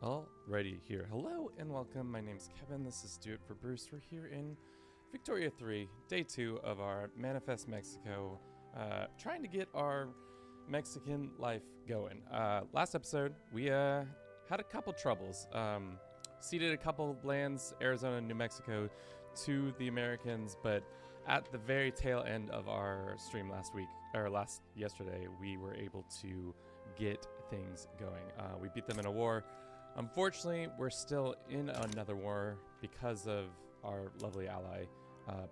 Alrighty here. Hello and welcome. My name's Kevin. This is Do It for Bruce. We're here in Victoria 3, day 2 of our Manifest Mexico, trying to get our Mexican life going. Last episode, we had a couple troubles. Ceded a couple lands, Arizona and New Mexico, to the Americans, but at the very tail end of our stream yesterday, we were able to get things going. We beat them in a war. Unfortunately, we're still in another war because of our lovely ally,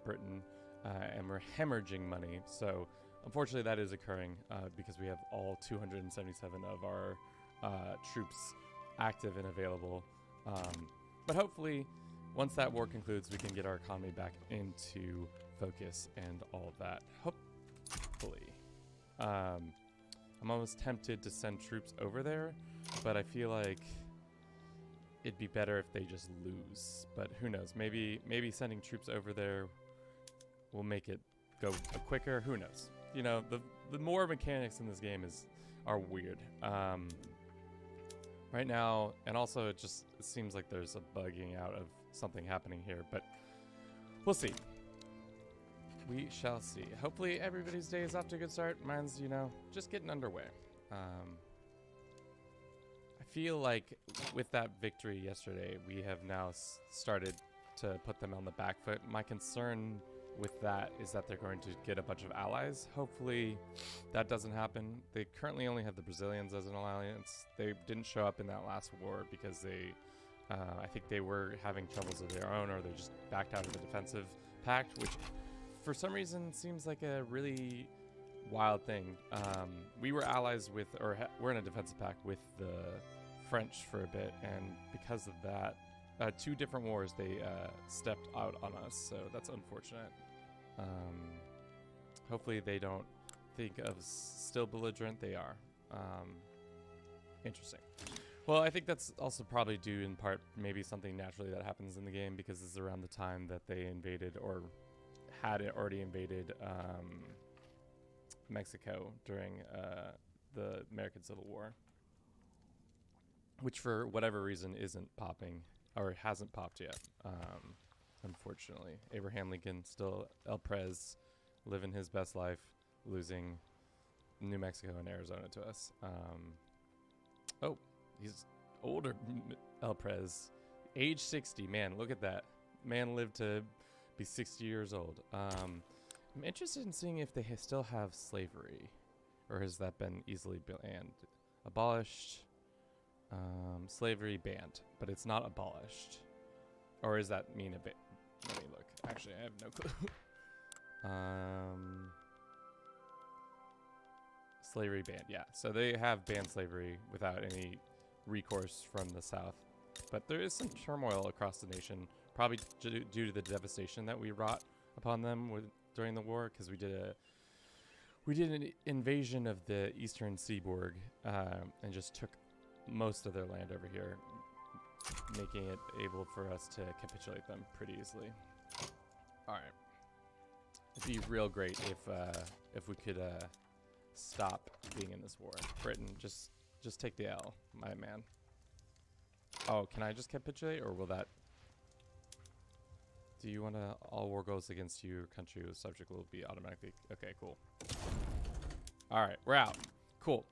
Britain, and we're hemorrhaging money. So, unfortunately, that is occurring because we have all 277 of our troops active and available. But hopefully, once that war concludes, we can get our economy back into focus and all of that. Hopefully. I'm almost tempted to send troops over there, but I feel like it'd be better if they just lose. But who knows? Maybe sending troops over there will make it go quicker. Who knows? You know, the more mechanics in this game are weird. Right now, and also it seems like there's a bugging out of something happening here, but we'll see. We shall see. Hopefully everybody's day is off to a good start. Mine's, just getting underway. I feel like with that victory yesterday, we have now started to put them on the back foot. My concern with that is that they're going to get a bunch of allies. Hopefully that doesn't happen. They currently only have the Brazilians as an alliance. They didn't show up in that last war because I think they were having troubles of their own, or they just backed out of the defensive pact, which for some reason seems like a really wild thing. We were allies with, we're in a defensive pact with the French for a bit, and because of that, 2 different wars they stepped out on us, so that's unfortunate. Hopefully they don't think of still belligerent. They are. Interesting. Well, I think that's also probably due in part maybe something naturally that happens in the game, because this is around the time that they invaded or had it already invaded Mexico during the American Civil War, which for whatever reason isn't popping, or hasn't popped yet, unfortunately. Abraham Lincoln, still El Prez, living his best life, losing New Mexico and Arizona to us. Oh, he's older, El Prez, age 60. Man, look at that. Man lived to be 60 years old. I'm interested in seeing if they still have slavery, or has that been easily banned? Abolished, slavery banned, but it's not abolished. Or does that mean a bit? Let me look. Actually, I have no clue. Slavery banned, yeah. So they have banned slavery without any recourse from the South. But there is some turmoil across the nation, probably due to the devastation that we wrought upon them during the war, because we did an invasion of the eastern seaboard and just took most of their land over here, making it able for us to capitulate them pretty easily. All right, it'd be real great if we could stop being in this war. Britain, just take the L, my man. Oh, can I just capitulate, or will that? Do you want to? All war goes against you. Country with subject will be automatically. Okay, cool. All right, we're out. Cool.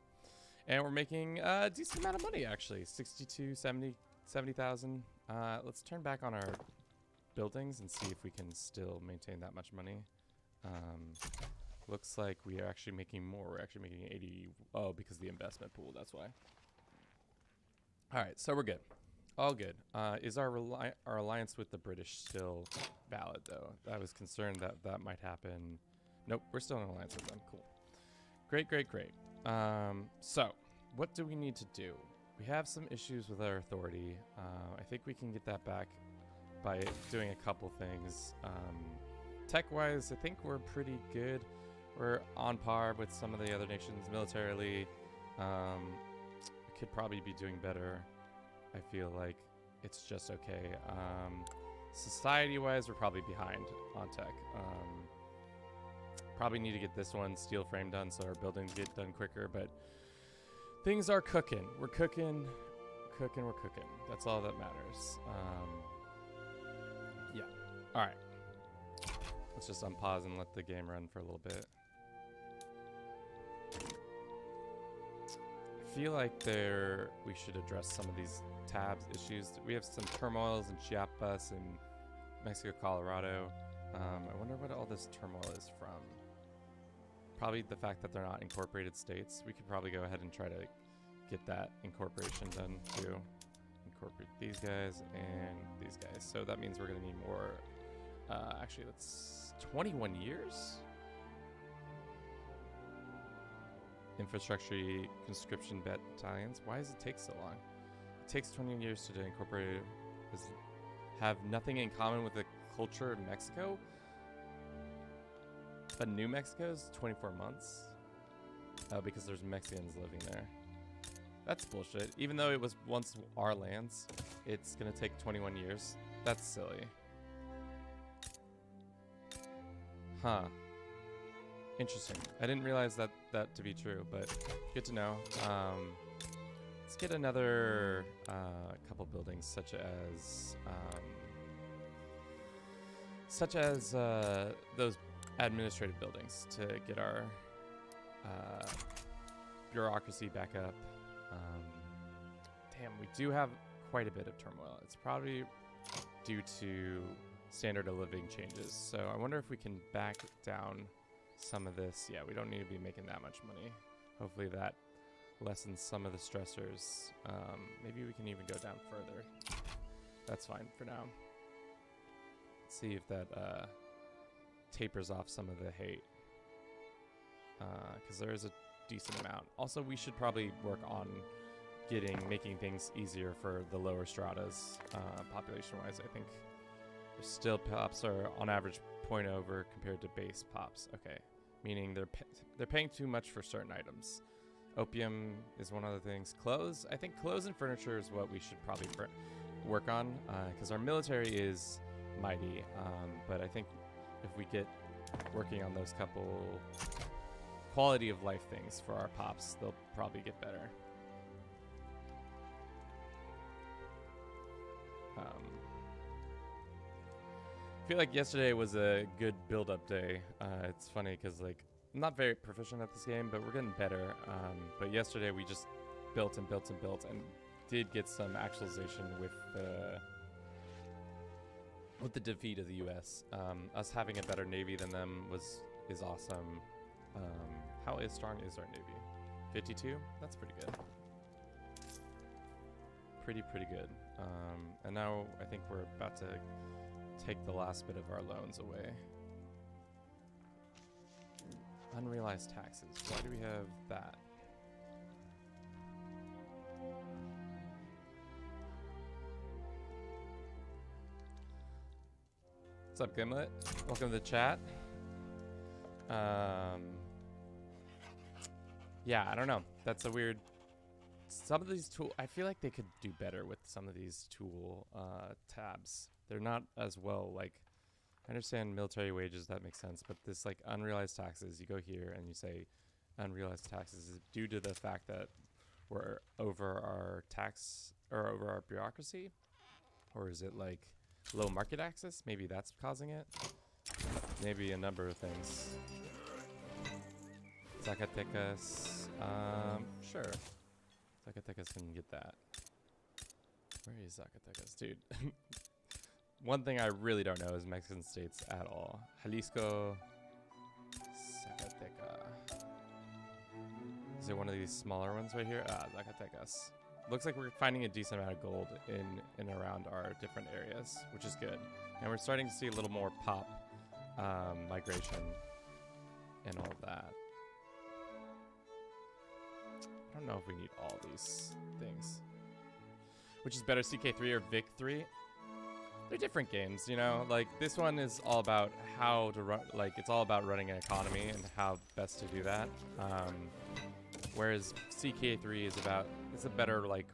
And we're making a decent amount of money, actually. 70,000. Let's turn back on our buildings and see if we can still maintain that much money. Looks like we are actually making more. We're actually making 80. Oh, because of the investment pool. That's why. All right, so we're good. All good. Is our alliance with the British still valid, though? I was concerned that might happen. Nope, we're still in alliance with them. Cool. Great, great, great. So, what do we need to do? We have some issues with our authority. I think we can get that back by doing a couple things. Tech-wise, I think we're pretty good. We're on par with some of the other nations militarily. We could probably be doing better. I feel like it's just okay. Society-wise, we're probably behind on tech. Probably need to get this one steel frame done so our buildings get done quicker, but things are cooking. We're cooking cooking, we're cooking. That's all that matters. Yeah. All right. Let's just unpause and let the game run for a little bit. I feel like we should address some of these tabs issues. We have some turmoils in Chiapas and Mexico, Colorado. I wonder what all this turmoil is from. Probably the fact that they're not incorporated states. We could probably go ahead and try to get that incorporation done too. Incorporate these guys and these guys. So that means we're gonna need more. Actually, that's 21 years. Infrastructure conscription battalions. Why does it take so long? It takes 20 years to incorporate it. Have nothing in common with the culture of Mexico. But New Mexico's 24 months. Because there's Mexicans living there. That's bullshit. Even though it was once our lands, it's gonna take 21 years. That's silly. Huh. Interesting. I didn't realize that to be true, but good to know. Let's get another couple buildings, such as those administrative buildings to get our bureaucracy back up. Damn, we do have quite a bit of turmoil. It's probably due to standard of living changes. So I wonder if we can back down some of this. Yeah, we don't need to be making that much money. Hopefully that lessens some of the stressors. Maybe we can even go down further. That's fine for now. Let's see if that tapers off some of the hate. Because there is a decent amount. Also, we should probably work on making things easier for the lower stratas, population-wise. I think there's still pops are on average 0.0 compared to base pops. Okay, meaning they're paying too much for certain items. Opium is one of the things. Clothes, I think clothes and furniture is what we should probably work on, because our military is mighty. But I think if we get working on those couple quality of life things for our pops, they'll probably get better. I feel like yesterday was a good build-up day. It's funny because like I'm not very proficient at this game, but we're getting better. But yesterday we just built and built and built and did get some actualization with the defeat of the U.S. Us having a better navy than them is awesome. How strong is our navy? 52? That's pretty good. Pretty good. And now I think we're about to take the last bit of our loans away. Unrealized taxes. Why do we have that? What's up, Gimlet? Welcome to the chat. Yeah, I don't know. That's a weird... Some of these tools... I feel like they could do better with some of these tool tabs. They're not as well, like... I understand military wages, that makes sense. But this, like, unrealized taxes, you go here and you say unrealized taxes is due to the fact that we're over our tax... or over our bureaucracy? Or is it, like, low market access? Maybe that's causing it? Maybe a number of things. Zacatecas, sure. Zacatecas can get that. Where is Zacatecas? Dude. One thing I really don't know is Mexican states at all. Jalisco, Zacateca. Is there one of these smaller ones right here? Ah, Zacatecas. Looks like we're finding a decent amount of gold in and around our different areas, which is good. And we're starting to see a little more pop migration and all of that. I don't know if we need all these things. Which is better, CK3 or Vic3? They're different games, you know? Like, this one is all about how to run, like, it's all about running an economy and how best to do that. Whereas CK3 is about, it's a better, like,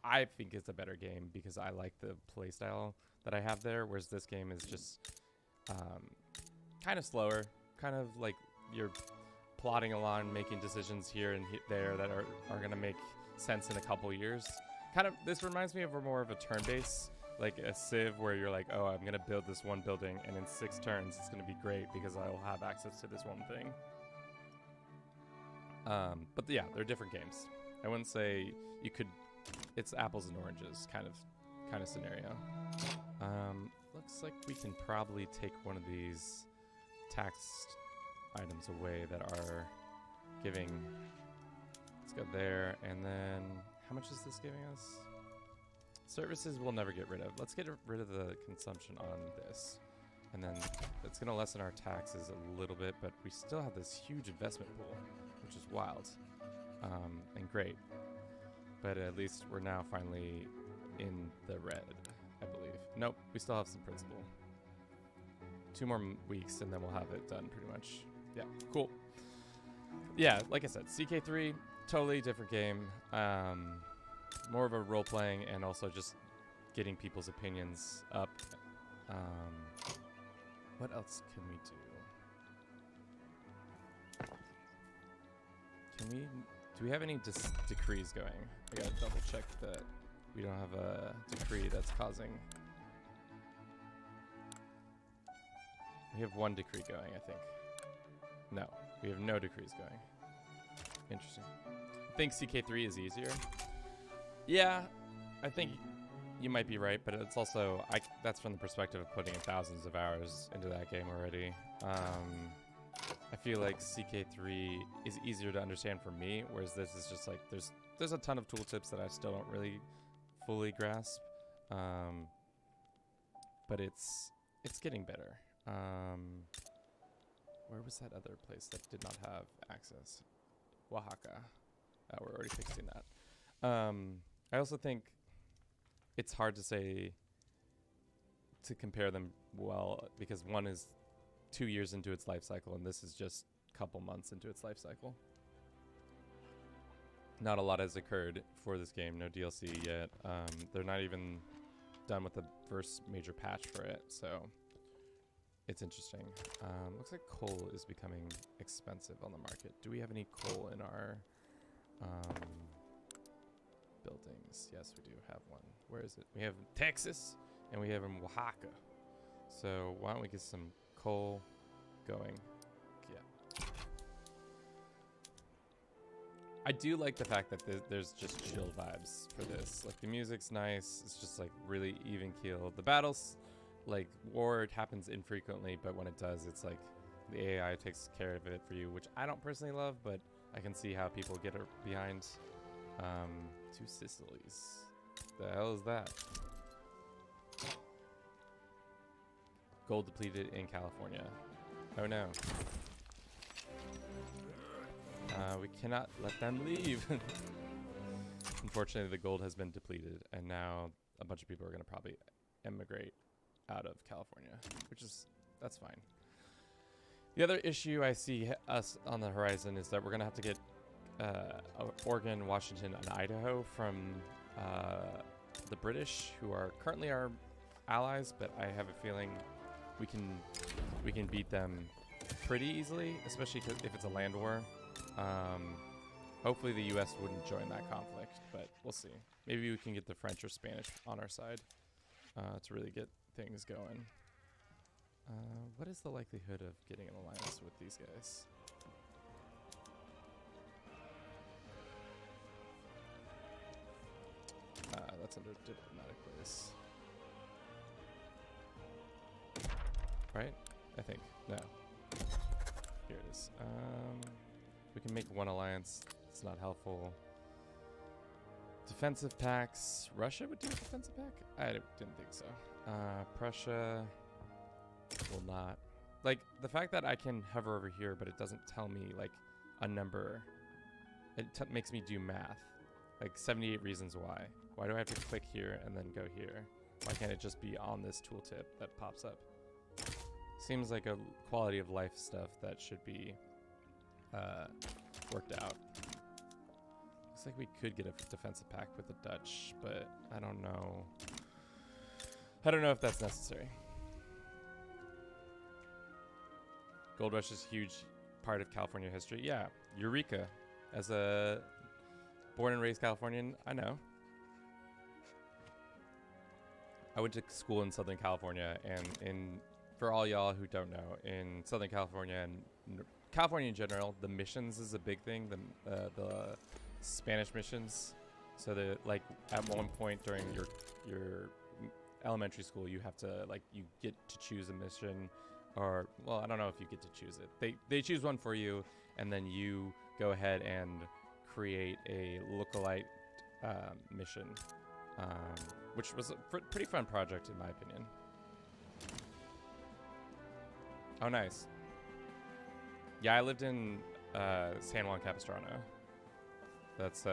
I think it's a better game because I like the playstyle that I have there, whereas this game is just kind of slower, kind of like you're plodding along, making decisions here and there that are going to make sense in a couple years, kind of, this reminds me of more of a turn-based, like a Civ where you're like, oh, I'm going to build this one building, and in 6 turns, it's going to be great because I'll have access to this one thing. But yeah, they're different games. I wouldn't say you could, it's apples and oranges kind of scenario. Looks like we can probably take one of these taxed items away that are giving. Let's go there, and then how much is this giving us? Services we'll never get rid of. Let's get rid of the consumption on this, and then it's going to lessen our taxes a little bit, but we still have this huge investment pool, which is wild and great. But at least we're now finally in the red, I believe. Nope, we still have some principal. 2 more weeks, and then we'll have it done pretty much. Yeah, cool. Yeah, like I said, CK3, totally different game. More of a role-playing and also just getting people's opinions up. What else can we do? Do we have any decrees going? I gotta double check that we don't have a decree that's causing. We have 1 decree going, I think. No, we have no decrees going. Interesting. I think CK3 is easier. Yeah, I think you might be right, but it's also, that's from the perspective of putting in thousands of hours into that game already. I feel like CK3 is easier to understand for me, whereas this is just like, there's a ton of tooltips that I still don't really fully grasp. But it's getting better. Where was that other place that did not have access? Oaxaca. We're already fixing that. I also think it's hard to say, to compare them well, because one is 2 years into its life cycle, and this is just a couple months into its life cycle. Not a lot has occurred for this game, no DLC yet. They're not even done with the first major patch for it, so it's interesting. Looks like coal is becoming expensive on the market. Do we have any coal in our buildings? Yes, we do have one. Where is it? We have Texas, and we have in Oaxaca. So why don't we get some coal going? Yeah. I do like the fact that there's just chill vibes for this. Like, the music's nice. It's just like really even keel. The battles, like war, it happens infrequently, but when it does, it's like the AI takes care of it for you, which I don't personally love, but I can see how people get behind. 2 Sicilies. The hell is that? Gold depleted in California. Oh no. We cannot let them leave. Unfortunately, the gold has been depleted, and now a bunch of people are going to probably emigrate out of California, that's fine. The other issue I see us on the horizon is that we're going to have to get Oregon, Washington, and Idaho from the British, who are currently our allies, but I have a feeling we can beat them pretty easily, especially if it's a land war. Hopefully the U.S. wouldn't join that conflict, but we'll see. Maybe we can get the French or Spanish on our side to really get things going. What is the likelihood of getting an alliance with these guys? That's under diplomatic ways. Right? I think. No. Here it is. We can make 1 alliance. It's not helpful. Defensive packs. Russia would do a defensive pack? I didn't think so. Prussia will not. Like, the fact that I can hover over here, but it doesn't tell me, like, a number. It makes me do math. Like, 78 reasons why. Why do I have to click here and then go here? Why can't it just be on this tooltip that pops up? Seems like a quality of life stuff that should be worked out. Looks like we could get a defensive pact with the Dutch, but I don't know. I don't know if that's necessary. Gold Rush is a huge part of California history. Yeah, Eureka. As a born and raised Californian, I know. I went to school in Southern California, and for all y'all who don't know, in Southern California and California in general, the missions is a big thing. The Spanish missions. So that like at one point during your elementary school, you have to you get to choose a mission, or well, I don't know if you get to choose it. They choose one for you, and then you go ahead and create a lookalike mission, which was a pretty fun project in my opinion. Oh, nice. Yeah, I lived in San Juan Capistrano. That's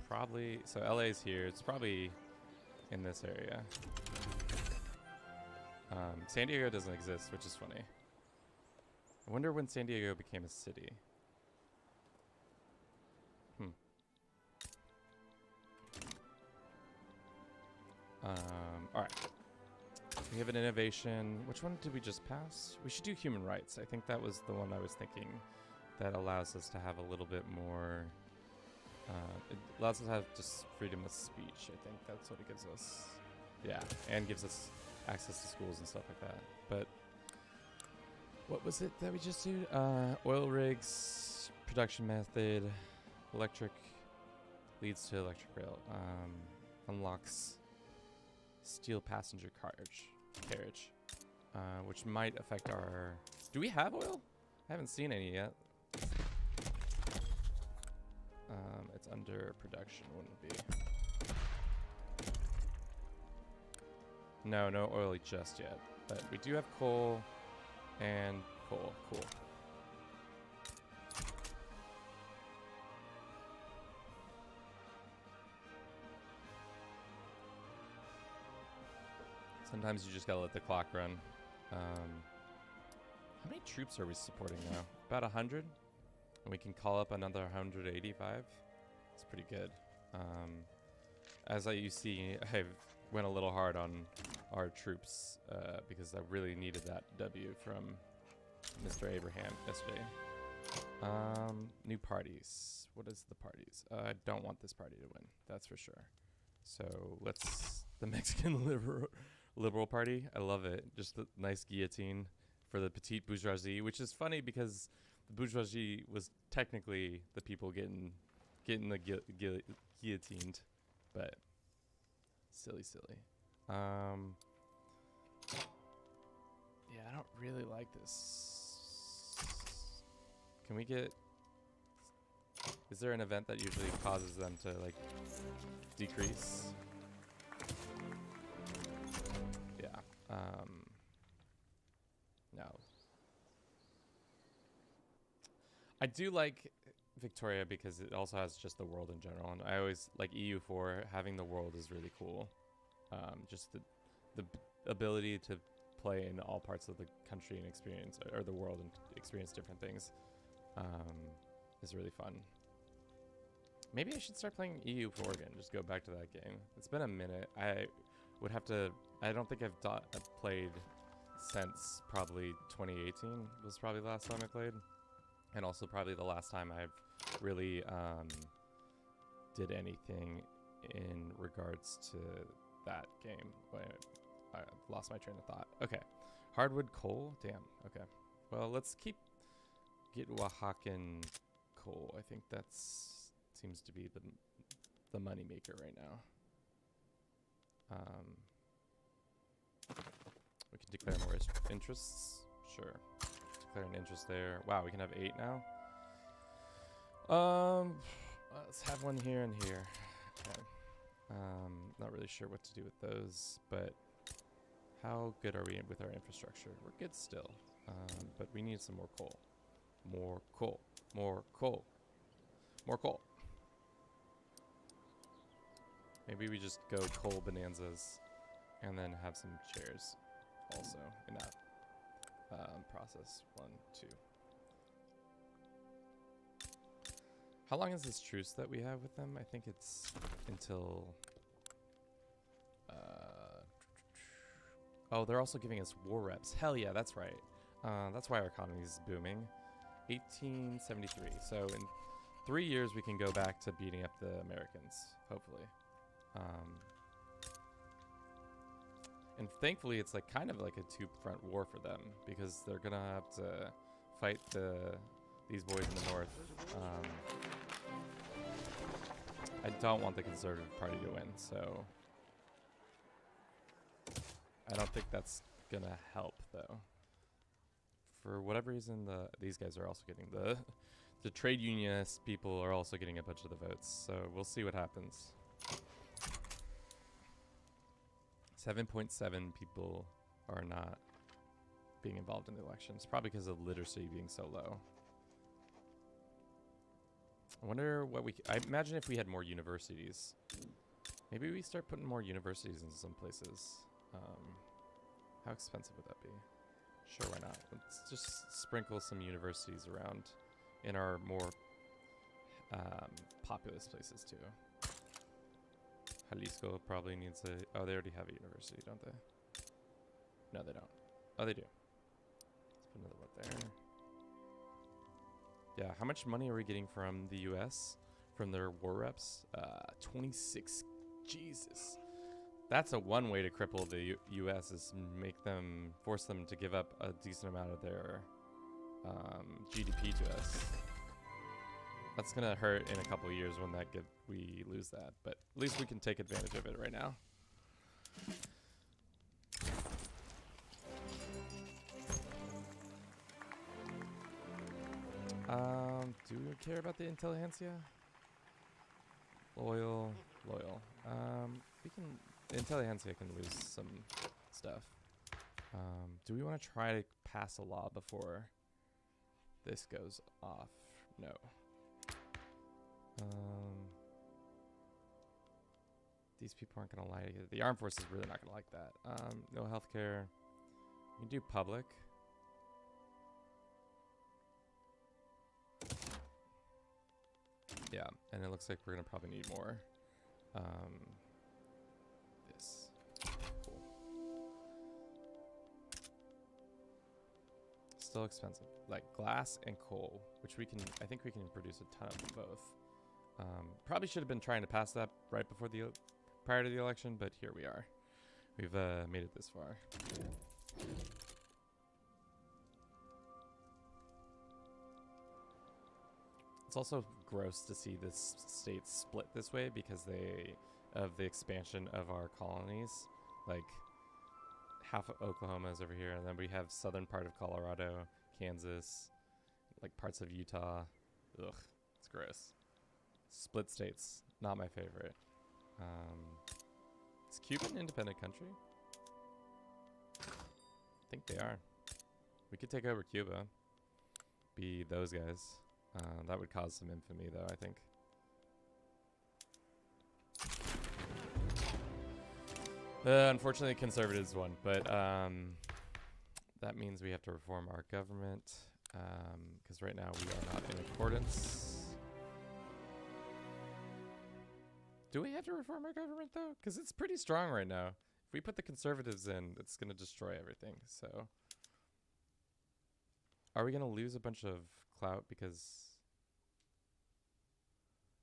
probably, so LA's here. It's probably in this area. San Diego doesn't exist, which is funny. I wonder when San Diego became a city. All right. We have an innovation. Which one did we just pass? We should do human rights. I think that was the one I was thinking. That allows us to have a little bit more. It allows us to have just freedom of speech. I think that's what it gives us. Yeah, and gives us access to schools and stuff like that. But what was it that we just did? Oil rigs, production method, electric leads to electric rail. Unlocks steel passenger carriage, which might affect our. Do we have oil? I haven't seen any yet. It's under production, wouldn't it be? No oil just yet. But we do have coal and coal. Cool. Sometimes you just gotta let the clock run. How many troops are we supporting now? About 100? And we can call up another 185. It's pretty good. As you see, I went a little hard on our troops because I really needed that W from Mr. Abraham yesterday. New parties. What is the parties? I don't want this party to win. That's for sure. So let's the Mexican Liberal Party. I love it. Just a nice guillotine for the petite bourgeoisie, which is funny because the bourgeoisie was technically the people getting the guillotined, but silly. Yeah, I don't really like this. Can we get? Is there an event that usually causes them to like decrease? Yeah. No. I do like Victoria because it also has just the world in general, and I always like EU4. Having the world is really cool. Just the ability to play in all parts of the country and experience, or the world and experience different things, is really fun. Maybe I should start playing EU4 again. Just go back to that game. It's been a minute. I would have to. I don't think I've played since probably 2018 was probably the last time I played, and also probably the last time I've really did anything in regards to that game. Wait, I lost my train of thought. Okay, hardwood coal. Damn. Okay. Well, let's get Oaxacan coal. I think that's seems to be the money maker right now. We can declare more interests. Sure. Declare an interest there. Wow, we can have 8 now. Let's have one here and here. Okay. Not really sure what to do with those, but how good are we with our infrastructure? We're good still, but we need some more coal. More coal. More coal. More coal. Maybe we just go coal bonanzas and then have some chairs also in that process. 1, 2. How long is this truce that we have with them? I think it's until... oh, they're also giving us war reps. Hell yeah, that's right. That's why our economy is booming. 1873. So in 3 years, we can go back to beating up the Americans, hopefully. And thankfully, it's like kind of like a two-front war for them because they're gonna have to fight these boys in the north. I don't want the Conservative Party to win, so I don't think that's gonna help though. For whatever reason, these guys are also getting the trade unionist people are also getting a bunch of the votes, so we'll see what happens. 7.7 people are not being involved in the elections, probably because of literacy being so low. I wonder what I imagine if we had more universities. Maybe we start putting more universities in some places. How expensive would that be? Sure, why not? Let's just sprinkle some universities around in our more populous places too. Jalisco probably needs a... Oh, they already have a university, don't they? No, they don't. Oh, they do. Let's put another one there. Yeah, how much money are we getting from the U.S. from their war reps? 26. Jesus. That's one way to cripple the U.S. is force them to give up a decent amount of their GDP to us. That's gonna hurt in a couple of years when we lose that, but at least we can take advantage of it right now. Do we care about the intelligentsia? Loyal. The intelligentsia can lose some stuff. Do we want to try to pass a law before this goes off? No. These people aren't gonna like it. The armed forces really not gonna like that. No healthcare. You can do public. Yeah, and it looks like we're gonna probably need more. This. Cool. Still expensive. Like glass and coal, which I think we can produce a ton of both. Probably should have been trying to pass that right before prior to the election, but here we are. We've made it this far. It's also gross to see this state split this way because of the expansion of our colonies. Like half of Oklahoma is over here, and then we have southern part of Colorado, Kansas, like parts of Utah. Ugh, it's gross. Split states, not my favorite. Is Cuba an independent country? I think they are. We could take over Cuba. Be those guys. That would cause some infamy, though, I think. Unfortunately, conservatives won, but that means we have to reform our government, because right now we are not in accordance. Do we have to reform our government, though? Because it's pretty strong right now. If we put the conservatives in, it's going to destroy everything, so... Are we going to lose a bunch of clout because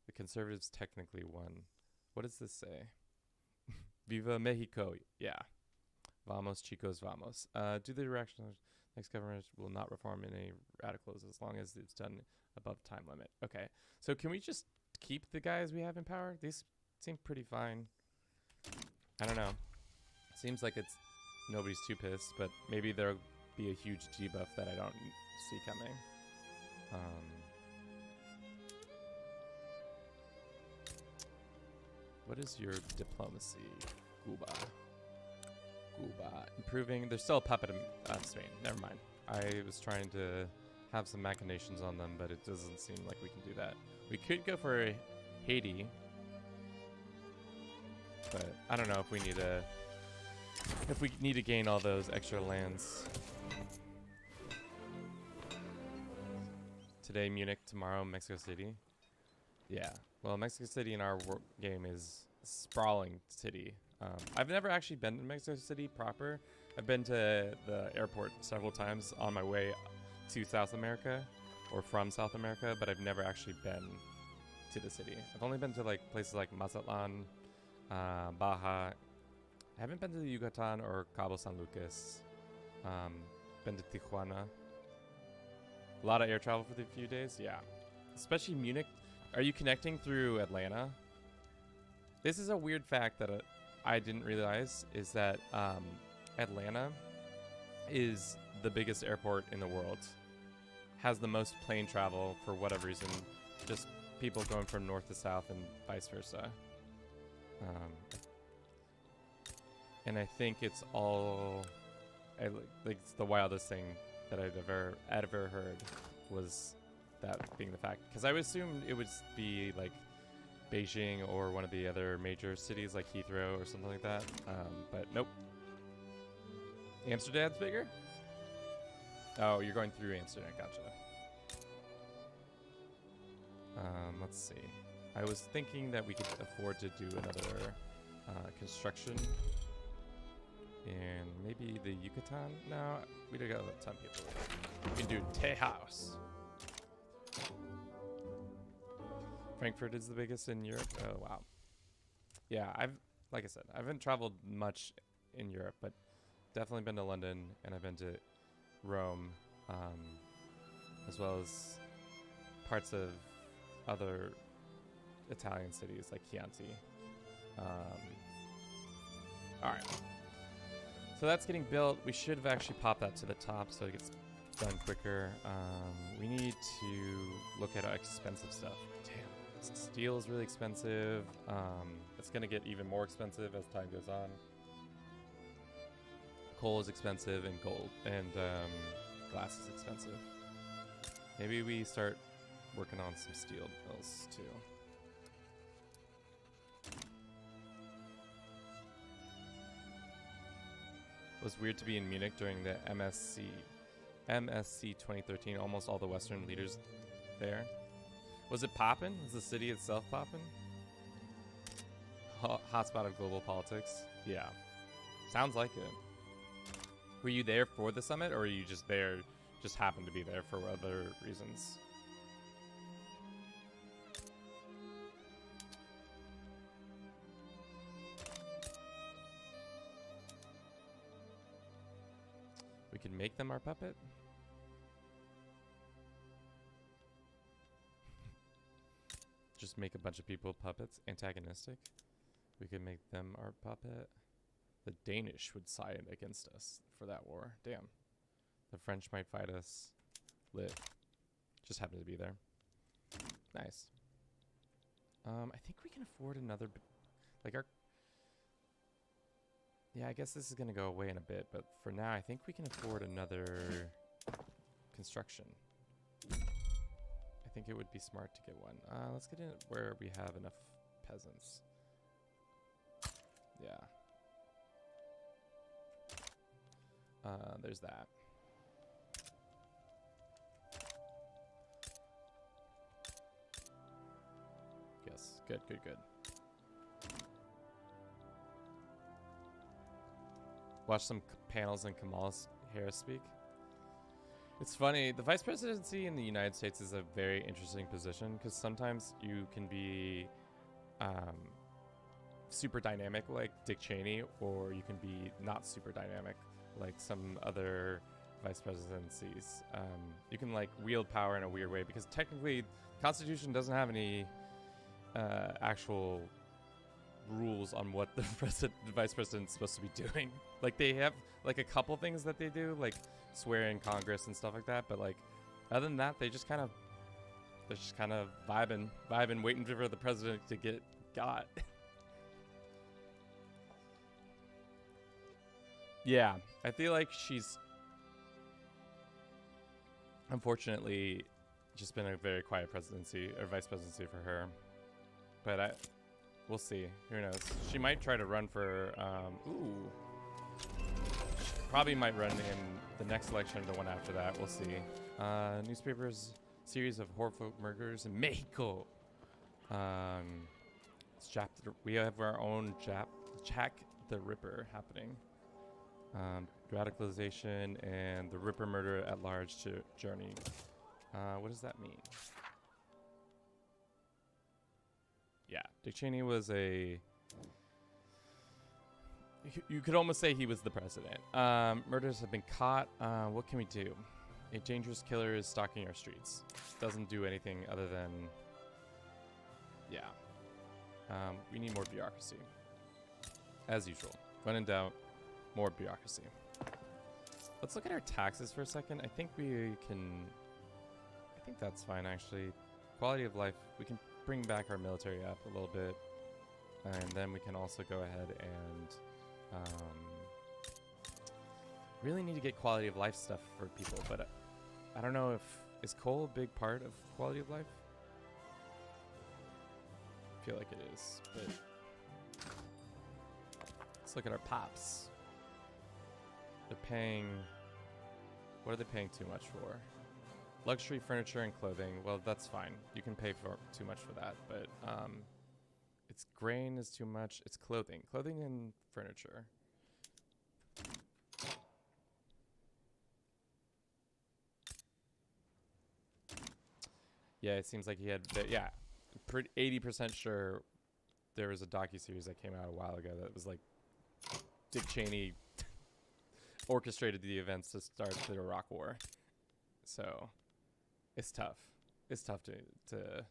the conservatives technically won? What does this say? Viva Mexico. Yeah. Vamos, chicos, vamos. Do the next government will not reform any radicals as long as it's done above time limit. Okay. So can we just keep the guys we have in power? These seem pretty fine. I don't know. Seems like nobody's too pissed, but maybe there'll be a huge debuff that I don't see coming. What is your diplomacy? Cuba. Improving. There's still a puppet in Spain. Never mind. I was trying to have some machinations on them, but it doesn't seem like we can do that. We could go for Haiti, but I don't know if we need to gain all those extra lands. Today Munich, tomorrow Mexico City. Yeah, well, Mexico City in our game is a sprawling city. I've never actually been to Mexico City proper. I've been to the airport several times on my way to South America or from South America, but I've never actually been to the city. I've only been to like places like Mazatlan, Baja, I haven't been to the Yucatan or Cabo San Lucas. Been to Tijuana. A lot of air travel for the few days. Yeah. Especially Munich. Are you connecting through Atlanta? This is a weird fact that I didn't realize, is that Atlanta is the biggest airport in the world. Has the most plane travel for whatever reason. Just people going from north to south and vice versa. And I think it's all, like, it's the wildest thing that I'd ever heard was that being the fact. Because I would assume it would be like Beijing or one of the other major cities like Heathrow or something like that. But nope. Amsterdam's bigger? Oh, you're going through Amsterdam. Gotcha. Let's see. I was thinking that we could afford to do another construction in maybe the Yucatan. No, we don't got a ton of people. We can do Tejas. Frankfurt is the biggest in Europe. Oh wow. Yeah, like I said, I haven't traveled much in Europe, but definitely been to London, and I've been to Rome, as well as parts of other Italian cities like Chianti. All right. So that's getting built. We should have actually popped that to the top so it gets done quicker. We need to look at expensive stuff. Damn, steel is really expensive. It's gonna get even more expensive as time goes on. Coal is expensive, and gold and glass is expensive. Maybe we start working on some steel bills too. It was weird to be in Munich during the MSC 2013. Almost all the Western leaders there. Was it poppin'? Was the city itself poppin'? Hotspot of global politics. Yeah, sounds like it. Were you there for the summit, or were you just there, just happened to be there for other reasons? We can make them our puppet. Just make a bunch of people puppets, antagonistic. We could make them our puppet. The Danish would side against us for that war. Damn. The French might fight us. Lit. Just happen to be there. Nice. I think we can afford another, like our, yeah, I guess this is going to go away in a bit, but for now, I think we can afford another construction. I think it would be smart to get one. Let's get in where we have enough peasants. Yeah. There's that. Yes, good, good, good. Watch some panels and Kamala Harris speak. It's funny, the vice presidency in the United States is a very interesting position because sometimes you can be super dynamic like Dick Cheney, or you can be not super dynamic like some other vice presidencies. You can like wield power in a weird way because technically the Constitution doesn't have any actual rules on what the vice president's supposed to be doing. Like they have like a couple things that they do, like swear in Congress and stuff like that, but like other than that, they're just kind of vibing, waiting for the president to get got. Yeah, I feel like she's unfortunately just been a very quiet presidency or vice presidency for her, but we'll see. Who knows? She might try to run for she probably might run in the next election or the one after that. We'll see. Newspapers series of horrific murders in Mexico. We have our own Jack the Ripper happening. Radicalization and the Ripper murder at large journey. What does that mean? Yeah, Dick Cheney was a you could almost say he was the president. Murders have been caught. What can we do? A dangerous killer is stalking our streets. Doesn't do anything other than, yeah. We need more bureaucracy. As usual. When in doubt, more bureaucracy. Let's look at our taxes for a second. I think we can, I think that's fine actually. Quality of life, we can bring back our military up a little bit. And then we can also go ahead and really need to get quality of life stuff for people, but I don't know if, is coal a big part of quality of life? I feel like it is, but let's look at our pops. They're paying, what are they paying too much for? Luxury furniture and clothing, well that's fine. You can pay for too much for that, but it's grain is too much. It's clothing. Clothing and furniture. Yeah, it seems like he had... yeah, 80% sure there was a docuseries that came out a while ago that was like Dick Cheney orchestrated the events to start the Iraq War. So it's tough. It's tough to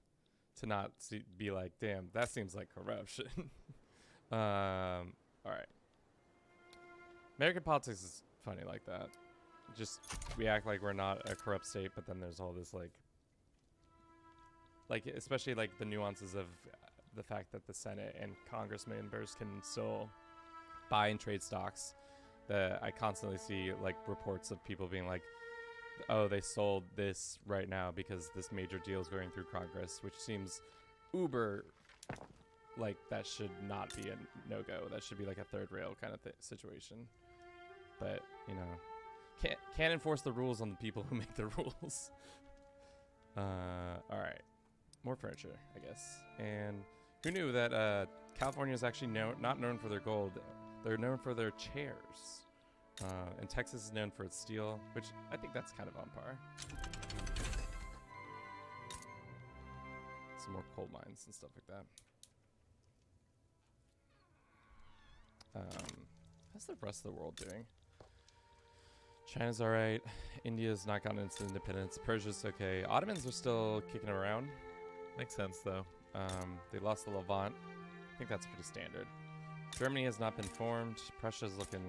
not be like, damn, that seems like corruption. All right. American politics is funny like that. Just, we act like we're not a corrupt state, but then there's all this like especially like the nuances of the fact that the Senate and Congress members can still buy and trade stocks. That I constantly see like reports of people being like, oh, they sold this right now because this major deal is going through Congress, which seems uber like that should not be a no-go. That should be like a third rail kind of situation. But, you know, can't enforce the rules on the people who make the rules. All right. More furniture, I guess. And who knew that California is actually not known for their gold. They're known for their chairs. And Texas is known for its steel, which I think that's kind of on par. Some more coal mines and stuff like that. How's the rest of the world doing? China's alright. India's not gotten its independence. Persia's okay. Ottomans are still kicking around. Makes sense, though. They lost the Levant. I think that's pretty standard. Germany has not been formed. Prussia's looking...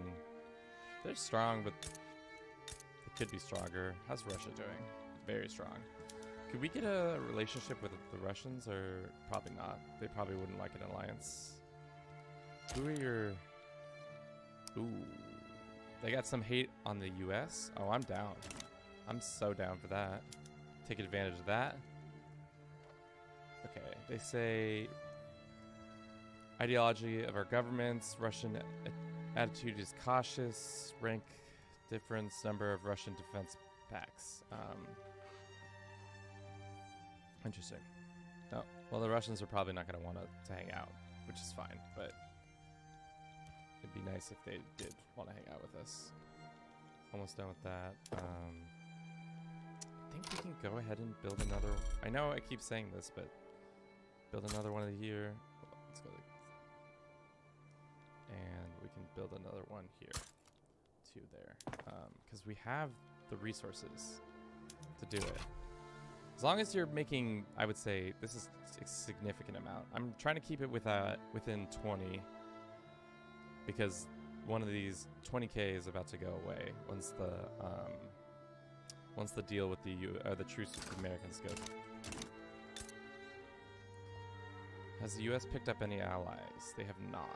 They're strong, but they could be stronger. How's Russia doing? Very strong. Could we get a relationship with the Russians, or probably not? They probably wouldn't like an alliance. Who are your... Ooh. They got some hate on the US? Oh, I'm down. I'm so down for that. Take advantage of that. Okay, they say... Ideology of our governments. Russian attitude is cautious. Rank difference. Number of Russian defense packs. Interesting. Oh, well, the Russians are probably not going to want to hang out, which is fine, but it'd be nice if they did want to hang out with us. Almost done with that. I think we can go ahead and build another... I know I keep saying this, but build another one here. Let's go like... And we can build another one here. Two there. Because we have the resources to do it. As long as you're making, I would say, this is a significant amount. I'm trying to keep it within 20. Because one of these 20K is about to go away once the deal with the truce with the Americans goes. Has the U.S. picked up any allies? They have not.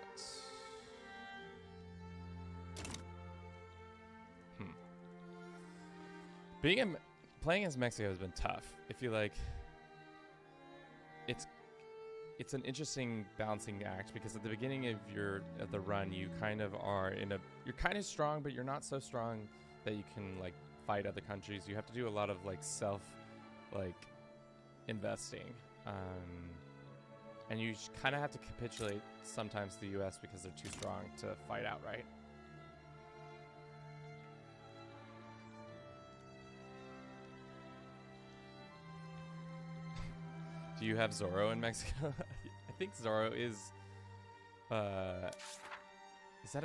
Playing as Mexico has been tough. I feel like it's an interesting balancing act, because at the beginning of the run, you kind of are you're kind of strong, but you're not so strong that you can like fight other countries. You have to do a lot of like investing, and you kind of have to capitulate sometimes to the U.S. because they're too strong to fight outright. Do you have Zorro in Mexico? I think Zorro is Is that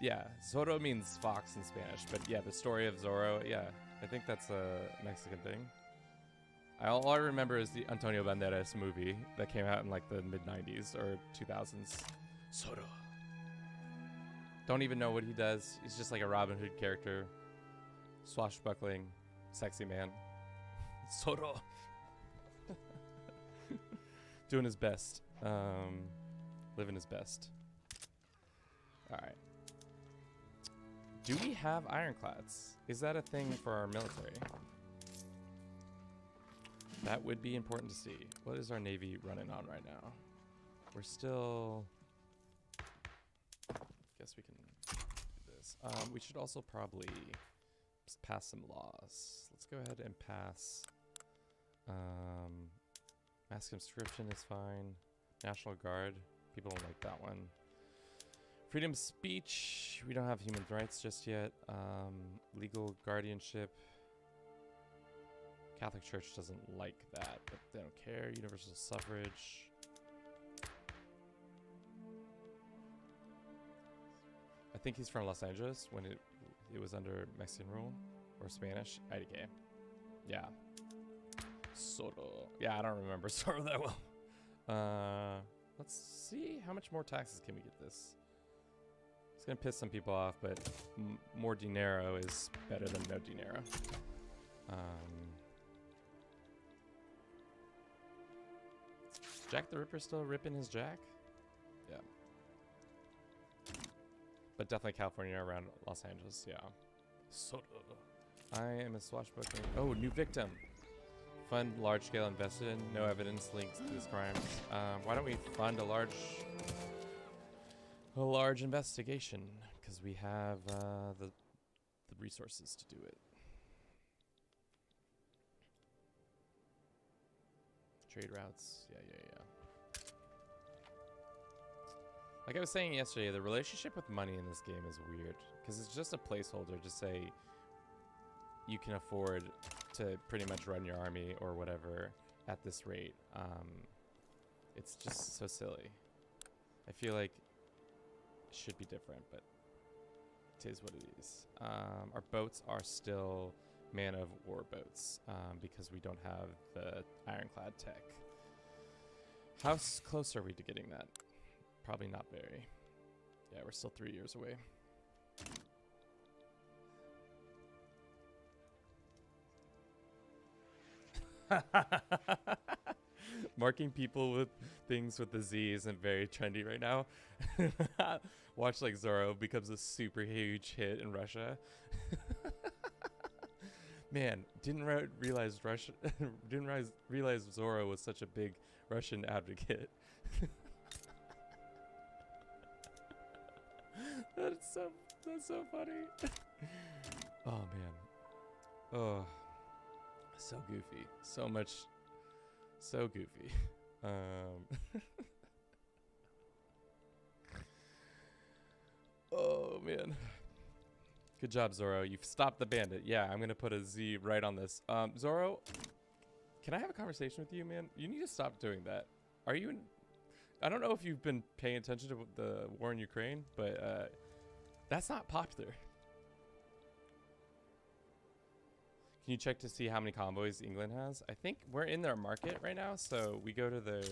yeah, Zorro means fox in Spanish, but yeah, the story of Zorro, yeah, I think that's a Mexican thing. All I remember is the Antonio Banderas movie that came out in like the mid-90s or 2000s. Zorro. Don't even know what he does. He's just like a Robin Hood character. Swashbuckling, sexy man. Zorro. Doing his best. Living his best. Alright. Do we have ironclads? Is that a thing for our military? That would be important to see. What is our navy running on right now? We're still... Guess we can do this. We should also probably pass some laws. Let's go ahead and pass... mass conscription is fine. National Guard. People don't like that one. Freedom of speech. We don't have human rights just yet. Legal guardianship. Catholic Church doesn't like that, but they don't care. Universal suffrage. I think he's from Los Angeles when it was under Mexican rule. Or Spanish. IDK. Yeah. Soto. Yeah, I don't remember Soto that well. Let's see how much more taxes can we get this. It's gonna piss some people off, but more dinero is better than no dinero. Jack the Ripper still ripping his jack? Yeah. But definitely California around Los Angeles, yeah. Soto. I am a swashbuckling. Oh, new victim. Fund large scale invested in. No evidence links to this crime. Why don't we fund a large investigation? Because we have the resources to do it. Trade routes. Yeah. Like I was saying yesterday, the relationship with money in this game is weird. Because it's just a placeholder to say you can afford to pretty much run your army or whatever at this rate. It's just so silly. I feel like it should be different, but it is what it is. Our boats are still man of war boats because we don't have the ironclad tech. How close are we to getting that? Probably not very. Yeah, we're still 3 years away. Marking people with things with the Z isn't very trendy right now. Watch like Zorro becomes a super huge hit in Russia. Man, didn't realize Zorro was such a big Russian advocate. That's so funny. Oh man. Oh. So goofy. So goofy. Oh man. Good job, Zorro. You've stopped the bandit. Yeah, I'm gonna put a Z right on this. Zorro, can I have a conversation with you, man? You need to stop doing that. Are you I don't know if you've been paying attention to the war in Ukraine, but that's not popular. Can you check to see how many convoys England has? I think we're in their market right now, so we go to their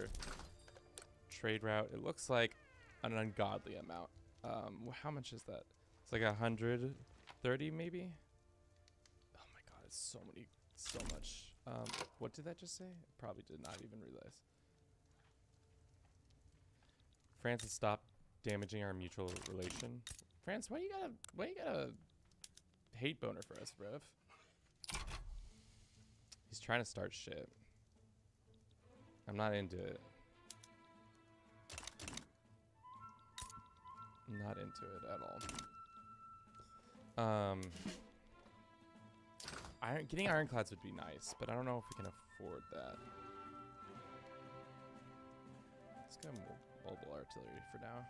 trade route. It looks like an ungodly amount. How much is that? It's like 130 maybe? Oh my god, it's so much. What did that just say? I probably did not even realize. France has stopped damaging our mutual relation. France, why you got a hate boner for us, bruv? He's trying to start shit. I'm not into it. I'm not into it at all. Getting ironclads would be nice, but I don't know if we can afford that. Let's go mobile artillery for now.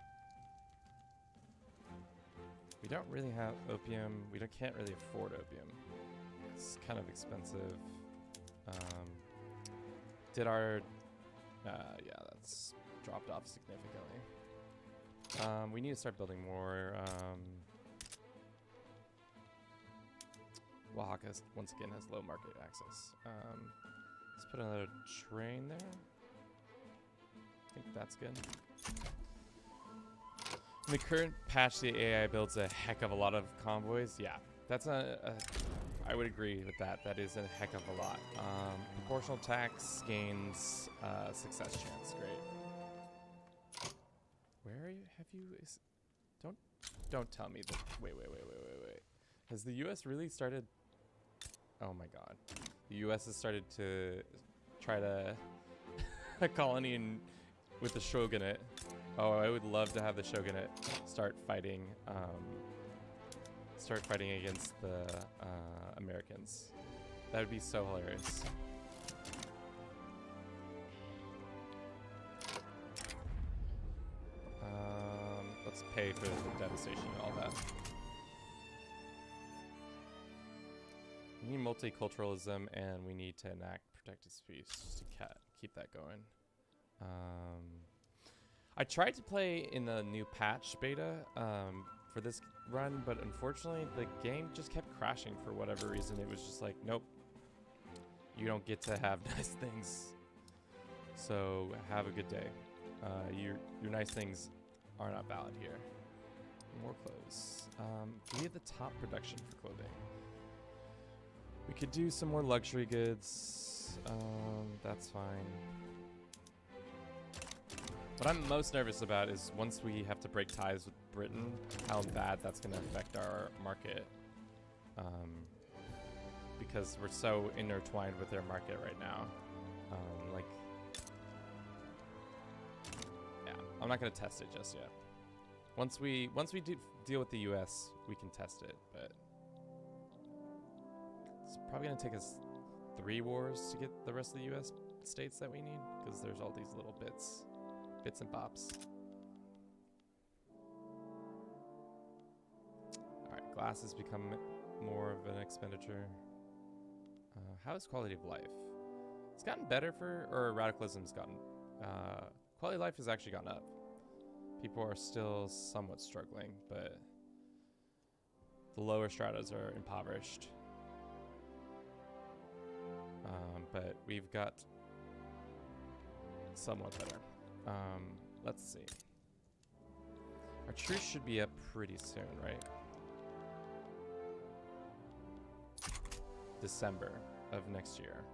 We don't really have opium. We can't really afford opium. It's kind of expensive. Yeah, that's dropped off significantly. We need to start building more. Oaxaca, once again, has low market access. Let's put another train there. I think that's good. In the current patch, the AI builds a heck of a lot of convoys. Yeah, that's I would agree with that. That is a heck of a lot. Proportional tax gains success chance. Great. Where are you? Have you? Don't tell me that. Wait. Has the U.S. really started? Oh my God. The U.S. has started to try to a colony with the shogunate. Oh, I would love to have the shogunate start fighting against the Americans. That would be so hilarious. Let's pay for the devastation and all that. We need multiculturalism, and we need to enact protected speech to keep that going. I tried to play in the new patch beta for this run, but unfortunately the game just kept crashing for whatever reason. It was just like, nope, you don't get to have nice things. So have a good day. Your nice things are not valid here. More clothes. We have the top production for clothing. We could do some more luxury goods. That's fine. What I'm most nervous about is once we have to break ties with Britain, how bad that's going to affect our market. Because we're so intertwined with their market right now. Yeah, I'm not going to test it just yet. Once we deal with the US, we can test it, but it's probably going to take us 3 wars to get the rest of the US states that we need, because there's all these little bits and bops. Alright, glass has become more of an expenditure. How is quality of life? It's gotten better or radicalism's gotten, quality of life has actually gone up. People are still somewhat struggling, but the lower stratas are impoverished. But we've got somewhat better. Let's see. Our truce should be up pretty soon, right? December of next year.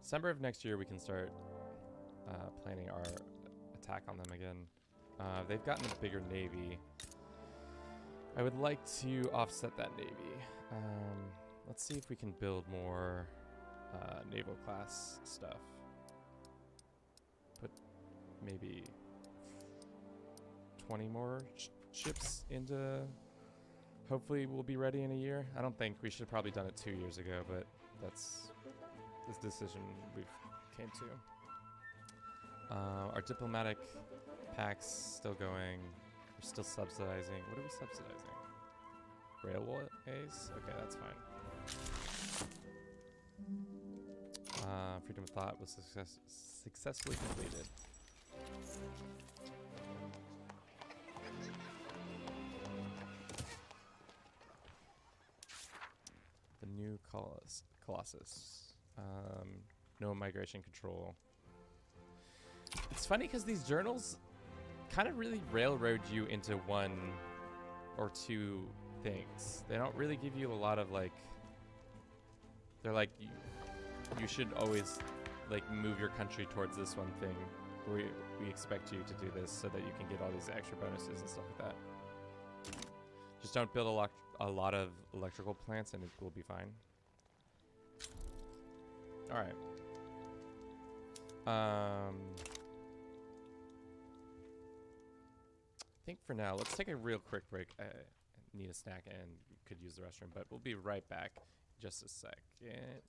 December of next year, we can start planning our attack on them again. They've gotten a bigger navy. I would like to offset that navy. Let's see if we can build more naval class stuff. Put maybe 20 more ships into. Hopefully we'll be ready in a year. I don't think we should have probably done it 2 years ago, but that's this decision we've came to. Our diplomatic pack's still going. We're still subsidizing. What are we subsidizing? Railways? Okay, that's fine. Freedom of thought was successfully completed. The new Colossus. No migration control. It's funny because these journals kind of really railroad you into 1 or 2 things. They don't really give you a lot of like. They're like you should always like move your country towards this one thing. We expect you to do this so that you can get all these extra bonuses and stuff like that. Just don't build a lot of electrical plants and it will be fine. All right. I think for now, let's take a real quick break. I need a snack and could use the restroom, but we'll be right back in just a second.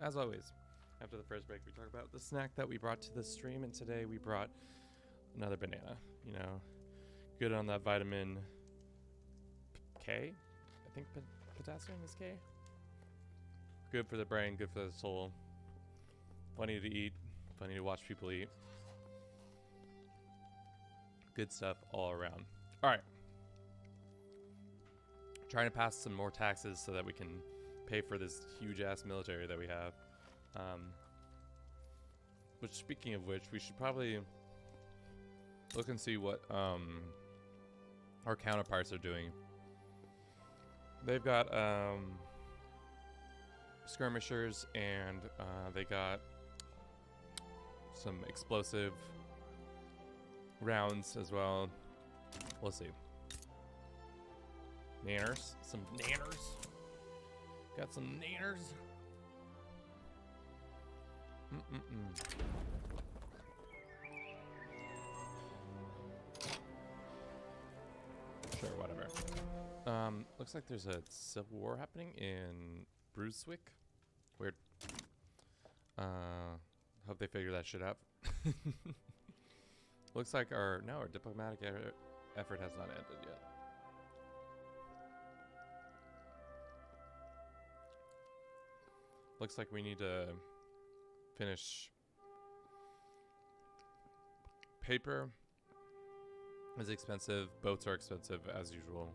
as always, after the first break, we talk about the snack that we brought to the stream, and today we brought another banana. You know, good on that vitamin K. I think potassium is K. Good for the brain, good for the soul. Funny to eat, funny to watch people eat. Good stuff all around. All right. Trying to pass some more taxes so that we can pay for this huge ass military that we have. Which, speaking of which, we should probably look and see what our counterparts are doing. They've got skirmishers, and they got some explosive rounds as well. We'll see. Nanners. Some nanners. Got some nanners. Sure, whatever. Looks like there's a civil war happening in Brunswick. Weird. Hope they figure that shit out. Looks like our diplomatic effort has not ended yet. Looks like we need to finish. Paper is expensive. Boats are expensive as usual.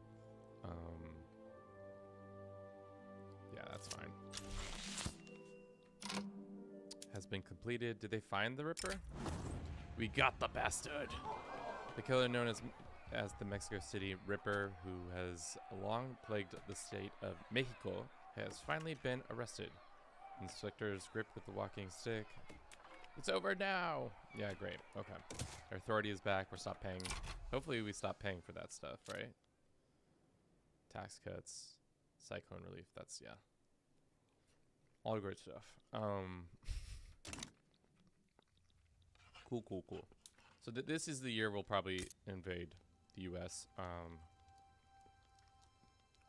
Yeah, that's fine. Has been completed. Did they find the Ripper? We got the bastard. The killer known as the Mexico City Ripper, who has long plagued the state of Mexico, has finally been arrested. Inspectors gripped with the walking stick. It's over now. Yeah, great. Okay. Our authority is back. We're stopped paying. Hopefully we stop paying for that stuff, right? Tax cuts, cyclone relief. That's, yeah. All great stuff. Cool. So this is the year we'll probably invade the U.S.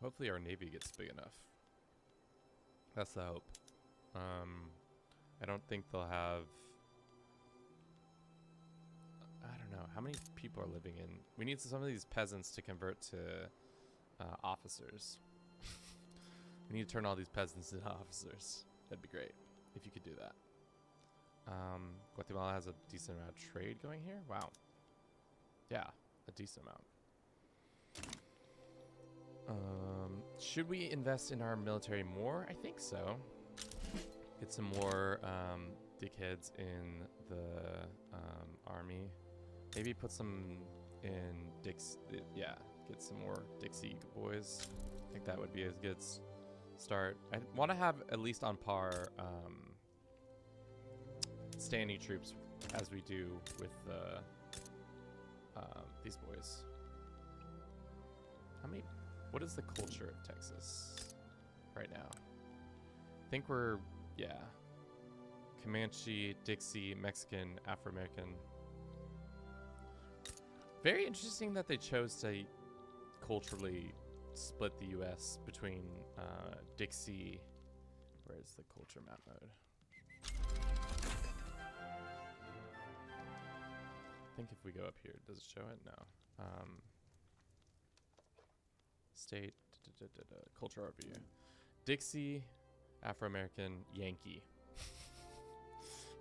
Hopefully our Navy gets big enough. That's the hope. I don't think they'll have... I don't know. How many people are living in... We need some of these peasants to convert to officers. We need to turn all these peasants into officers. That'd be great if you could do that. Guatemala has a decent amount of trade going here. Wow. Yeah, a decent amount. Should we invest in our military more? I think so. Get some more dickheads in the army. Maybe put some in yeah, get some more Dixie boys. I think that would be a good start. I want to have at least on par standing troops as we do with these boys. What is the culture of Texas right now? I think we're, yeah, Comanche, Dixie, Mexican, Afro-American. Very interesting that they chose to culturally split the U.S. between Dixie. Where is the culture map mode? I think if we go up here, does it show it? No. State, culture overview. Dixie, Afro-American, Yankee.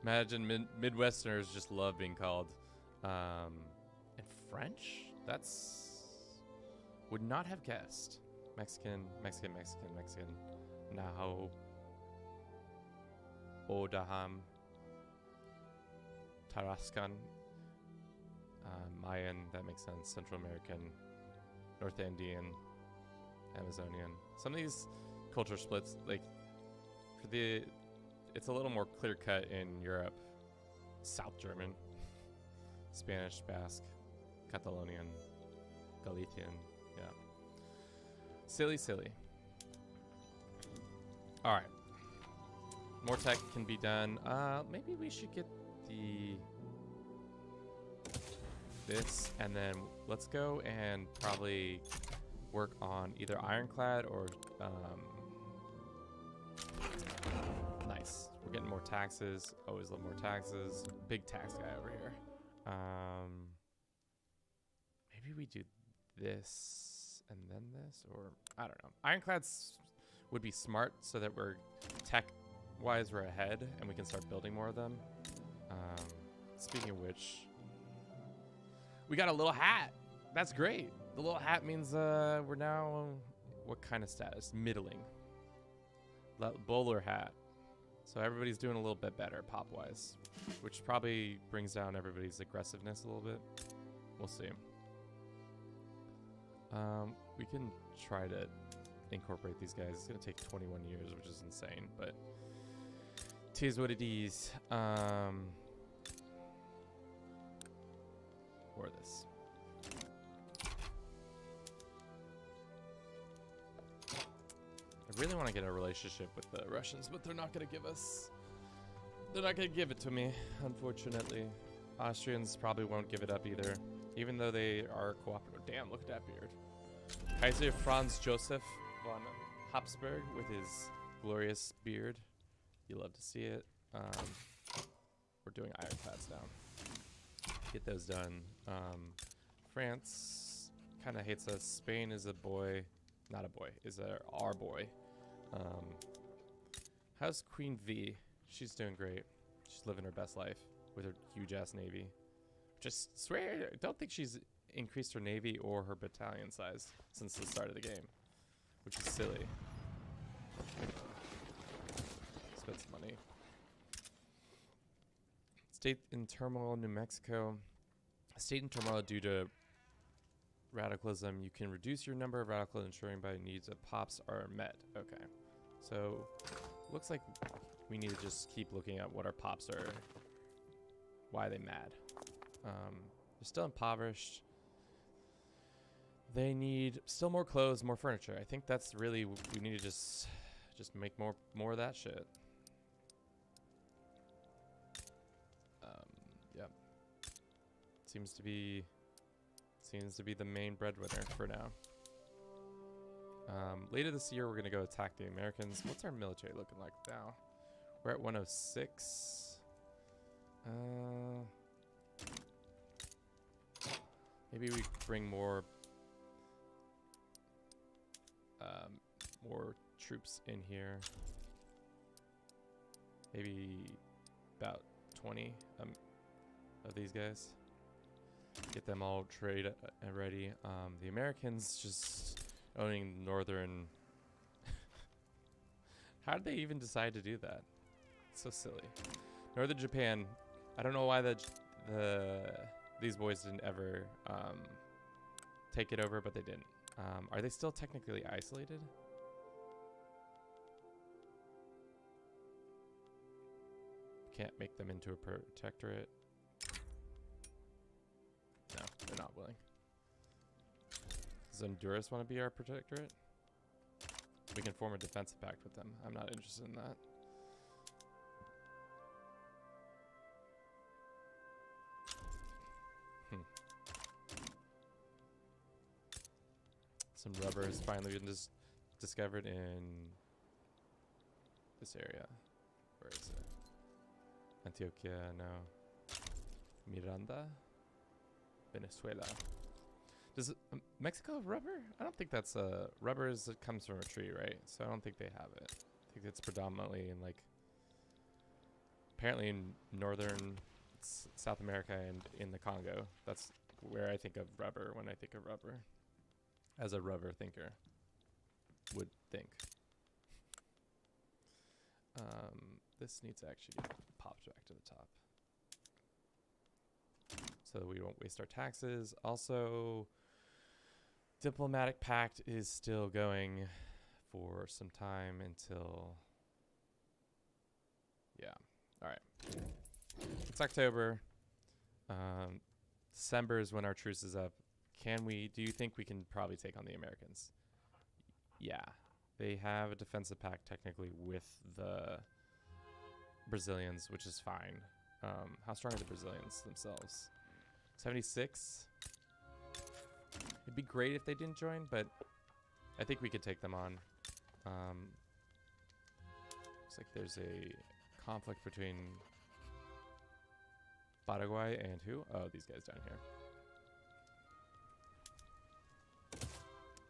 Imagine Midwesterners just love being called. And French? Would not have guessed. Mexican. Naho. Odaham. Tarascan. Mayan, that makes sense. Central American. North Indian. Amazonian. Some of these culture splits, like, it's a little more clear cut in Europe. South German. Spanish, Basque. Catalonian. Galician. Yeah. Silly. Alright. More tech can be done. Maybe we should get this, and then let's go and probably work on either ironclad or nice. We're getting more taxes. Always love more taxes. Big tax guy over here. Maybe we do this and then this, or I don't know. Ironclads would be smart so that we're tech-wise we're ahead and we can start building more of them. Speaking of which, we got a little hat. That's great. The little hat means we're now, what kind of status? Middling. Bowler hat. So everybody's doing a little bit better pop-wise, which probably brings down everybody's aggressiveness a little bit. We'll see. We can try to incorporate these guys. It's gonna take 21 years, which is insane, but it is what it is. Or this. I really want to get a relationship with the Russians, but they're not gonna give us. They're not gonna give it to me, unfortunately. Austrians probably won't give it up either, even though they are cooperative. Damn, look at that beard. Kaiser Franz Joseph von Habsburg with his glorious beard. You love to see it. We're doing ironclads now. Get those done. France kind of hates us. Spain is a boy. Not a boy. Is our boy. How's Queen V? She's doing great. She's living her best life with her huge-ass navy. Just swear, I don't think she's increased her navy or her battalion size since the start of the game, which is silly. Spend some money. State in turmoil, New Mexico. State in turmoil due to radicalism. You can reduce your number of radicals, ensuring by needs of pops are met. Okay, so looks like we need to just keep looking at what our pops are. Why are they mad? They're still impoverished. They need still more clothes, more furniture. I think that's really, we need to just make more of that shit. Yep. Seems to be the main breadwinner for now. Later this year, we're gonna go attack the Americans. What's our military looking like now? We're at 106. Maybe we bring more troops in here. Maybe about 20 of these guys. Get them all trade ready. The Americans just owning northern. How did they even decide to do that? It's so silly. Northern Japan. I don't know why these boys didn't ever take it over, but they didn't. Are they still technically isolated? Can't make them into a protectorate. No, they're not willing. Does Honduras want to be our protectorate? We can form a defensive pact with them. I'm not interested in that. Some rubber has finally been discovered in this area. Where is it? Antioquia, no. Miranda? Venezuela. Does Mexico have rubber? I don't think that's rubber it comes from a tree, right? So I don't think they have it. I think it's predominantly in apparently in northern South America and in the Congo. That's where I think of rubber when I think of rubber. As a rubber thinker would think. This needs to actually get popped back to the top. So we won't waste our taxes. Also, diplomatic pact is still going for some time until, yeah. All right. It's October. December is when our truce is up. Do you think we can probably take on the Americans? Yeah. They have a defensive pact technically with the Brazilians, which is fine. How strong are the Brazilians themselves? 76? It'd be great if they didn't join, but I think we could take them on. Looks like there's a conflict between Paraguay and who? Oh, these guys down here.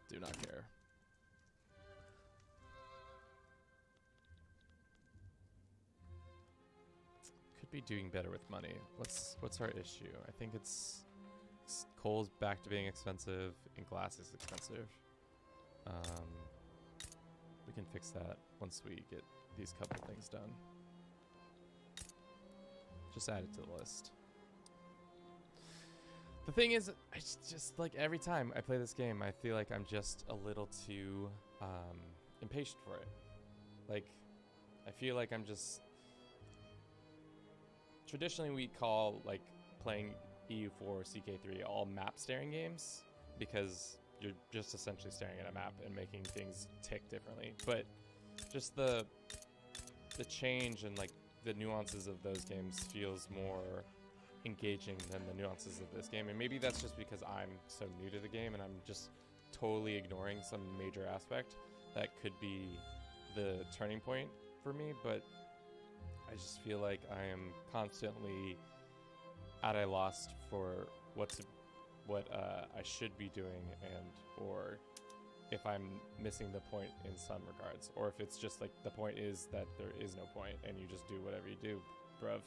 Do not care. Could be doing better with money. What's our issue? I think it's coal's back to being expensive and glass is expensive. We can fix that once we get these couple things done. Just add it to the list. The thing is, I just like every time I play this game, I feel like I'm just a little too impatient for it. Like, I feel like I'm just... Traditionally, we call like playing EU4 or CK3 all map staring games because you're just essentially staring at a map and making things tick differently. But just the change and like the nuances of those games feels more engaging than the nuances of this game. And maybe that's just because I'm so new to the game and I'm just totally ignoring some major aspect that could be the turning point for me. But I just feel like I am constantly at a loss for what I should be doing, and or if I'm missing the point in some regards, or if it's just like the point is that there is no point and you just do whatever you do, bruv.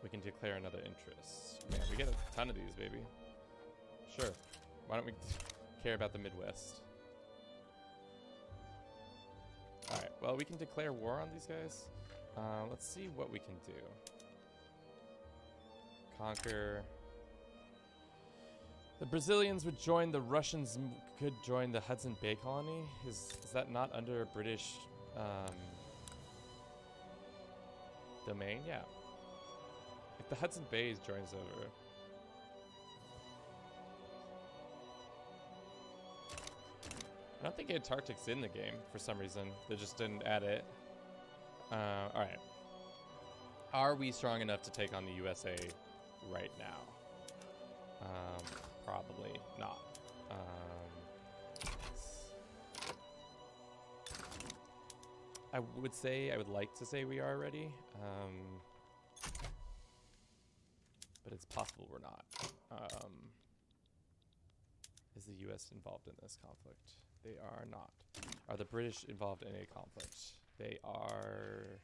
We can declare another interest. Man, we get a ton of these, baby. Sure. Why don't we care about the Midwest? Alright, well, we can declare war on these guys. Let's see what we can do. Conquer. The Brazilians would join, the Russians could join the Hudson Bay Colony. Is that not under British domain? Yeah. If the Hudson Bay joins over. I don't think Antarctic's in the game for some reason. They just didn't add it. Alright. Are we strong enough to take on the USA right now? Probably not. I would like to say we are ready. But it's possible we're not. Is the US involved in this conflict? They are not. Are the British involved in a conflict? They are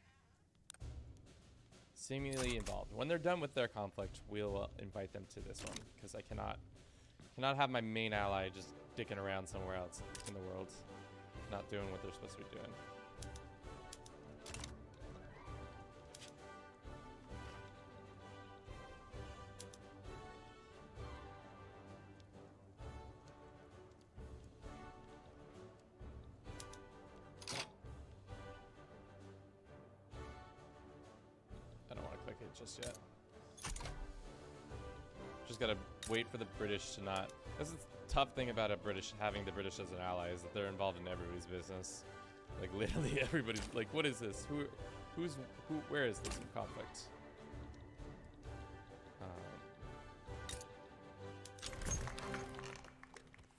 seemingly involved. When they're done with their conflict, we'll invite them to this one, because I cannot have my main ally just dicking around somewhere else in the world, not doing what they're supposed to be doing. Just yet. Just gotta wait for the British to not. This is the tough thing about having the British as an ally is that they're involved in everybody's business. Like literally everybody. Like, what is this? Where is this conflict?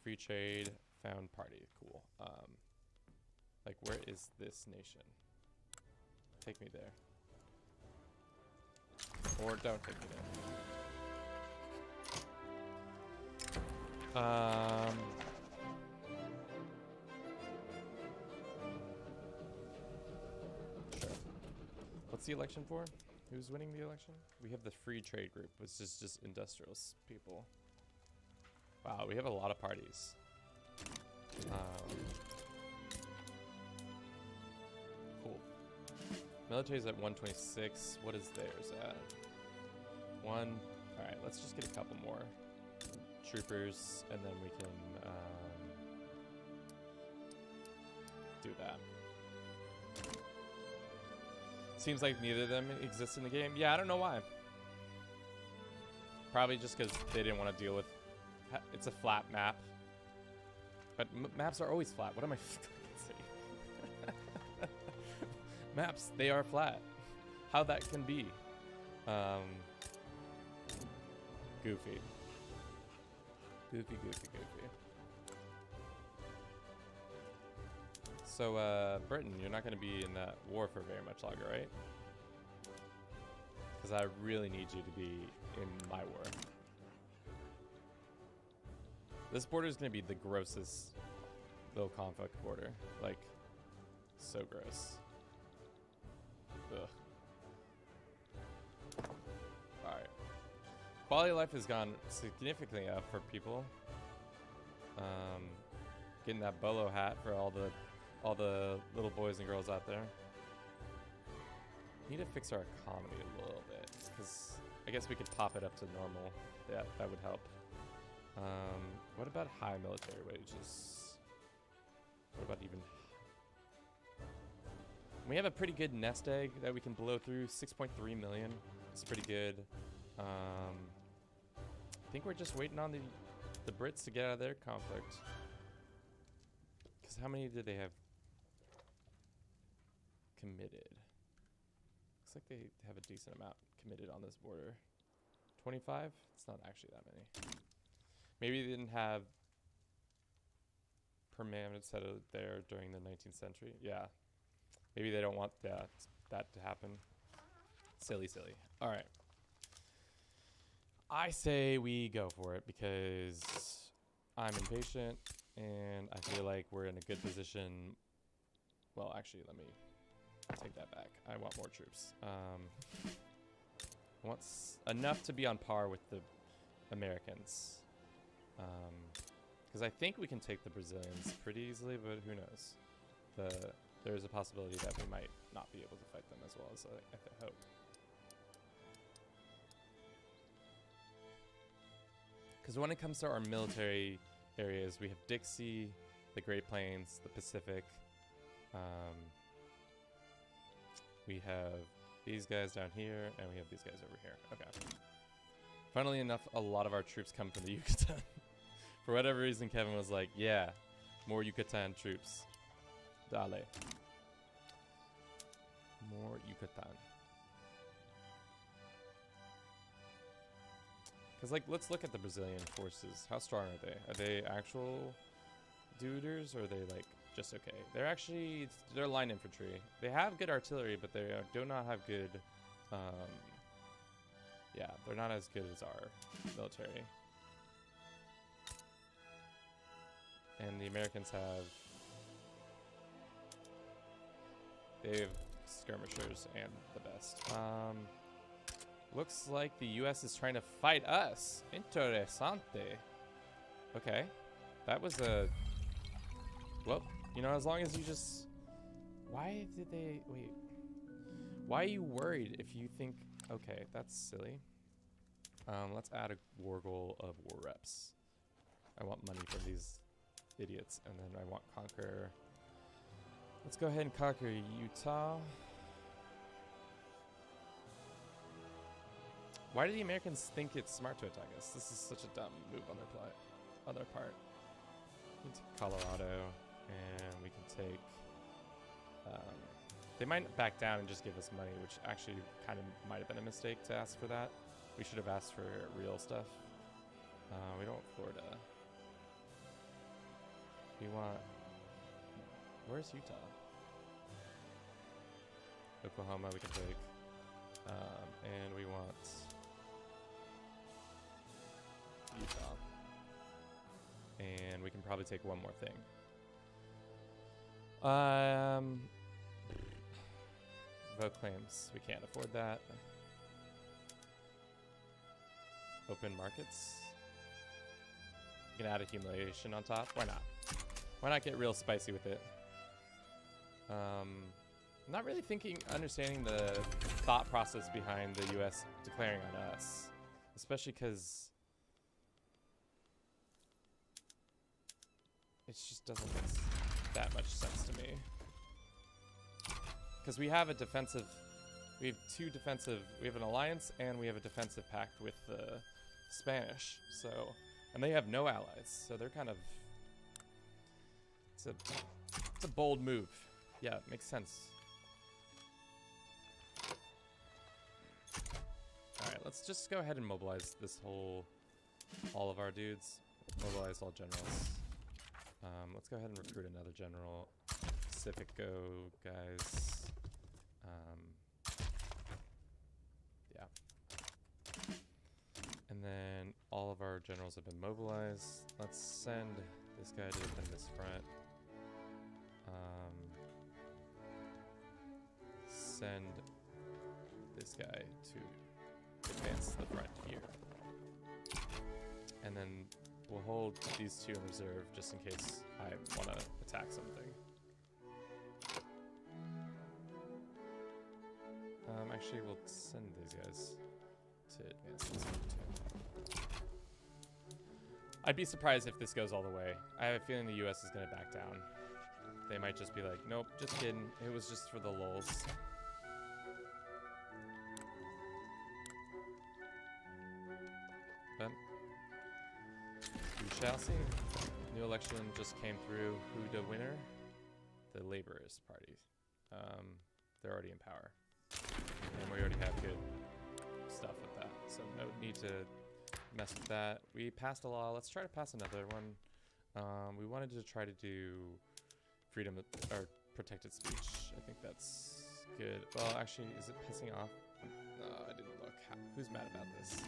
Free trade found party. Cool. Like, where is this nation? Take me there. Or don't take me there. Sure. What's the election for? Who's winning the election? We have the free trade group, which is just industrials people. Wow, we have a lot of parties. Cool. Military's at 126. What is theirs at? One. All right, let's just get a couple more troopers, and then we can do that. Seems like neither of them exist in the game. Yeah, I don't know why. Probably just because they didn't want to deal with. It's a flat map, but maps are always flat. What am I saying? Maps, they are flat. How that can be? Goofy. Goofy. So, Britain, you're not going to be in that war for very much longer, right? Because I really need you to be in my war. This border is going to be the grossest little conflict border. Like, so gross. Ugh. Alright. Quality of life has gone significantly up for people. Getting that bolo hat for all the little boys and girls out there. Need to fix our economy a little bit, because I guess we could pop it up to normal. That would help. What about high military wages? What about even... We have a pretty good nest egg that we can blow through. 6.3 million. It's pretty good. I think we're just waiting on the Brits to get out of their conflict. Because how many did they have committed? Looks like they have a decent amount committed on this border. 25? It's not actually that many. Maybe they didn't have permanent settled there during the 19th century. Yeah. Maybe they don't want that to happen. Silly. All right. I say we go for it because I'm impatient and I feel like we're in a good position. Well, actually, let me take that back. I want more troops. I want enough to be on par with the Americans. Because I think we can take the Brazilians pretty easily, but who knows? There's a possibility that we might not be able to fight them as well as I hope. Because when it comes to our military areas, we have Dixie, the Great Plains, the Pacific. We have these guys down here, and we have these guys over here. Okay. Funnily enough, a lot of our troops come from the Yucatan. For whatever reason, Kevin was like, yeah, more Yucatan troops. Dale. More Yucatan. Because, like, let's look at the Brazilian forces. How strong are they? Are they actual duders, or are they, like, just okay? They're line infantry. They have good artillery, but they do not have good, yeah, they're not as good as our military. And the Americans they have skirmishers and the best. Looks like the U.S. is trying to fight us. Interessante. Okay. That was a... Well, you know, as long as you just... Why did they... Wait. Why are you worried if you think... Okay, that's silly. Let's add a war goal of war reps. I want money from these idiots. And then I want conquer... Let's go ahead and conquer Utah. Why do the Americans think it's smart to attack us? This is such a dumb move on their part. We can take Colorado, and we can take... they might back down and just give us money, which actually kind of might have been a mistake to ask for that. We should have asked for real stuff. We don't want Florida. We want... Where's Utah? Oklahoma we can take. And we want... Utah. And we can probably take one more thing. Vote claims. We can't afford that. Open markets. You can add accumulation on top. Why not? Why not get real spicy with it? Not really understanding the thought process behind the U.S. declaring on us. Especially because it just doesn't make that much sense to me. Because we have a defensive, we have an alliance and we have a defensive pact with the Spanish. So, and they have no allies. So they're kind of, it's a bold move. Yeah, it makes sense. All right, let's just go ahead and mobilize all of our dudes. Mobilize all generals. Let's go ahead and recruit another general. Pacifico guys. Yeah. And then all of our generals have been mobilized. Let's send this guy to defend this front. Send this guy to advance the front here. And then we'll hold these two in reserve just in case I want to attack something. Actually, we'll send these guys to advance this one too. I'd be surprised if this goes all the way. I have a feeling the US is going to back down. They might just be like, nope, just kidding. It was just for the lulz. But we shall see. New election just came through. Who the winner? The Laborist Party. They're already in power. And we already have good stuff with that. So no need to mess with that. We passed a law. Let's try to pass another one. We wanted to try to do freedom or protected speech. I think that's good. Well, actually, is it pissing off? I didn't look. Who's mad about this?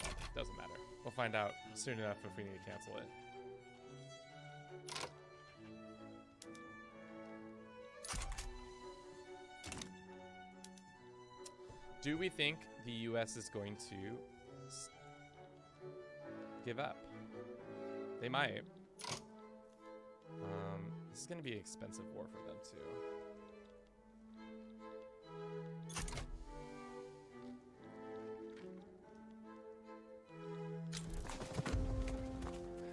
Well, doesn't matter. We'll find out soon enough if we need to cancel it. Do we think the US is going to give up? They might. This is going to be an expensive war for them too.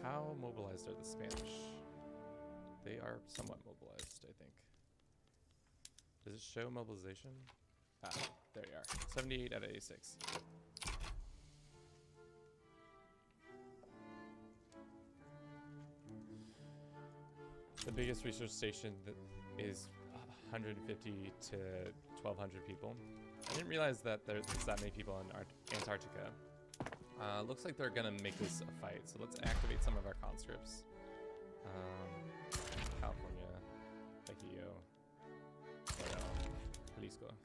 How mobilized are the Spanish? They are somewhat mobilized, I think. Does it show mobilization? Ah, there you are. 78 out of 86. The biggest research station that is 150 to 1,200 people. I didn't realize that there's that many people in Antarctica. Looks like they're gonna make this a fight, so let's activate some of our conscripts. California, Bajío, Jalisco.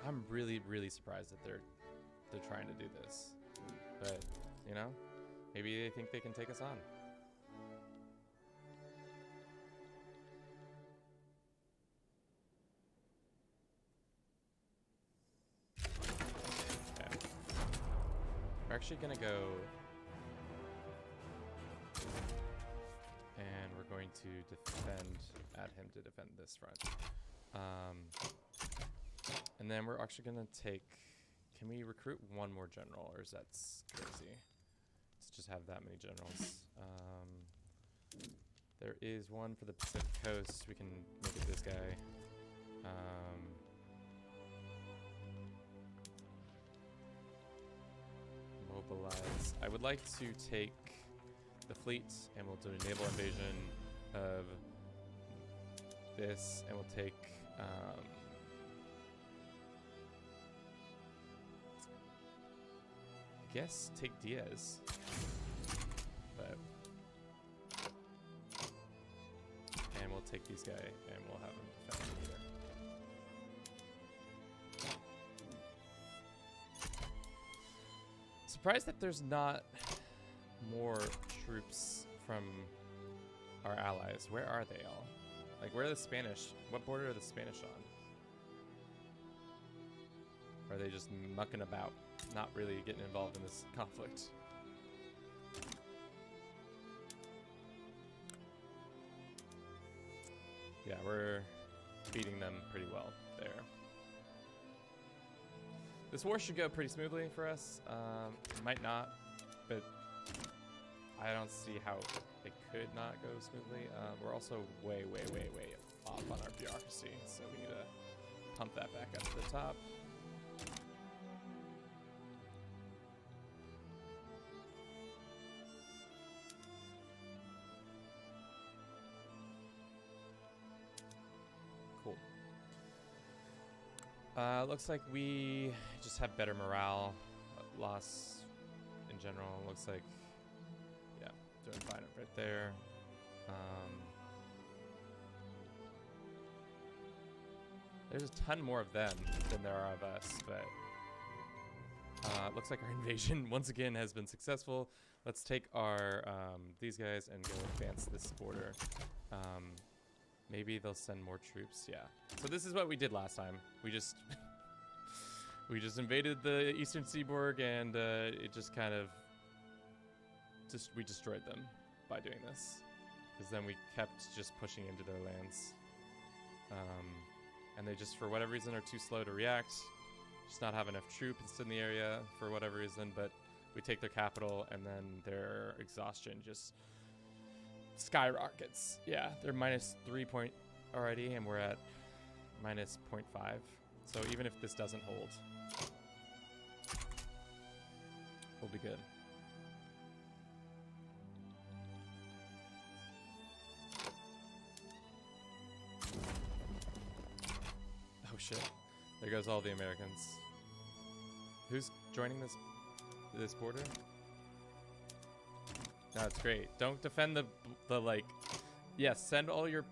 I'm really, really surprised that they're trying to do this, but you know, maybe they think they can take us on. Okay. We're actually gonna go, and we're going to add him to defend this front. And then we're actually gonna take, can we recruit one more general, or is that crazy to just have that many generals? There is one for the Pacific Coast. We can make it this guy. Mobilize. I would like to take the fleet, and we'll do a naval invasion of this, and we'll take I guess take Diaz, but and we'll take these guys and we'll have them defend either. Surprised that there's not more troops from our allies. Where are they all? Like, where are the Spanish? What border are the Spanish on? Or are they just mucking about? Not really getting involved in this conflict. Yeah, we're beating them pretty well there. This war should go pretty smoothly for us. Might not, but I don't see how it could not go smoothly. We're also way off on our bureaucracy, so we need to pump that back up to the top. Looks like we just have better morale. Loss in general. Looks like, yeah, doing fine up right there. There's a ton more of them than there are of us, but looks like our invasion once again has been successful. Let's take our these guys and go advance this border. Maybe they'll send more troops. Yeah. So this is what we did last time. We just we just invaded the Eastern Seaboard, and it just kind of we destroyed them by doing this, because then we kept just pushing into their lands. And they just, for whatever reason, are too slow to react. Just not have enough troops in the area for whatever reason, but we take their capital, and then their exhaustion just skyrockets. Yeah, they're -3 point already, and we're at -0.5. So even if this doesn't hold, we'll be good. Oh shit. There goes all the Americans. Who's joining this border? No, it's great. Don't defend the like. Yes, send all your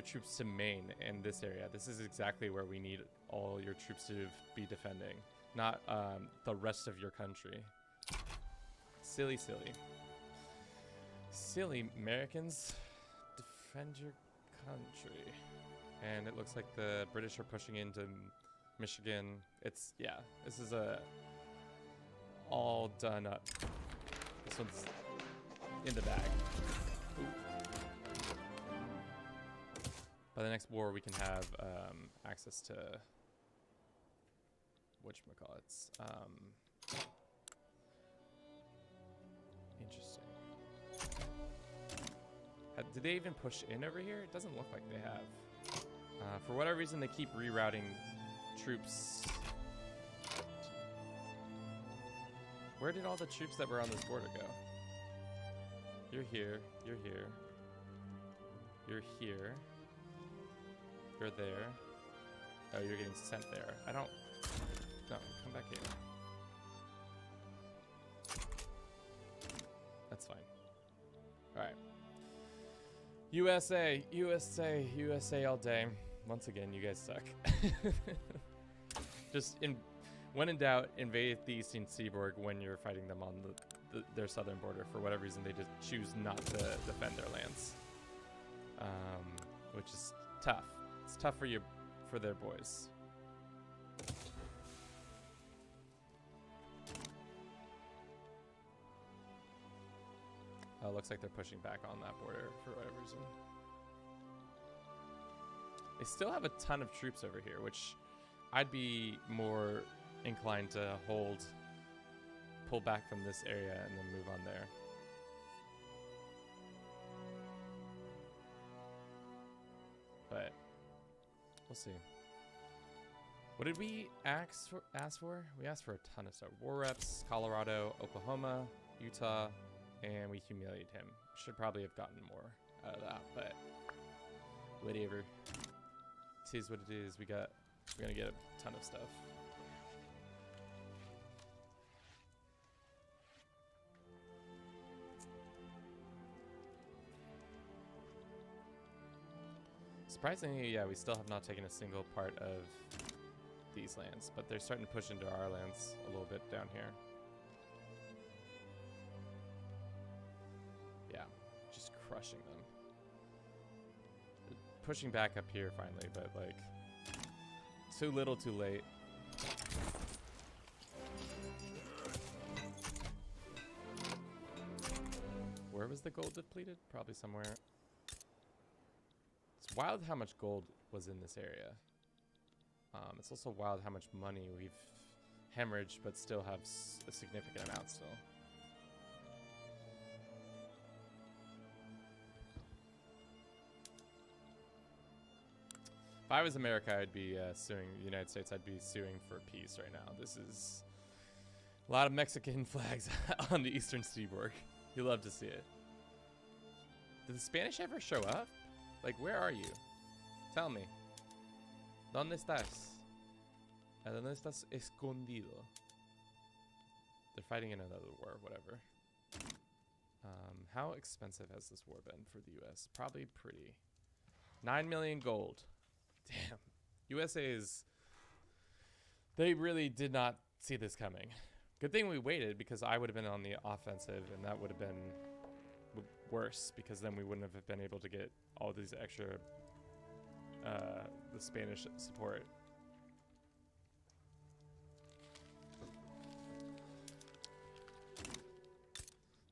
troops to Maine in this area. This is exactly where we need all your troops to be defending, not the rest of your country. Silly, silly. Silly Americans. Defend your country. And it looks like the British are pushing into Michigan. It's, yeah, this is all done up. This one's in the bag. Ooh. By the next war, we can have access to whatchamacallits. Interesting. Did they even push in over here? It doesn't look like they have. For whatever reason, they keep rerouting troops. Where did all the troops that were on this border go? You're here. You're here. You're here. You're there. Oh, you're getting sent there. I don't... No, come back here. That's fine. Alright. USA, USA, USA all day. Once again, you guys suck. Just, when in doubt, invade the Eastern Seaboard when you're fighting them on their southern border. For whatever reason, they just choose not to defend their lands. Which is tough. It's tough for their boys. Oh, looks like they're pushing back on that border for whatever reason. They still have a ton of troops over here, which I'd be more inclined to pull back from this area and then move on there. But we'll see. What did we ask for? We asked for a ton of stuff. War reps, Colorado, Oklahoma, Utah, and we humiliated him. Should probably have gotten more out of that, but whatever. It is what it is. We're gonna get a ton of stuff. Surprisingly, yeah, we still have not taken a single part of these lands, but they're starting to push into our lands a little bit down here. Yeah, just crushing them. Pushing back up here finally, but like too little too late. Where was the gold depleted? Probably somewhere. It's wild how much gold was in this area. It's also wild how much money we've hemorrhaged, but still have a significant amount still. If I was America, I'd be suing the United States. I'd be suing for peace right now. This is a lot of Mexican flags on the Eastern Seaboard. You love to see it. Did the Spanish ever show up? Like, where are you? Tell me. ¿Dónde estás? ¿Dónde estás escondido? They're fighting in another war, whatever. How expensive has this war been for the U.S.? Probably pretty. 9 million gold. Damn. USA is... They really did not see this coming. Good thing we waited, because I would have been on the offensive, and that would have been worse, because then we wouldn't have been able to get all these extra, the Spanish support.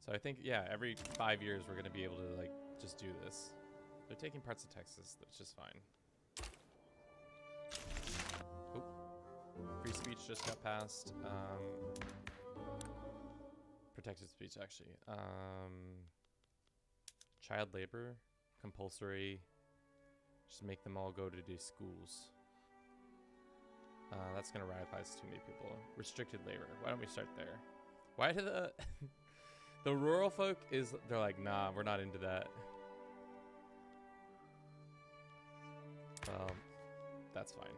So I think, yeah, every 5 years we're going to be able to, like, just do this. They're taking parts of Texas, that's just fine. Oh. Free speech just got passed. Protected speech, actually. Child labor, compulsory. Just make them all go to these schools. That's going to radicalize too many people. Restricted labor. Why don't we start there? Why do the... The rural folk they're like, nah, we're not into that. Well, that's fine.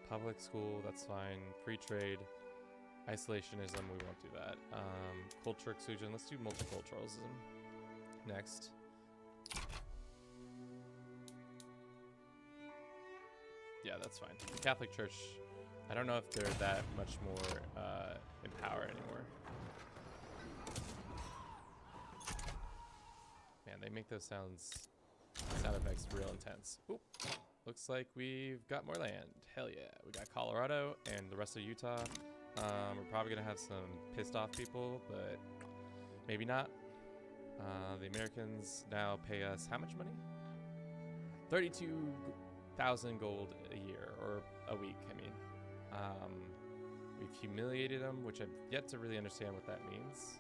Public school, that's fine. Free trade. Isolationism, we won't do that. Culture exclusion, let's do multiculturalism. Next. Yeah, that's fine. Catholic Church, I don't know if they're that much more in power anymore. Man, they make those sound effects real intense. Oop. Looks like we've got more land. Hell yeah. We got Colorado and the rest of Utah. We're probably going to have some pissed off people, but maybe not. The Americans now pay us how much money? 32,000 gold a year, or a week, I mean. We've humiliated them, which I've yet to really understand what that means.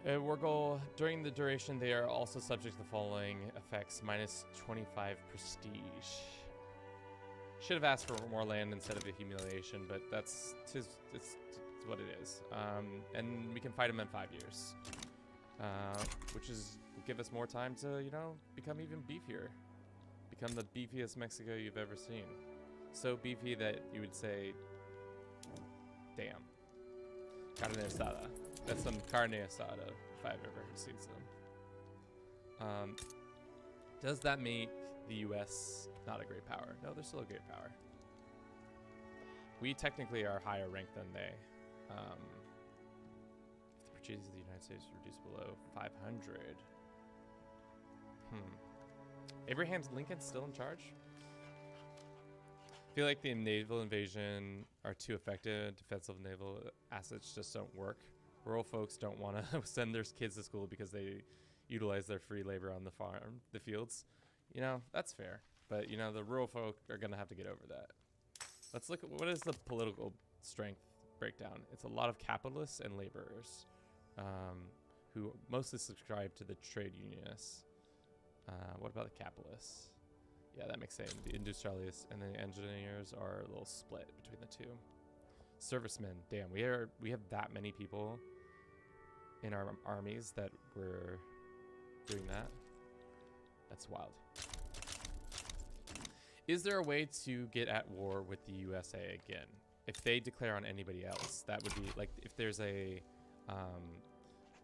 War goal, during the duration, they are also subject to the following effects: -25 prestige. Should have asked for more land instead of the humiliation, but it's what it is. And we can fight them in 5 years, which will give us more time to, you know, become even beefier. Become the beefiest Mexico you've ever seen. So beefy that you would say, damn. Carne asada. That's some carne asada, if I've ever seen some. Does that make the U.S. not a great power? No, they're still a great power. We technically are higher ranked than they. If the purchases of the United States reduced below 500. Abraham Lincoln's still in charge? I feel like the naval invasion are too effective. Defensive naval assets just don't work. Rural folks don't want to send their kids to school because they utilize their free labor on the farm, the fields. You know, that's fair. But, you know, the rural folk are going to have to get over that. Let's look at what is the political strength breakdown. It's a lot of capitalists and laborers who mostly subscribe to the trade unionists. What about the capitalists? Yeah, that makes sense. The industrialists and the engineers are a little split between the two. Servicemen, damn, we have that many people in our armies that we're doing that. That's wild. Is there a way to get at war with the USA again? If they declare on anybody else, that would be like if there's a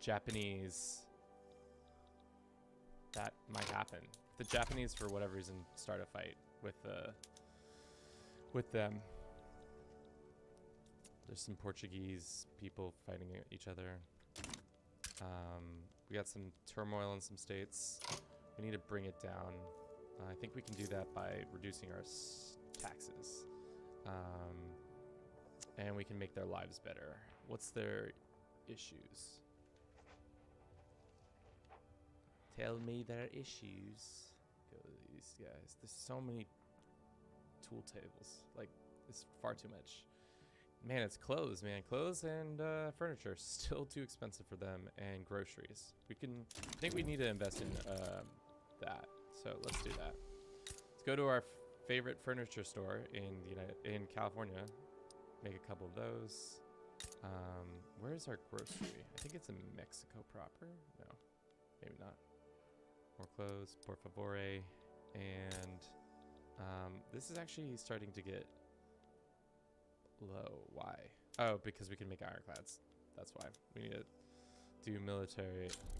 Japanese, that might happen. If the Japanese, for whatever reason, start a fight with them. There's some Portuguese people fighting each other. We got some turmoil in some states. We need to bring it down. I think we can do that by reducing our taxes. And we can make their lives better. What's their issues? Tell me their issues. Go to these guys. There's so many tool tables. Like, it's far too much. Man, it's clothes, man. Clothes and furniture still too expensive for them, and groceries. I think we need to invest in that. So let's do that. Let's go to our favorite furniture store in California. make a couple of those. Where's our grocery? I think it's in Mexico proper. No, maybe not. More clothes, por favor. And this is actually starting to get low. Why? Oh, because we can make ironclads. That's why. We need to do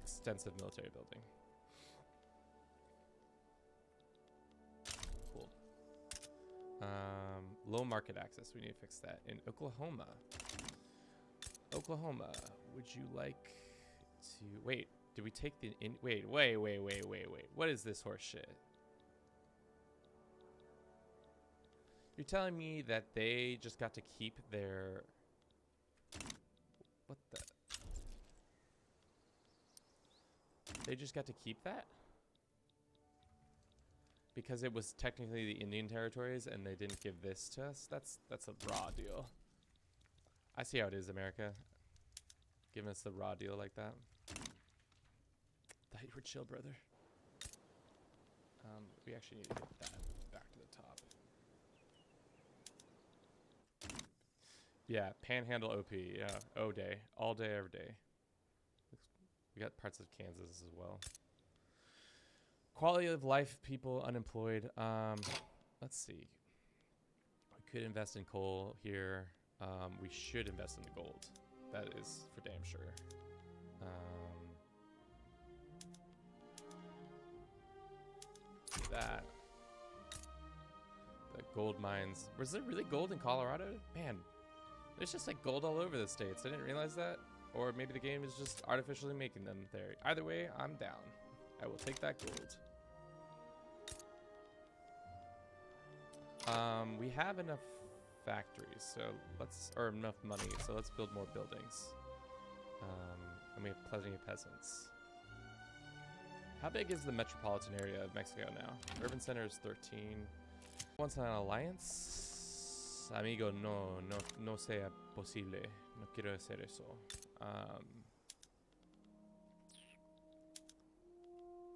extensive military building. Cool. Low market access. We need to fix that. In Oklahoma. Oklahoma, would you like to... Wait, did we take the... Wait. What is this horse shit? You're telling me that they just got to keep their... What the... They just got to keep that? Because it was technically the Indian territories and they didn't give this to us? That's a raw deal. I see how it is, America. Giving us the raw deal like that. Thought you were chill, brother. We actually need to get that back to the top. Yeah, Panhandle OP. Yeah, O-Day. All day, every day. We got parts of Kansas as well. Quality of life, people unemployed. Let's see. We could invest in coal here. We should invest in the gold. That is for damn sure. That. The gold mines. Was there really gold in Colorado? Man, there's just like gold all over the states. I didn't realize that. Or maybe the game is just artificially making them there. Either way, I'm down. I will take that gold. We have enough factories, so or enough money, so let's build more buildings. And we have plenty of peasants. How big is the metropolitan area of Mexico now? Urban center is 13. Wants an alliance? Amigo, no sea posible. No quiero hacer eso.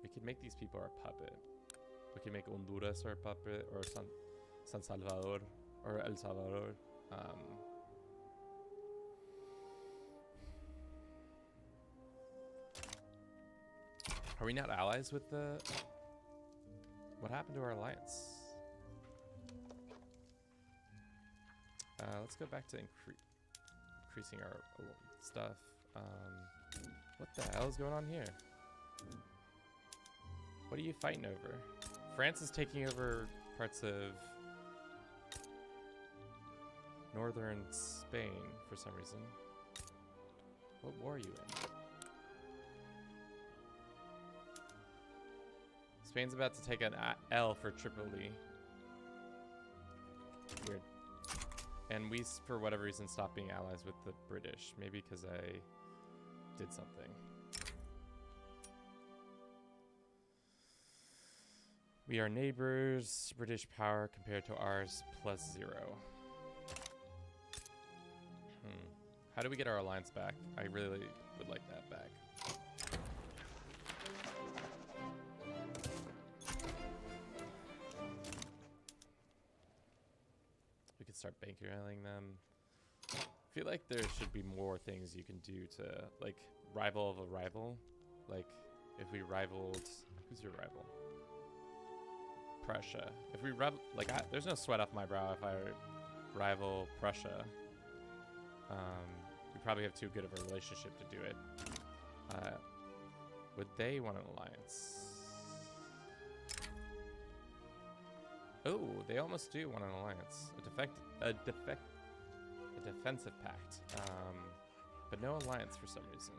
We could make these people our puppet. We can make Honduras our puppet, or San Salvador, or El Salvador. Are we not allies with the... What happened to our alliance? Let's go back to increasing our stuff. What the hell is going on here? What are you fighting over? France is taking over parts of northern Spain for some reason. What war are you in? Spain's about to take an L for Tripoli. Weird. And we, for whatever reason, stopped being allies with the British. Maybe because I did something. We are neighbors. British power compared to ours +0. How do we get our alliance back? I really would like that back. We could start bankrolling them. I feel like there should be more things you can do to, like, rival of a rival. Like, if we rivaled... Who's your rival? Prussia. If we rival... Like, there's no sweat off my brow if I rival Prussia. We probably have too good of a relationship to do it. Would they want an alliance? Oh, they almost do want an alliance. A defensive pact. But no alliance for some reason.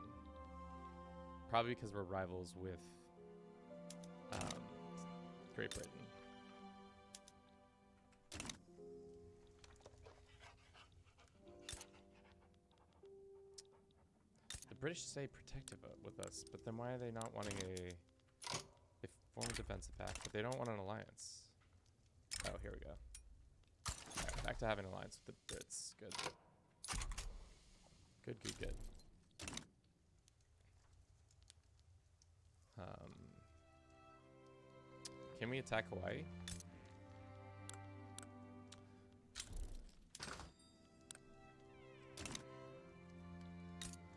Probably because we're rivals with Great Britain. The British say protective with us, but then why are they not wanting they form a defensive pact, but they don't want an alliance? Oh, here we go. Alright, back to having an alliance with the Brits. Good. Good. Can we attack Hawaii?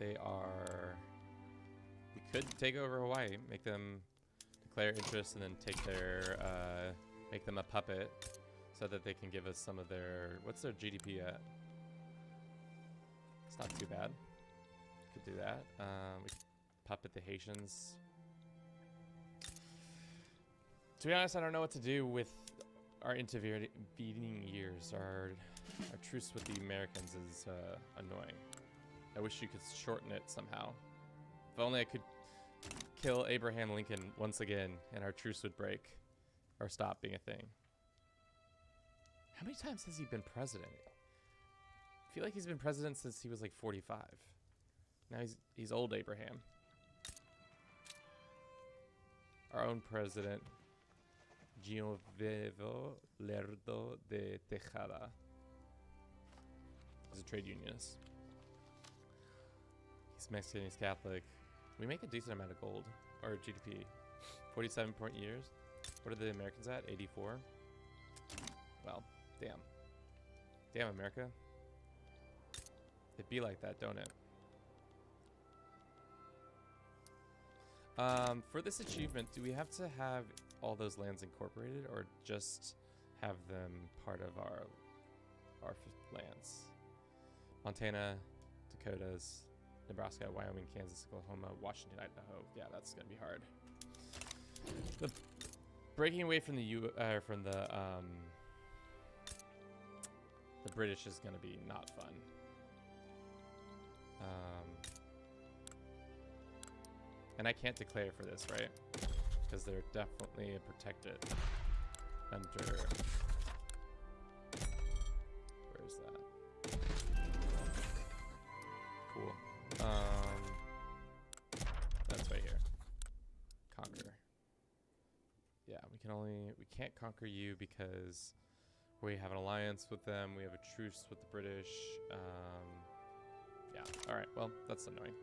They are... We could take over Hawaii, make them declare interest, and then take their, make them a puppet so that they can give us some of their, what's their GDP at? It's not too bad. Could do that. We could puppet the Haitians. To be honest, I don't know what to do with our intervening years. Our truce with the Americans is annoying. I wish you could shorten it somehow. If only I could kill Abraham Lincoln once again and our truce would break or stop being a thing. How many times has he been president? I feel like he's been president since he was like 45. Now he's old Abraham. Our own president, Giovevo Lerdo de Tejada. He's a trade unionist. He's Mexican, he's Catholic. We make a decent amount of gold, or GDP. 47 point years. What are the Americans at? 84? Well, damn. Damn, America. It'd be like that, don't it? For this achievement, do we have to have all those lands incorporated, or just have them part of our lands? Montana, Dakotas, Nebraska, Wyoming, Kansas, Oklahoma, Washington, Idaho. Yeah, that's gonna be hard. The breaking away from the British is gonna be not fun. And I can't declare for this, right? Because they're definitely protected under. Where's that? Cool. That's right here. Conquer. Yeah, we can't conquer you because we have an alliance with them. We have a truce with the British. Yeah. All right. Well, that's annoying.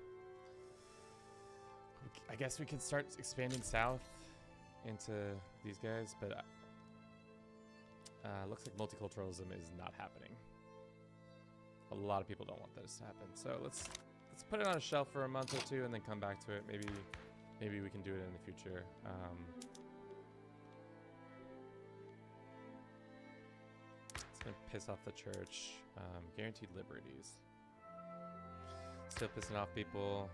I guess we can start expanding south into these guys, but looks like multiculturalism is not happening. A lot of people don't want this to happen. So let's put it on a shelf for a month or two and then come back to it. Maybe we can do it in the future. It's gonna piss off the church. Guaranteed liberties. Still pissing off people.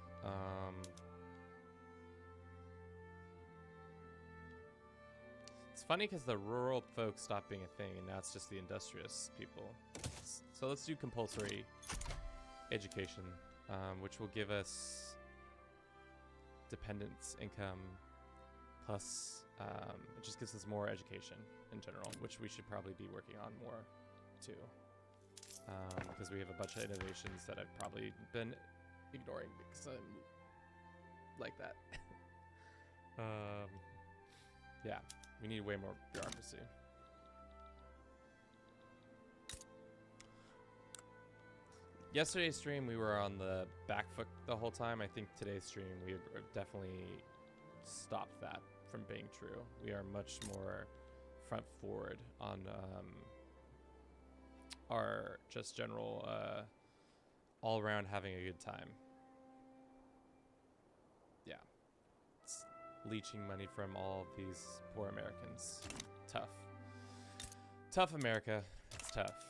It's funny because the rural folks stopped being a thing, and now it's just the industrious people. So let's do compulsory education, which will give us dependence income, plus it just gives us more education in general, which we should probably be working on more too, because we have a bunch of innovations that I've probably been ignoring because I'm like that. Yeah. We need way more bureaucracy. Yesterday's stream, we were on the back foot the whole time. I think today's stream, we have definitely stopped that from being true. We are much more front forward on our just general all around having a good time. Yeah. It's leeching money from all these poor Americans. Tough. Tough America. It's tough.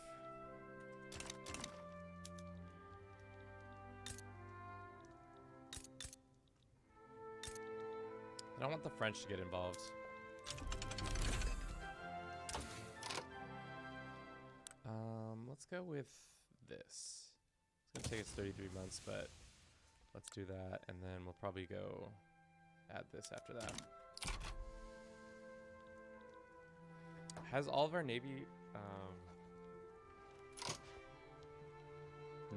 I don't want the French to get involved. Let's go with this. It's gonna take us 33 months, but let's do that, and then we'll probably go add this after that. Has all of our Navy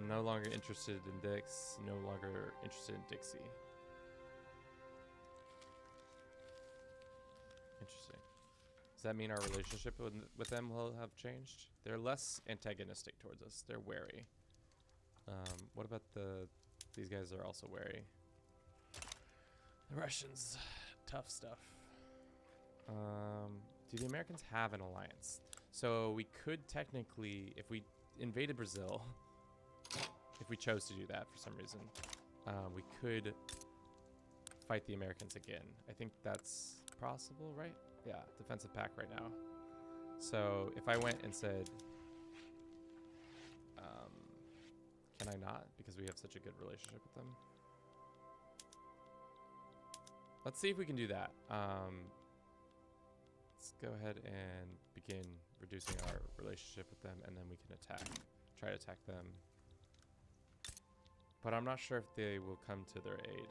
no longer interested in Dix, no longer interested in Dixie. Interesting. Does that mean our relationship with them will have changed? They're less antagonistic towards us. They're wary. What about these guys are also wary. The Russians, tough stuff. Do the Americans have an alliance? So we could technically, if we invaded Brazil, if we chose to do that for some reason, we could fight the Americans again. I think that's possible, right? Yeah, defensive pact right now. So if I went and said, can I not? Because we have such a good relationship with them. Let's see if we can do that. Let's go ahead and begin reducing our relationship with them, and then we can try to attack them. But I'm not sure if they will come to their aid.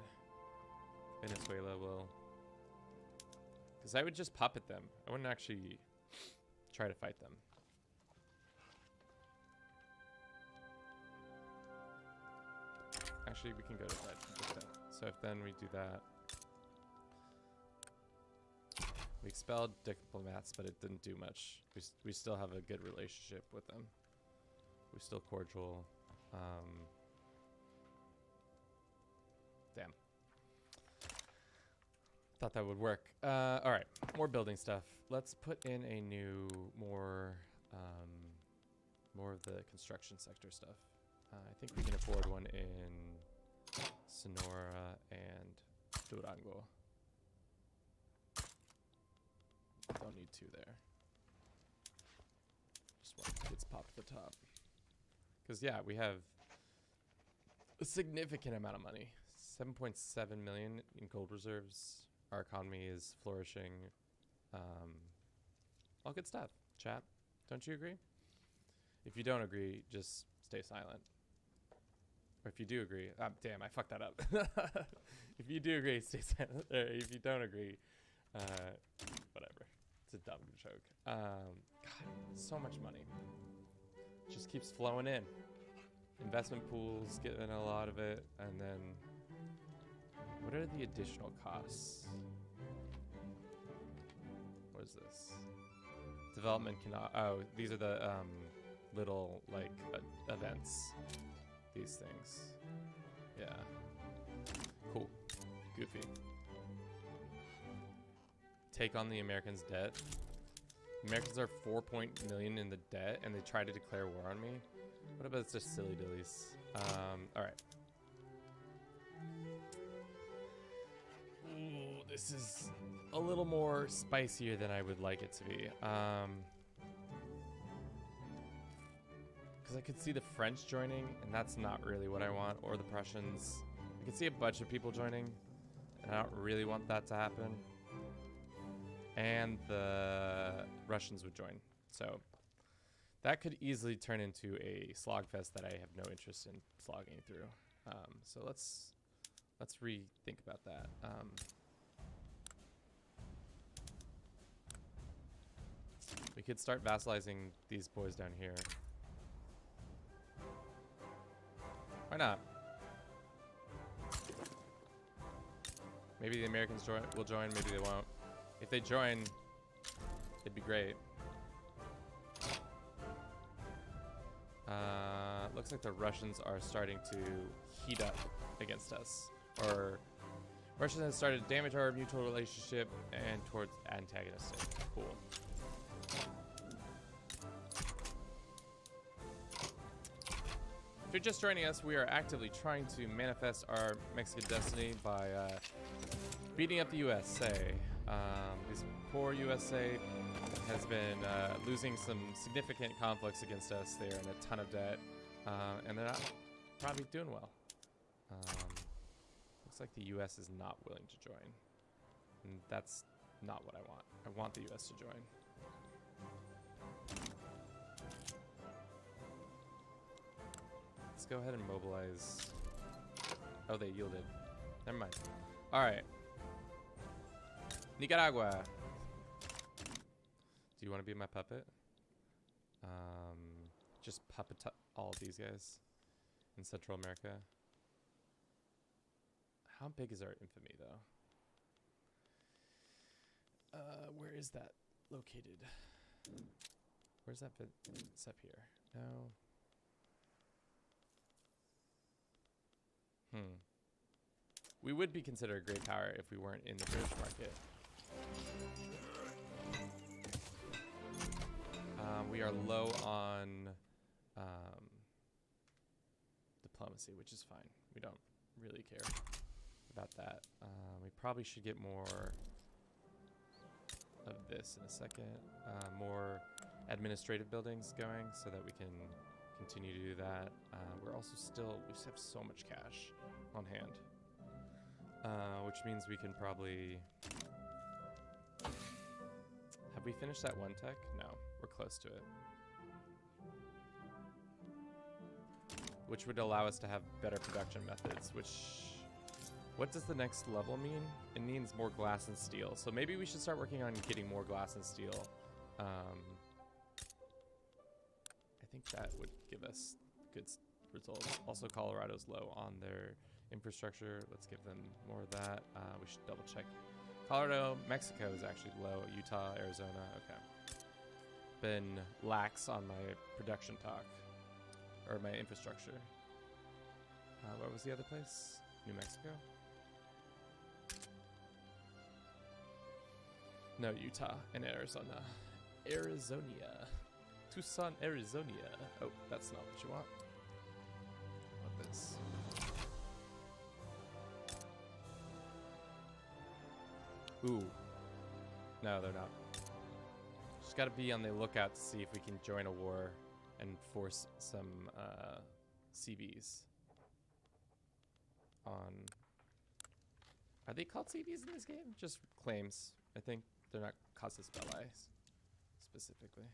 Venezuela will. Because I would just puppet them. I wouldn't actually try to fight them. Actually, we can go to that. So if then we do that. We expelled diplomats, but it didn't do much. We still have a good relationship with them. We're still cordial. Damn. Thought that would work. All right, more building stuff. Let's put in a new, more of the construction sector stuff. I think we can afford one in Sonora and Durango. Don't need two there. Just one gets popped at the top. Because, yeah, we have a significant amount of money. 7.7 million in gold reserves. Our economy is flourishing. All good stuff, chat. Don't you agree? If you don't agree, just stay silent. Or if you do agree, damn, I fucked that up. If you do agree, stay silent. Or if you don't agree, whatever. It's a dumb joke. God, so much money. Just keeps flowing in. Investment pools, getting a lot of it, and then what are the additional costs? What is this? Development cannot. Oh, these are the little like events. These things. Yeah. Cool. Goofy. Take on the Americans' debt. Americans are 4 million in the debt, and they try to declare war on me. What about just silly dillies? All right. Ooh, this is a little more spicier than I would like it to be. Because I could see the French joining, and that's not really what I want, or the Prussians. I could see a bunch of people joining, and I don't really want that to happen. And the Russians would join. So that could easily turn into a slogfest that I have no interest in slogging through. So let's rethink about that. We could start vassalizing these boys down here. Why not? Maybe the Americans will join, maybe they won't. If they join, it'd be great. Looks like the Russians are starting to heat up against us. Or Russia has started to damage our mutual relationship and towards antagonistic. Cool. If you're just joining us, we are actively trying to manifest our Mexican destiny by beating up the USA. This poor USA has been losing some significant conflicts against us. They are in a ton of debt, and they're not probably doing well. Looks like the US is not willing to join, and that's not what I want. I want the US to join. Let's go ahead and mobilize. Oh, they yielded. Never mind. All right. Nicaragua. Do you want to be my puppet? Just puppet all of these guys in Central America. How big is our infamy, though? Where is that located? Where's that bit? It's up here. No. We would be considered a great power if we weren't in the British market. We are low on diplomacy, which is fine. We don't really care about that. We probably should get more of this in a second. More administrative buildings going so that we can continue to do that. We just have so much cash on hand. Which means we can probably... Have we finished that one tech? No, we're close to it. Which would allow us to have better production methods, which... What does the next level mean? It means more glass and steel. So maybe we should start working on getting more glass and steel. I think that would give us good results. Also, Colorado's low on their infrastructure. Let's give them more of that. We should double check. Colorado, Mexico is actually low. Utah, Arizona, okay. Been lax on my production talk. Or my infrastructure. What was the other place? New Mexico? No, Utah and Arizona. Arizonia. Tucson, Arizona. Oh, that's not what you want. What this? Ooh. No, they're not. Just gotta be on the lookout to see if we can join a war and force some CVs on... Are they called CVs in this game? Just claims, I think. They're not casus belli specifically.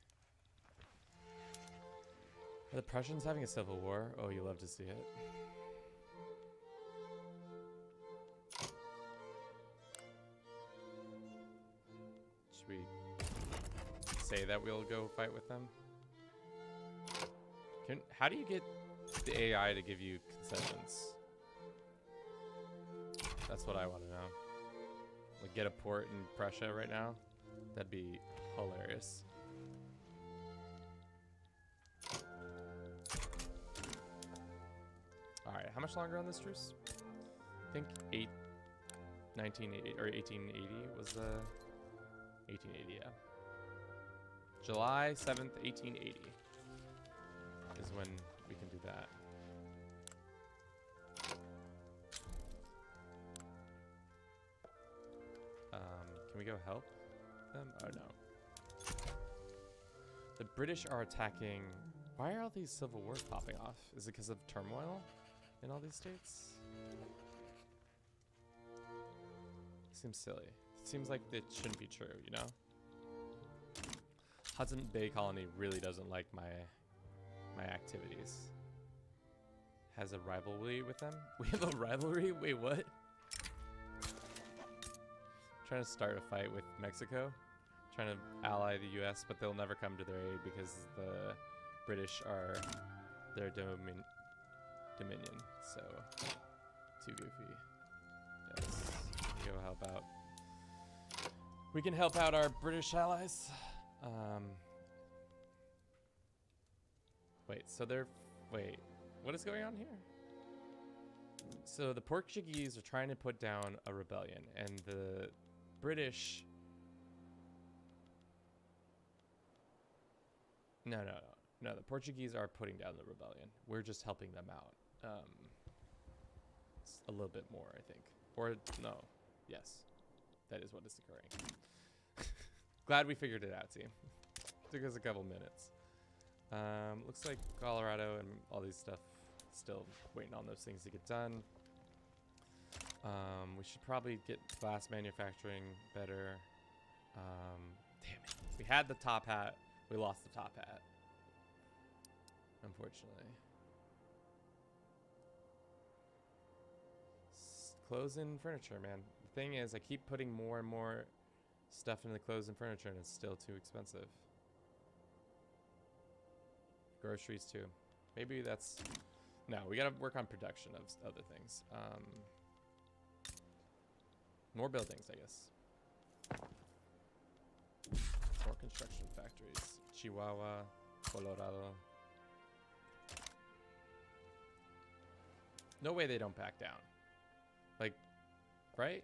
Are the Prussians having a civil war? Oh, you love to see it. Should we say that we'll go fight with them? How do you get the AI to give you concessions? That's what I want to know. Like, get a port in Prussia right now? That'd be hilarious. Alright, how much longer on this truce? I think 1980 or 1880 was the 1880, yeah. July 7th, 1880 is when we can do that. Can we go help them? Oh no. The British are attacking. Why are all these civil wars popping off? Is it because of turmoil in all these states? Seems silly. It seems like it shouldn't be true, you know? Hudson Bay Colony really doesn't like my activities. Has a rivalry with them? We have a rivalry? Wait, what? Trying to start a fight with Mexico. Trying to ally the US, but they'll never come to their aid because the British are their dominion. So, too goofy. Yes, go help out. We can help out our British allies. Wait, what is going on here? So the Portuguese are trying to put down a rebellion, and the British... No, the Portuguese are putting down the rebellion. We're just helping them out. It's a little bit more, I think. Or, no. Yes. That is what is occurring. Glad we figured it out, team. Took us a couple minutes. Looks like Colorado and all these stuff still waiting on those things to get done. We should probably get glass manufacturing better. Damn it. We had the top hat. We lost the top hat. Unfortunately. Clothes and furniture, man. The thing is, I keep putting more and more stuff into the clothes and furniture, and it's still too expensive. Groceries, too. Maybe that's... No, we gotta work on production of other things. More buildings, I guess. More construction factories. Chihuahua, Colorado. No way they don't back down. Like, right?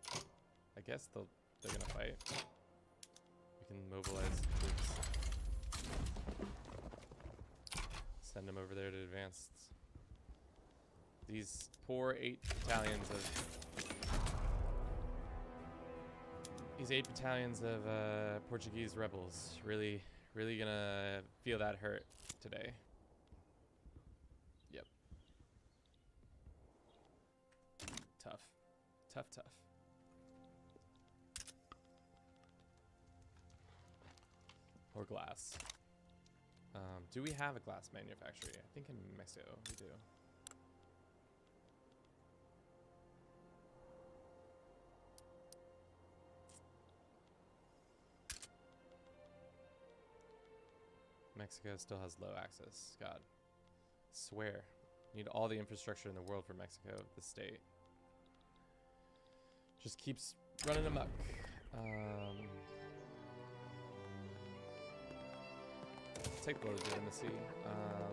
I guess they're gonna fight. We can mobilize troops. Send them over there to advance. These poor 8 battalions of... These 8 battalions of Portuguese rebels really gonna feel that hurt today. Yep. Tough. Tough. Or glass. Do we have a glass manufacturer? I think in Mexico we do. Mexico still has low access. God. Swear. Need all the infrastructure in the world for Mexico, the state. Just keeps running amok. Take the legitimacy. Are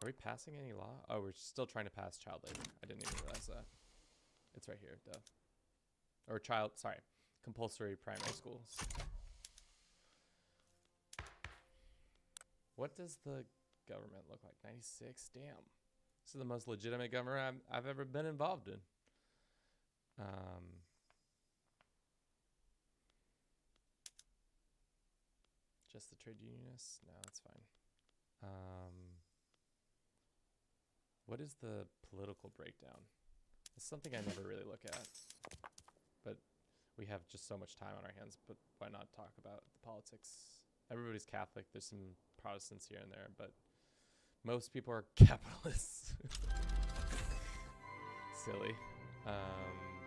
we passing any law? Oh, we're still trying to pass child labor. I didn't even realize that. It's right here, duh. Or compulsory primary schools. What does the government look like? 96? Damn. This is the most legitimate government I've ever been involved in. Just the trade unionists? No, that's fine. What is the political breakdown? It's something I never really look at. But we have just so much time on our hands, but why not talk about the politics? Everybody's Catholic. There's some Protestants here and there, but most people are capitalists. Silly.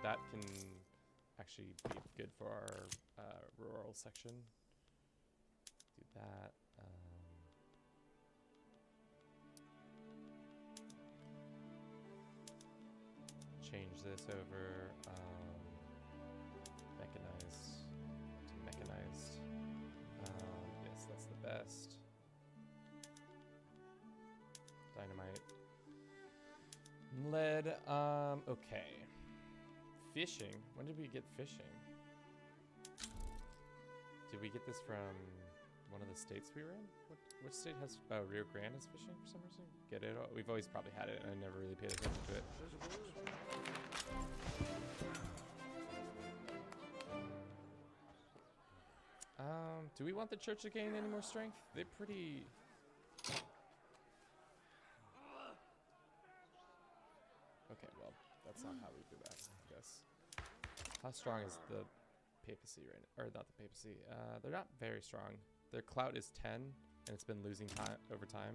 That can actually be good for our rural section. Do that. Change this over. Mechanized to mechanized. Yes, that's the best. Dynamite. Lead. Okay. Fishing. When did we get fishing? Did we get this from one of the states we were in? Which state has... Oh, Rio Grande has fishing for some reason? Get it? We've always probably had it, and I never really paid attention to it. Do we want the church to gain any more strength? They're pretty... Okay, well, that's not how we do that, I guess. How strong is the papacy right now? Or not the papacy. They're not very strong. Their clout is 10, and it's been losing time over time.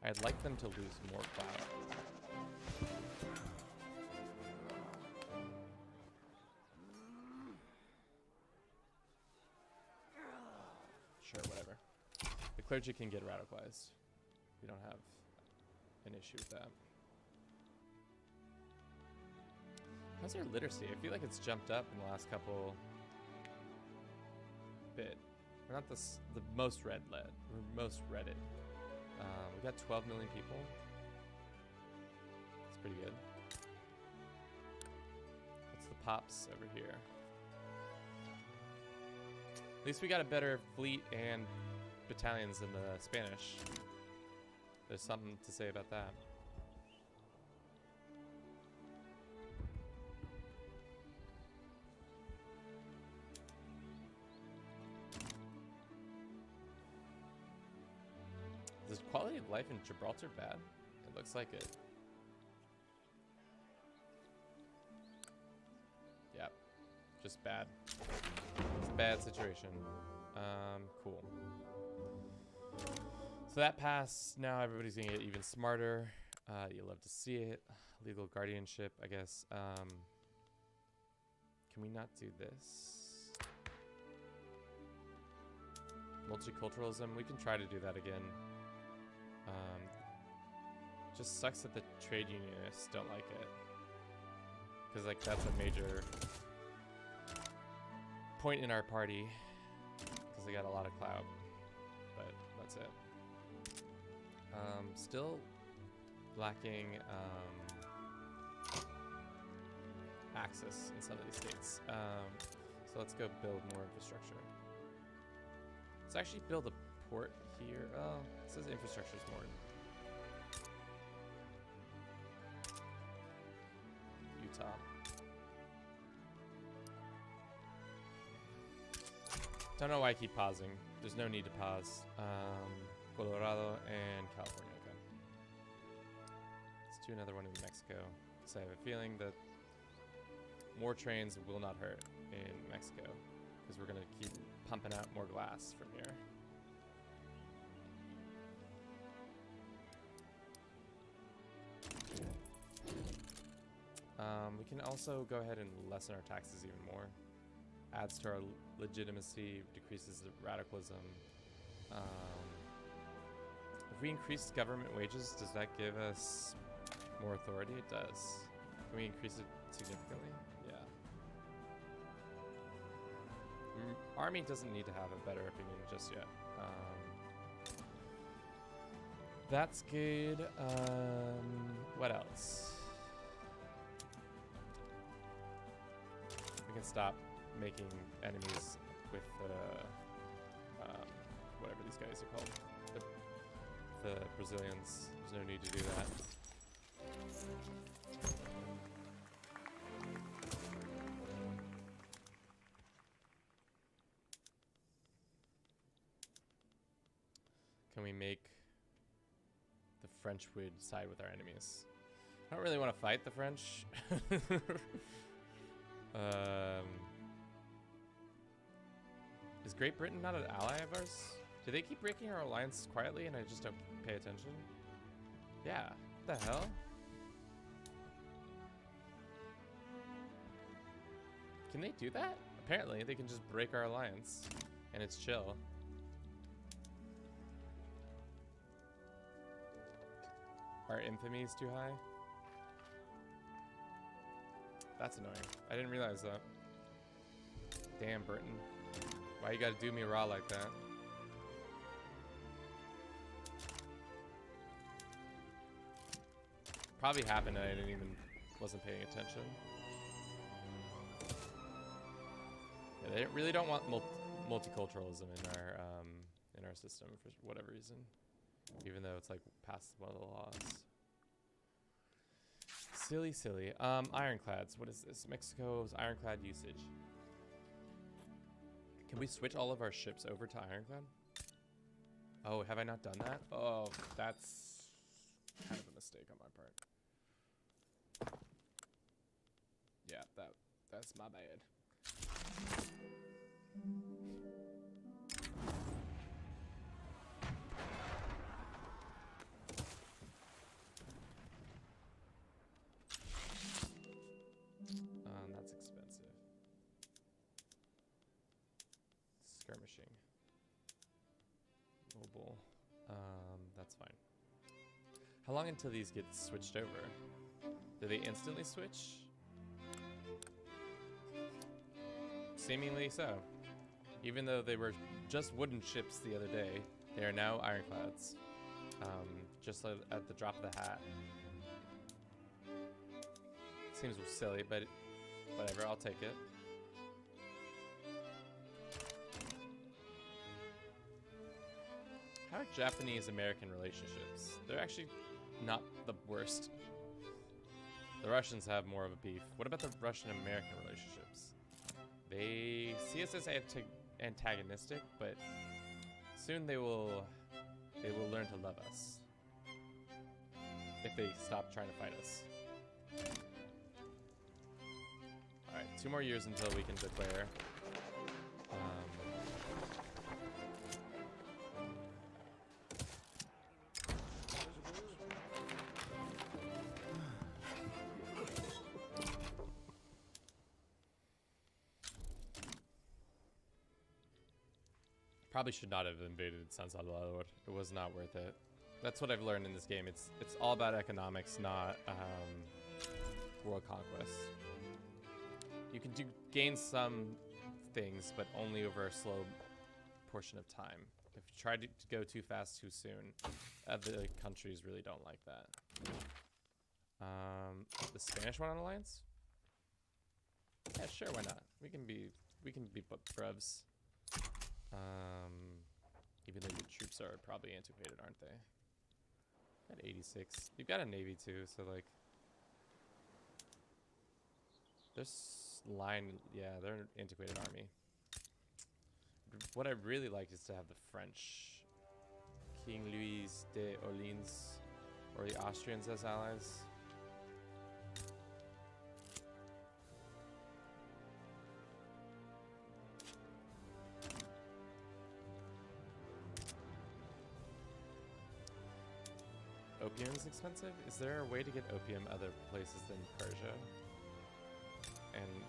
I'd like them to lose more clout. Sure, whatever. The clergy can get radicalized. We don't have an issue with that. How's our literacy? I feel like it's jumped up in the last couple bit. We're not the most read. We're most redded. We got 12 million people. That's pretty good. What's the pops over here? At least we got a better fleet and battalions than the Spanish. There's something to say about that. Is quality of life in Gibraltar bad? It looks like it. Yep. Just bad. It's a bad situation. Cool. So that passed. Now everybody's gonna get even smarter. You love to see it. Legal guardianship, I guess. Can we not do this? Multiculturalism. We can try to do that again. Just sucks that the trade unionists don't like it. Because, like, that's a major point in our party. Because they got a lot of clout. But that's it. Still lacking access in some of these states. So let's go build more infrastructure. Let's actually build a port here. Oh, it says infrastructure is more. Don't know why I keep pausing. There's no need to pause. Colorado and California. Okay. Let's do another one in Mexico. So I have a feeling that more trains will not hurt in Mexico because we're going to keep pumping out more glass from here. We can also go ahead and lessen our taxes even more. Adds to our legitimacy, decreases the radicalism. If we increase government wages, does that give us more authority? It does. Can we increase it significantly? Yeah. Army doesn't need to have a better opinion just yet. That's good. What else? We can stop making enemies with whatever these guys are called. The Brazilians. There's no need to do that. Can we make the French would side with our enemies? I don't really want to fight the French. Is Great Britain not an ally of ours? Do they keep breaking our alliance quietly and I just don't pay attention? Yeah, what the hell? Can they do that? Apparently, they can just break our alliance and it's chill. Our infamy is too high? That's annoying. I didn't realize that. Damn, Britain. Why you gotta do me raw like that? Probably happened and I wasn't paying attention. Yeah, they really don't want multiculturalism in our system for whatever reason. Even though it's like past one of the laws. Silly, silly. Ironclads. What is this? Mexico's ironclad usage. Can we switch all of our ships over to ironclad? Oh, have I not done that? Oh, that's kind of a mistake on my part. Yeah, that's my bad. That's expensive. Skirmishing. Mobile. That's fine. How long until these get switched over? Do they instantly switch? Seemingly so. Even though they were just wooden ships the other day, they are now ironclads. Just at the drop of the hat. Seems silly, but whatever, I'll take it. How are Japanese-American relationships? They're actually not the worst. The Russians have more of a beef. What about the Russian-American relationships? They see us as antagonistic, but soon they will learn to love us. If they stop trying to fight us. Alright, 2 more years until we can declare. Probably should not have invaded San Salvador. It was not worth it. That's what I've learned in this game. It's all about economics, not world conquest. You can gain some things, but only over a slow portion of time. If you try to go too fast too soon, the countries really don't like that. The Spanish one on alliance? Yeah, sure, why not? We can be bruvs. Even though your troops are probably antiquated, aren't they? Got 86. You've got a navy too, so like this line, yeah, they're an antiquated army. what I really like is to have the French King Louis de Orleans or the Austrians as allies. Opium is expensive? Is there a way to get opium other places than Persia? And,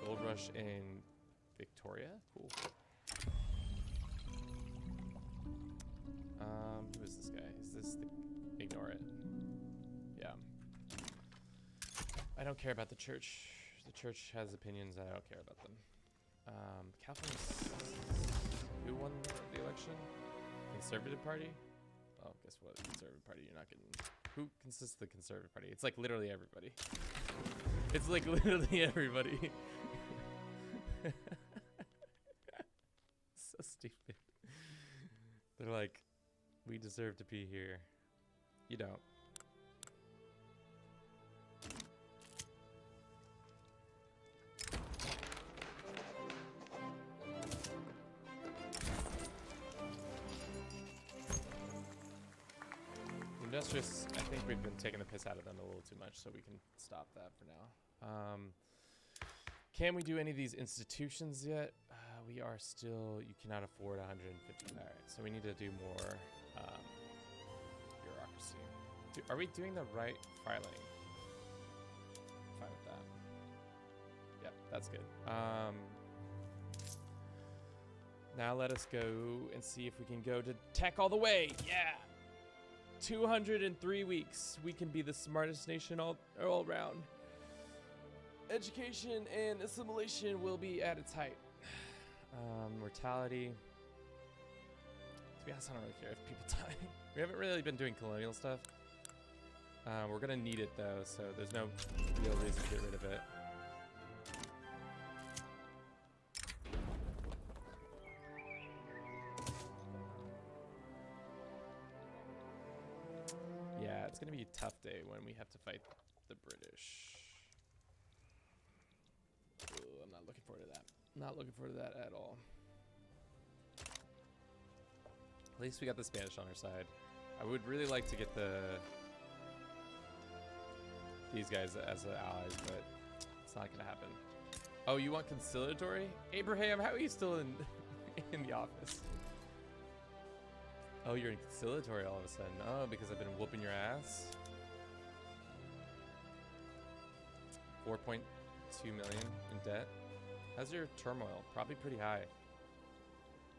Gold Rush in Victoria? Cool. Who is this guy? Is this the... Ignore it. Yeah. I don't care about the church. The church has opinions, and I don't care about them. California's... Who won the election? Conservative Party? Oh, guess what? Conservative Party, you're not getting... Who consists of the Conservative Party? It's like literally everybody. It's like literally everybody. So stupid. They're like, we deserve to be here. You don't. Industrious, I think we've been taking the piss out of them a little too much, so we can stop that for now. Can we do any of these institutions yet? We are still, you cannot afford 150. All right, so we need to do more bureaucracy. Are we doing the right filing? Fine with that. Yep, that's good. Now let us go and see if we can go to tech all the way. Yeah. 203 weeks. We can be the smartest nation all around. Education and assimilation will be at its height. Mortality. To be honest, I don't really care if people die. We haven't really been doing colonial stuff. We're gonna need it though, so there's no real reason to get rid of it. Yeah, it's gonna be a tough day when we have to fight the British. Ooh, I'm not looking forward to that. Not looking forward to that at all. At least we got the Spanish on our side. I would really like to get these guys as allies, but it's not gonna happen. Oh, you want conciliatory? Abraham, how are you still in the office? Oh, you're in conciliatory all of a sudden. Oh, because I've been whooping your ass? 4.2 million in debt. How's your turmoil? Probably pretty high.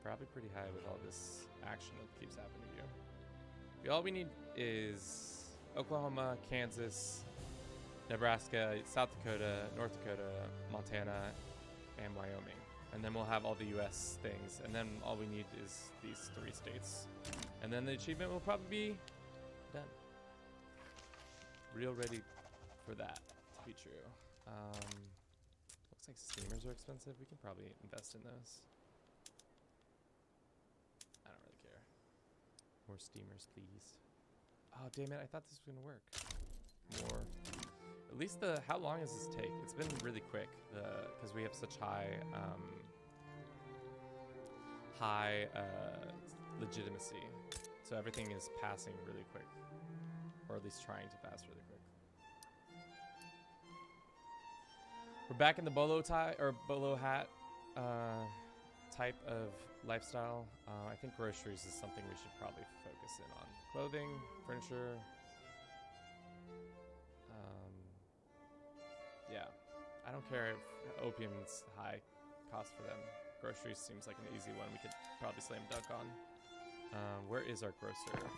Probably pretty high with all this action that keeps happening to you. All we need is Oklahoma, Kansas, Nebraska, South Dakota, North Dakota, Montana, and Wyoming. And then we'll have all the US things. And then all we need is these 3 states. And then the achievement will probably be done. Real ready for that to be true. Looks like steamers are expensive. We can probably invest in those. I don't really care. More steamers, please. Oh, damn it. I thought this was going to work. More. At least how long does this take? It's been really quick because we have such high legitimacy. So everything is passing really quick. Or at least trying to pass really quick. We're back in the bolo tie or bolo hat type of lifestyle. I think groceries is something we should probably focus in on. Clothing, furniture. Yeah, I don't care if opium's high cost for them. Groceries seems like an easy one we could probably slam dunk on. Where is our grocer?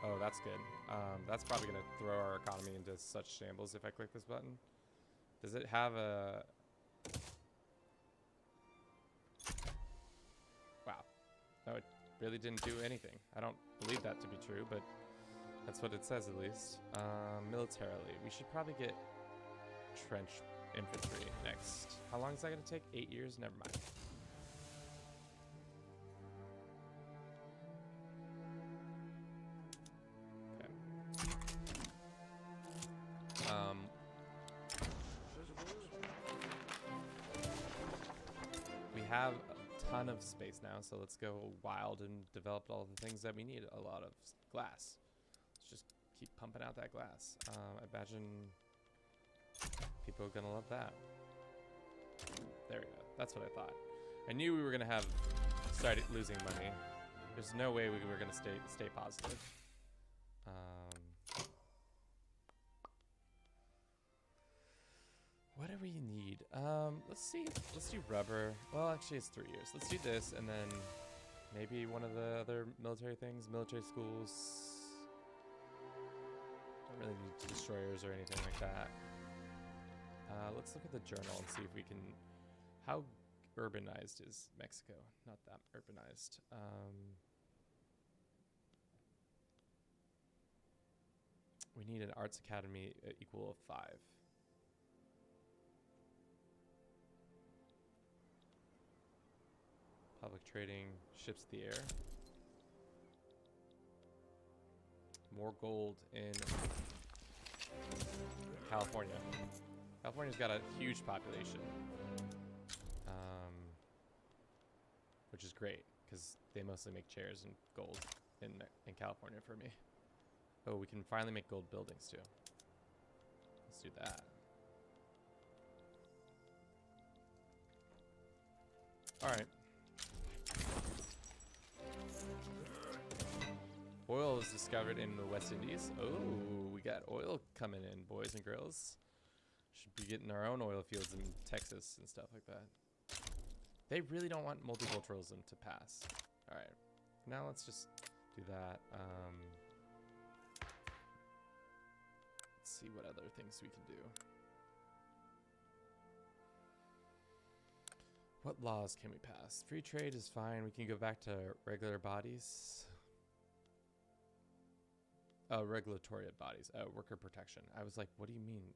Oh, that's good. That's probably going to throw our economy into such shambles if I click this button. Does it have a... Wow. No, it really didn't do anything. I don't believe that to be true, but that's what it says at least. Militarily, we should probably get trench infantry next. How long is that going to take? 8 years? Never mind. have a ton of space now, so let's go wild and develop all the things that we need. A lot of glass. Let's just keep pumping out that glass. I imagine people are gonna love that. There we go. That's what I thought. I knew we were gonna have started losing money. There's no way we were gonna stay positive. What do we need? Let's see. Let's do rubber. Well, actually, it's 3 years. Let's do this, and then maybe one of the other military things, military schools. Don't really need destroyers or anything like that. Let's look at the journal and see if we can. How urbanized is Mexico? Not that urbanized. We need an arts academy equal of 5. Public trading, ships of the air. More gold in California. California's got a huge population, which is great because they mostly make chairs and gold in California for me. Oh, we can finally make gold buildings too. Let's do that. All right. Oil was discovered in the West Indies. Oh, we got oil coming in, boys and girls. Should be getting our own oil fields in Texas and stuff like that. They really don't want multiculturalism to pass. All right, now let's just do that. Let's see what other things we can do. What laws can we pass? Free trade is fine. We can go back to regular bodies. Regulatory bodies. Worker protection. I was like, what do you mean?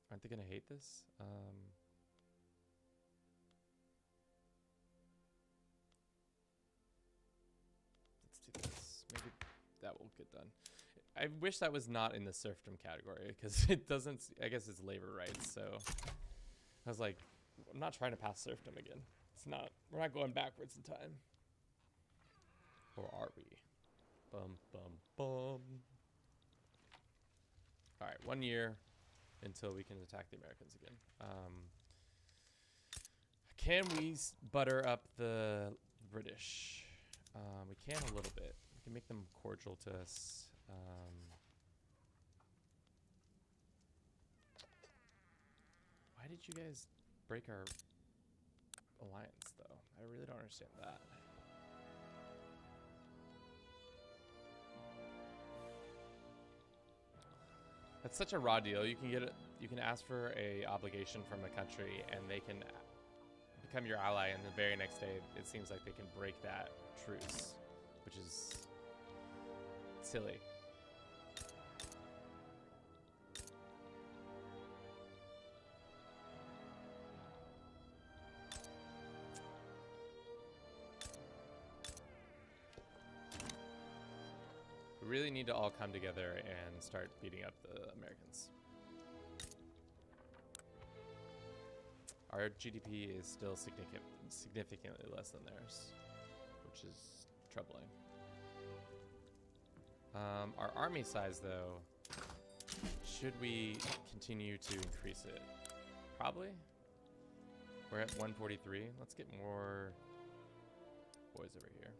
Aren't they going to hate this? Let's do this. Maybe that will get done. I wish that was not in the serfdom category because it doesn't, I guess it's labor rights. So I was like, I'm not trying to pass serfdom again. It's not, we're not going backwards in time. Or are we? Bum, bum, bum. All right, 1 year until we can attack the Americans again. Can we butter up the British? We can a little bit. We can make them cordial to us. Why did you guys break our alliance, though? I really don't understand that. That's such a raw deal. You can get it. You can ask for a obligation from a country, and they can become your ally. And the very next day, it seems like they can break that truce, which is silly. We really need to all come together and start beating up the Americans. Our GDP is still significantly less than theirs, which is troubling. Our army size, though, should we continue to increase it? Probably. We're at 143. Let's get more boys over here.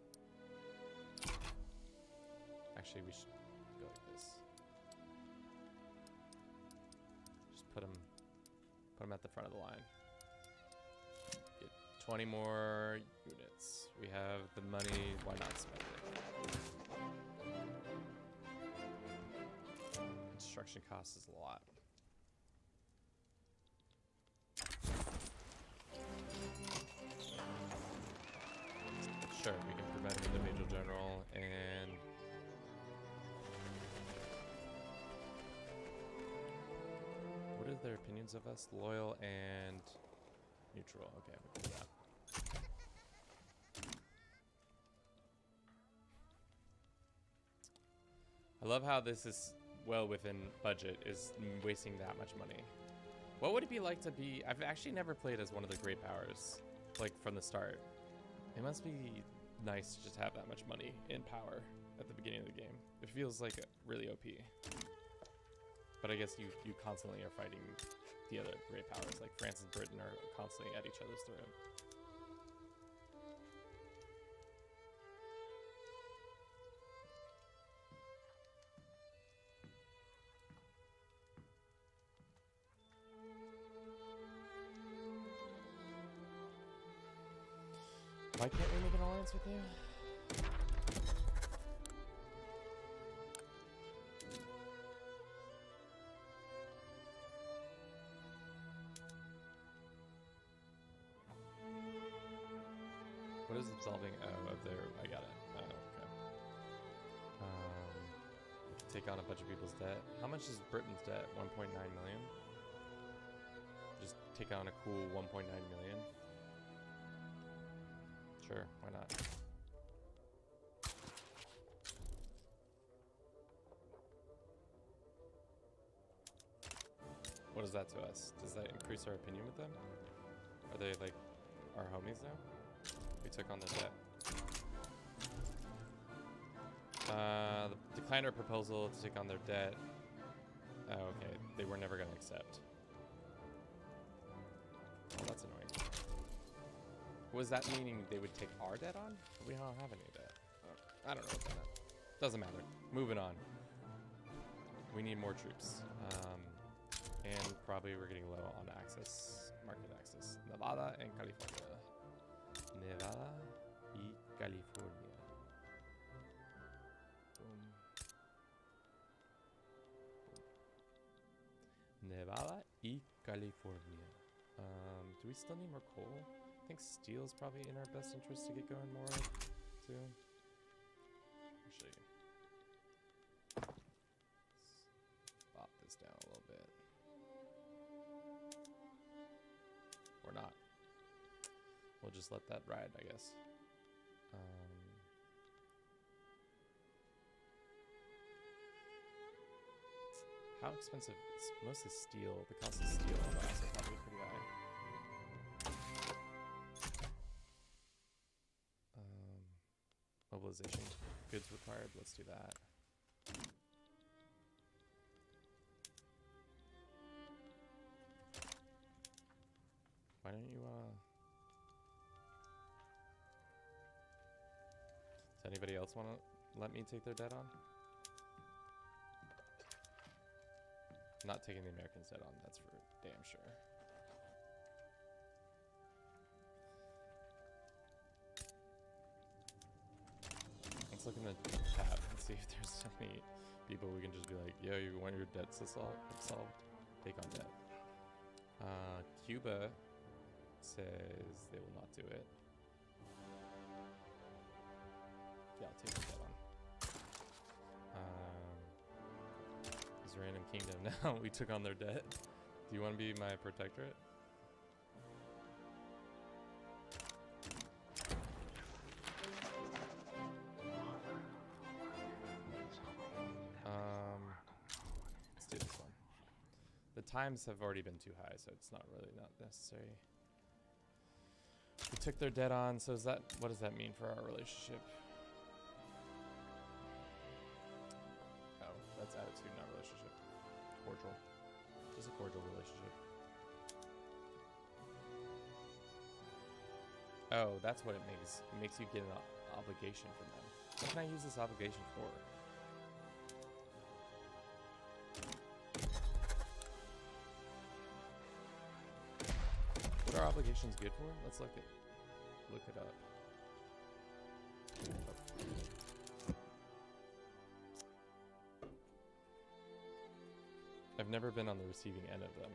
Actually, we should go like this. Just put them at the front of the line. Get 20 more units. We have the money. Why not spend it? Construction cost is a lot. Sure, we can promote him to Major General and what are their opinions of us? Loyal and neutral. Okay, we can do that. I love how this is well within budget, is wasting that much money. What would it be like to be... I've actually never played as one of the great powers. like from the start. It must be nice to just have that much money in power at the beginning of the game. It feels like really OP. But I guess you constantly are fighting the other great powers, like France and Britain are constantly at each other's throat. Why can't we make an alliance with you? What is absolving? Oh, of their. I got it. Oh, okay. Take on a bunch of people's debt. How much is Britain's debt? 1.9 million? Just take on a cool 1.9 million? Sure, why not? What is that to us? Does that increase our opinion with them? Are they like our homies now? We took on their debt. Declined our proposal to take on their debt. Oh, okay. They were never going to accept. Oh, that's annoying. Was that meaning they would take our debt on? We don't have any debt. Oh, I don't know what that meant. Doesn't matter. Moving on. We need more troops. And probably we're getting low on access, market access. Nevada and California. Nevada y California. Boom. Boom. Nevada y California. Do we still need more coal? I think steel is probably in our best interest to get going more soon. Actually, let's pop this down a little bit. Or not. We'll just let that ride, I guess. How expensive? It's mostly steel. The cost of steel on the is probably pretty high. Mobilization. Goods required. Let's do that. Why don't you, Does anybody else want to let me take their debt on? I'm not taking the Americans' debt on, that's for damn sure. Let's look in the tab and see if there's any people we can just be like, yo, you want your debts solved? Take on debt. Cuba says they will not do it. Yeah, I'll take that on. This random kingdom now, we took on their debt. Do you want to be my protectorate? Let's do this one. The times have already been too high, so it's not necessary. We took their debt on, so is that, what does that mean for our relationship? Oh, that's attitude, not relationship. Cordial. Just a cordial relationship. Oh, that's what it makes. It makes you get an obligation from them. What can I use this obligation for? What are obligations good for? Let's look it up. I've never been on the receiving end of them.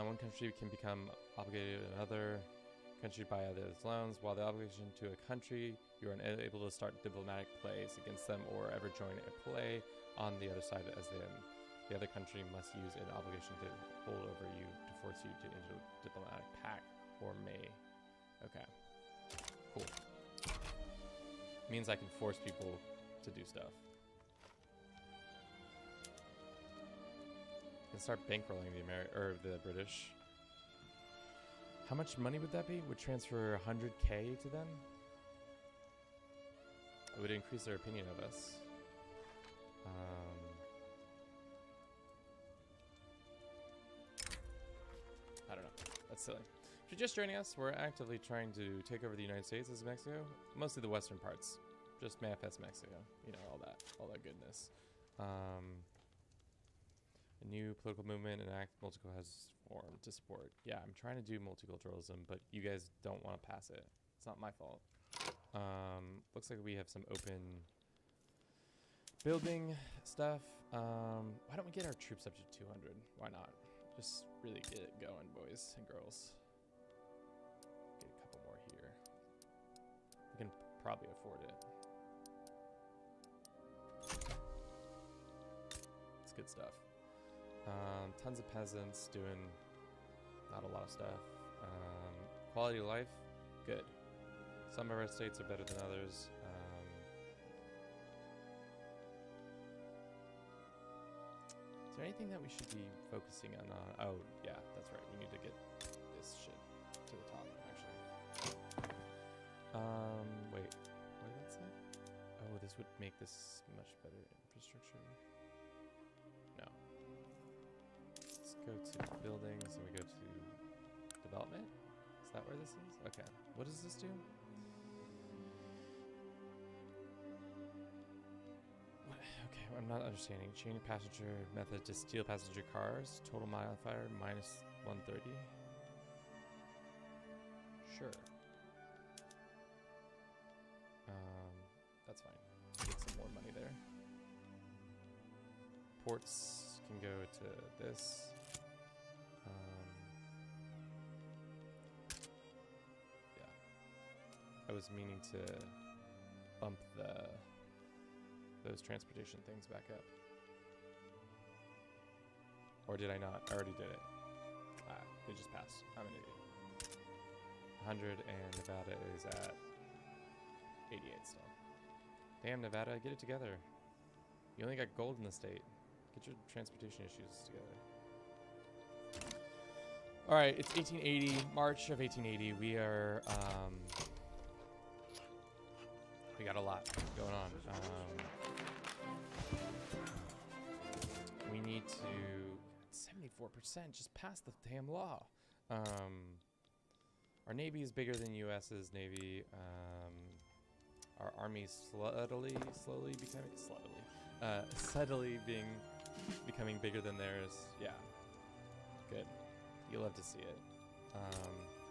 One country can become obligated to another country by others' loans, while the obligation to a country, you are unable to start diplomatic plays against them or ever join a play on the other side as them. The other country must use an obligation to hold over you to force you to enter a diplomatic pact or may. Okay. Cool. Means I can force people to do stuff. I can start bankrolling the British. How much money would that be? Would transfer 100K to them? It would increase their opinion of us. I don't know. That's silly. If you're just joining us, we're actively trying to take over the United States as Mexico. Mostly the western parts. Just manifest Mexico. You know, all that goodness. A new political movement and act multicultural has formed to support. Yeah, I'm trying to do multiculturalism, but you guys don't want to pass it. It's not my fault. Looks like we have some open building stuff. Why don't we get our troops up to 200? Why not? Just really get it going, boys and girls. Get a couple more here. We can probably afford it. It's good stuff. Tons of peasants doing not a lot of stuff. Quality of life, good. Some of our states are better than others. Is there anything that we should be focusing on? Oh, yeah, that's right. We need to get this shit to the top, actually. Wait, what did that say? Oh, this would make this much better infrastructure. No. Let's go to buildings and we go to development. Is that where this is? Okay. What does this do? Okay, I'm not understanding. Chain passenger method to steal passenger cars. Total modifier minus 130. Sure. That's fine. Get some more money there. Ports can go to this. Yeah. I was meaning to bump those transportation things back up. Or did I not? I already did it. They just passed. I'm an idiot. 100 and Nevada is at 88 still. Damn, Nevada, get it together. You only got gold in the state. Get your transportation issues together. Alright, it's 1880, March of 1880. We are, we got a lot going on. We need to, 74%, just pass the damn law. Our Navy is bigger than US's Navy. Our Army's subtly becoming bigger than theirs. Yeah, good. You'll love to see it.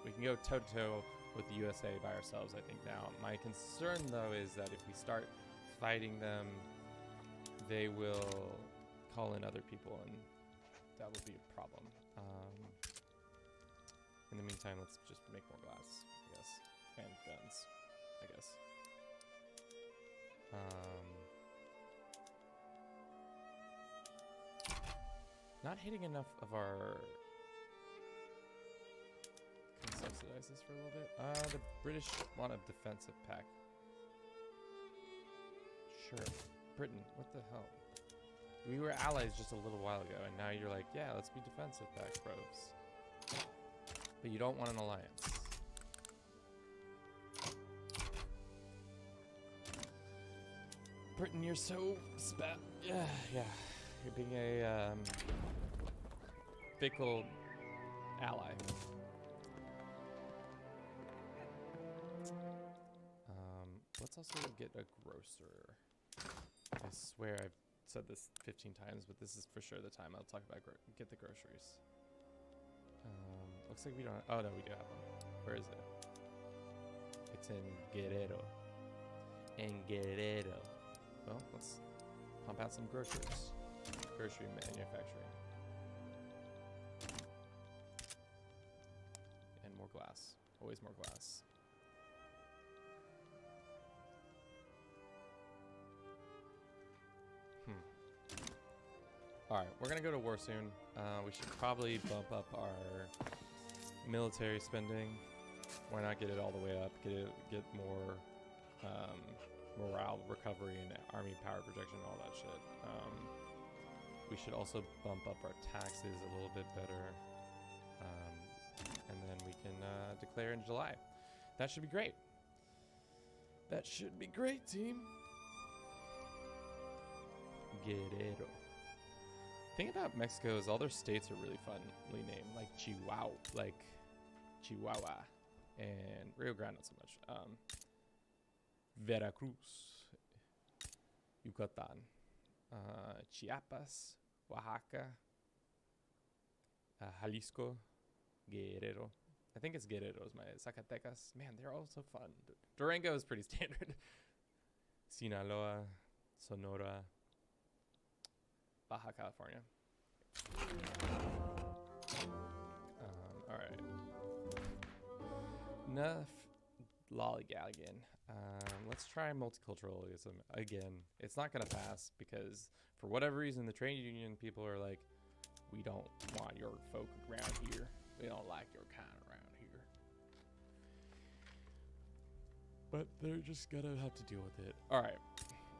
We can go toe-to-toe with the USA by ourselves, I think, now. My concern, though, is that if we start fighting them, they will call in other people, and that will be a problem. In the meantime, let's just make more glass, I guess, and guns, I guess. Not hitting enough of our... Can we subsidize this for a little bit? The British want a defensive pack. Sure. Britain, what the hell? We were allies just a little while ago, and now you're like, yeah, let's be defensive pack bros. But you don't want an alliance. Britain, you're so yeah. You're being a fickle ally. Let's also get a grocer. I swear I've said this 15 times, but this is for sure the time I'll talk about get the groceries. Looks like we don't. Oh no, we do have one. Where is it? It's in Guerrero. Well, let's pump out some groceries. Grocery manufacturing. And more glass. Always more glass. Alright, we're gonna go to war soon. We should probably bump up our military spending. Why not get it all the way up? Get more morale recovery and army power projection and all that shit. We should also bump up our taxes a little bit better. and then we can declare in July. That should be great. That should be great, team. Guerrero. The thing about Mexico is all their states are really funly named, like Chihuahua, and Rio Grande not so much. Veracruz, Yucatan, Chiapas, Oaxaca, Jalisco, Guerrero. I think it's Guerrero is my Zacatecas. Man, they're all so fun. Durango is pretty standard. Sinaloa, Sonora, Baja California. All right. Enough lollygagging. Let's try multiculturalism again. It's not gonna pass because for whatever reason the trade union people are like, we don't want your folk around here. We don't like your kind around here. But they're just gonna have to deal with it. All right,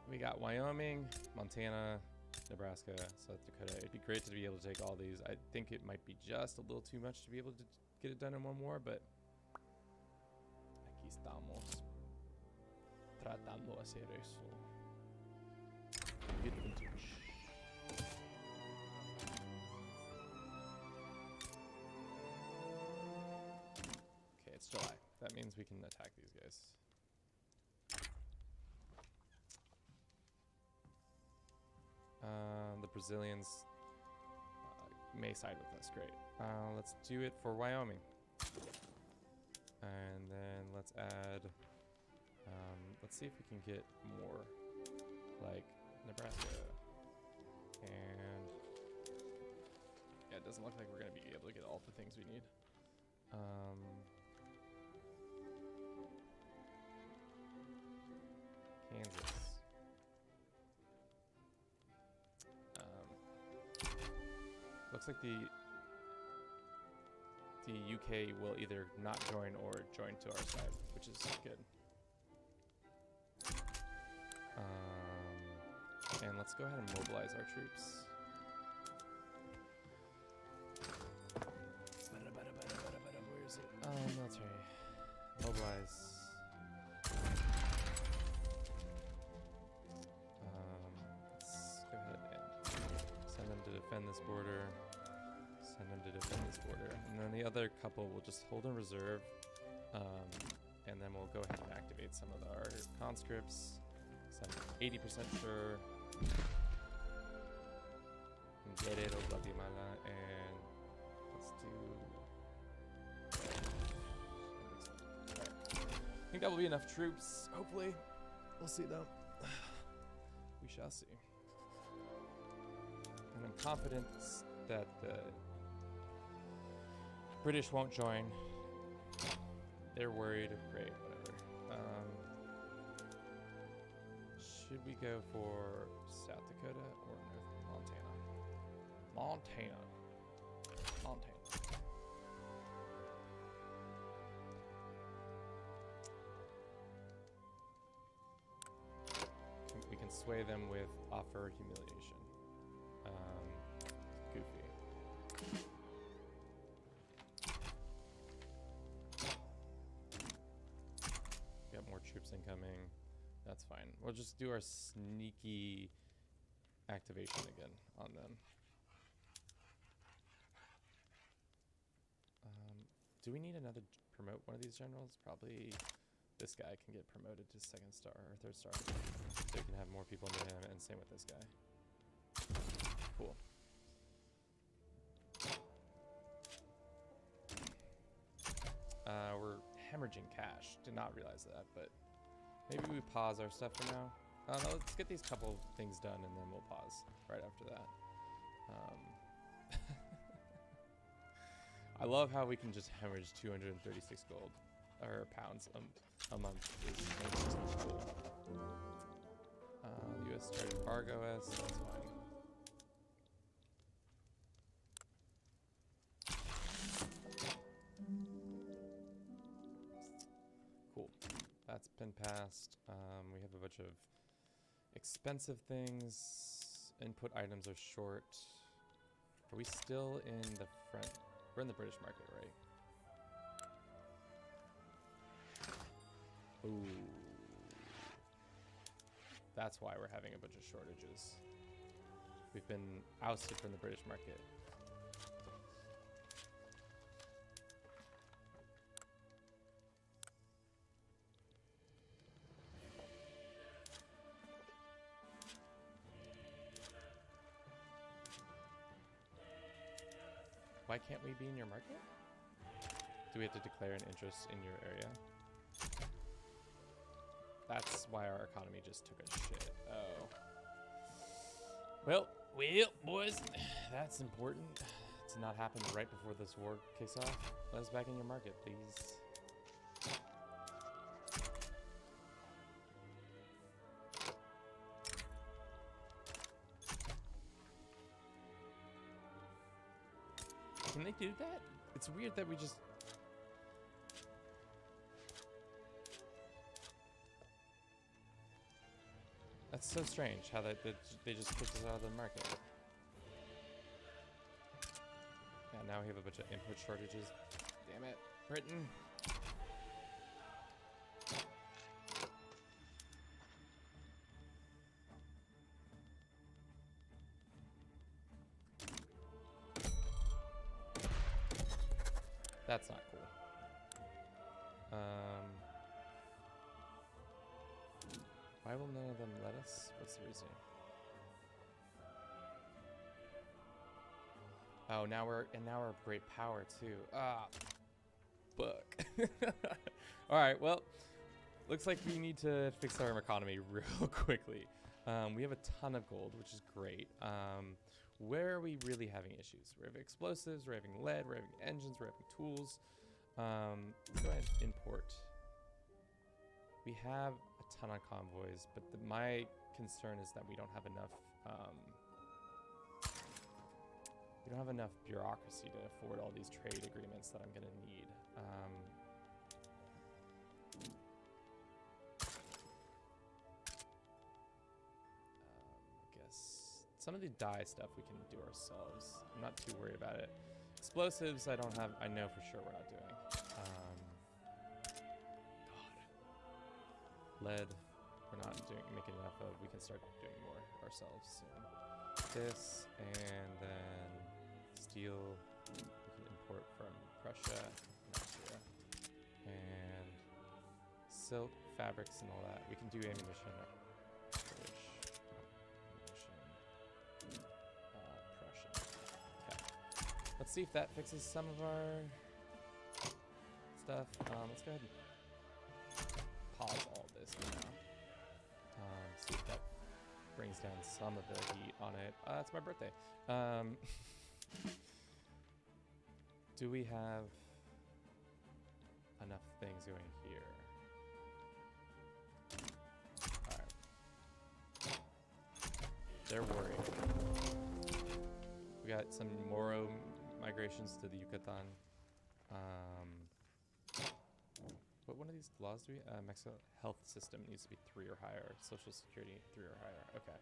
we got Wyoming, Montana, Nebraska, South Dakota. It'd be great to be able to take all these. I think it might be just a little too much to be able to get it done in one war, but aquí estamos tratando de hacer eso. Get vintage. Okay, it's July. That means we can attack these guys. The Brazilians may side with us. Great. Let's do it for Wyoming. And then let's add, let's see if we can get more, like Nebraska. And yeah, it doesn't look like we're going to be able to get all the things we need. Kansas. Looks like the UK will either not join or join to our side, which is good. And let's go ahead and mobilize our troops. Where is it? Military. Mobilize. Let's go ahead and send them to defend this border. Send them to defend this border. And then the other couple will just hold in reserve. And then we'll go ahead and activate some of our conscripts. So I'm 80% sure. Guerrero, Guatemala, and let's do... Right. I think that will be enough troops, hopefully. We'll see though. We shall see. And I'm confident that the British won't join. They're worried. Great, whatever. Should we go for South Dakota or North Montana? Montana. We can sway them with offer humiliation. Goofy. Got more troops incoming. That's fine. We'll just do our sneaky activation again on them. Do we need another promote one of these generals? Probably this guy can get promoted to 2nd star or 3rd star. So we can have more people into him, and same with this guy. Cool. We're hemorrhaging cash. Did not realize that, but maybe we pause our stuff for now. No, let's get these couple things done, and then we'll pause right after that. I love how we can just hemorrhage 236 gold or pounds a month. Is cool. U.S. started embargo us. That's fine. Cool. That's been passed. We have a bunch of expensive things. Input items are short. Are we still in the front? We're in the British market, right? That's why we're having a bunch of shortages. We've been ousted from the British market. Why can't we be in your market? Do we have to declare an interest in your area? That's why our economy just took a shit. Oh. Well, boys, that's important to not happen right before this war kicks off. Let us back in your market, please. Can they do that? It's weird that we just... That's so strange how they just kicked us out of the market. Yeah, now we have a bunch of input shortages. Damn it, Britain. That's not cool. Why will none of them let us? What's the reason? Oh, now we're a great power too. Ah, fuck. All right, well, looks like we need to fix our economy real quickly. We have a ton of gold, which is great. Where are we really having issues? We're having explosives, we're having lead, we're having engines, we're having tools. Let's go ahead and import. We have a ton of convoys, but my concern is that we don't have enough. We don't have enough bureaucracy to afford all these trade agreements that I'm gonna need. I guess some of the dye stuff we can do ourselves. I'm not too worried about it. Explosives, I don't have. I know for sure we're not doing. Lead, we're not making enough of. We can start doing more ourselves soon. This, and then steel, we can import from Prussia, and Austria. And silk, fabrics, and all that. We can do ammunition. British, ammunition, Prussian. Okay. Let's see if that fixes some of our stuff. Let's go ahead and pause all this now. See if that brings down some of the heat on it. It's my birthday. Do we have enough things going here? Alright. They're worried. We got some Moro migrations to the Yucatan. What one of these laws do we? Mexico health system needs to be 3 or higher. Social security 3 or higher. Okay.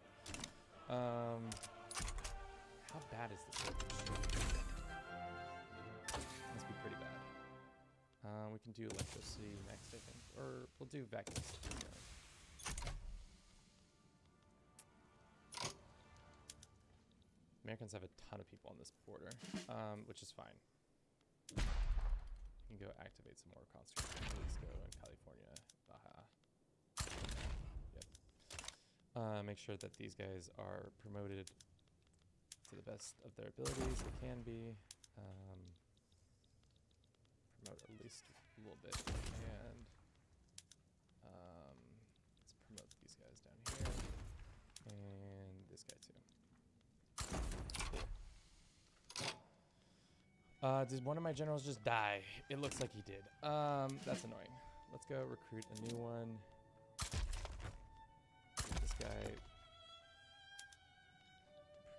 How bad is this? Must be pretty bad. We can do electricity next, I think, or we'll do vacuum. Americans have a ton of people on this border, which is fine. You can go activate some more conscripts. Please go in California. Yep. Make sure that these guys are promoted to the best of their abilities they can be. Promote at least a little bit. And let's promote these guys down here. And this guy too. Did one of my generals just die? It looks like he did. That's annoying. Let's go recruit a new one. Get this guy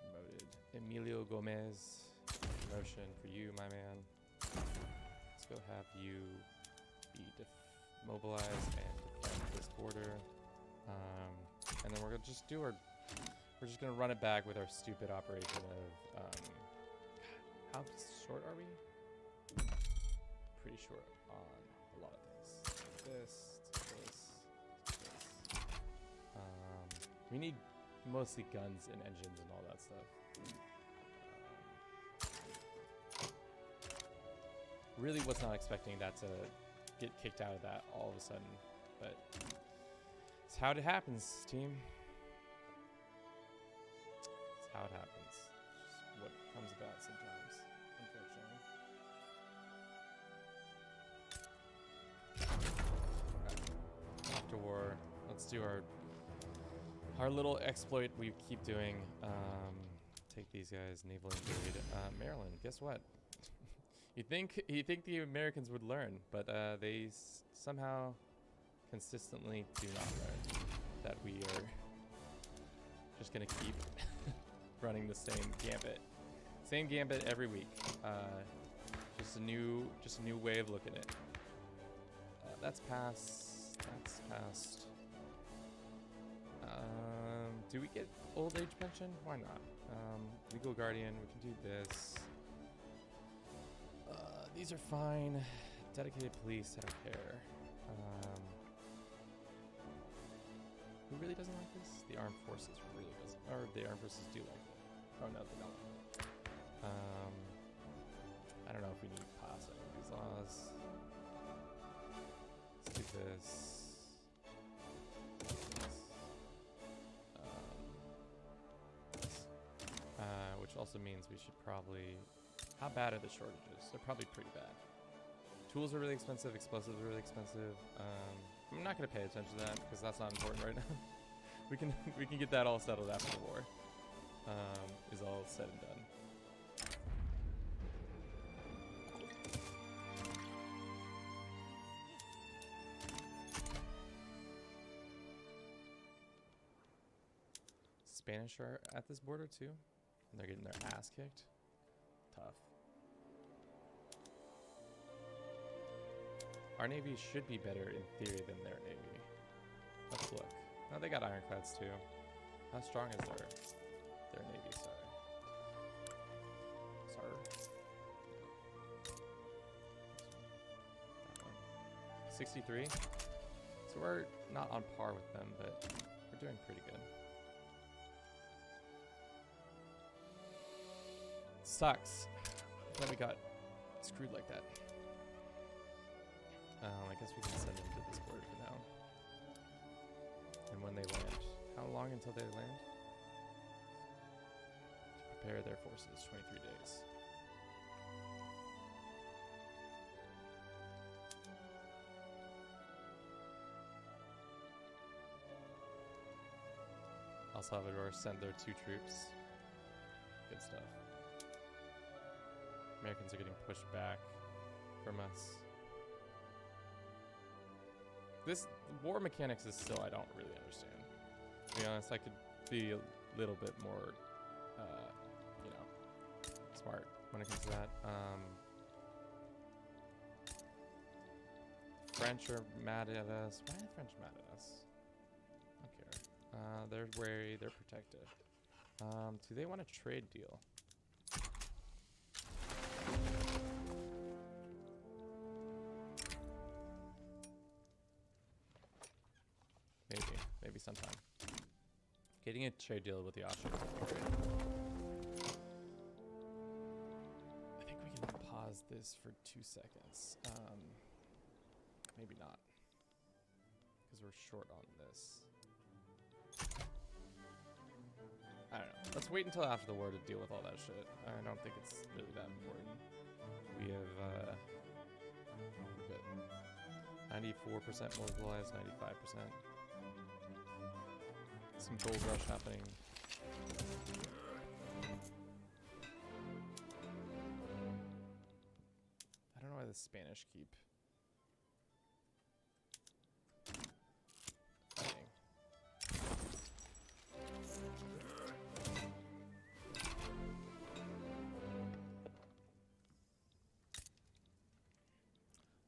promoted. Emilio Gomez. Promotion for you, my man. Let's go have you be mobilized and defend this border. And then we're gonna just do our. We're just gonna run it back with our stupid operation of. How short are we? Pretty short on a lot of things. This. We need mostly guns and engines and all that stuff. Really was not expecting that to get kicked out of that all of a sudden, but it's how it happens, team. It's how it happens. Just what comes about sometimes, unfortunately. After war, let's do our little exploit we keep doing. Take these guys, naval invade Maryland. Guess what? You think the Americans would learn, but they somehow consistently do not learn that we are just gonna keep running the same gambit every week. Just a new way of looking at it. That's passed. That's passed. Do we get old age pension? Why not? Legal guardian. We can do this. These are fine. Dedicated police, I don't care. Who really doesn't like this? The armed forces really doesn't. Or the armed forces do like it. Oh no, they don't. I don't know if we need to pass any of these laws. Let's do this. Which also means we should probably... How bad are the shortages? They're probably pretty bad. Tools are really expensive. Explosives are really expensive. I'm not going to pay attention to that because that's not important right now. we can get that all settled after the war. Is all said and done. Spanish are at this border too, and they're getting their ass kicked. Tough. Our navy should be better in theory than their navy. Let's look. Oh, they got ironclads too. How strong is their navy? Sorry. 63. So we're not on par with them, but we're doing pretty good. Sucks that we got screwed like that. I guess we can send them to this border for now. And when they land, how long until they land? To prepare their forces, 23 days. El Salvador sent their 2 troops. Good stuff. Americans are getting pushed back from us. This war mechanics is still I don't really understand. To be honest, I could be a little bit more, you know, smart when it comes to that. French are mad at us. Why are the French mad at us? I don't care. They're wary. They're protected. Do they want a trade deal? Maybe sometime. Getting a trade deal with the Austrians would be great. I think we can pause this for 2 seconds. Maybe not, because we're short on this. I don't know. Let's wait until after the war to deal with all that shit. I don't think it's really that important. We have we're good. 94% mobilized, 95%. Some gold rush happening. I don't know why the Spanish keep fighting.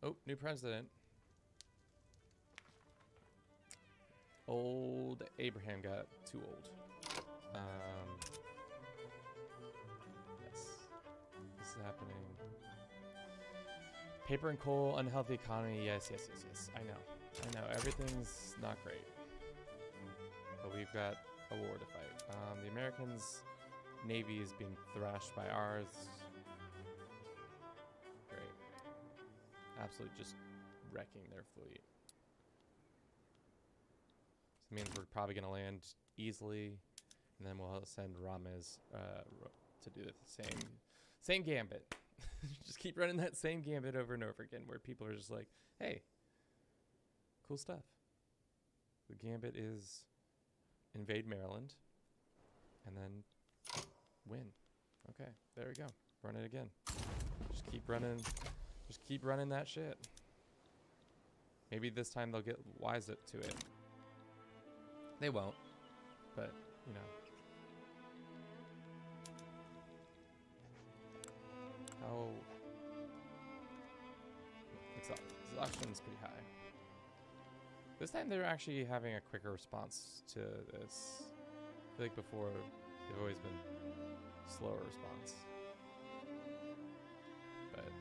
Oh, new president. Old Abraham got too old. Yes, this is happening. Paper and coal, unhealthy economy. Yes. I know. Everything's not great, but we've got a war to fight. The Americans' navy is being thrashed by ours. Great. Absolutely just wrecking their fleet. So it means we're probably going to land easily, and then we'll send Ramez to do the same gambit. Just keep running that same gambit over and over again, where people are just like, hey, cool stuff. The gambit is invade Maryland and then win. Okay, there we go. Run it again. Just keep running that shit. Maybe this time they'll get wise up to it. They won't, but you know. How exhaustion's pretty high. This time they're actually having a quicker response to this. I feel like before they've always been slower response. But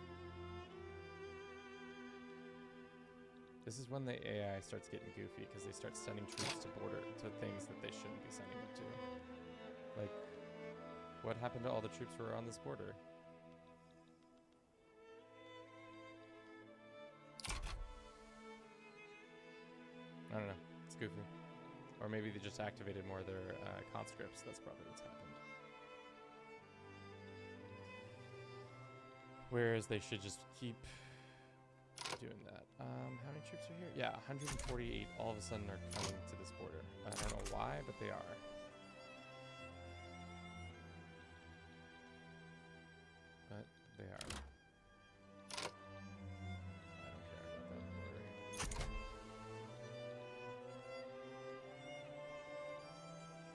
this is when the AI starts getting goofy because they start sending troops to things that they shouldn't be sending them to. Like, what happened to all the troops who were on this border? I don't know. It's goofy. Or maybe they just activated more of their conscripts. That's probably what's happened. Whereas they should just keep doing that. How many troops are here? Yeah, 148 all of a sudden are coming to this border. I don't know why, but they are. But they are.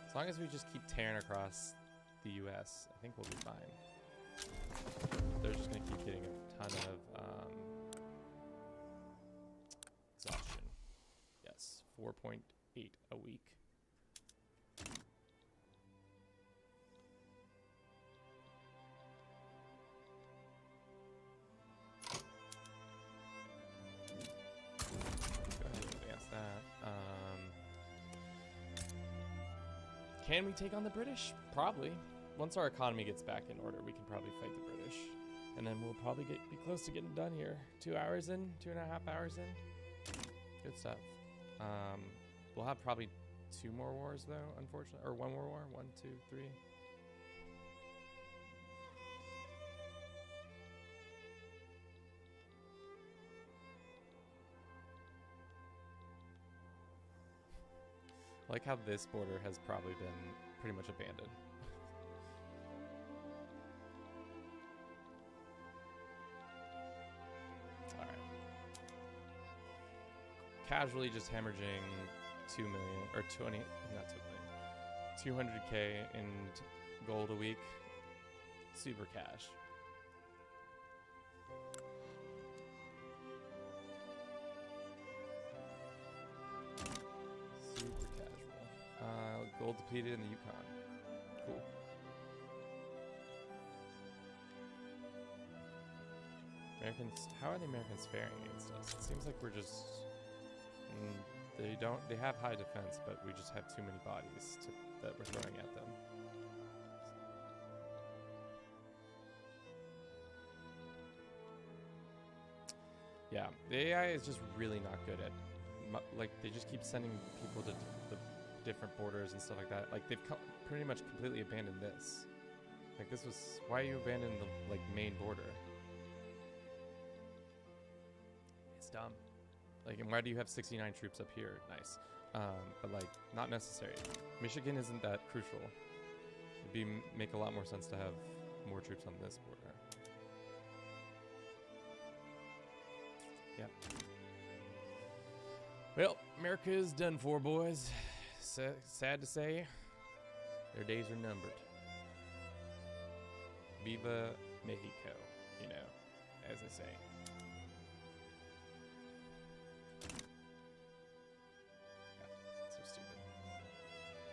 As long as we just keep tearing across the US, I think we'll be fine. They're just going to keep getting a ton of exhaustion. Yes, 4.8 a week. Go ahead and advance that. Can we take on the British? Probably. Once our economy gets back in order, we can probably fight the British. And then we'll probably be close to getting done here. 2 hours in, 2.5 hours in. Good stuff. We'll have probably 2 more wars though, unfortunately. Or 1 more war. 1, 2, 3. I like how this border has probably been pretty much abandoned. Alright. Casually just hemorrhaging 2 million, or 20, not 2 million, 200k in gold a week. Super cash. Gold depleted in the Yukon. Cool. Americans, how are the Americans faring against us? It seems like we're just, they have high defense, but we just have too many bodies that we're throwing at them. Yeah, the AI is just really not good at, like, they just keep sending people to the different borders and stuff like that. Like, they've pretty much completely abandoned this. Like, this was, why are you abandoning the, like, main border? It's dumb. Like, and why do you have 69 troops up here? Nice. But, like, not necessary. Michigan isn't that crucial. It'd make a lot more sense to have more troops on this border. Yep. Well, America is done for, boys. Sad to say, their days are numbered. Viva Mexico, you know, as they say. Yeah, so stupid.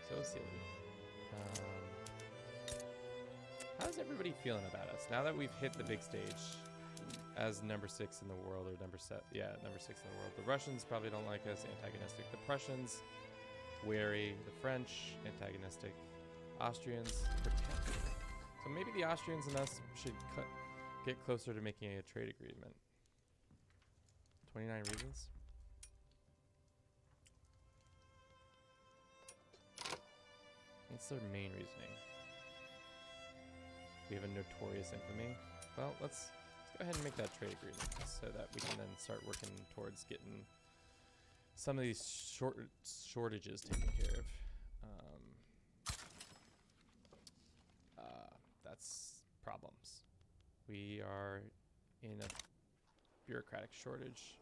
So silly. How's everybody feeling about us now that we've hit the big stage as number 6 in the world, or number 6 in the world? The Russians probably don't like us, antagonistic. The Prussians, wary. The French, antagonistic. Austrians, protective. So maybe the Austrians and us should get closer to making a trade agreement. 29 reasons. What's their main reasoning? We have a notorious infamy. Well, let's go ahead and make that trade agreement so that we can then start working towards getting some of these shortages taken care of. That's problems. We are in a bureaucratic shortage.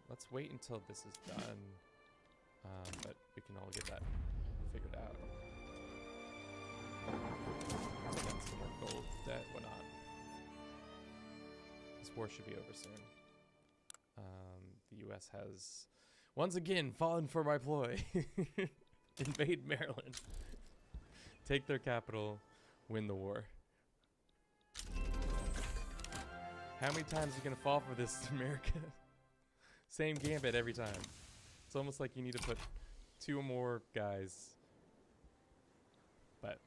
Let's wait until this is done, but we can all get that figured out. Spend some more gold, debt, whatnot. This war should be over soon. The U.S. has once again fallen for my ploy. Invade Maryland. Take their capital. Win the war. How many times are you gonna fall for this, America? Same gambit every time. It's almost like you need to put 2 more guys. But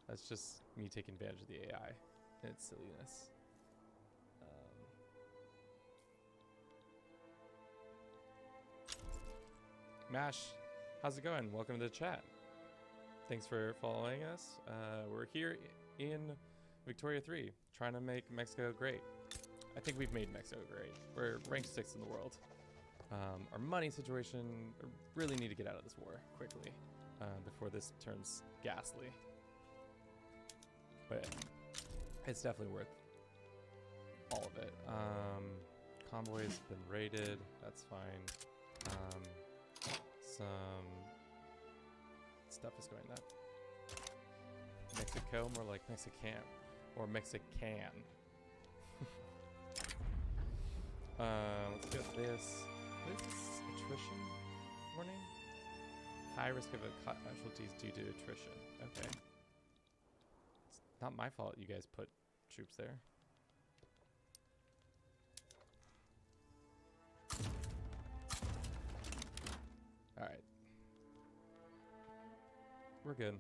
that's just me taking advantage of the AI and its silliness. Mash, how's it going? Welcome to the chat. Thanks for following us. We're here in Victoria 3, trying to make Mexico great. I think we've made Mexico great. We're ranked 6th in the world. Our money situation, really need to get out of this war quickly before this turns ghastly. But it's definitely worth all of it. Convoy's been raided, that's fine. Some stuff is going up. Mexico, more like Mexican, or Mexican. Let's go with this. What is this? Attrition warning? High risk of casualties due to attrition. Okay. It's not my fault you guys put troops there. Alright. We're good.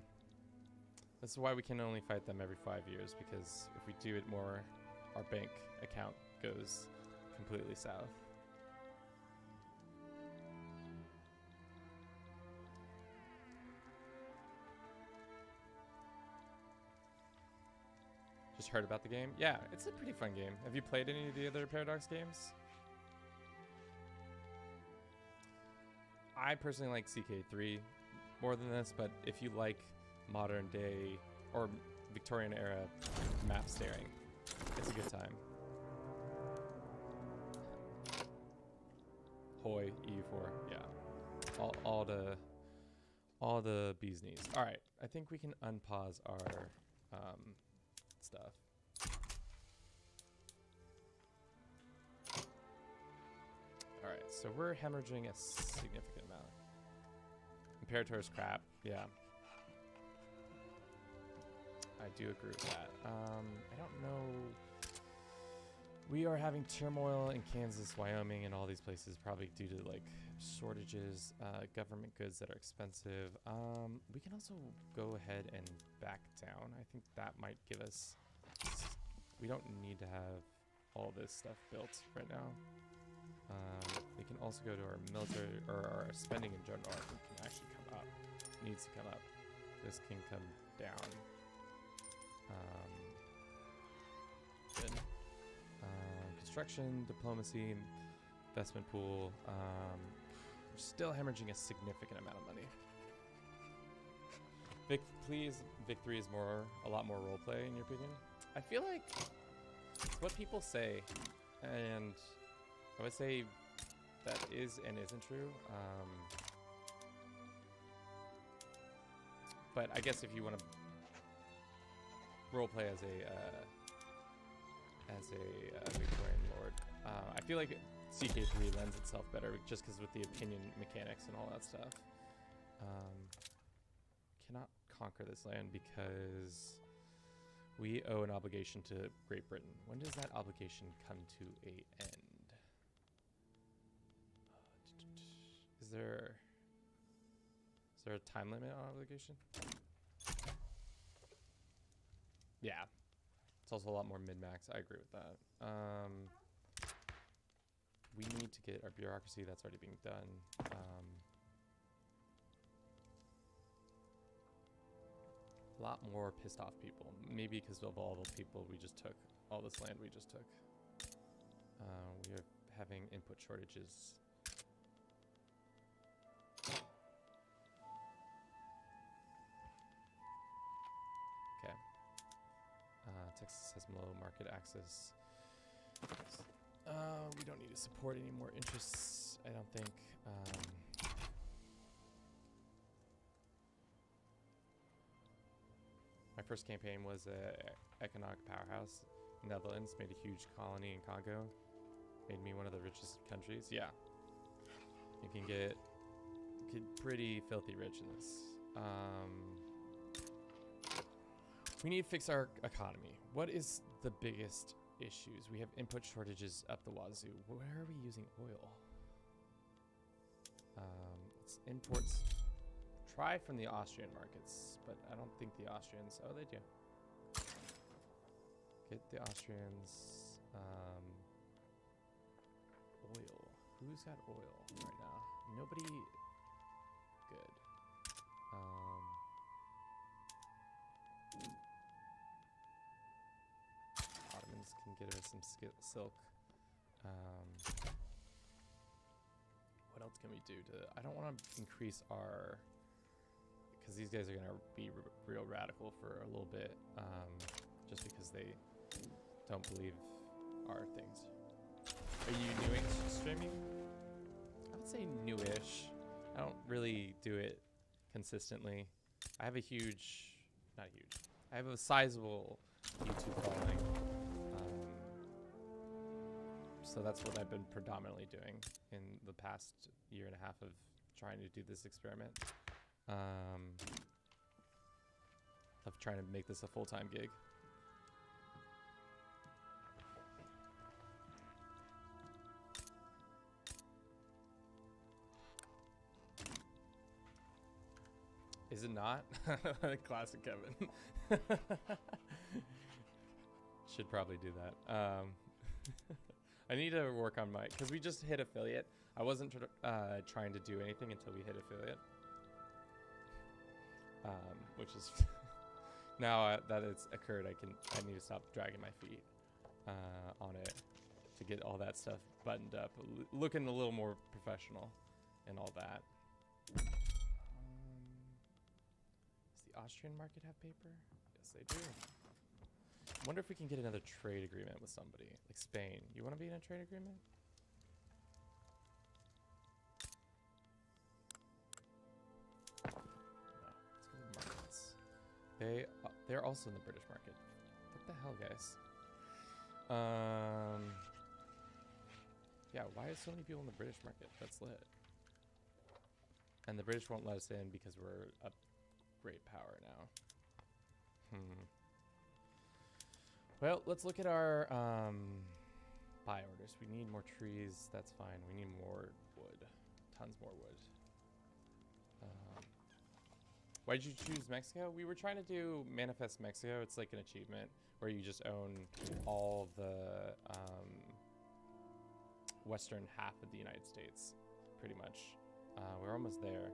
This is why we can only fight them every 5 years, because if we do it more, our bank account goes completely south. Just heard about the game? Yeah, it's a pretty fun game. Have you played any of the other Paradox games? I personally like CK3 more than this, but if you like modern day or Victorian era map staring, it's a good time. Hoi, EU4, yeah. All the bee's knees. Alright, I think we can unpause our stuff. Alright, so we're hemorrhaging a significant amount. Imperator's crap, yeah. I do agree with that. I don't know. We are having turmoil in Kansas, Wyoming, and all these places, probably due to like shortages, government goods that are expensive. We can also go ahead and back down. I think that might give us. We don't need to have all this stuff built right now. We can also go to our military, or our spending in general, I think can actually come up. Needs to come up. This can come down. Good. Construction, diplomacy, investment pool. We're still hemorrhaging a significant amount of money. Vic, please, Victory is a lot more roleplay in your opinion? I feel like it's what people say, and I would say that is and isn't true. But I guess if you want to roleplay as a Victorian lord, I feel like CK3 lends itself better just because with the opinion mechanics and all that stuff. Cannot conquer this land because we owe an obligation to Great Britain. When does that obligation come to a end? Is there... there a time limit on obligation? Yeah. It's also a lot more min-max. I agree with that. We need to get our bureaucracy. That's already being done. A lot more pissed off people. Maybe because of all the people we just took. All this land we just took. We are having input shortages. Okay. Texas has low market access. We don't need to support any more interests, I don't think. My first campaign was a economic powerhouse. Netherlands made a huge colony in Congo. Made me one of the richest countries. Yeah. You can get pretty filthy rich in this. We need to fix our economy. What is the biggest issues? We have input shortages up the wazoo. Where are we using oil? It's imports. Try from the Austrian markets, but I don't think the Austrians. Oh, they do. Get the Austrians. Oil. Who's got oil right now? Nobody. Good. Ottomans can get us some silk. What else can we do to? I don't want to increase our, because these guys are gonna be real radical for a little bit, just because they don't believe our things. Are you newing streaming? I would say newish. I don't really do it consistently. I have a huge, not huge. I have a sizable YouTube following. So that's what I've been predominantly doing in the past year and a half of trying to do this experiment. Of trying to make this a full-time gig. Is it not? Classic Kevin. Should probably do that. I need to work on my, because we just hit affiliate. I wasn't trying to do anything until we hit affiliate. Which is now that it's occurred, I need to stop dragging my feet on it to get all that stuff buttoned up, looking a little more professional and all that. Does the Austrian market have paper? Yes, they do. I wonder if we can get another trade agreement with somebody, like Spain. You want to be in a trade agreement? No, let's go to markets. They're also in the British market. What the hell, guys? Yeah, why is so many people in the British market? That's lit. And the British won't let us in because we're a great power now. Well, let's look at our buy orders. We need more trees. That's fine. We need more wood. Tons more wood. Why did you choose Mexico? We were trying to do Manifest Mexico. It's like an achievement where you just own all the western half of the United States, pretty much. We're almost there.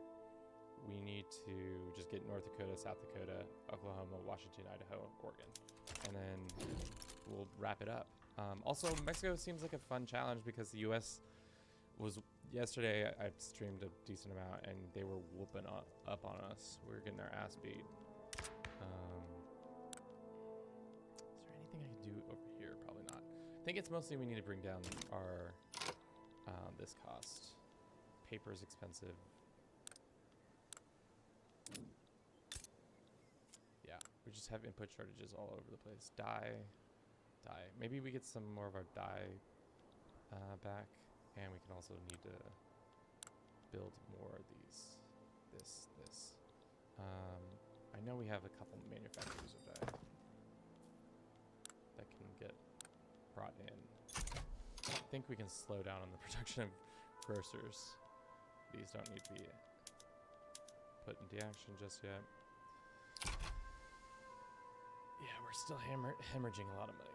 We need to just get North Dakota, South Dakota, Oklahoma, Washington, Idaho, Oregon. And then we'll wrap it up. Also, Mexico seems like a fun challenge because the U.S. was... Yesterday, I streamed a decent amount, and they were whooping up on us. We were getting our ass beat. Is there anything I can do over here? Probably not. I think it's mostly we need to bring down our this cost. Paper is expensive. Yeah, we just have input shortages all over the place. Dye. Maybe we get some more of our dye back. And we can also need to build more of these. This. I know we have a couple manufacturers of dye that can get brought in. I think we can slow down on the production of grocers. These don't need to be put into action just yet. Yeah, we're still hemorrhaging a lot of money.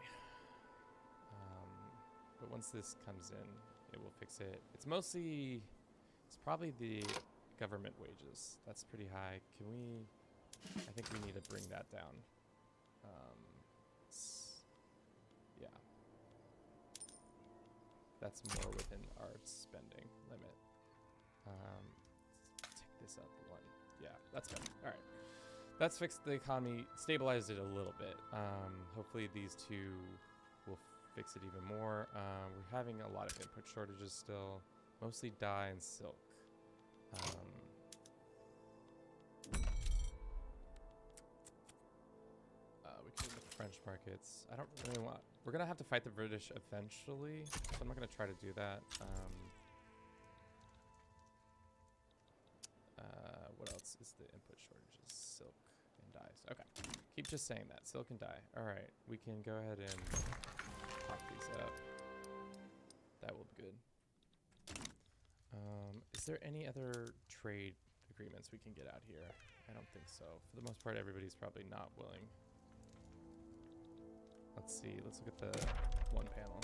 But once this comes in, it will fix it. It's probably the government wages. That's pretty high. I think we need to bring that down. Yeah. That's more within our spending limit. Let's take this up one. Yeah, that's better. All right. That's fixed the economy, stabilized it a little bit. Hopefully these two will fix it even more. We're having a lot of input shortages still, mostly dye and silk. We can look at the French markets. I don't really want. We're gonna have to fight the British eventually, so I'm not gonna try to do that. What else is the input shortages? Silk and dyes. Okay, keep just saying that. Silk and dye. All right, we can go ahead and pop these up. That will be good. Is there any other trade agreements we can get out here? I don't think so. For the most part, everybody's probably not willing. Let's see. Let's look at the one panel.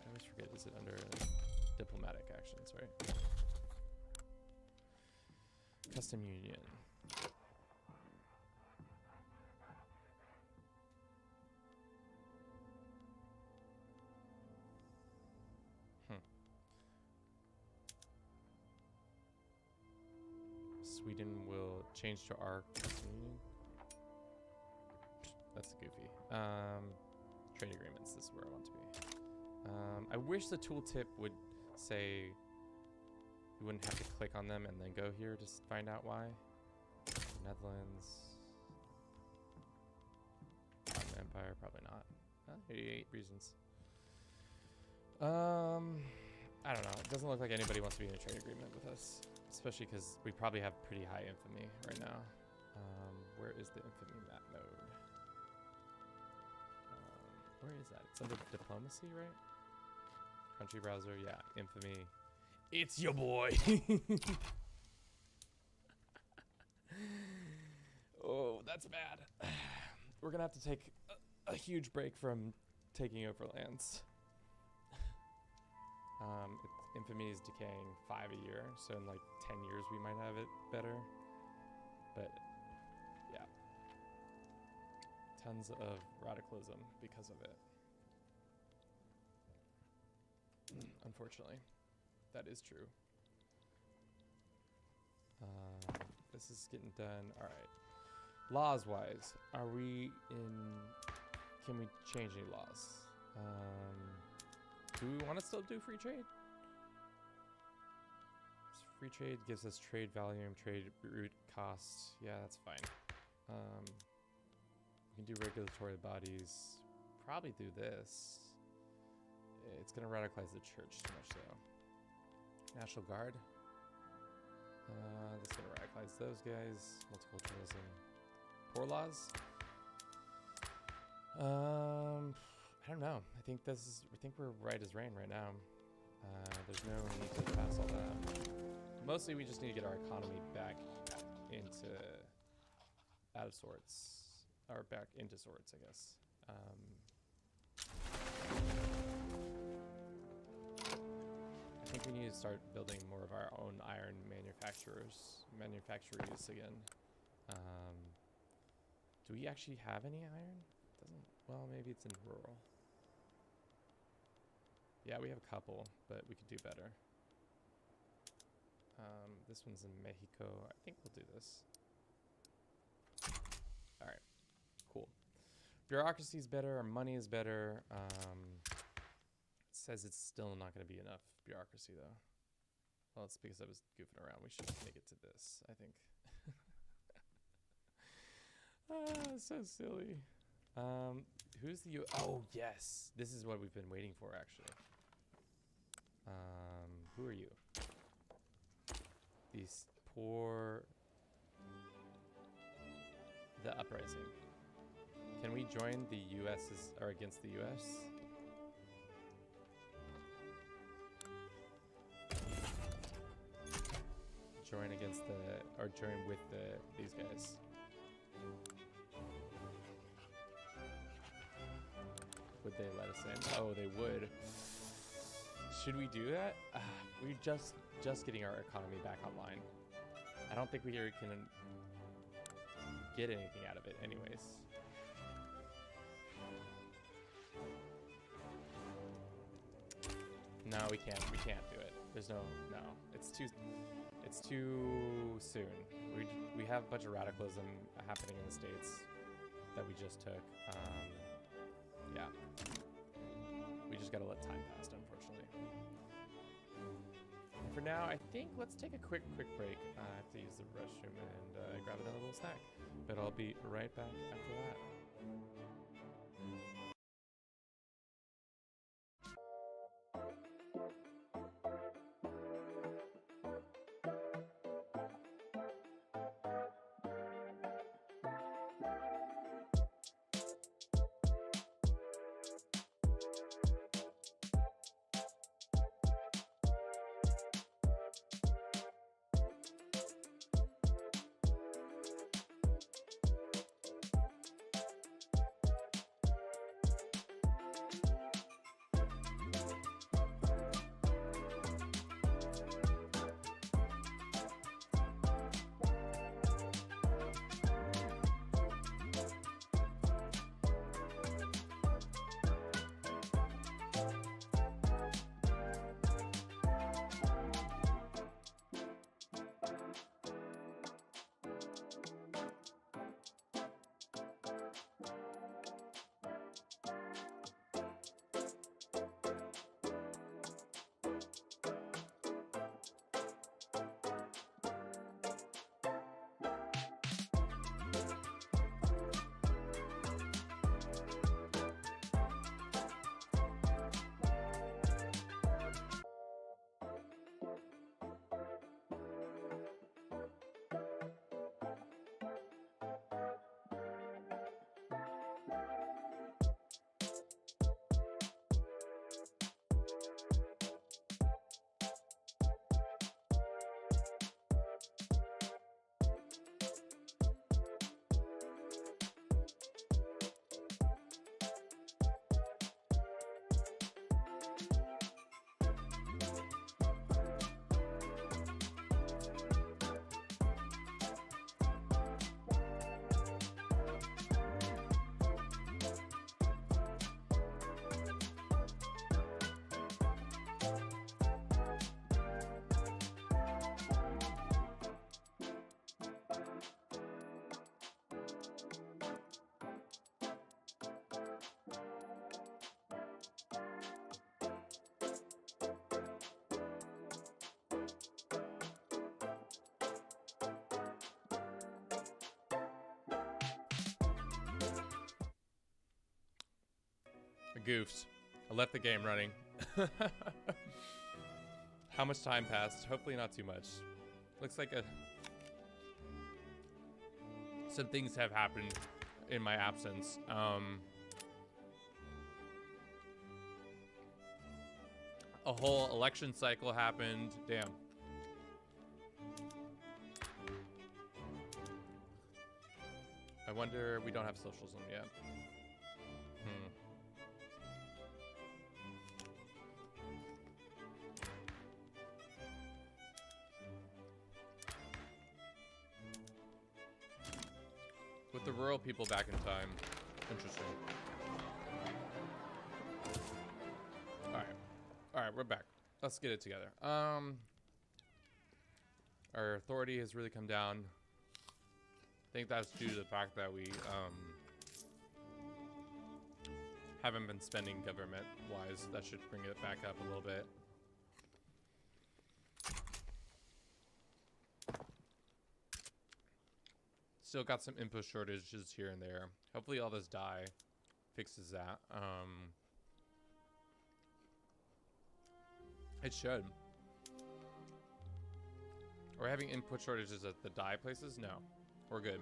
I always forget. Is it under diplomatic actions, right? Custom union. Sweden will change to our custom union. That's goofy. Trade agreements, this is where I want to be. I wish the tooltip would say you wouldn't have to click on them and then go here to find out why. Netherlands. Ottoman Empire, probably not. 88 reasons. I don't know. It doesn't look like anybody wants to be in a trade agreement with us. Especially because we probably have pretty high infamy right now. Where is the infamy map mode? Where is that? It's under diplomacy, right? Country browser, yeah, infamy. It's your boy. Oh, that's bad. We're gonna have to take a huge break from taking over lands. Infamy is decaying 5 a year, so in like 10 years we might have it better. But yeah, tons of radicalism because of it. Unfortunately, that is true. This is getting done. All right. Laws-wise, are we in? Can we change any laws? Do we want to still do free trade? Free trade gives us trade volume, trade route cost. Yeah, that's fine. We can do regulatory bodies. Probably do this. It's going to radicalize the church too much, though. National Guard. That's going to radicalize those guys. Multiculturalism. Poor laws. I don't know. I think we're right as rain right now. There's no need to pass all that. Mostly we just need to get our economy back into out of sorts. Or back into sorts, I guess. I think we need to start building more of our own iron manufactories again. Do we actually have any iron? Well, maybe it's in rural. Yeah, we have a couple, but we could do better. This one's in Mexico. I think we'll do this. All right, cool. Bureaucracy is better. Our money is better. It says it's still not going to be enough bureaucracy, though. Well, it's because I was goofing around. We should make it to this, I think. So silly. Who's the Oh, yes. This is what we've been waiting for, actually. Who are you? These poor... The Uprising. Can we join the U.S.'s, or against the U.S.? our turn with these guys. Would they let us in? Oh, they would. Should we do that? We're just getting our economy back online. I don't think we can get anything out of it anyways. No, we can't do it. There's no, it's too soon. We have a bunch of radicalism happening in the States that we just took. Yeah. We just gotta let time pass, unfortunately. For now, I think let's take a quick break. I have to use the restroom and grab another little snack. But I'll be right back after that. I goofed. I left the game running. How much time passed? Hopefully not too much. Looks like some things have happened in my absence. A whole election cycle happened. Damn. I wonder, we don't have socialism yet. With the rural people back in time. Interesting. Alright, we're back. Let's get it together. Our authority has really come down. I think that's due to the fact that we haven't been spending government-wise. That should bring it back up a little bit. Still got some input shortages here and there. Hopefully all this dye fixes that. It should. Are we having input shortages at the dye places? No. We're good.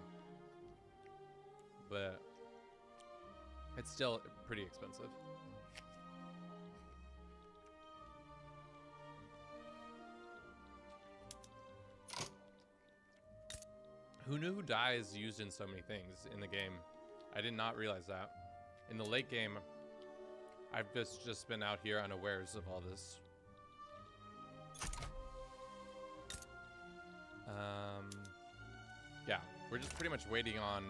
But it's still pretty expensive. Who knew dye is used in so many things in the game? I did not realize that. In the late game, I've just been out here unawares of all this. Yeah, we're just pretty much waiting on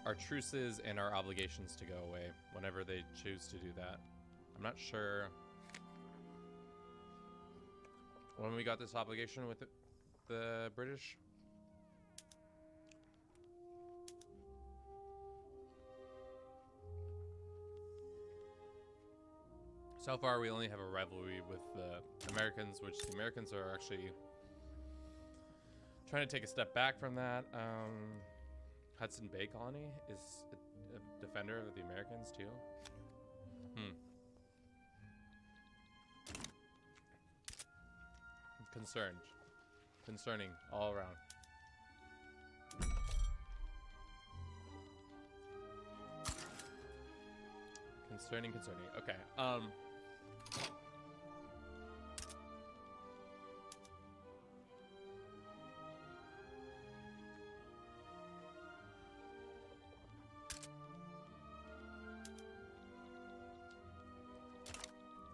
our truces and our obligations to go away whenever they choose to do that. I'm not sure when we got this obligation with the British. So far, we only have a rivalry with the Americans, which the Americans are actually trying to take a step back from that. Hudson Bay Colony is a defender of the Americans too. Concerned. Concerning all around. Concerning. Okay.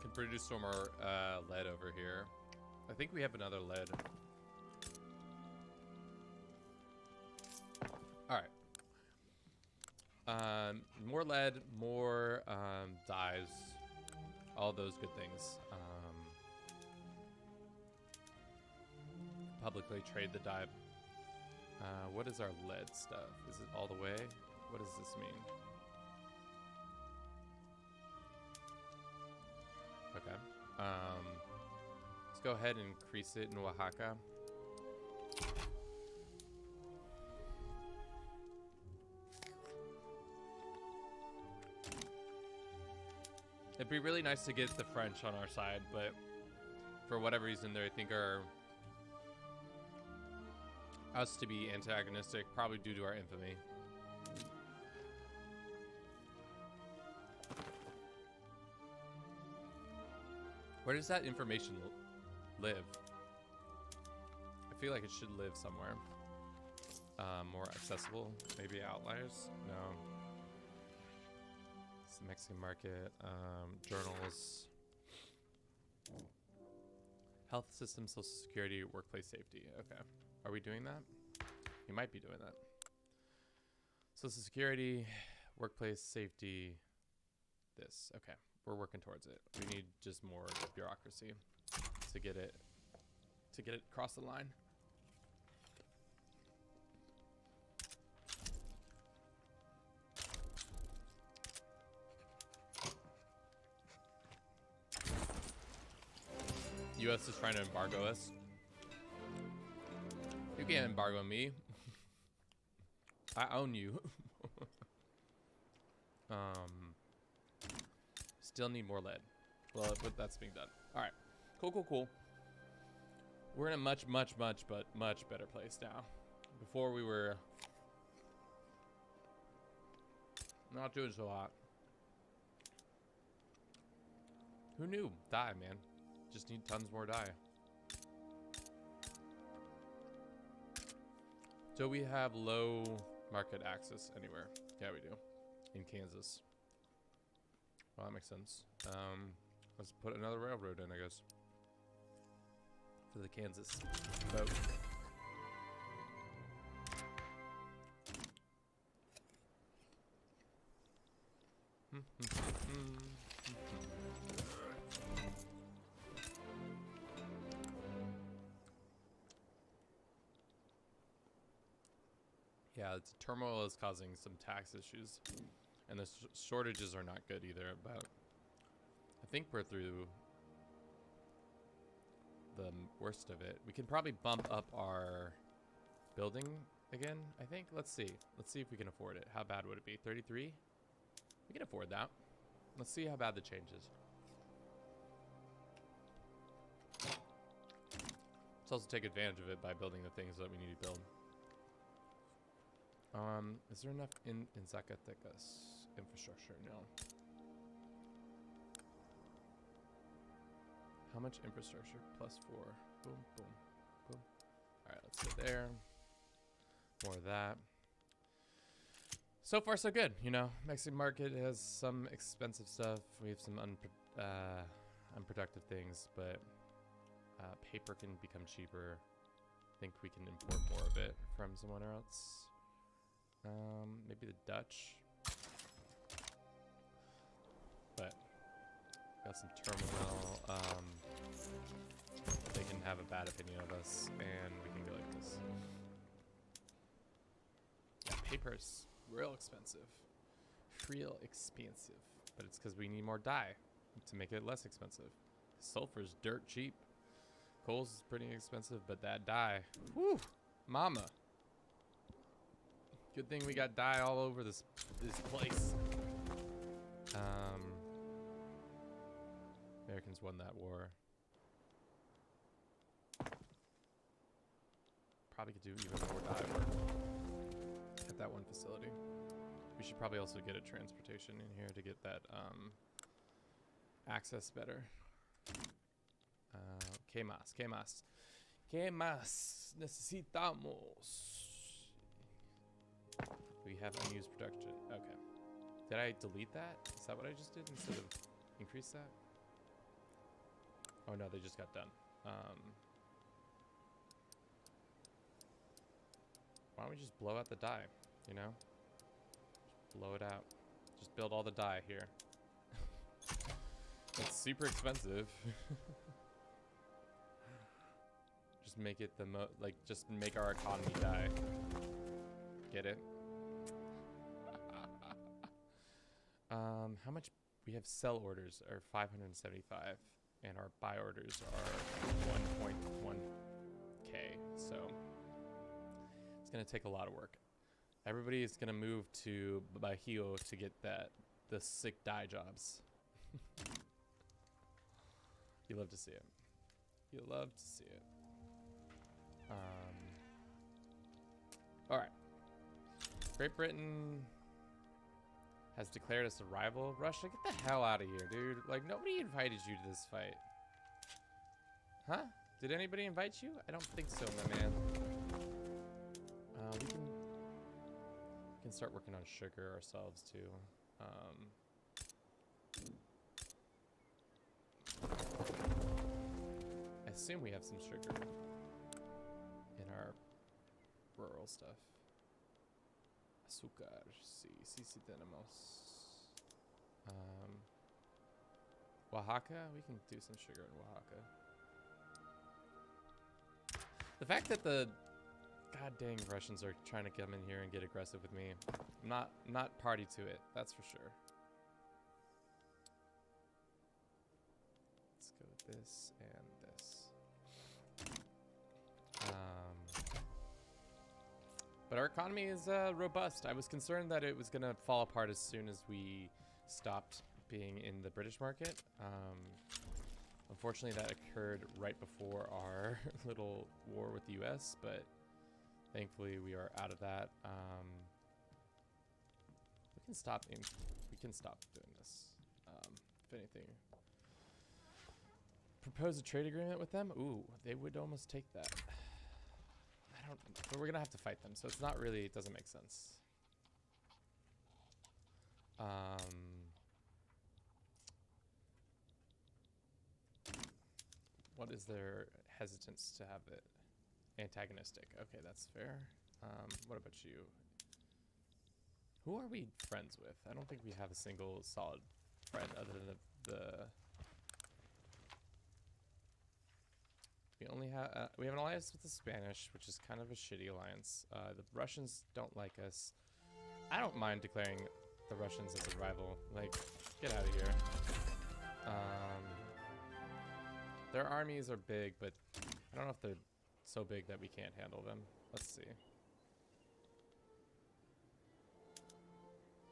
Can produce some more lead over here. I think we have another lead. All right. More lead, more dyes, all those good things. Publicly trade the dye. What is our lead stuff? Is it all the way? What does this mean? Okay. Let's go ahead and increase it in Oaxaca. It'd be really nice to get the French on our side, but for whatever reason they think are us to be antagonistic, probably due to our infamy. Where does that information live? I feel like it should live somewhere. More accessible, maybe outliers? No. It's the Mexican market, journals. Health system, social security, workplace safety. Okay. Are we doing that? We might be doing that. Social security, workplace safety, this. Okay. We're working towards it. We need just more bureaucracy to get it across the line. US is trying to embargo us. You can't embargo me. I own you. Still need more lead. Well, but that's being done. All right. Cool. We're in a much better place now. Before we were not doing so hot. Who knew? Dye, man. Just need tons more dye. So we have low market access anywhere. Yeah, we do. In Kansas. Well, that makes sense. Let's put another railroad in, I guess. For the Kansas boat. Yeah, the turmoil is causing some tax issues. And the shortages are not good either, but I think we're through the worst of it. We can probably bump up our building again, I think. Let's see. Let's see if we can afford it. How bad would it be? 33? We can afford that. Let's see how bad the change is. Let's also take advantage of it by building the things that we need to build. Is there enough in Zacatecas infrastructure? No. How much infrastructure? +4. Boom, boom, boom. All right, let's go there. More of that. So far, so good. You know, Mexican market has some expensive stuff. We have some unproductive things, but paper can become cheaper. I think we can import more of it from somewhere else. Maybe the Dutch. But got some turmoil. They can have a bad opinion of us, and we can go like this. Yeah, paper's real expensive. Real expensive. But it's because we need more dye to make it less expensive. Sulfur's dirt cheap. Coal's is pretty expensive, but that dye, whew, mama. Good thing we got dye all over this place. Americans won that war. Probably could do even more dye work at that one facility. We should probably also get a transportation in here to get that access better. ¿Qué más? ¿Qué más? ¿Qué más necesitamos? We have unused production. Okay. Did I delete that? Is that what I just did instead of increase that? Oh no, they just got done. Why don't we just blow out the dye, you know? Just blow it out. Just build all the dye here. It's super expensive. Just make it just make our economy die. Get it? How much? We have sell orders are 575, and our buy orders are 1.1k. So it's gonna take a lot of work. Everybody is gonna move to Bajío to get the sick dye jobs. You love to see it. You love to see it. All right. Great Britain has declared us a rival. Russia, get the hell out of here, dude. Like, nobody invited you to this fight. Huh? Did anybody invite you? I don't think so, my man. We can start working on sugar ourselves, too. I assume we have some sugar in our rural stuff. Azúcar, sí tenemos. Oaxaca, we can do some sugar in Oaxaca. The fact that the god dang Russians are trying to come in here and get aggressive with me, I'm not party to it, that's for sure. Let's go with this and this. But our economy is robust. I was concerned that it was going to fall apart as soon as we stopped being in the British market. Unfortunately, that occurred right before our little war with the US, but thankfully we are out of that. We can stop doing this. If anything, propose a trade agreement with them. Ooh, they would almost take that. But we're gonna have to fight them, so it's not really, it doesn't make sense. What is their hesitance to have it antagonistic? Okay, that's fair. What about you? Who are we friends with? I don't think we have a single solid friend other than we have an alliance with the Spanish, which is kind of a shitty alliance. The Russians don't like us. I don't mind declaring the Russians as a rival. Like, get out of here. Their armies are big, but I don't know if they're so big that we can't handle them. Let's see.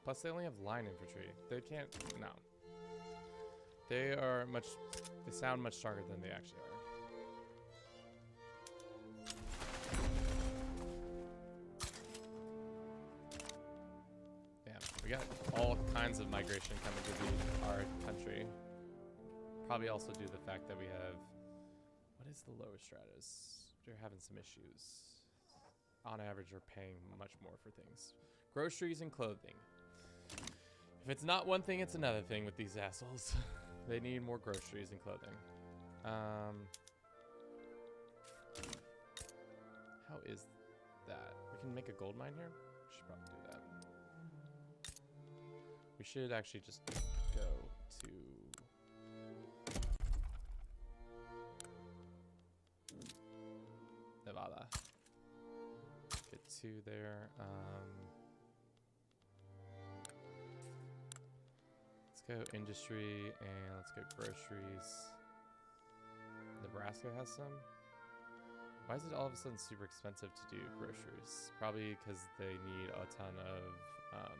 Plus, they only have line infantry. They can't. No. They sound much stronger than they actually are. We got all kinds of migration coming to our country. Probably also due to the fact that we have, what is the lower stratus? They're having some issues. on average are paying much more for things. Groceries and clothing. If it's not one thing, it's another thing with these assholes. They need more groceries and clothing. How is that? We can make a gold mine here? We should probably do that. We should actually just go to... Nevada. Get 2 there. Let's go industry and let's go groceries. Nebraska has some. Why is it all of a sudden super expensive to do groceries? Probably because they need a ton of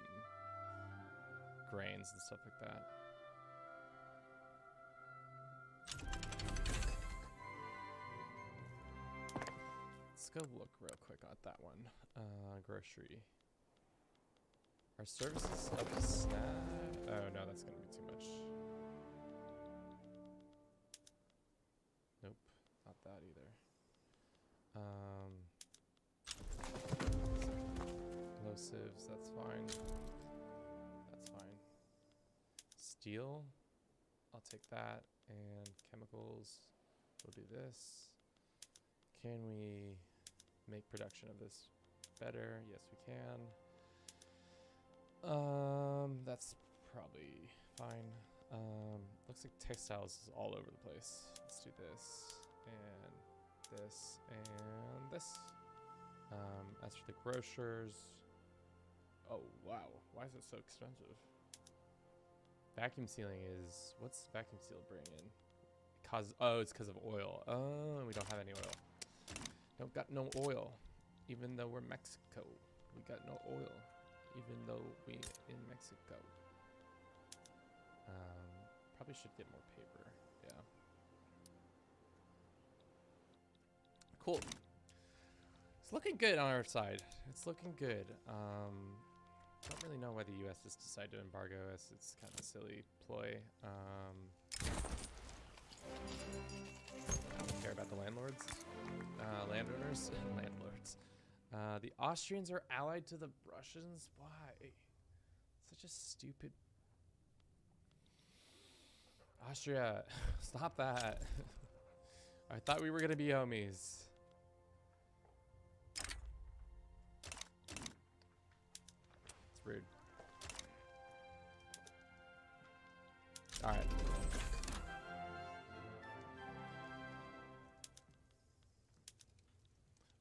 grains and stuff like that. Let's go look real quick at that one. Grocery. Are services up to snap? Oh no, that's gonna be too much. Nope, not that either. Plosives, that's fine. That's fine. Steel, I'll take that. And chemicals, we'll do this. Can we make production of this better? Yes, we can. That's probably fine. Looks like textiles is all over the place. Let's do this and this and this. As for the grocers, oh wow, why is it so expensive? Vacuum sealing is, what's vacuum seal bring in? Oh, it's because of oil. Oh, we don't have any oil. Don't got no oil, even though we're Mexico. We got no oil, even though we in Mexico. Probably should get more paper. Yeah. Cool. It's looking good on our side. It's looking good. Don't really know why the U.S. just decided to embargo us. It's kind of a silly ploy. I don't care about the landlords. Landowners and landlords. The Austrians are allied to the Russians? Why? Such a stupid... Austria, stop that. I thought we were gonna be homies. It's rude. Alright.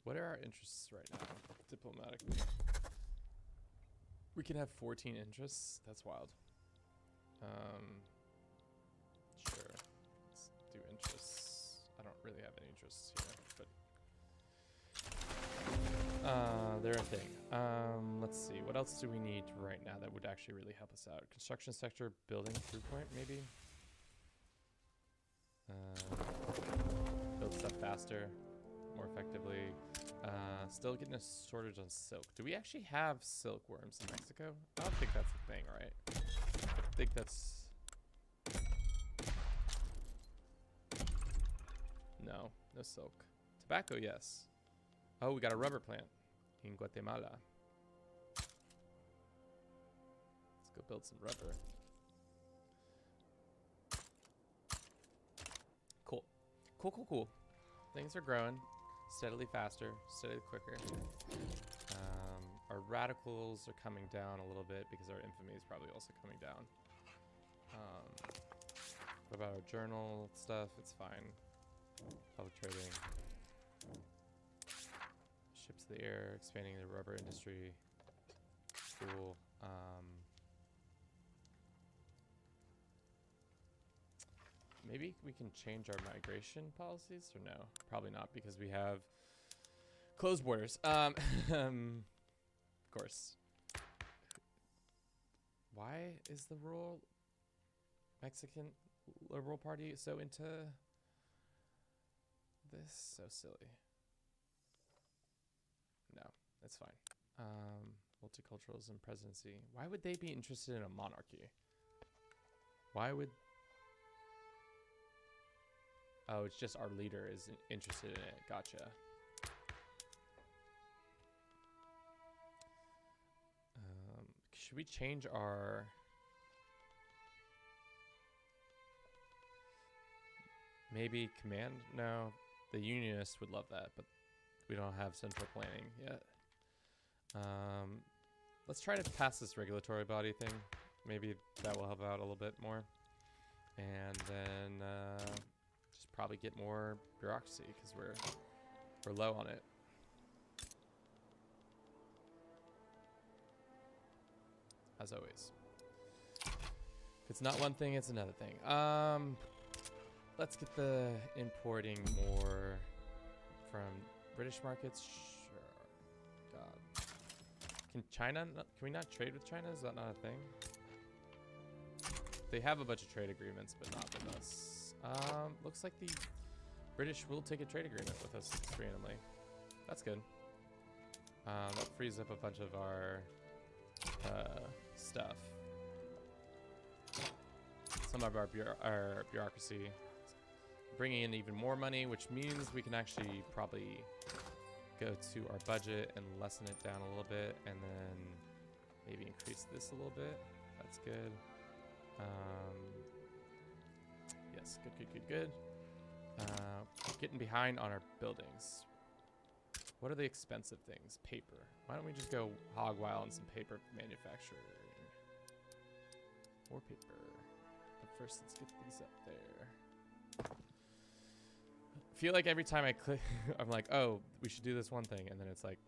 What are our interests right now, diplomatically? We can have 14 interests. That's wild. Sure. Let's do interests. I don't really have any interests here, but they're a thing. Let's see. What else do we need right now that would actually really help us out? Construction sector, building through point, maybe. Build stuff faster, more effectively. Still getting a shortage on silk. Do we actually have silkworms in Mexico? I don't think that's a thing, right? I think that's... No, no silk. Tobacco, yes. Oh, we got a rubber plant in Guatemala. Let's go build some rubber. Cool. Cool, cool, cool. Things are growing. Steadily faster, steadily quicker. Our radicals are coming down a little bit because our infamy is probably also coming down. What about our journal stuff? It's fine. Public trading. Ships of the air, expanding the rubber industry. Cool. Maybe we can change our migration policies, or no? Probably not, because we have closed borders. Of course. Why is the rural Mexican Liberal Party so into this? So silly. No, that's fine. Multiculturalism presidency. Why would they be interested in a monarchy? Why would... Oh, it's just our leader is interested in it. Gotcha. Should we change our... Maybe command? No, the Unionists would love that, but we don't have central planning yet. Let's try to pass this regulatory body thing. Maybe that will help out a little bit more. And then just probably get more bureaucracy because we're low on it. As always. If it's not one thing, it's another thing. Let's get the importing more from British markets. Sure. God. Can China? Can we not trade with China? Is that not a thing? They have a bunch of trade agreements, but not with us. Looks like the British will take a trade agreement with us randomly. That's good. That frees up a bunch of our stuff. Some of our bureaucracy. Bringing in even more money, which means we can actually probably go to our budget and lessen it down a little bit, and then maybe increase this a little bit. That's good. Yes, good. Getting behind on our buildings. What are the expensive things? Paper. Why don't we just go hog wild on some paper manufacturing? More paper. But first, let's get these up there. I feel like every time I click, I'm like, oh, we should do this one thing, and then it's like,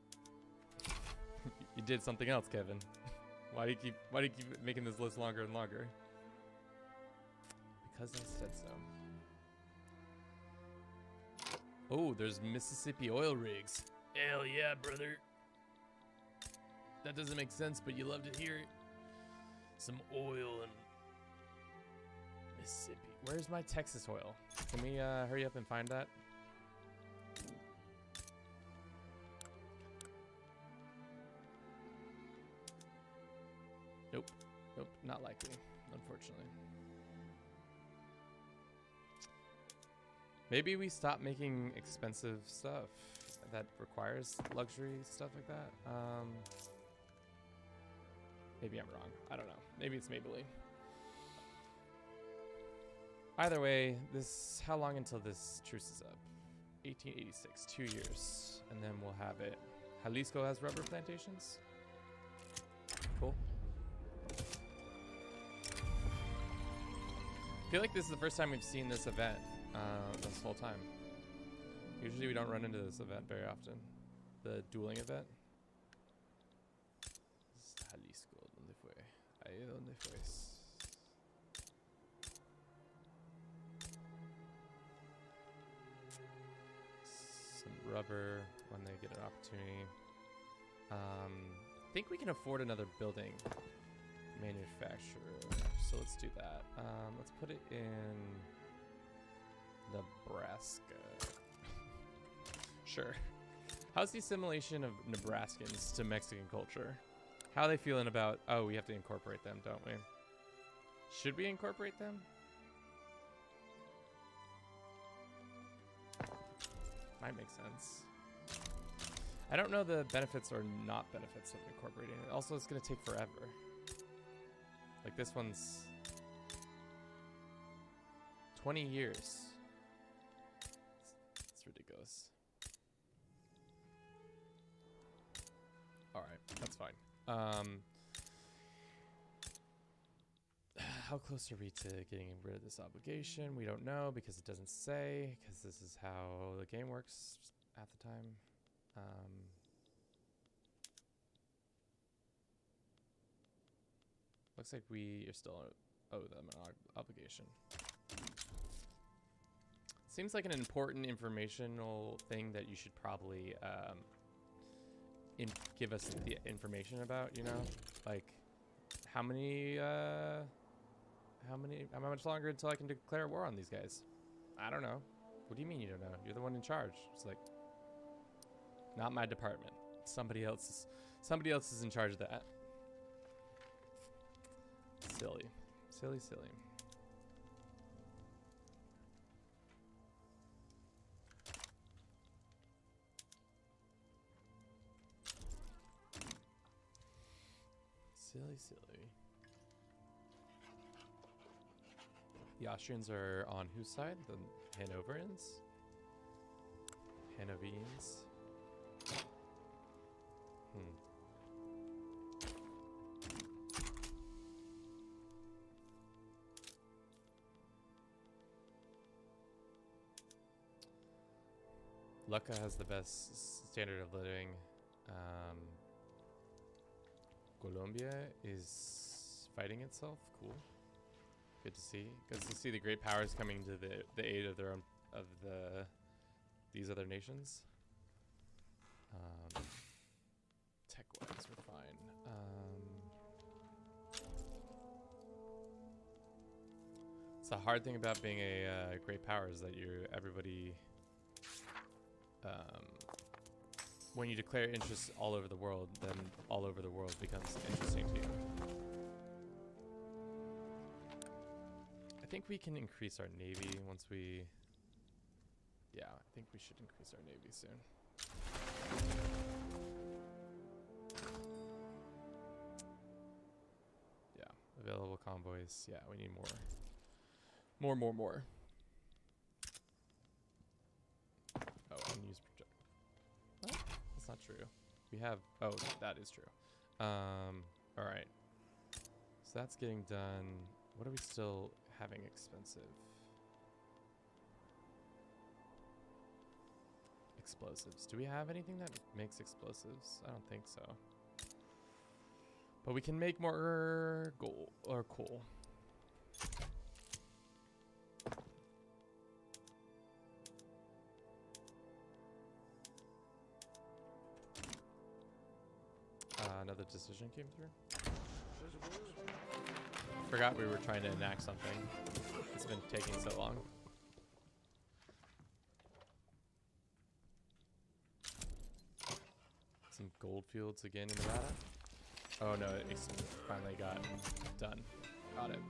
you did something else, Kevin. Why do you keep making this list longer and longer? Because I said so. Oh, there's Mississippi oil rigs. Hell yeah, brother. That doesn't make sense, but you love to hear it. Some oil and Mississippi. Where's my Texas oil? Can we hurry up and find that? Nope. Nope, not likely, unfortunately. Maybe we stop making expensive stuff that requires luxury stuff like that. Maybe I'm wrong. I don't know. Maybe it's Maybelline. Either way, this, how long until this truce is up? 1886, 2 years, and then we'll have it. Jalisco has rubber plantations. Cool. I feel like this is the first time we've seen this event this whole time. Usually we don't run into this event very often. The dueling event. Jalisco, ¿dónde fue? Ahí donde fue. Some rubber when they get an opportunity. I think we can afford another building manufacturer, so let's do that. Let's put it in Nebraska. Sure. How's the assimilation of Nebraskans to Mexican culture? How are they feeling about, oh, we have to incorporate them, don't we? Should we incorporate them? Might make sense. I don't know the benefits or not benefits of incorporating it. Also, it's going to take forever. Like this one's 20 years. It's ridiculous. All right, that's fine. How close are we to getting rid of this obligation? We don't know because it doesn't say, because this is how the game works at the time. Looks like we are still owe them an obligation. Seems like an important informational thing that you should probably give us the information about, you know? Like, how much longer until I can declare war on these guys? I don't know. What do you mean you don't know? You're the one in charge. It's like, not my department. Somebody else is in charge of that. Silly. Silly, silly. Silly, silly. The Austrians are on whose side? The Hanoverians? Hanovians? Lucca has the best standard of living. Colombia is fighting itself. Cool. Good to see. Good to see the great powers coming to the aid of their own these other nations. Tech-wise, we're fine. It's the hard thing about being a great power is that everybody. When you declare interest all over the world, then all over the world becomes interesting to you. I think we can increase our navy once we... Yeah, I think we should increase our navy soon. Yeah, available convoys. Yeah, we need more. More. Oh, unused project. What? That's not true. We have... Oh, that is true. Alright. So that's getting done. What are we still having expensive? Explosives. Do we have anything that makes explosives? I don't think so. But we can make more gold or coal. Another decision came through. Forgot we were trying to enact something. It's been taking so long. Some gold fields again in Nevada. Oh no, it finally got done. Got it.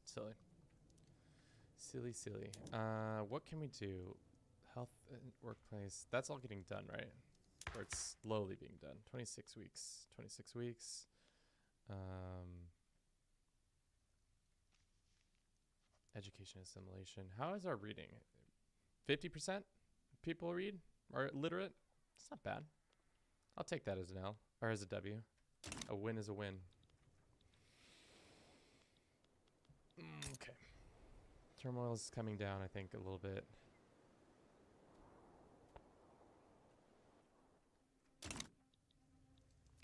Silly. Silly. What can we do? Health and workplace. That's all getting done, right? Or it's slowly being done. 26 weeks. 26 weeks. Education assimilation. How is our reading? 50% people read? Are literate? It's not bad. I'll take that as an L. Or as a W. A win is a win. Okay. Turmoil is coming down, I think, a little bit.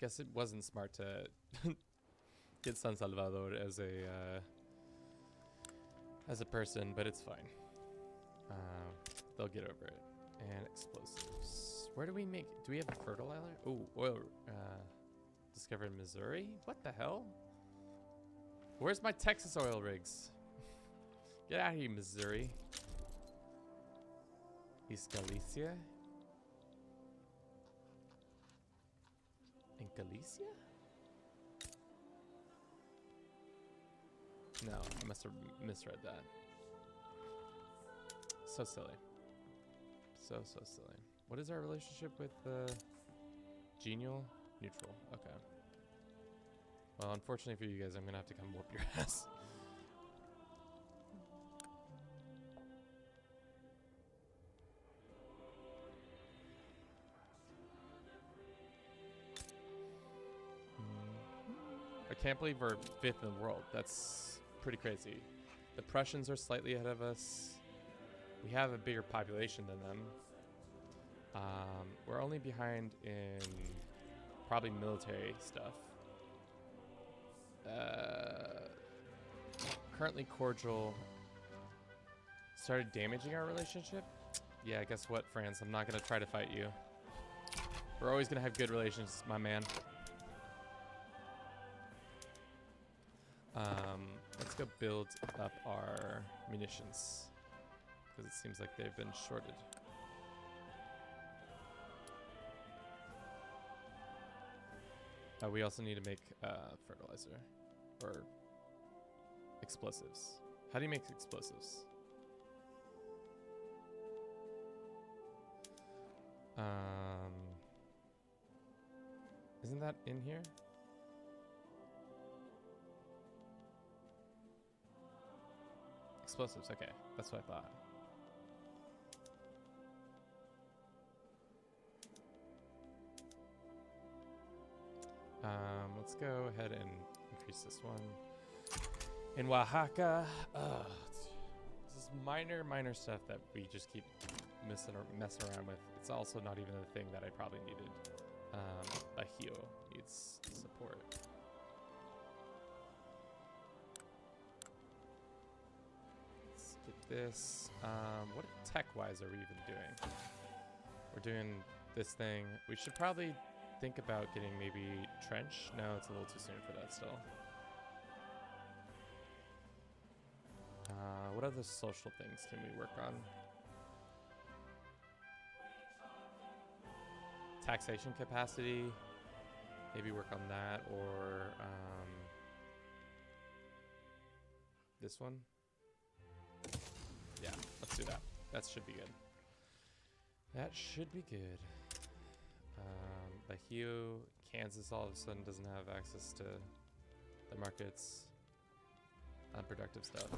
Guess it wasn't smart to get San Salvador as a person, but it's fine. They'll get over it. And explosives. Where do we make? Do we have a fertilizer? Oh, oil. Discovered in Missouri. What the hell? Where's my Texas oil rigs? Get out of here, Missouri. East Galicia? In Galicia? No, I must have misread that. So silly. So silly. What is our relationship with genial? Neutral. Okay. Well, unfortunately for you guys, I'm gonna have to come whoop your ass. I can't believe we're 5th in the world. That's pretty crazy. The Prussians are slightly ahead of us. We have a bigger population than them. We're only behind in probably military stuff. Currently cordial. Started damaging our relationship? Yeah, guess what, France? I'm not going to try to fight you. We're always going to have good relations, my man. Let's go build up our munitions. Because it seems like they've been shorted. We also need to make fertilizer. Or explosives. How do you make explosives? Isn't that in here? Explosives, okay. That's what I thought. Let's go ahead and increase this one. In Oaxaca, this is minor stuff that we just keep messing around with. It's also not even the thing that I probably needed. Bahio needs support. Let's get this. What tech-wise are we even doing? We're doing this thing. We should probably think about getting maybe trench. No, it's a little too soon for that still. What other social things can we work on? Taxation capacity. Maybe work on that, or this one. Yeah, let's do that. That should be good. That should be good. Bahio, Kansas all of a sudden doesn't have access to the markets. Unproductive stuff.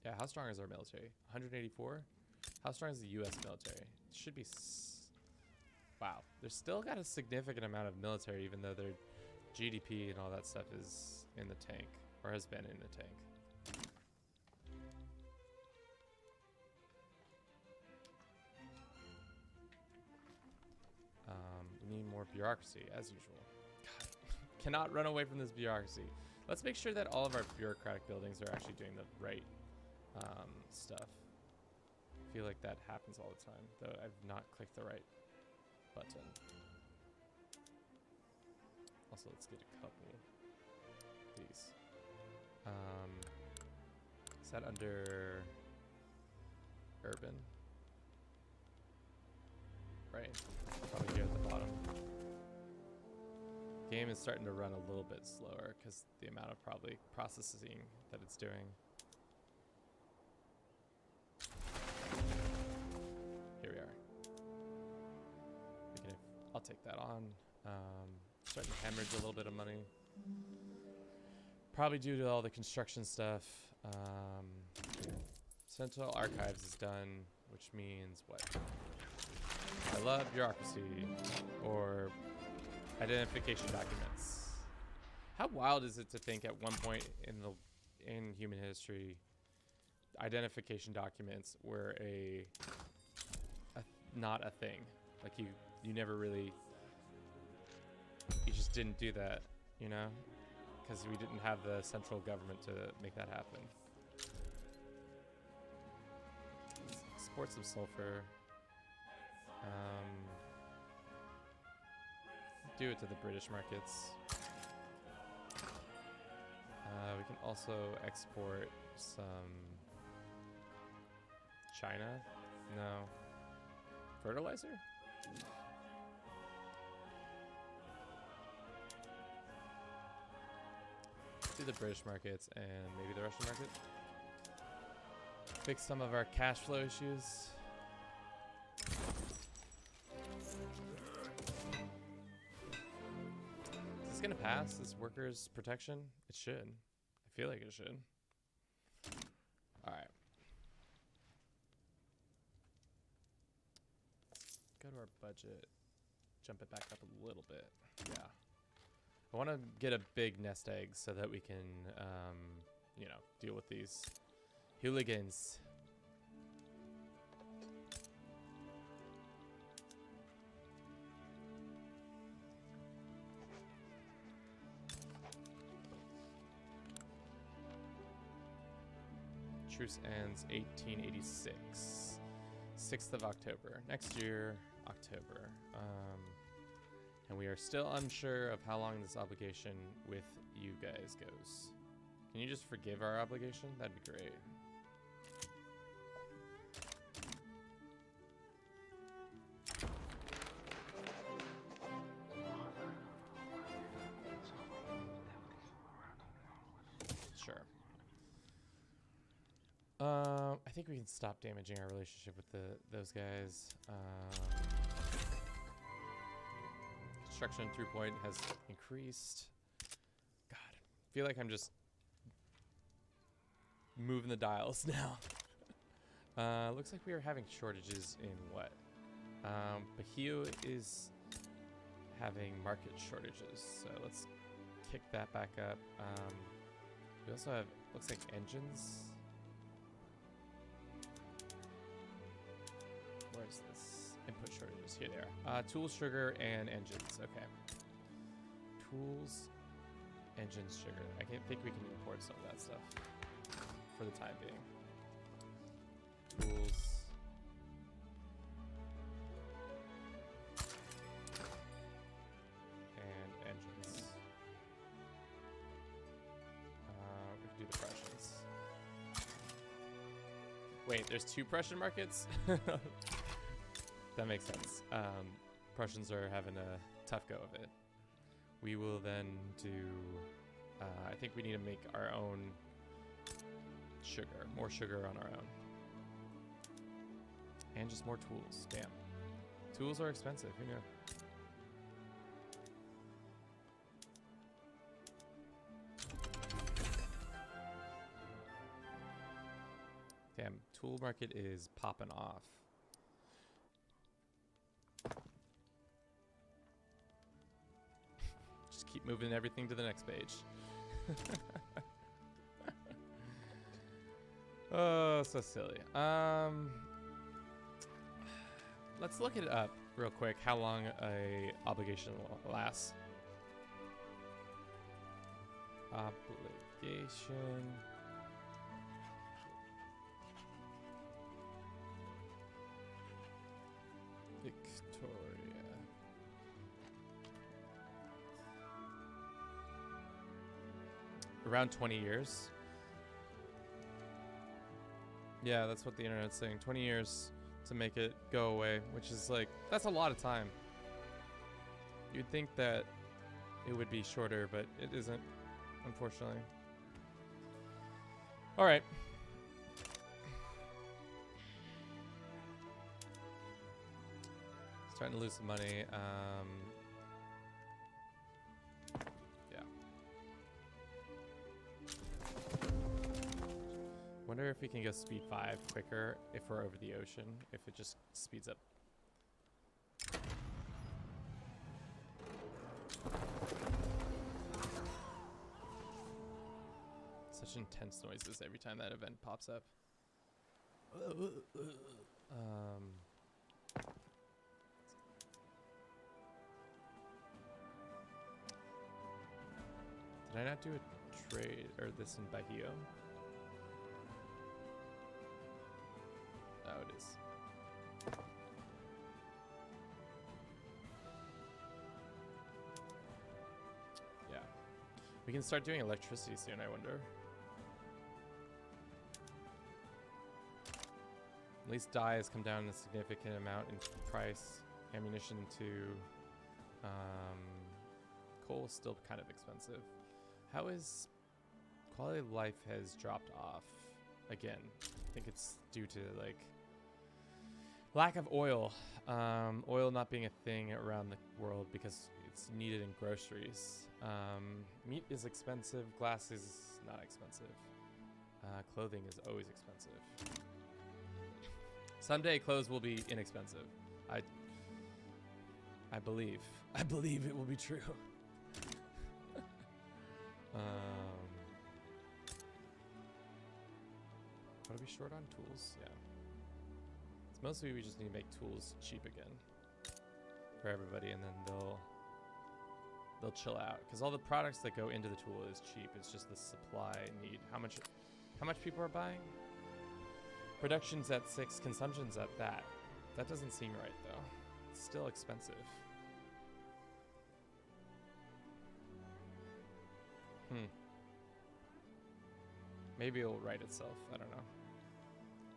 Yeah, how strong is our military? 184? How strong is the US military? It should be... Wow. They're still got a significant amount of military, even though their GDP and all that stuff is in the tank. Or has been in the tank. We need more bureaucracy, as usual. God, cannot run away from this bureaucracy. Let's make sure that all of our bureaucratic buildings are actually doing the right stuff. I feel like that happens all the time, though I've not clicked the right button. Also, let's get a couple of these. Is that under urban? Right, probably here at the bottom. Game is starting to run a little bit slower because the amount of probably processing that it's doing. Here we are. I'll take that on. Starting to hemorrhage a little bit of money. Probably due to all the construction stuff. Central Archives is done, which means what? I love bureaucracy or identification documents. How wild is it to think at one point in human history, identification documents were not a thing? Like you never really, you just didn't do that, you know? Because we didn't have the central government to make that happen. Export some sulfur. Do it to the British markets. We can also export some China. No. Fertilizer? Do the British markets and maybe the Russian market. Fix some of our cash flow issues. Is this gonna pass? This workers' protection? It should. I feel like it should. Alright. Go to our budget. Jump it back up a little bit. Yeah. I want to get a big nest egg so that we can, you know, deal with these hooligans. Truce ends 1886. 6th of October. Next year, October. And we are still unsure of how long this obligation with you guys goes. Can you just forgive our obligation? That'd be great. Sure. I think we can stop damaging our relationship with those guys. Construction through point has increased. God, I feel like I'm just moving the dials now. Looks like we are having shortages in what? Bahio is having market shortages, so let's kick that back up. We also have, looks like engines. Where's this? Input shortages. Here they are. Tools, sugar, and engines. Okay. Tools, engines, sugar. I can't think we can import some of that stuff for the time being. Tools. And engines. We can do the Prussians. Wait, there's 2 Prussian markets? That makes sense. Prussians are having a tough go of it. We will then do, I think we need to make our own sugar, more sugar on our own. And just more tools, damn. Tools are expensive, who knew? Damn, tool market is popping off. Just keep moving everything to the next page. Oh, so silly. Let's look it up real quick, how long a obligation lasts. Obligation. Victoria. Around 20 years. Yeah, that's what the internet's saying. 20 years to make it go away, which is like, that's a lot of time. You'd think that it would be shorter, but it isn't, unfortunately. All right. Starting to lose some money. Yeah. Wonder if we can go speed 5 quicker if we're over the ocean, if it just speeds up. Such intense noises every time that event pops up. Did I not do a trade or this in Bahio? Oh, it is. Yeah. We can start doing electricity soon, I wonder. At least dye has come down a significant amount in price. Ammunition to coal is still kind of expensive. How is quality of life has dropped off again? I think it's due to like lack of oil. Oil not being a thing around the world because it's needed in groceries. Meat is expensive. Glass is not expensive. Clothing is always expensive. Someday clothes will be inexpensive. I believe. I believe it will be true. What are we short on? Tools? Yeah. It's mostly we just need to make tools cheap again for everybody, and then they'll chill out. Because all the products that go into the tool is cheap. It's just the supply need. How much people are buying? Production's at 6, consumption's at that. That doesn't seem right though. It's still expensive. Maybe it'll right itself. I don't know.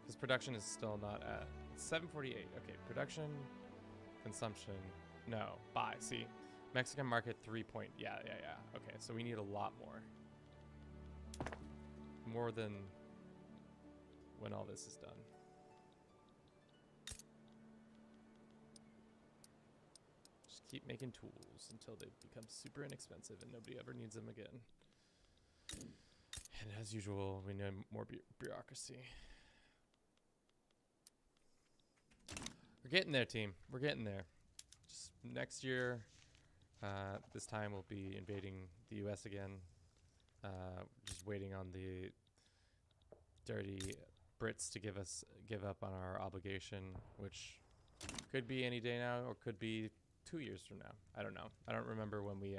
Because production is still not at 748. Okay, production, consumption, no, buy. See, Mexican market 3 point. Yeah. Okay, so we need a lot more. More than when all this is done. Just keep making tools until they become super inexpensive and nobody ever needs them again. And as usual, we need more bureaucracy. We're getting there, team. We're getting there. Just next year, this time we'll be invading the US again. Just waiting on the dirty Brits to give up on our obligation, which could be any day now or could be 2 years from now. I don't know. I don't remember when we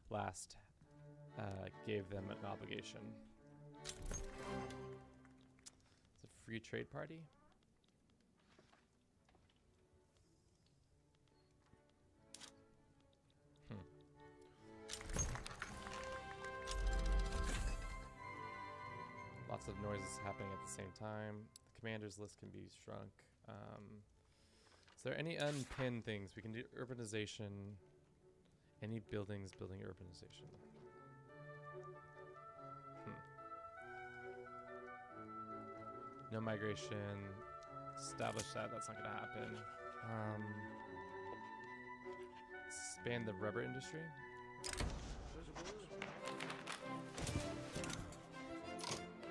last gave them an obligation. It's a free trade party. Lots of noises happening at the same time. The commander's list can be shrunk. Is there any unpinned things? We can do urbanization. Any buildings building urbanization. No migration. Establish that. That's not going to happen. Expand the rubber industry.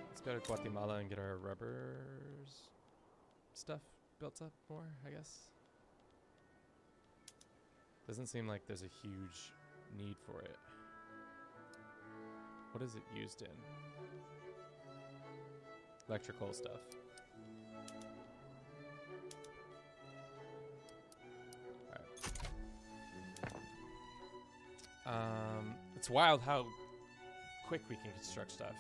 Let's go to Guatemala and get our rubber stuff built up more, I guess. Doesn't seem like there's a huge need for it. What is it used in? Electrical stuff. Alright. It's wild how quick we can construct stuff.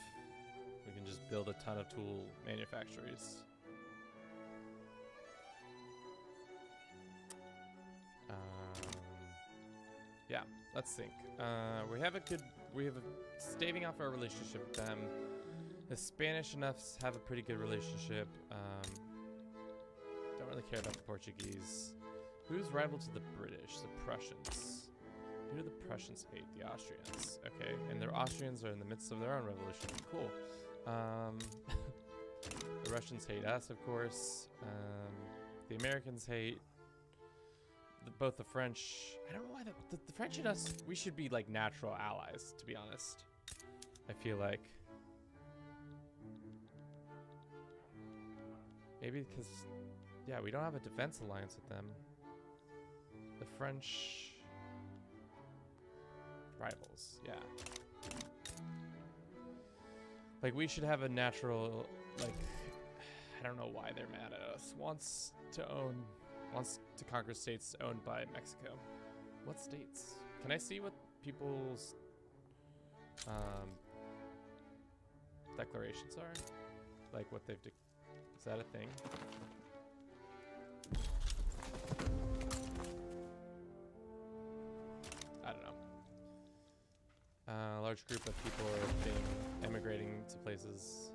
We can just build a ton of tool manufactories. Yeah, let's think. We have a staving off our relationship with them. The Spanish enoughs have a pretty good relationship. Don't really care about the Portuguese. Who's rival to the British? The Prussians. Who do the Prussians hate? The Austrians. Okay, and the Austrians are in the midst of their own revolution. Cool. The Russians hate us, of course. The Americans hate both the French. I don't know why the French and us, we should be like natural allies, to be honest. I feel like. Maybe because, yeah, we don't have a defense alliance with them. The French rivals, yeah. Like, we should have a natural, like, I don't know why they're mad at us. Wants to conquer states owned by Mexico. What states? Can I see what people's declarations are? Like what they've is that a thing? I don't know. A large group of people are emigrating to places.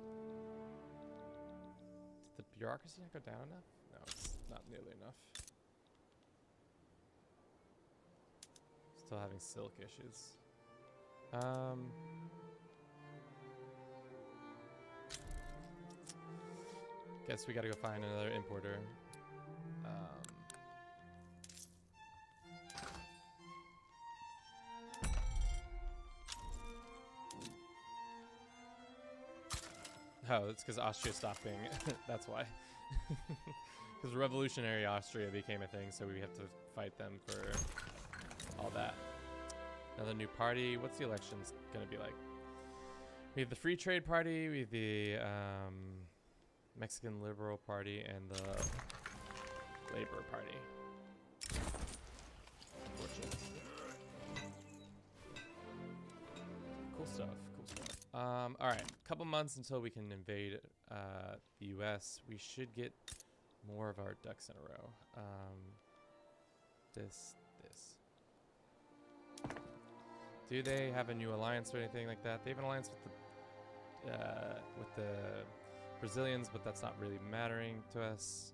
Did the bureaucracy not go down enough? No, it's not nearly enough. Still having silk issues. Guess we gotta go find another importer. Oh, it's because Austria stopped being. That's why. Because revolutionary Austria became a thing, so we have to fight them for all that. Another new party. What's the elections gonna be like? We have the Free Trade Party, we have the Mexican Liberal Party, and the Labor Party. Unfortunate. Cool stuff. Cool stuff. All right, a couple months until we can invade the U.S. We should get more of our ducks in a row. This. Do they have a new alliance or anything like that? They have an alliance with the Brazilians, but that's not really mattering to us.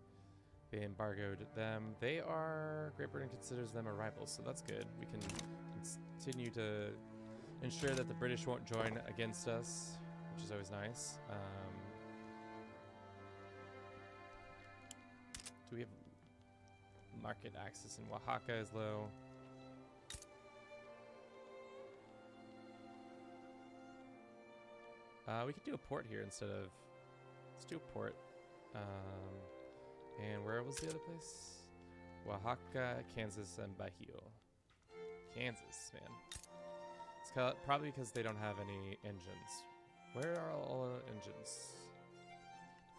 They embargoed them. They are, Great Britain considers them a rival, so that's good. We can continue to ensure that the British won't join against us, which is always nice. market access in Oaxaca is low. We could do a port here instead of... Let's do a port. And where was the other place? Oaxaca, Kansas, and Bajío. Kansas, man. It's probably because they don't have any engines. Where are all the engines?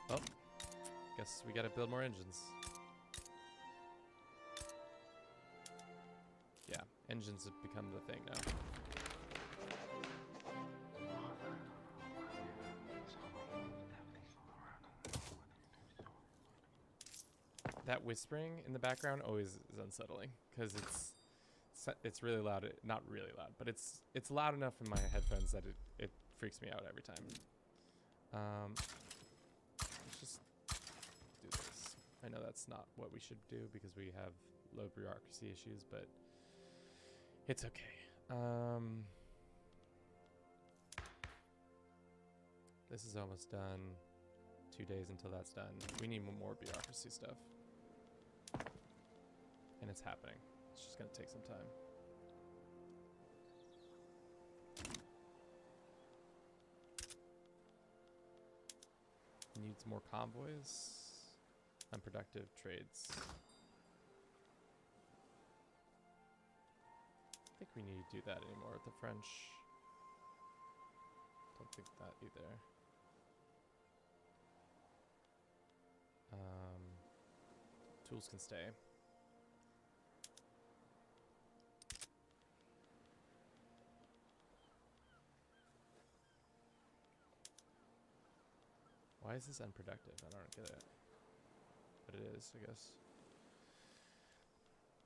Oh, guess we gotta build more engines. Yeah, engines have become the thing now. That whispering in the background always is unsettling because it's really loud. Not really loud, but it's loud enough in my headphones that it freaks me out every time. Let's just do this. I know that's not what we should do because we have low bureaucracy issues, but it's okay. This is almost done. 2 days until that's done. We need more bureaucracy stuff. And it's happening. It's just gonna take some time. Needs more convoys. Unproductive trades. I think we need to do that anymore with the French. Don't think that either. Tools can stay. Why is this unproductive? I don't get it. But it is, I guess.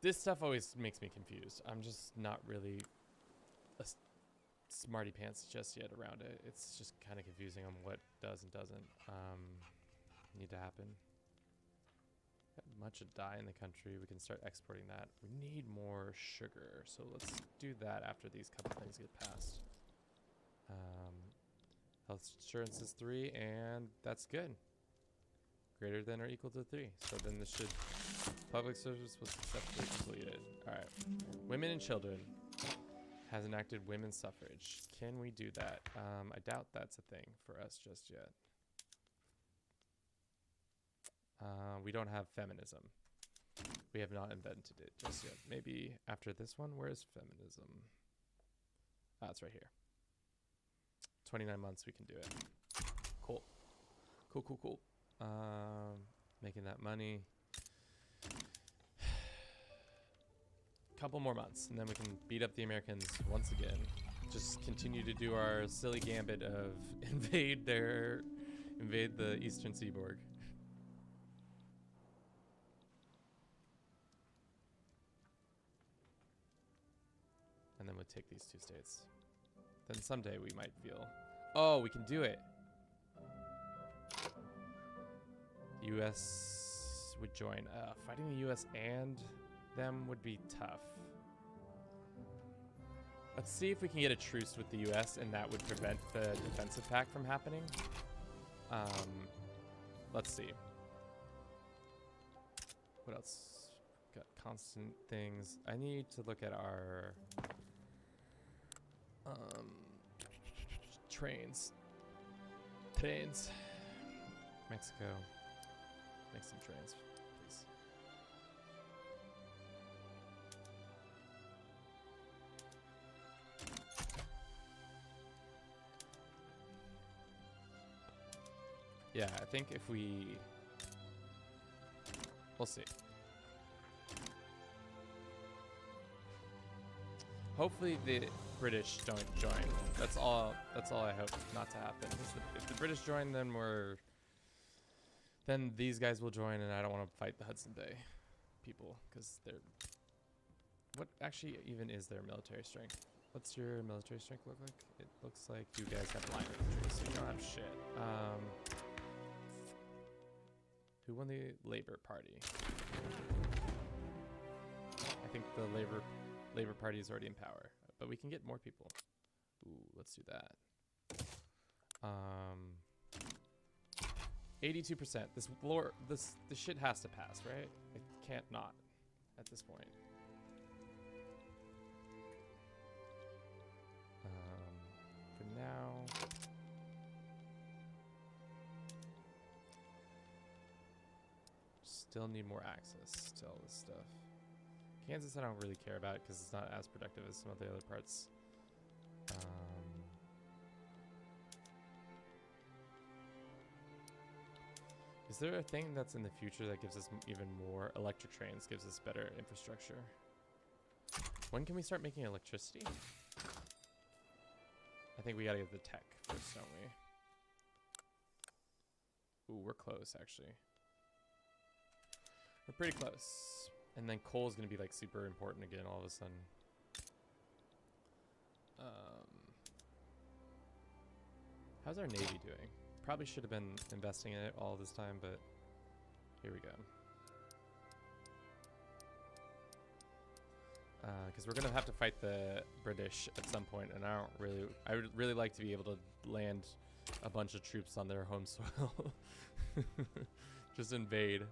This stuff always makes me confused. I'm just not really a smarty pants just yet around it. It's just kind of confusing on what does and doesn't need to happen. Got much of dye in the country. We can start exporting that. We need more sugar, so let's do that after these couple things get passed. Health insurance is 3, and that's good. Greater than or equal to 3. So then this should... Public service was successfully completed. Alright. Women and children. Has enacted women's suffrage. Can we do that? I doubt that's a thing for us just yet. We don't have feminism. We have not invented it just yet. Maybe after this one. Where is feminism? Ah, it's right here. 29 months we can do it. Cool. Cool. Making that money. Couple more months and then we can beat up the Americans once again. Just continue to do our silly gambit of invade the Eastern Seaboard. And then we'll take these 2 states. Then someday we might feel, oh, we can do it. The U.S. would join. Fighting the U.S. and them would be tough. Let's see if we can get a truce with the U.S. and that would prevent the defensive pact from happening. Let's see. What else? Got constant things. I need to look at our trains. Mexico. Make some trains, please. Yeah, I think if we'll see. Hopefully the British don't join. That's all I hope not to happen. If the British join, then these guys will join, and I don't want to fight the Hudson Bay people because they're... What actually even is their military strength? What's your military strength look like? It looks like you guys have line infantry, so you don't have shit. Who won the Labour Party? I think the Labour Party is already in power, but we can get more people. Ooh, let's do that. 82%. This shit has to pass, right? It can't not. at this point. For now, still need more access to all this stuff. Kansas I don't really care about because it's not as productive as some of the other parts. Is there a thing that's in the future that gives us even more? Electric trains gives us better infrastructure. When can we start making electricity? I think we gotta get the tech first, don't we? Ooh, we're close, actually. We're pretty close. And then coal is gonna be like super important again all of a sudden. How's our Navy doing? Probably should have been investing in it all this time, but here we go. Because we're gonna have to fight the British at some point, and I would really like to be able to land a bunch of troops on their home soil. Just invade.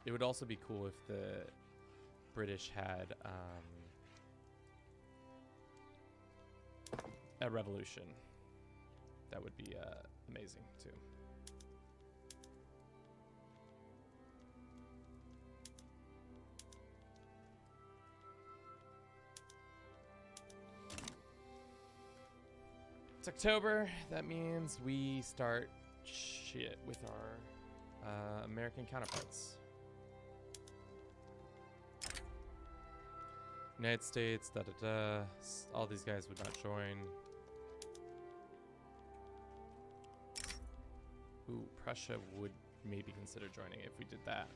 It would also be cool if the British had a revolution. That would be amazing too. It's October. That means we start shit with our American counterparts. United States, all these guys would not join. Ooh, Prussia would maybe consider joining if we did that.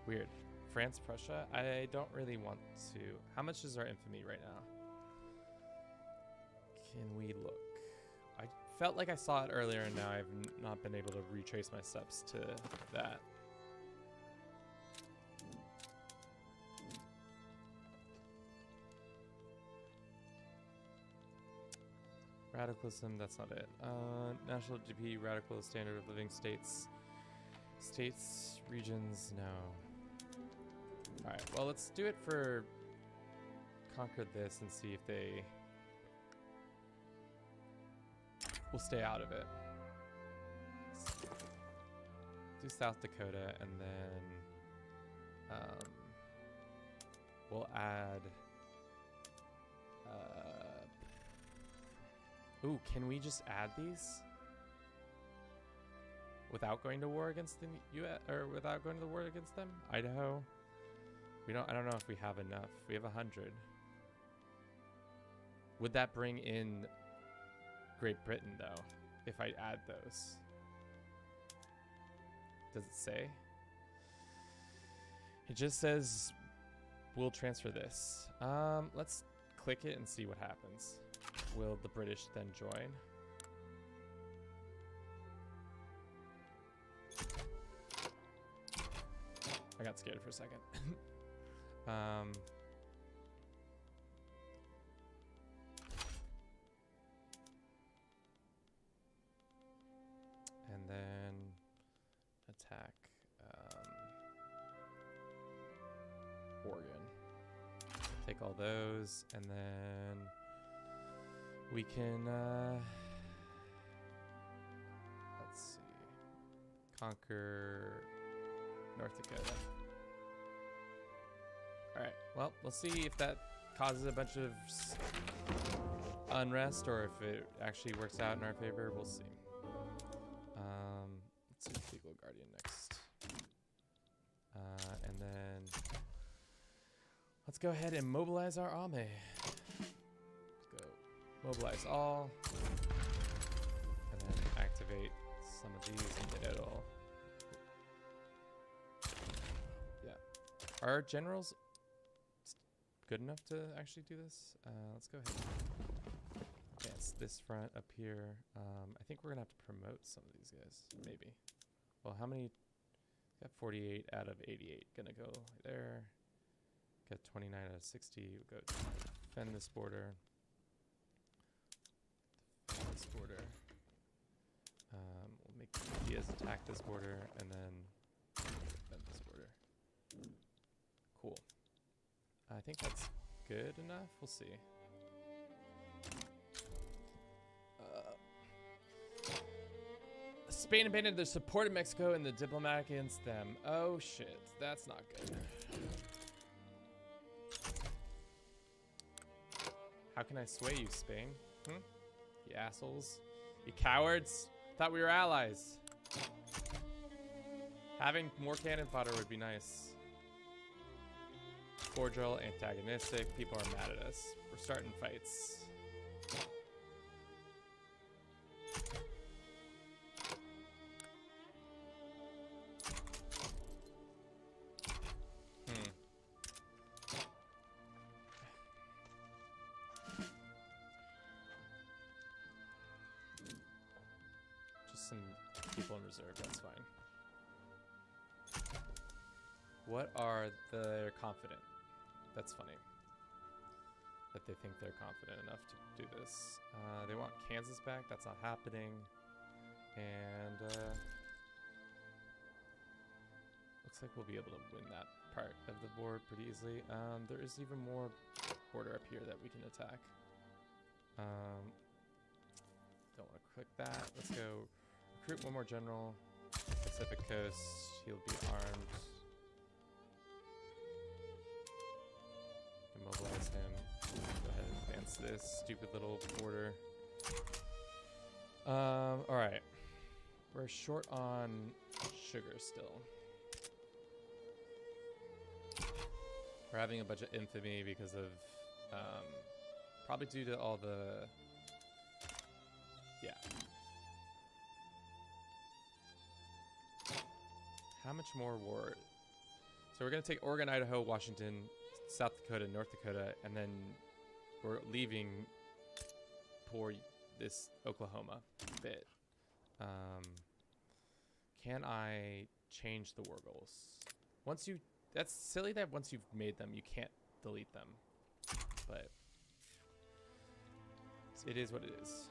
Weird. France, Prussia? I don't really want to. How much is our infamy right now? Can we look? I felt like I saw it earlier and now I've not been able to retrace my steps to that. Radicalism, that's not it. National GDP, radical standard of living states. States, regions, no. Alright, well let's do it for conquer this and see if they will stay out of it. Do South Dakota and then we'll add ooh, can we just add these without going to war against the US or without going to the war against them? Idaho. I don't know if we have enough. We have 100. Would that bring in Great Britain though if I add those? Does it say? It just says we'll transfer this. Let's click it and see what happens. Will the British then join? I got scared for a second. And then attack Oregon. Take all those, and then we can let's see, conquer North Dakota. All right, well, we'll see if that causes a bunch of unrest or if it actually works out in our favor. We'll see. Let's do Legal Guardian next. And then let's go ahead and mobilize our army. Let's go mobilize all. And then activate some of these and get it all. Yeah. Are our generals good enough to actually do this? Let's go ahead and advance this front up here. I think we're gonna have to promote some of these guys, maybe. Well, how many? Got 48 out of 88. Gonna go there. Got 29 out of 60. We'll go defend this border. Defend this border. We'll make Diaz attack this border and then defend this border. I think that's good enough. We'll see. Spain abandoned their support of Mexico and the diplomatic against them. Oh shit, that's not good. How can I sway you, Spain? You assholes. You cowards. Thought we were allies. Having more cannon fodder would be nice. Cordial, antagonistic. People are mad at us. We're starting fights. Some people in reserve, that's fine. What are they're confident? That's funny. That they think they're confident enough to do this. They want Kansas back, that's not happening. And looks like we'll be able to win that part of the board pretty easily. There is even more border up here that we can attack. Don't want to click that. Let's go recruit one more general. Pacific Coast. He'll be armed. Immobilize him. Go ahead and advance this stupid little border. Alright. We're short on sugar still. We're having a bunch of infamy because of probably due to all the how much more war? So we're gonna take Oregon, Idaho, Washington, South Dakota, North Dakota, and then we're leaving for this Oklahoma bit. Can I change the war goals? Once you, that's silly that once you've made them, you can't delete them. But it is what it is.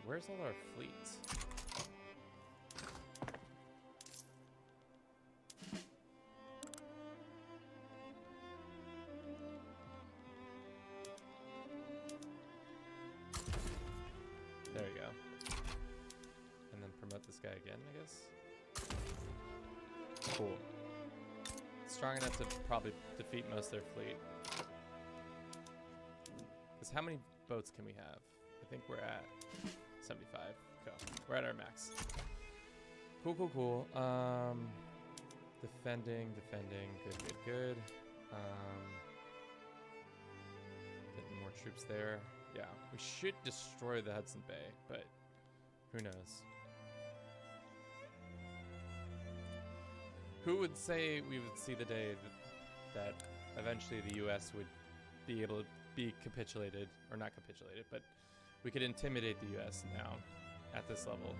Where's all our fleet? There we go. And then promote this guy again, I guess. Cool. Strong enough to probably defeat most of their fleet. Because how many boats can we have? I think we're at 75. Go. We're at our max. Cool, cool, cool. Defending. Good. Getting more troops there. Yeah, we should destroy the Hudson Bay, but who knows? Who would say we would see the day that eventually the U.S. would be able to be capitulated, or not capitulated, but we could intimidate the U.S. now at this level.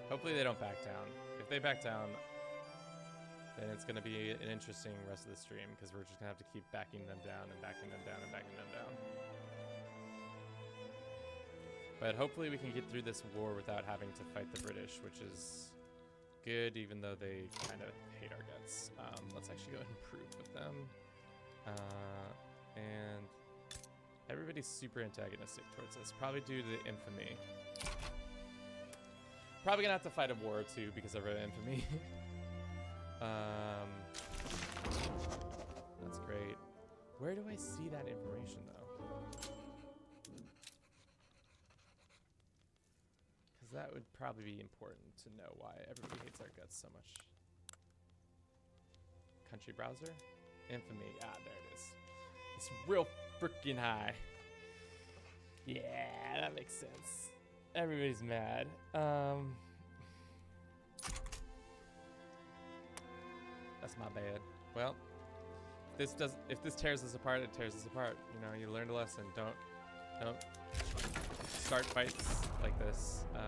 Hopefully they don't back down. If they back down, then it's going to be an interesting rest of the stream because we're just going to have to keep backing them down and backing them down and backing them down. But hopefully we can get through this war without having to fight the British, which is good even though they kind of hate our guts. Let's actually go and improve with them. And everybody's super antagonistic towards us, probably due to the infamy. Probably gonna have to fight a war or two because of our infamy. That's great. Where do I see that information though? Because that would probably be important to know why everybody hates our guts so much. Country browser? Infamy. Ah, there it is. It's real freaking high. Yeah, that makes sense. Everybody's mad. That's my bad. Well, if this tears us apart, it tears us apart. You know, you learned a lesson. Don't start fights like this. I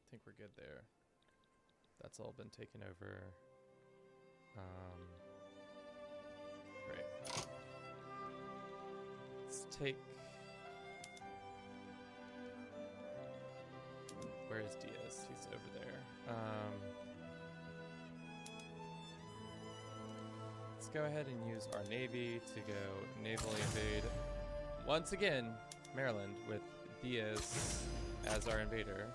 think we're good there. That's all been taken over. take... Where is Diaz? He's over there. Let's go ahead and use our navy to go navally invade once again Maryland with Diaz as our invader.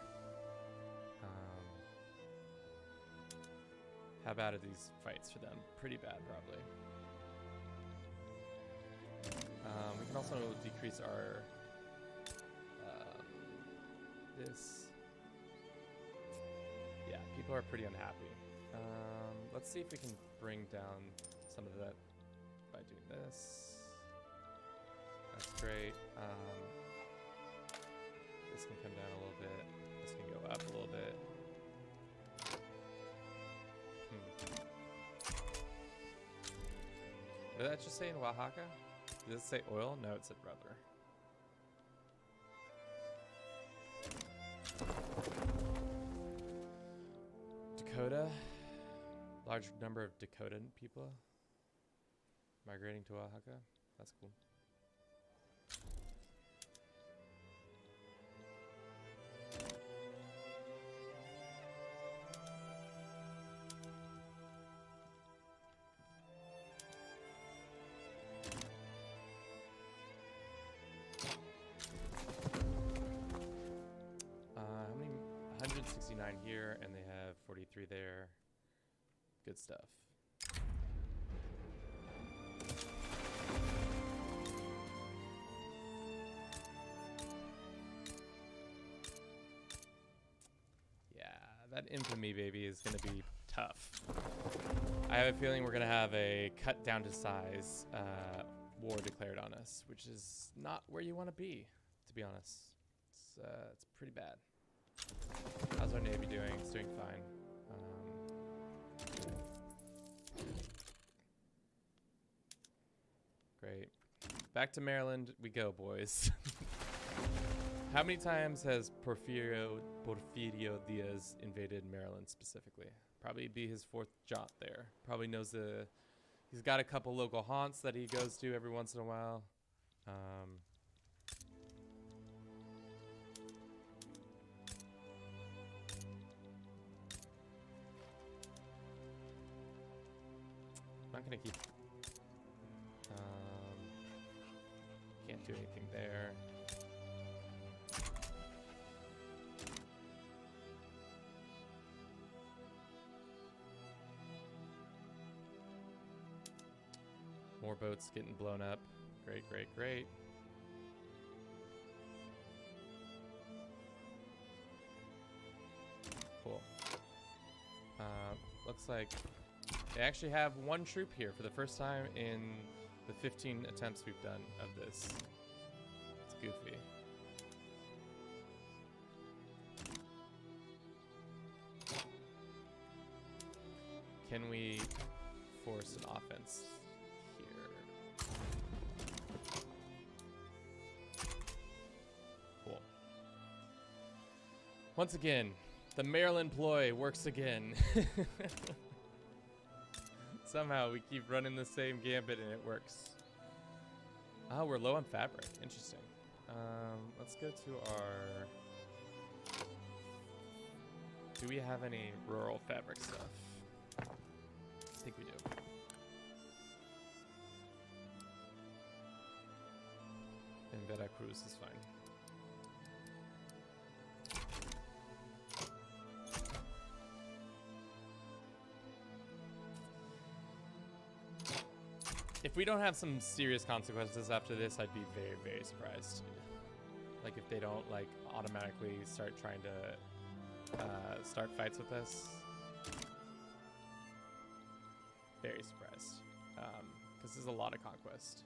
How bad are these fights for them? Pretty bad, probably. We can also decrease our this. Yeah, people are pretty unhappy. Let's see if we can bring down some of that by doing this. That's great. This can come down a little bit. This can go up a little bit. Did that just say in Oaxaca? Did it say oil? No, it said rubber. Dakota. Large number of Dakota people migrating to Oaxaca. That's cool. How many? 169 here, and they have 43 there. Good stuff. Yeah, that infamy, baby, is going to be tough. I have a feeling we're going to have a cut down to size war declared on us, which is not where you want to be, to be honest. It's pretty bad. How's our Navy doing? It's doing fine. Great. Back to Maryland we go, boys. How many times has Porfirio Diaz invaded Maryland specifically? Probably be his 4th jaunt there. Probably knows he's got a couple local haunts that he goes to every once in a while. I'm not gonna keep. Can't do anything there. More boats getting blown up. Great, great, great. Cool. Looks like they actually have 1 troop here for the first time in the 15 attempts we've done of this. It's goofy. Can we force an offense here? Cool. Once again, the Maryland ploy works again. Somehow we keep running the same gambit and it works. Oh, we're low on fabric. Interesting. Let's go to our... Do we have any rural fabric stuff? I think we do. And Veracruz is fine. If we don't have some serious consequences after this, I'd be very, very surprised. Like if they don't like automatically start trying to start fights with us. Very surprised. Because there's a lot of conquest.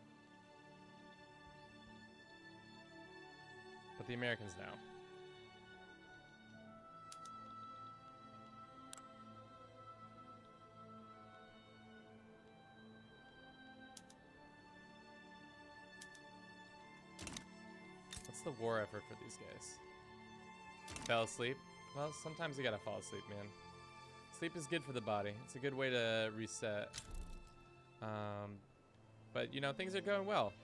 But the Americans know. What's the war effort for these guys? Fell asleep? Well, sometimes you gotta fall asleep, man. Sleep is good for the body. It's a good way to reset. But, you know, things are going well.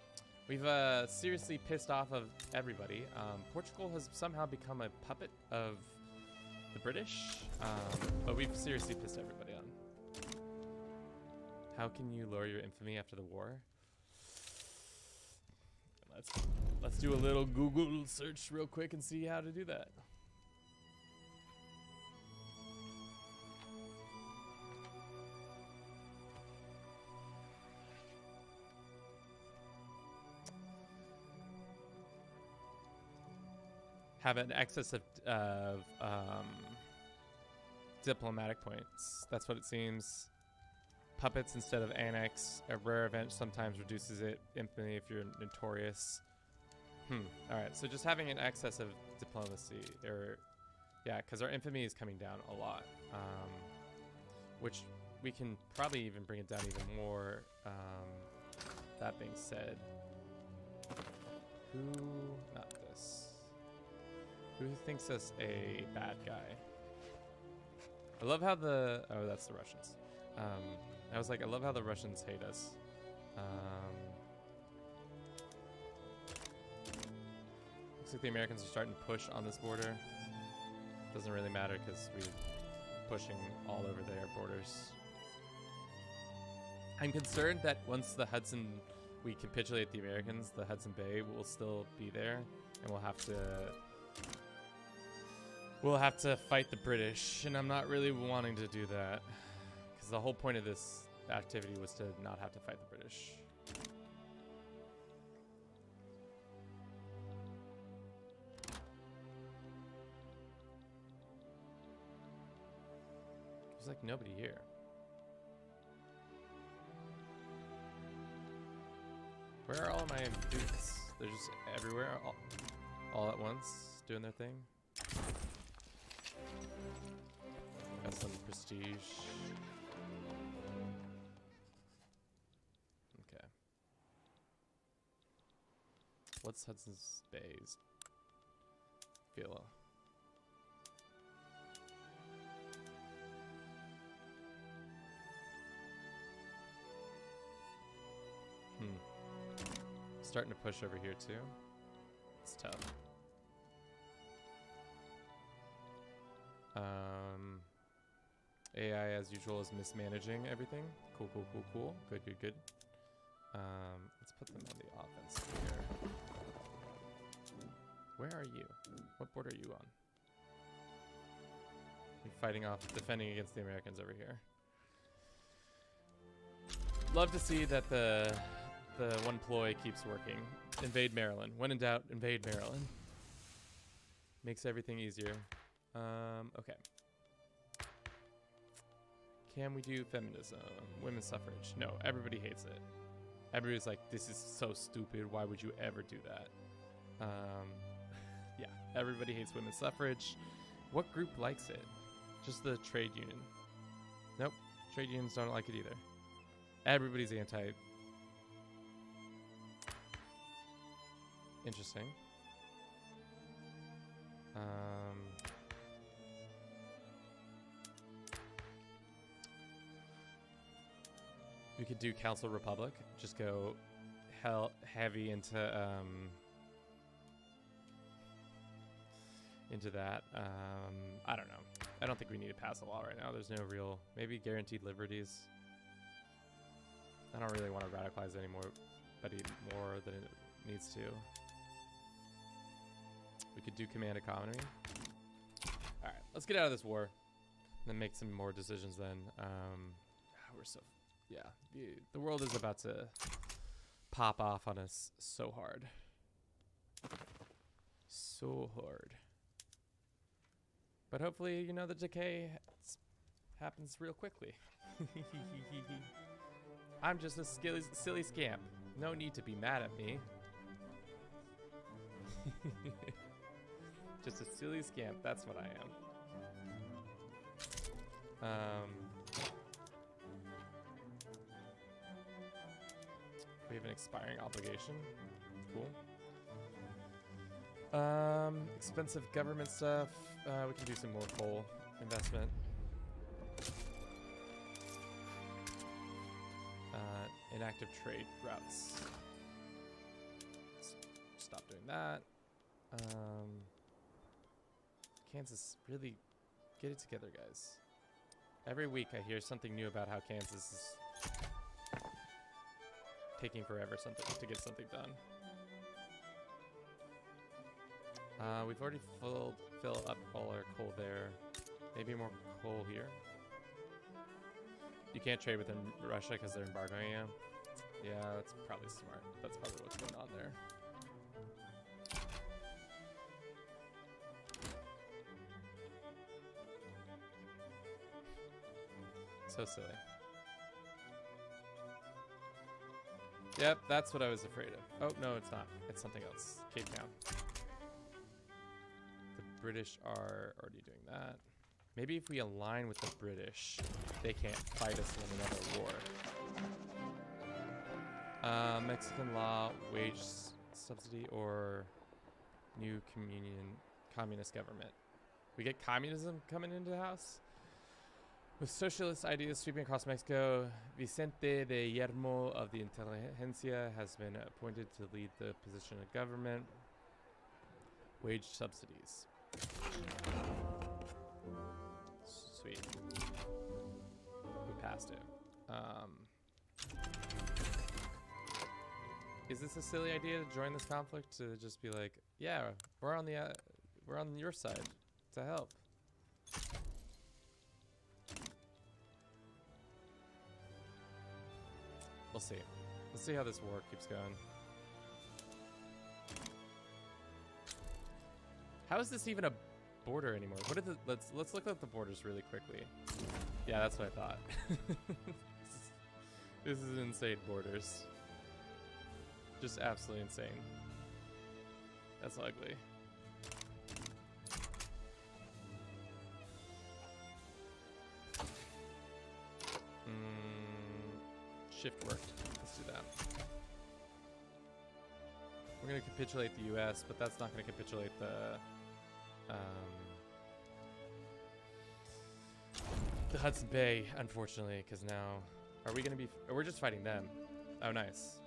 We've seriously pissed off of everybody. Portugal has somehow become a puppet of the British, but we've seriously pissed everybody on. How can you lower your infamy after the war? Let's do a little Google search real quick and see how to do that. Have an excess of diplomatic points. That's what it seems. Puppets instead of annex. A rare event sometimes reduces it. Infamy if you're notorious. Alright, so just having an excess of diplomacy. Yeah, because our infamy is coming down a lot. Which we can probably even bring it down even more. That being said. Not this. Who thinks us a bad guy? I love how oh, that's the Russians. I was like, I love how the Russians hate us. Looks like the Americans are starting to push on this border. Doesn't really matter because we're pushing all over their borders. I'm concerned that once we capitulate the Americans, the Hudson Bay will still be there, and we'll have to fight the British, and I'm not really wanting to do that. Because the whole point of this activity was to not have to fight the British. There's like nobody here. Where are all of my dudes? They're just everywhere, all at once, doing their thing. Got some prestige. Okay. What's Hudson's Bay's feel? Starting to push over here too. It's tough. AI as usual is mismanaging everything. Cool. Good. Let's put them on the offense here. Where are you? What border are you on? You're defending against the Americans over here. Love to see that the one ploy keeps working. Invade Maryland. When in doubt, invade Maryland. Makes everything easier. Okay. Can we do feminism? Women's suffrage? No, everybody hates it. Everybody's like, this is so stupid. Why would you ever do that? Yeah, everybody hates women's suffrage. What group likes it? Just the trade union. Nope, trade unions don't like it either. Everybody's anti. Interesting. We could do Council Republic. Just go heavy into that. I don't know. I don't think we need to pass a law right now. There's no real, maybe guaranteed liberties. I don't really want to radicalize anybody more than it needs to. We could do command economy. All right, let's get out of this war, and then make some more decisions. Then yeah, the world is about to pop off on us so hard. So hard. But hopefully, you know, the decay happens real quickly. I'm just a silly scamp. No need to be mad at me. Just a silly scamp, that's what I am. We have an expiring obligation. Cool. Expensive government stuff. We can do some more coal investment. Inactive trade routes. doing that. Kansas, really get it together, guys. Every week I hear something new about how Kansas is taking forever to get something done. We've already filled up all our coal there. Maybe more coal here. You can't trade with Russia because they're embargoing you. Yeah, that's probably smart. That's probably what's going on there. So silly. Yep, that's what I was afraid of. Oh, no, it's not. It's something else. Cape Town. The British are already doing that. Maybe if we align with the British, they can't fight us in another war. Mexican law, wage subsidy, or new communist government. We get communism coming into the house? With socialist ideas sweeping across Mexico, Vicente de Yermo of the Intelligentsia has been appointed to lead the position of government. Wage subsidies. Sweet. We passed it. Is this a silly idea to join this conflict? To just be like, yeah, we're on your side to help. We'll see. Let's see how this war keeps going. How is this even a border anymore? What are the let's look at the borders really quickly. Yeah, that's what I thought. This is insane borders. Just absolutely insane. That's ugly. Shift worked. Let's do that. We're gonna capitulate the U.S., but that's not gonna capitulate the Hudson Bay, unfortunately, because now are we gonna be? We're just fighting them. Oh, nice.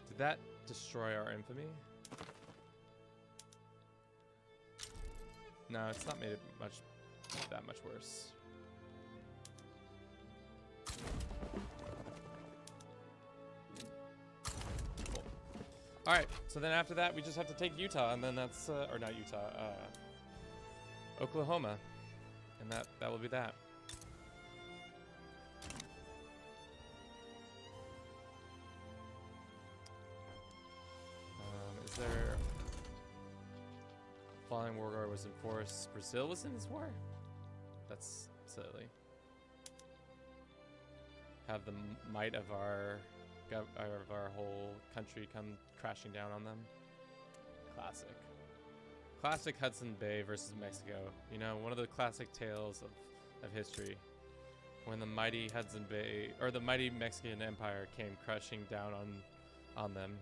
Did that destroy our infamy? No, it's not made it that much worse. Cool. All right, so then after that, we just have to take Utah, and then that's or not Utah, Oklahoma, and that will be that. Is there following war was in force? Brazil was in this war? That's silly. Have the might of our whole country come crashing down on them. Classic Hudson Bay versus Mexico. You know, one of the classic tales of history. When the mighty Hudson Bay, or the mighty Mexican Empire came crushing down on them.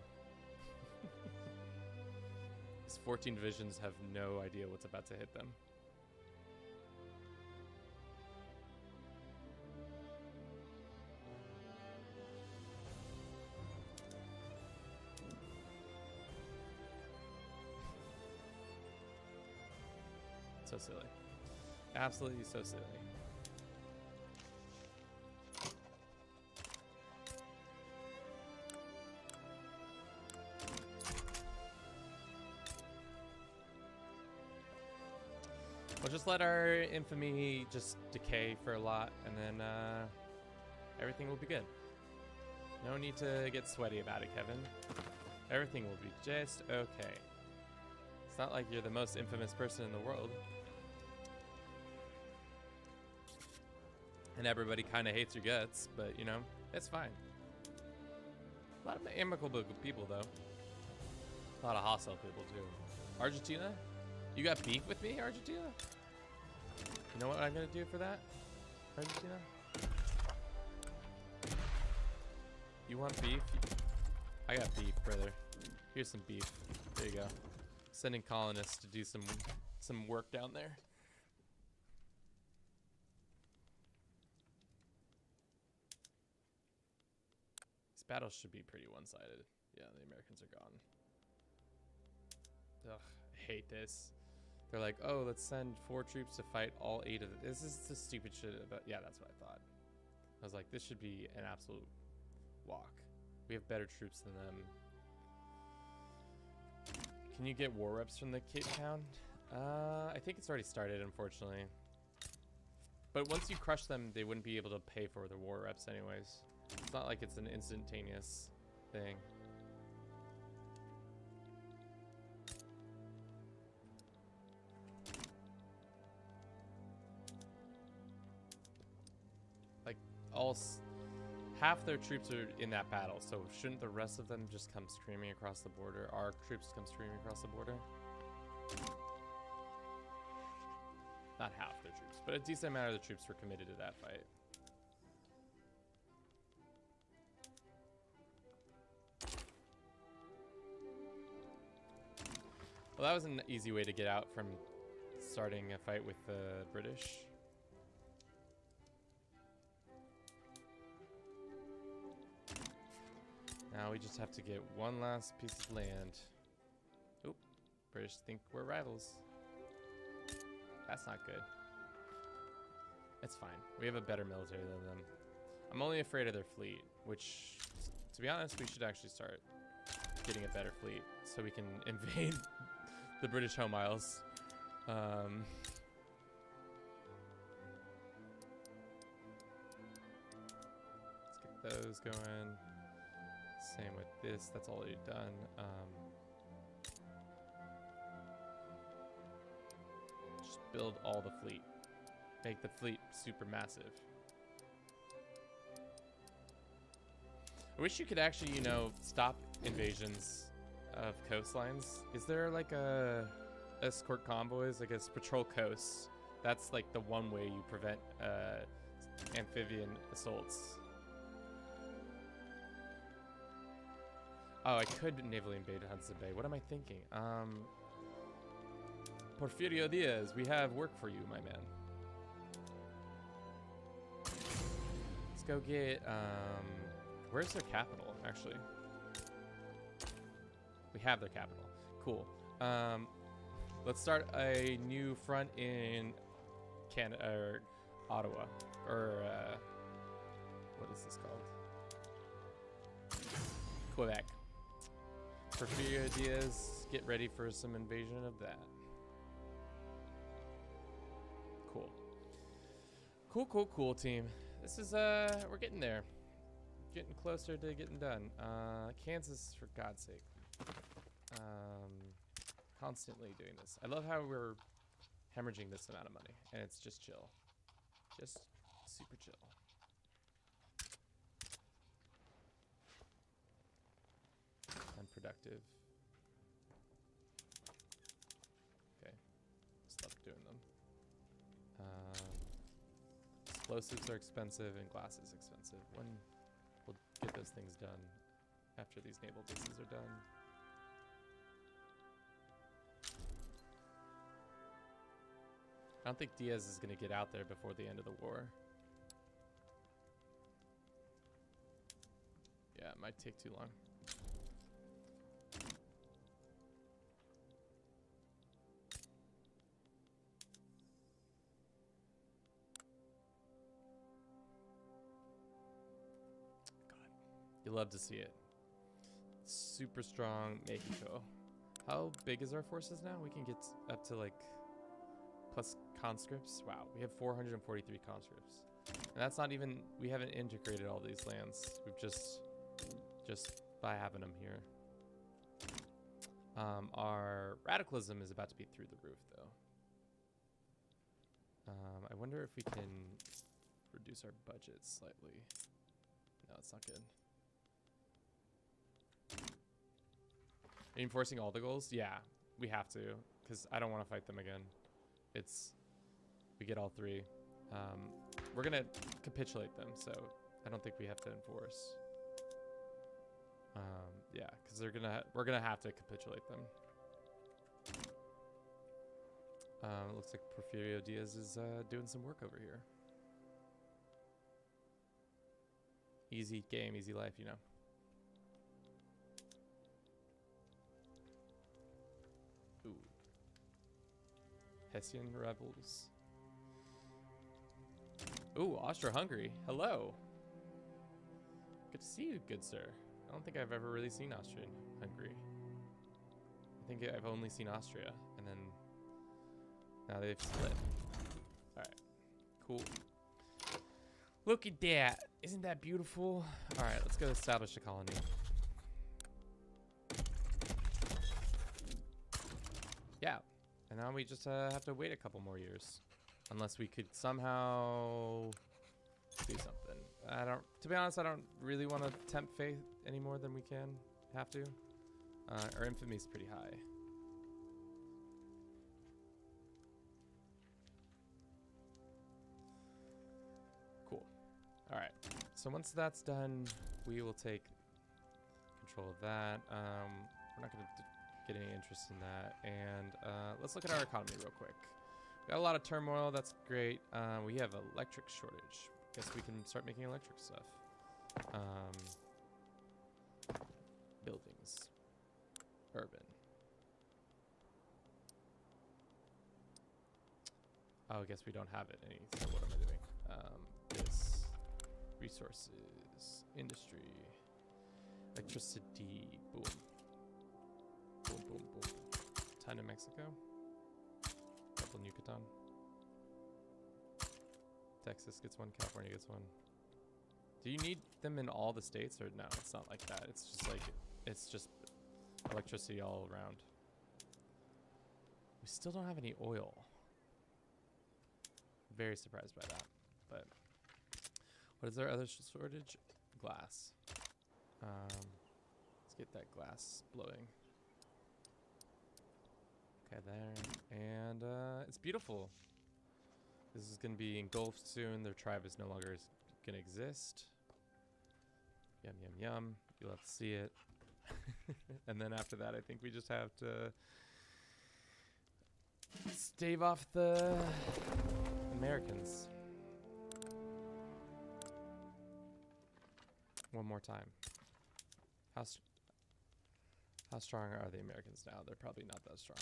These 14 divisions have no idea what's about to hit them. So silly. Absolutely so silly. We'll just let our infamy just decay for a lot, and then everything will be good. No need to get sweaty about it, Kevin. Everything will be just okay. It's not like you're the most infamous person in the world. And everybody kind of hates your guts, but you know, it's fine. A lot of amicable people, though. A lot of hostile people, too. Argentina? You got beef with me, Argentina? You know what I'm gonna do for that, Argentina? You want beef? I got beef, brother. Here's some beef. There you go. Sending colonists to do some work down there. These battles should be pretty one-sided. Yeah, the Americans are gone. Ugh, I hate this. They're like, oh, let's send 4 troops to fight all 8 of them. This is the stupid shit about, yeah, that's what I thought. I was like, this should be an absolute walk. We have better troops than them. Can you get war reps from the Cape Town? I think it's already started, unfortunately. But once you crush them, they wouldn't be able to pay for their war reps anyways. It's not like it's an instantaneous thing. Like, half their troops are in that battle, so shouldn't the rest of them just come screaming across the border? Our troops come screaming across the border? Not half their troops, but a decent amount of the troops were committed to that fight. Well, that was an easy way to get out from starting a fight with the British. Now we just have to get one last piece of land. Oop, British think we're rivals. That's not good. It's fine. We have a better military than them. I'm only afraid of their fleet, which, to be honest, we should actually start getting a better fleet so we can invade the British home isles. Let's get those going. Same with this. That's already done. Just build all the fleet. Make the fleet super massive. I wish you could actually, you know, stop invasions of coastlines. Is there like a escort convoys, I guess, patrol coasts? That's like the one way you prevent amphibian assaults. Oh, I could navally invade Hudson Bay. What am I thinking? Porfirio Diaz, we have work for you, my man. Let's go get, where's their capital, actually? We have their capital. Cool. Let's start a new front in Canada, or Ottawa, or, what is this called? Quebec. Porfirio Diaz, get ready for some invasion of that. Cool. Cool, cool, cool, team. This is, we're getting there. Getting closer to getting done. Kansas, for God's sake. Constantly doing this. I love how we're hemorrhaging this amount of money, and it's just chill. Just super chill. Unproductive. Okay. Stop doing them. Explosives are expensive and glass is expensive. When we'll get those things done after these naval bases are done. I don't think Diaz is going to get out there before the end of the war. Yeah, it might take too long. You love to see it. Super strong Mexico. How big is our forces now? We can get up to like plus conscripts. Wow, we have 443 conscripts. And that's not even, we haven't integrated all these lands. We've just by having them here. Our radicalism is about to be through the roof though. I wonder if we can reduce our budget slightly. No, it's not good. Are you enforcing all the goals? Yeah, we have to, because I don't want to fight them again. We get all 3. We're gonna capitulate them, so I don't think we have to enforce. Yeah, because we're gonna have to capitulate them. It looks like Porfirio Diaz is doing some work over here. Easy game, easy life, you know. Hessian rebels. Ooh, Austro-Hungary. Hello. Good to see you, good sir. I don't think I've ever really seen Austrian-Hungary. I think I've only seen Austria, and then now they've split. Alright, cool. Look at that. Isn't that beautiful? Alright, let's go establish a colony. Yeah, and now we just have to wait a couple more years. Unless we could somehow do something. To be honest, I don't really want to tempt fate any more than we have to. Our infamy is pretty high. Cool. All right. So once that's done, we will take control of that. We're not going to get any interest in that. And let's look at our economy real quick. We got a lot of turmoil. That's great. We have electric shortage. Guess we can start making electric stuff. Buildings. Urban. Oh, I guess we don't have it any. So what am I doing? This. Resources. Industry. Electricity. Boom. Boom, boom, boom. Ton in Mexico. Couple in Yucatan. Texas gets one. California gets one. Do you need them in all the states, or no? It's not like that. It's just like it's just electricity all around. We still don't have any oil. Very surprised by that. But what is our other shortage? Glass. Let's get that glass blowing. Okay, there. And it's beautiful. This is going to be engulfed soon. Their tribe is no longer going to exist. Yum, yum, yum. You'll have to see it. And then after that, I think we just have to stave off the Americans. One more time. How strong are the Americans now? They're probably not that strong.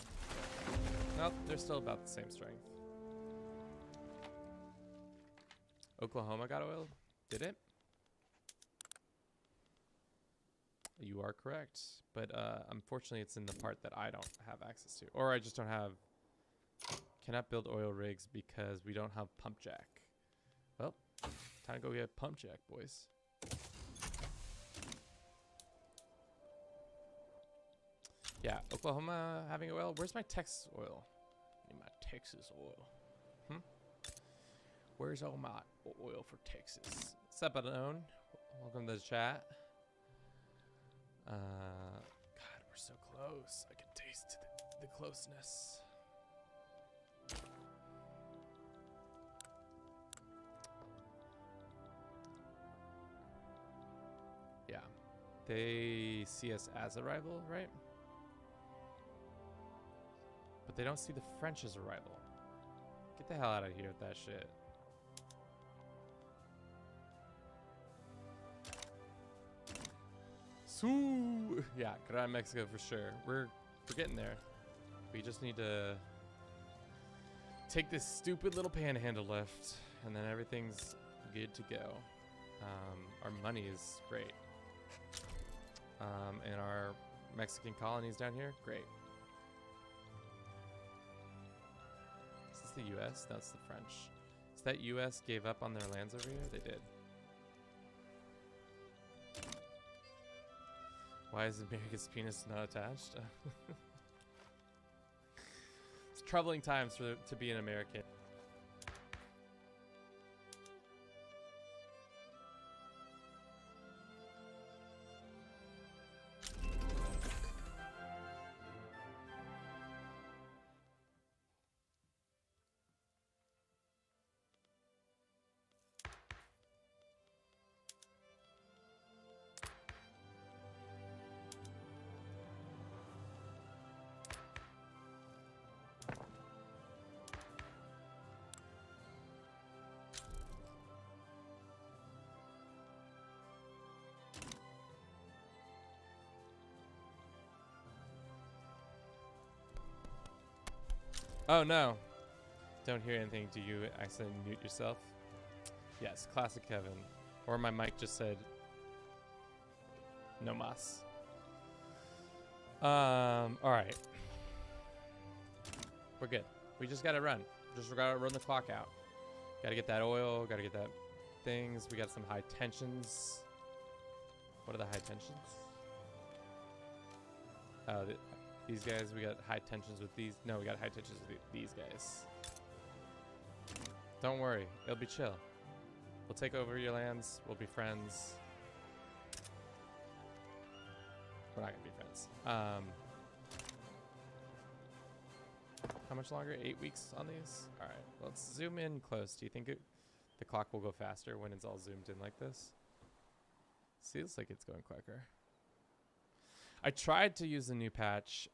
Nope, they're still about the same strength. Oklahoma got oil? Did it? You are correct. But unfortunately, it's in the part that I don't have access to. Or I just don't have... Cannot build oil rigs because we don't have pump jack. Well, time to go get pump jack, boys. Yeah, Oklahoma having oil. Where's my Texas oil? I need my Texas oil. Where's all my oil for Texas? What's up, Unknown? Welcome to the chat. God, we're so close. I can taste the closeness. Yeah. They see us as a rival, right? But they don't see the French as a rival. Get the hell out of here with that shit. Soo! Yeah, Gran Mexico for sure. We're getting there. We just need to take this stupid little panhandle left, and then everything's good to go. Our money is great. And our Mexican colonies down here, great. Is this the U.S.? That's the French. Is that U.S. gave up on their lands over here? They did. Why is America's penis not attached? It's troubling times to be an American. Oh no, Don't hear anything. Do you accidentally mute yourself? Yes, classic Kevin. Or my mic just said no mas. Alright. We're good. We just gotta run. Just gotta run the clock out. Gotta get that oil, gotta get that things. We got some high tensions. What are the high tensions? These guys, we got high tensions with these. No, we got high tensions with these guys. Don't worry, it'll be chill. We'll take over your lands. We'll be friends. We're not gonna be friends. How much longer? 8 weeks on these? All right, let's zoom in close. Do you think the clock will go faster when it's all zoomed in like this? Feels like it's going quicker. I tried to use a new patch,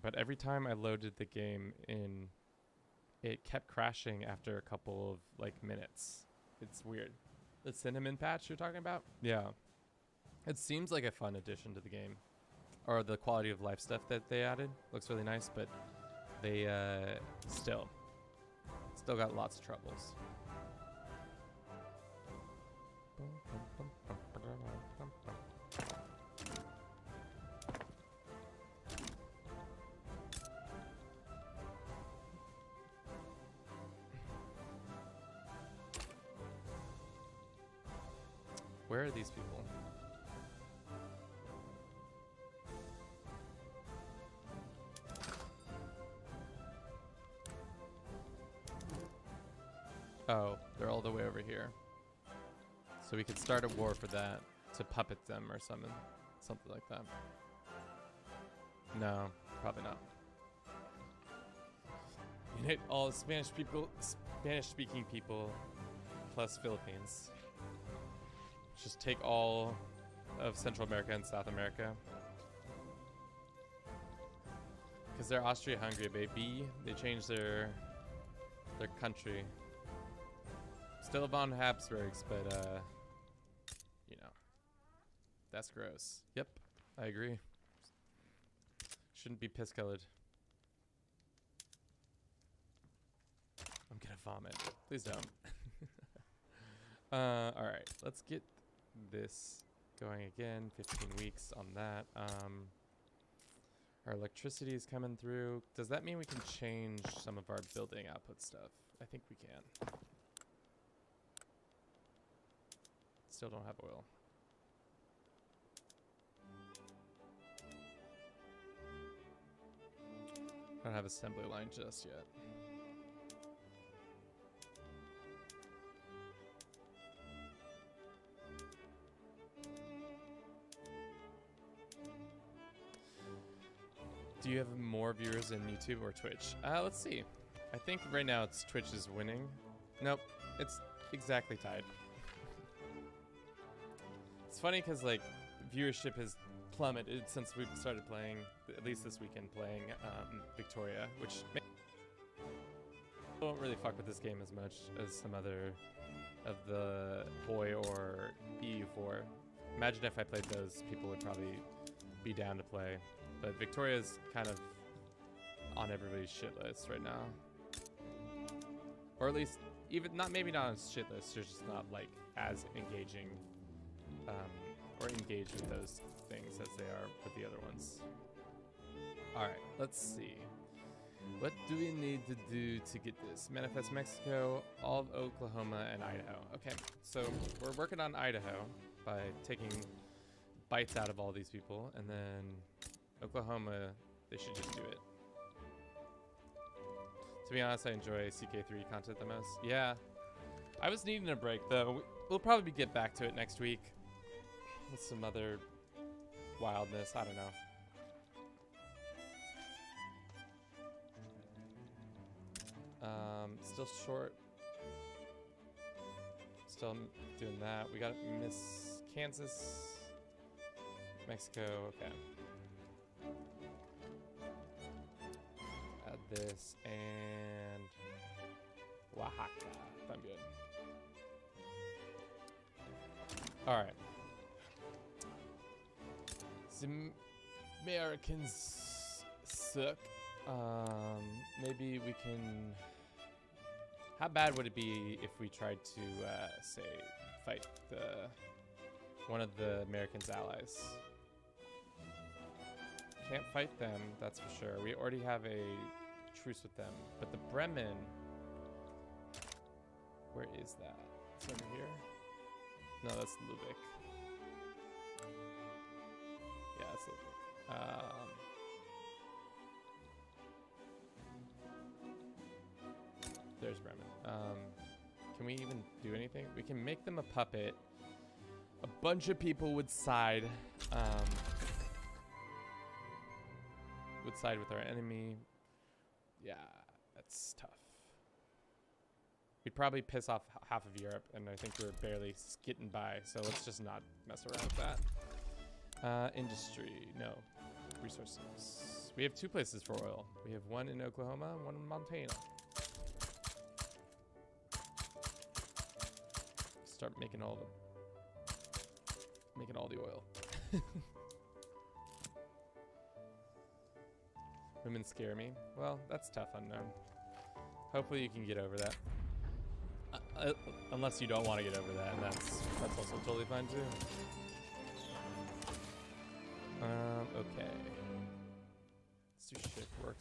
but every time I loaded the game in, it kept crashing after a couple of like minutes. It's weird. The cinnamon patch you're talking about? Yeah. It seems like a fun addition to the game. Or the quality of life stuff that they added. Looks really nice, but they still got lots of troubles. Where are these people? Oh, they're all the way over here. So we could start a war for that, to puppet them or something like that. No, probably not. Unite all Spanish-speaking people, plus Philippines. Just take all of Central America and South America. Because they're Austria-Hungary, baby. They changed their country. Still von Habsburgs, but you know, that's gross. Yep, I agree. Shouldn't be piss-colored. I'm gonna vomit. Please don't. All right, let's get this going again. 15 weeks on that. Our electricity is coming through. Does that mean we can change some of our building output stuff? I think we can. Still don't have oil. Don't have assembly line just yet. Do you have more viewers in YouTube or Twitch? Let's see. I think right now it's Twitch is winning. Nope, it's exactly tied. It's funny because like viewership has plummeted since we've started playing, at least this weekend playing Victoria, which I don't really fuck with this game as much as some other of the Boy or EU4. Imagine if I played those, people would probably be down to play. But Victoria's kind of on everybody's shit list right now. Or at least, even maybe not on shit list, they're just not like as engaging or engaged with those things as they are with the other ones. Alright, let's see. What do we need to do to get this? Manifest Mexico, all of Oklahoma, and Idaho. Okay, so we're working on Idaho by taking bites out of all these people, and then Oklahoma, they should just do it. To be honest, I enjoy CK3 content the most. Yeah, I was needing a break though. We'll probably get back to it next week with some other wildness. I don't know. Still short. Still doing that. We got Miss Kansas, Mexico. Okay. Add this and Oaxaca. I'm good. All right. The Americans suck. Maybe we can How bad would it be if we tried to, say, fight one of the Americans' allies? Can't fight them, that's for sure. We already have a truce with them. But the Bremen, where is that? It's over here? No, that's Lubeck. Yeah, that's Lubeck. There's Bremen. Can we even do anything? We can make them a puppet. A bunch of people would side with our enemy. Yeah, that's tough. We'd probably piss off half of Europe, and I think we're barely getting by, so let's just not mess around with that. Industry, no. Resources. We have 2 places for oil. We have one in Oklahoma and one in Montana. Start making all the oil. Women scare me. Well, that's tough unknown. Hopefully you can get over that. Unless you don't want to get over that, and that's also totally fine too. Okay. Let's do shift work.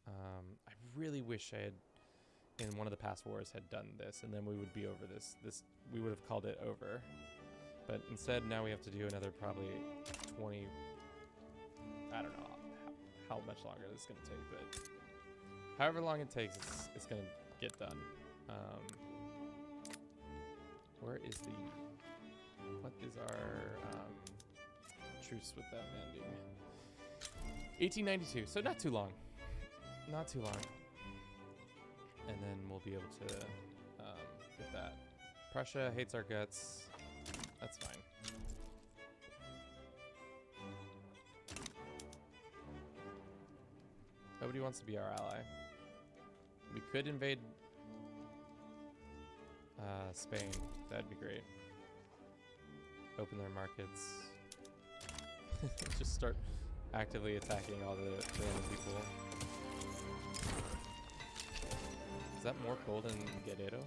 I really wish I had, in one of the past wars, had done this, and then we would be over this. We would have called it over. But instead, now we have to do another probably 20. I don't know how much longer this is going to take, but however long it takes, it's going to get done. Where is what is our truce with them ending? 1892, so not too long. Not too long. And then we'll be able to get that. Prussia hates our guts. That's fine. Nobody wants to be our ally. We could invade Spain. That'd be great. Open their markets. Just start actively attacking all the random people. Is that more coal than Guerrero?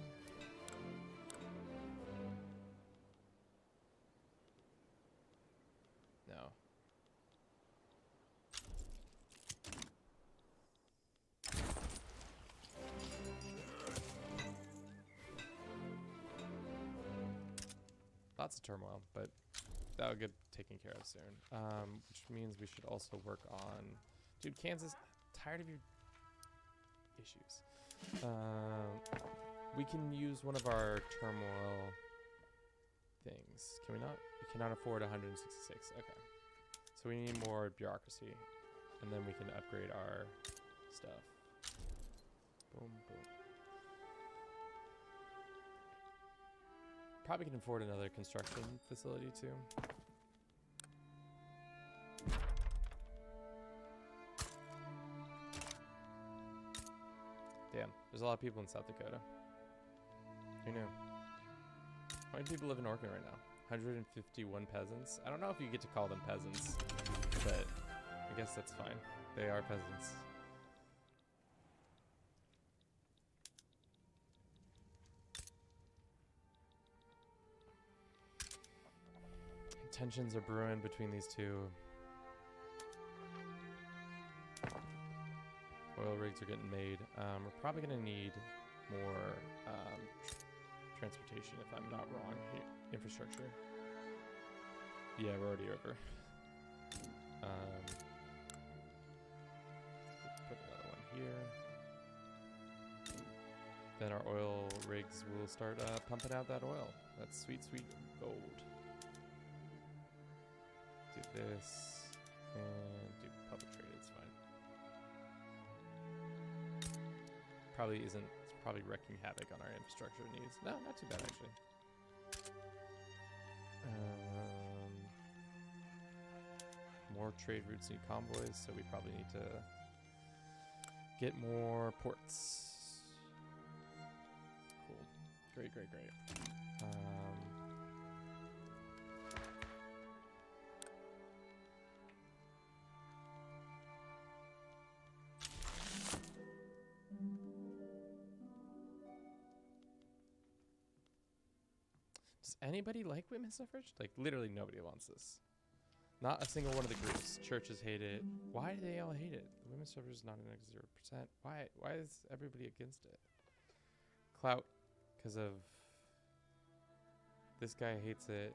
No. Lots of turmoil, but that'll get taken care of soon. Which means we should also work on... Dude, Kansas, tired of your issues. We can use one of our turmoil things. Can we not? We cannot afford 166. Okay. So we need more bureaucracy. And then we can upgrade our stuff. Boom, boom. Probably can afford another construction facility too. Damn, there's a lot of people in South Dakota. Who knew? How many people live in Oregon right now? 151 peasants. I don't know if you get to call them peasants, but I guess that's fine. They are peasants. Tensions are brewing between these two. Oil rigs are getting made. We're probably going to need more transportation, if I'm not wrong. Infrastructure. Yeah, we're already over. Put another one here. Then our oil rigs will start pumping out that oil. That sweet, sweet gold. Do this and do public trade. It's fine. Probably isn't. It's probably wrecking havoc on our infrastructure needs. No, not too bad actually. More trade routes need convoys, so we probably need to get more ports. Cool. Great, great, great. anybody like women's suffrage? Like, literally nobody wants this. Not a single one of the groups. Churches hate it. Why do they all hate it? Women's suffrage is not an 0%. Why? Why is everybody against it? Clout, because of this guy hates it.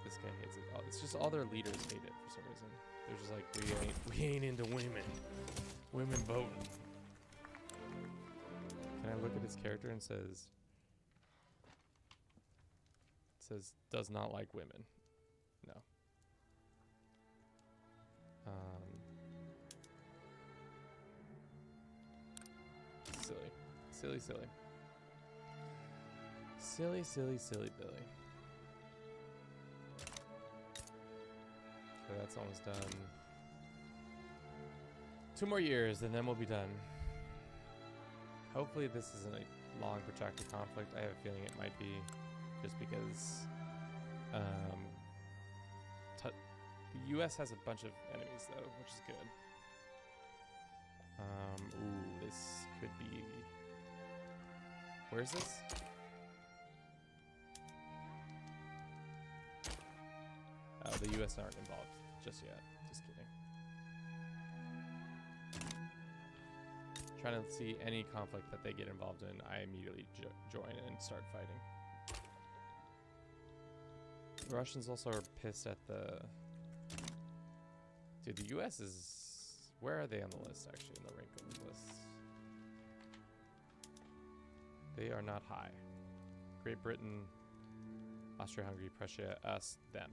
This guy hates it. It's just all their leaders hate it for some reason. They're just like, we ain't into women. Women voting. Can I look at his character and says does not like women? No. Silly. Silly Billy. Okay, that's almost done. 2 more years and then we'll be done. Hopefully this isn't a long protracted conflict. I have a feeling it might be, just because the US has a bunch of enemies though, which is good. Ooh, this could be... Where is this? Oh, the US aren't involved just yet. Just kidding. Trying to see any conflict that they get involved in, I immediately join and start fighting. The Russians also are pissed at the... Dude, the US is... Where are they on the list, actually, in the rank of the list? They are not high. Great Britain, Austria-Hungary, Prussia, us, them.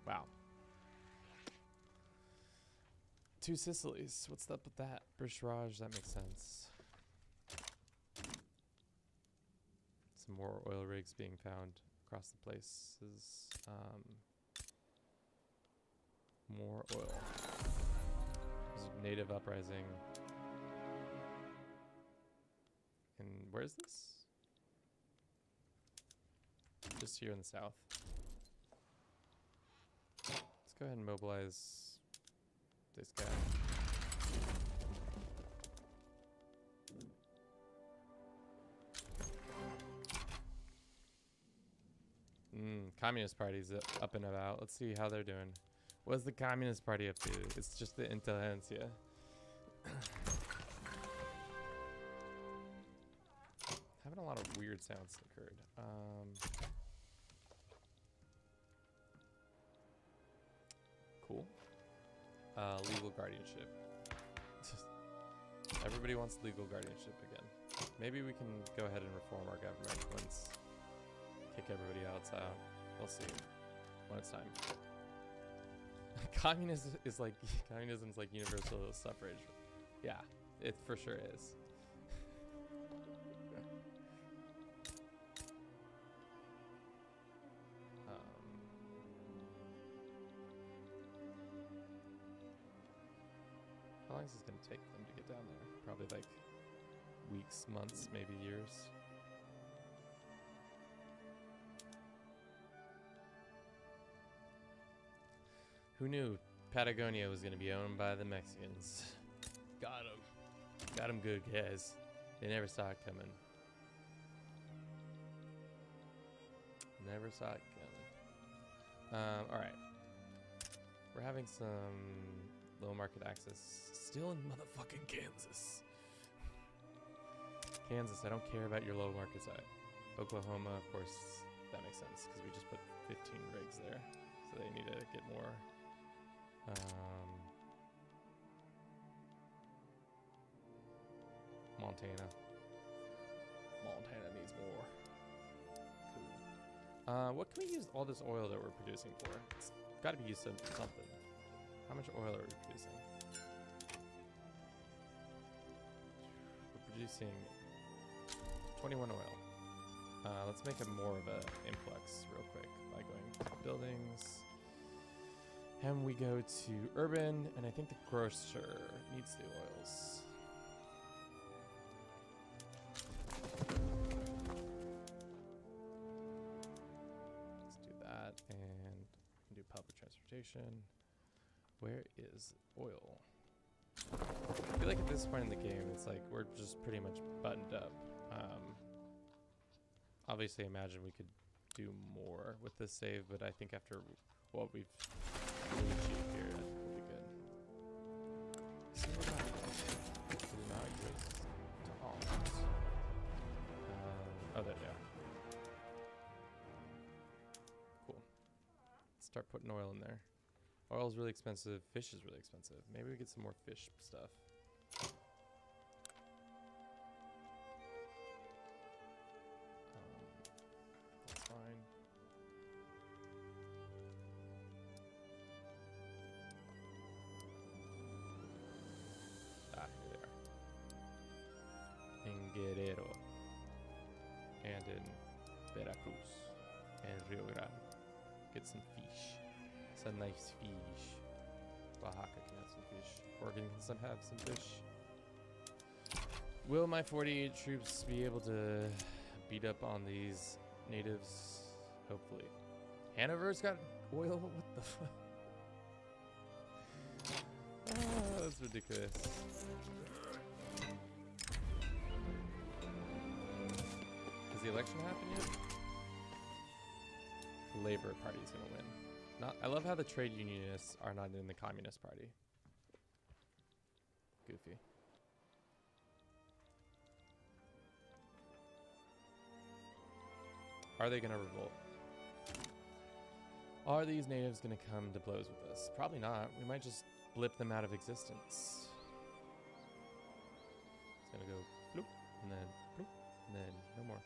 Wow. 2 Sicilies. What's up with that? British Raj, that makes sense. Some more oil rigs being found across the places. More oil. There's a native uprising. And where is this? Just here in the south. Let's go ahead and mobilize this guy. Communist Party's up and about. Let's see how they're doing. What's the Communist Party up to? It's just the intelligentsia. Having a lot of weird sounds occurred. Cool. Legal guardianship. Everybody wants legal guardianship again. Maybe we can go ahead and reform our government once kick everybody else out. We'll see when it's time. Communism's like universal suffrage. Yeah, it for sure is. How long is this going to take them to get down there? Probably like weeks, months, maybe years. Who knew Patagonia was going to be owned by the Mexicans? Got them. Got them good, guys. They never saw it coming. Never saw it coming. Alright. We're having some low market access. Still in motherfucking Kansas. Kansas, I don't care about your low market side. Oklahoma, of course, that makes sense because we just put 15 rigs there. So they need to get more. Montana needs more. Cool. What can we use all this oil that we're producing for? It's got to be used for something. How much oil are we producing? We're producing 21 oil. Let's make it more of an influx real quick by going to buildings. And we go to urban, and I think the grocer needs the oils. Let's do that, and we can do public transportation. Where is oil? I feel like at this point in the game, it's like we're just pretty much buttoned up. obviously imagine we could do more with this save, but I think after what we've achieved here, I think we'll be good. Single battles do not exist to almost. Oh, there they are. Cool. Let's start putting oil in there. Oil is really expensive. Fish is really expensive. Maybe we get some more fish stuff. That's fine. Ah, here they are. In Guerrero. And in Veracruz. And Rio Grande. Get some fish. Some nice fish. Oaxaca can have some fish. Oregon can have some fish. Will my 48 troops be able to beat up on these natives? Hopefully. Hanover's got oil? What the fuck? Ah, that's ridiculous. Has the election happened yet? The Labor Party is going to win. I love how the trade unionists are not in the Communist Party. Goofy. Are they going to revolt? Are these natives going to come to blows with us? Probably not. We might just blip them out of existence. It's going to go bloop, and then bloop, and then no more.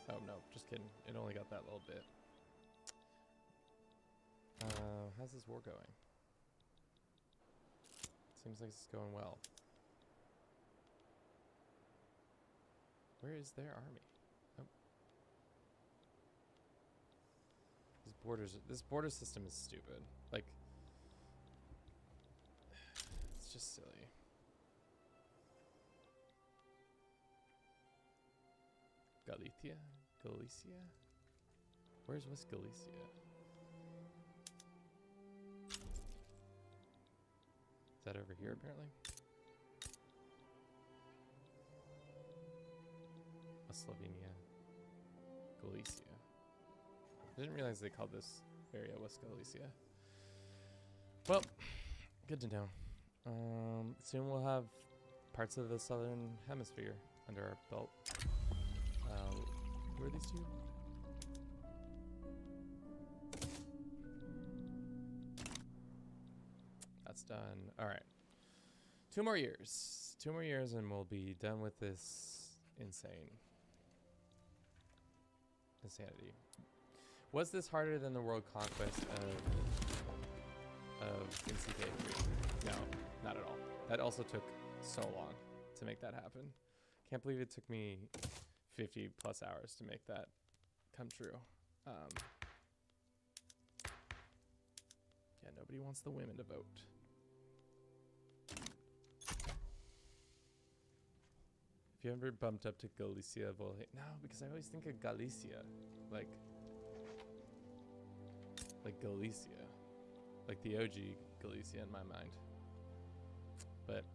Oh, no, just kidding. It only got that little bit. How's this war going? Seems like it's going well. Where is their army? Oh. This border system is stupid. Like, it's just silly. Galicia? Galicia? Where's West Galicia? Is that over here, apparently? West Slovenia. Galicia. I didn't realize they called this area West Galicia. Well, good to know. Soon we'll have parts of the southern hemisphere under our belt. Who are these two? That's done. All right. 2 more years. 2 more years and we'll be done with this insanity. Was this harder than the world conquest of NCK3? No, not at all. That also took so long to make that happen. Can't believe it took me 50 plus hours to make that come true. Yeah, nobody wants the women to vote. If you ever bumped up to Galicia, no, because I always think of Galicia, like Galicia, like the OG Galicia in my mind. But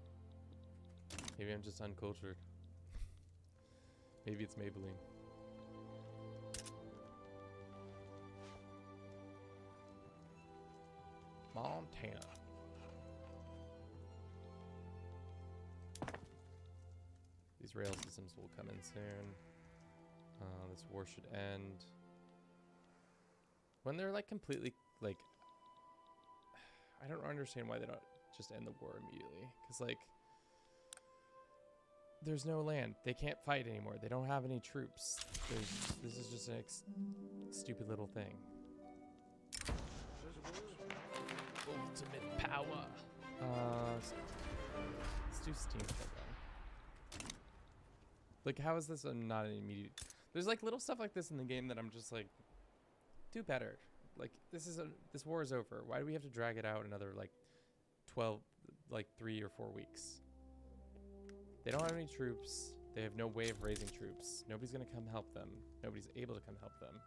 maybe I'm just uncultured. Maybe it's Maybelline. Montana. These rail systems will come in soon. This war should end. When they're like completely like, I don't understand why they don't just end the war immediately. Because like, there's no land. They can't fight anymore. They don't have any troops. This is just a stupid little thing. Ultimate power. Let's do Steam Shutdown. Like, how is this not an immediate? There's like little stuff like this in the game that I'm just like, do better. Like, this war is over. Why do we have to drag it out another like 3 or 4 weeks? They don't have any troops. They have no way of raising troops. Nobody's gonna come help them. Nobody's able to come help them.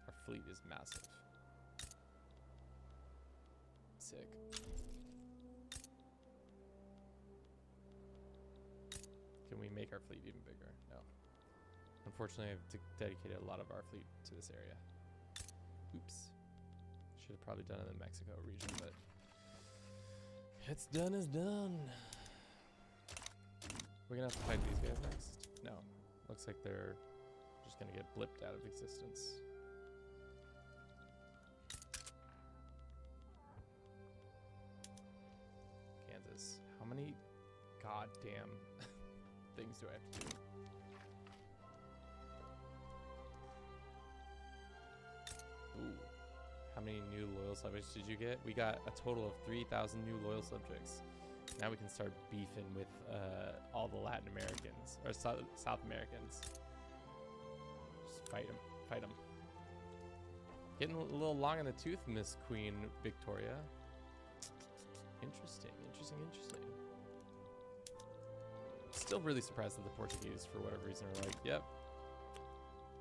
Our fleet is massive. Sick. Can we make our fleet even bigger? No. Unfortunately, I've dedicated a lot of our fleet to this area. Oops. Should have probably done it in the Mexico region, but it's done is done. We're gonna have to fight these guys next. No. Looks like they're just gonna get blipped out of existence. Kansas. How many goddamn things do I have to do? Ooh. How many new loyal subjects did you get? We got a total of 3,000 new loyal subjects. Now we can start beefing with all the Latin Americans, or South Americans. Just fight them, fight them. Getting a little long in the tooth, Miss Queen Victoria. Interesting, interesting, interesting. Still really surprised that the Portuguese, for whatever reason, are like, yep,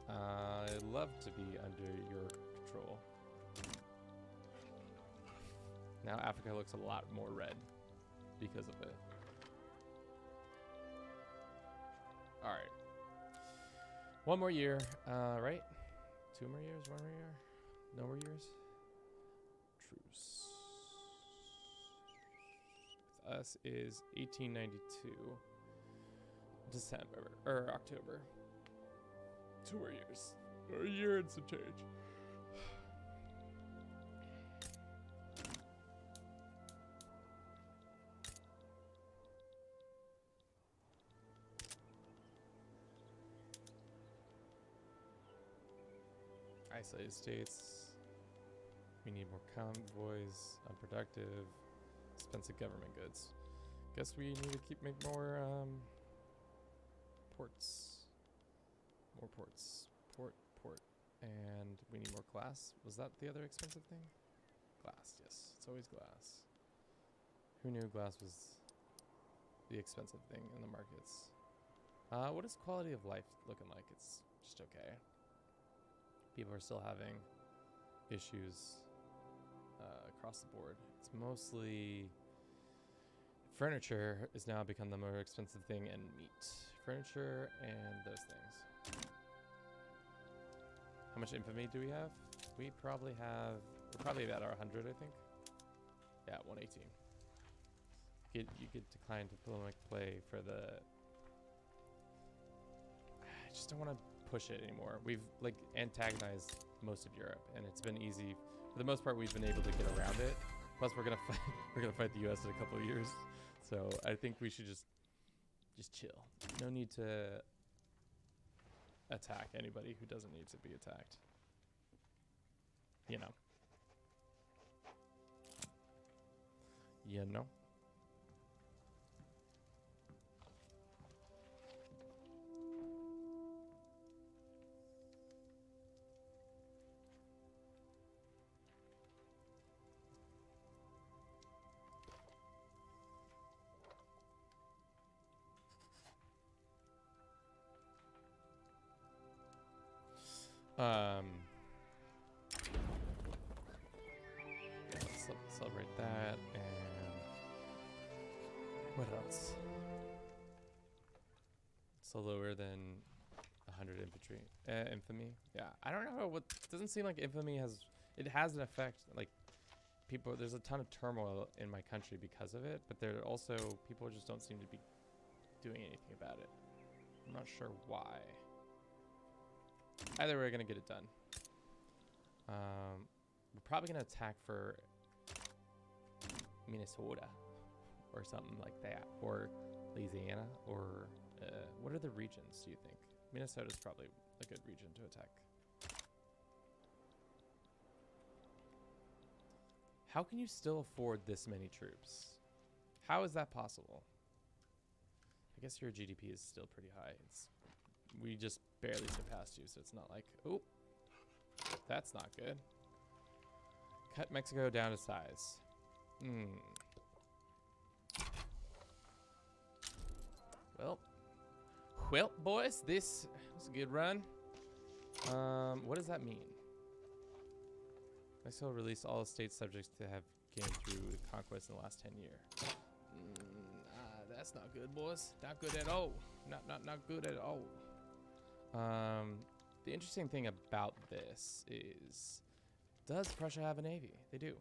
I'd love to be under your control. Now Africa looks a lot more red because of it. All right. One more year, right? 2 more years, 1 more year? No more years? Truce. With us is 1892. December, or October. 2 more years. Or a year and some change. Isolated states. We need more convoys, unproductive, expensive government goods. Guess we need to make more ports. More ports. Port. And we need more glass. Was that the other expensive thing? Glass, yes. It's always glass. Who knew glass was the expensive thing in the markets? What is quality of life looking like? It's just okay. People are still having issues across the board. It's mostly furniture has now become the more expensive thing, and meat. Furniture and those things. How much infamy do we have? We probably have, we're probably about our 100, I think. Yeah, 118. You get declined to play for the. I just don't want to push it anymore. We've like antagonized most of Europe, and it's been easy. For the most part, we've been able to get around it. Plus, we're gonna fight the U.S. in a couple of years, so I think we should just chill. No need to attack anybody who doesn't need to be attacked. You know. You know. Let's celebrate that, and what else? So lower than 100 infantry, infamy. Yeah, I don't know what. Doesn't seem like infamy has. It has an effect. Like people, there's a ton of turmoil in my country because of it, but there are also people just don't seem to be doing anything about it. I'm not sure why. Either way, we're gonna get it done. We're probably gonna attack for Minnesota or something like that, or Louisiana, or what are the regions? Do you think Minnesota's probably a good region to attack? How can you still afford this many troops? How is that possible? I guess your GDP is still pretty high. We just barely surpassed you, so it's not like, oh, that's not good. Cut Mexico down to size. Well, boys, this was a good run. What does that mean? Mexico will release all state subjects to have gained through conquest in the last 10 years. That's not good, boys. Not good at all. Not good at all. The interesting thing about this is, does Prussia have a navy? They do.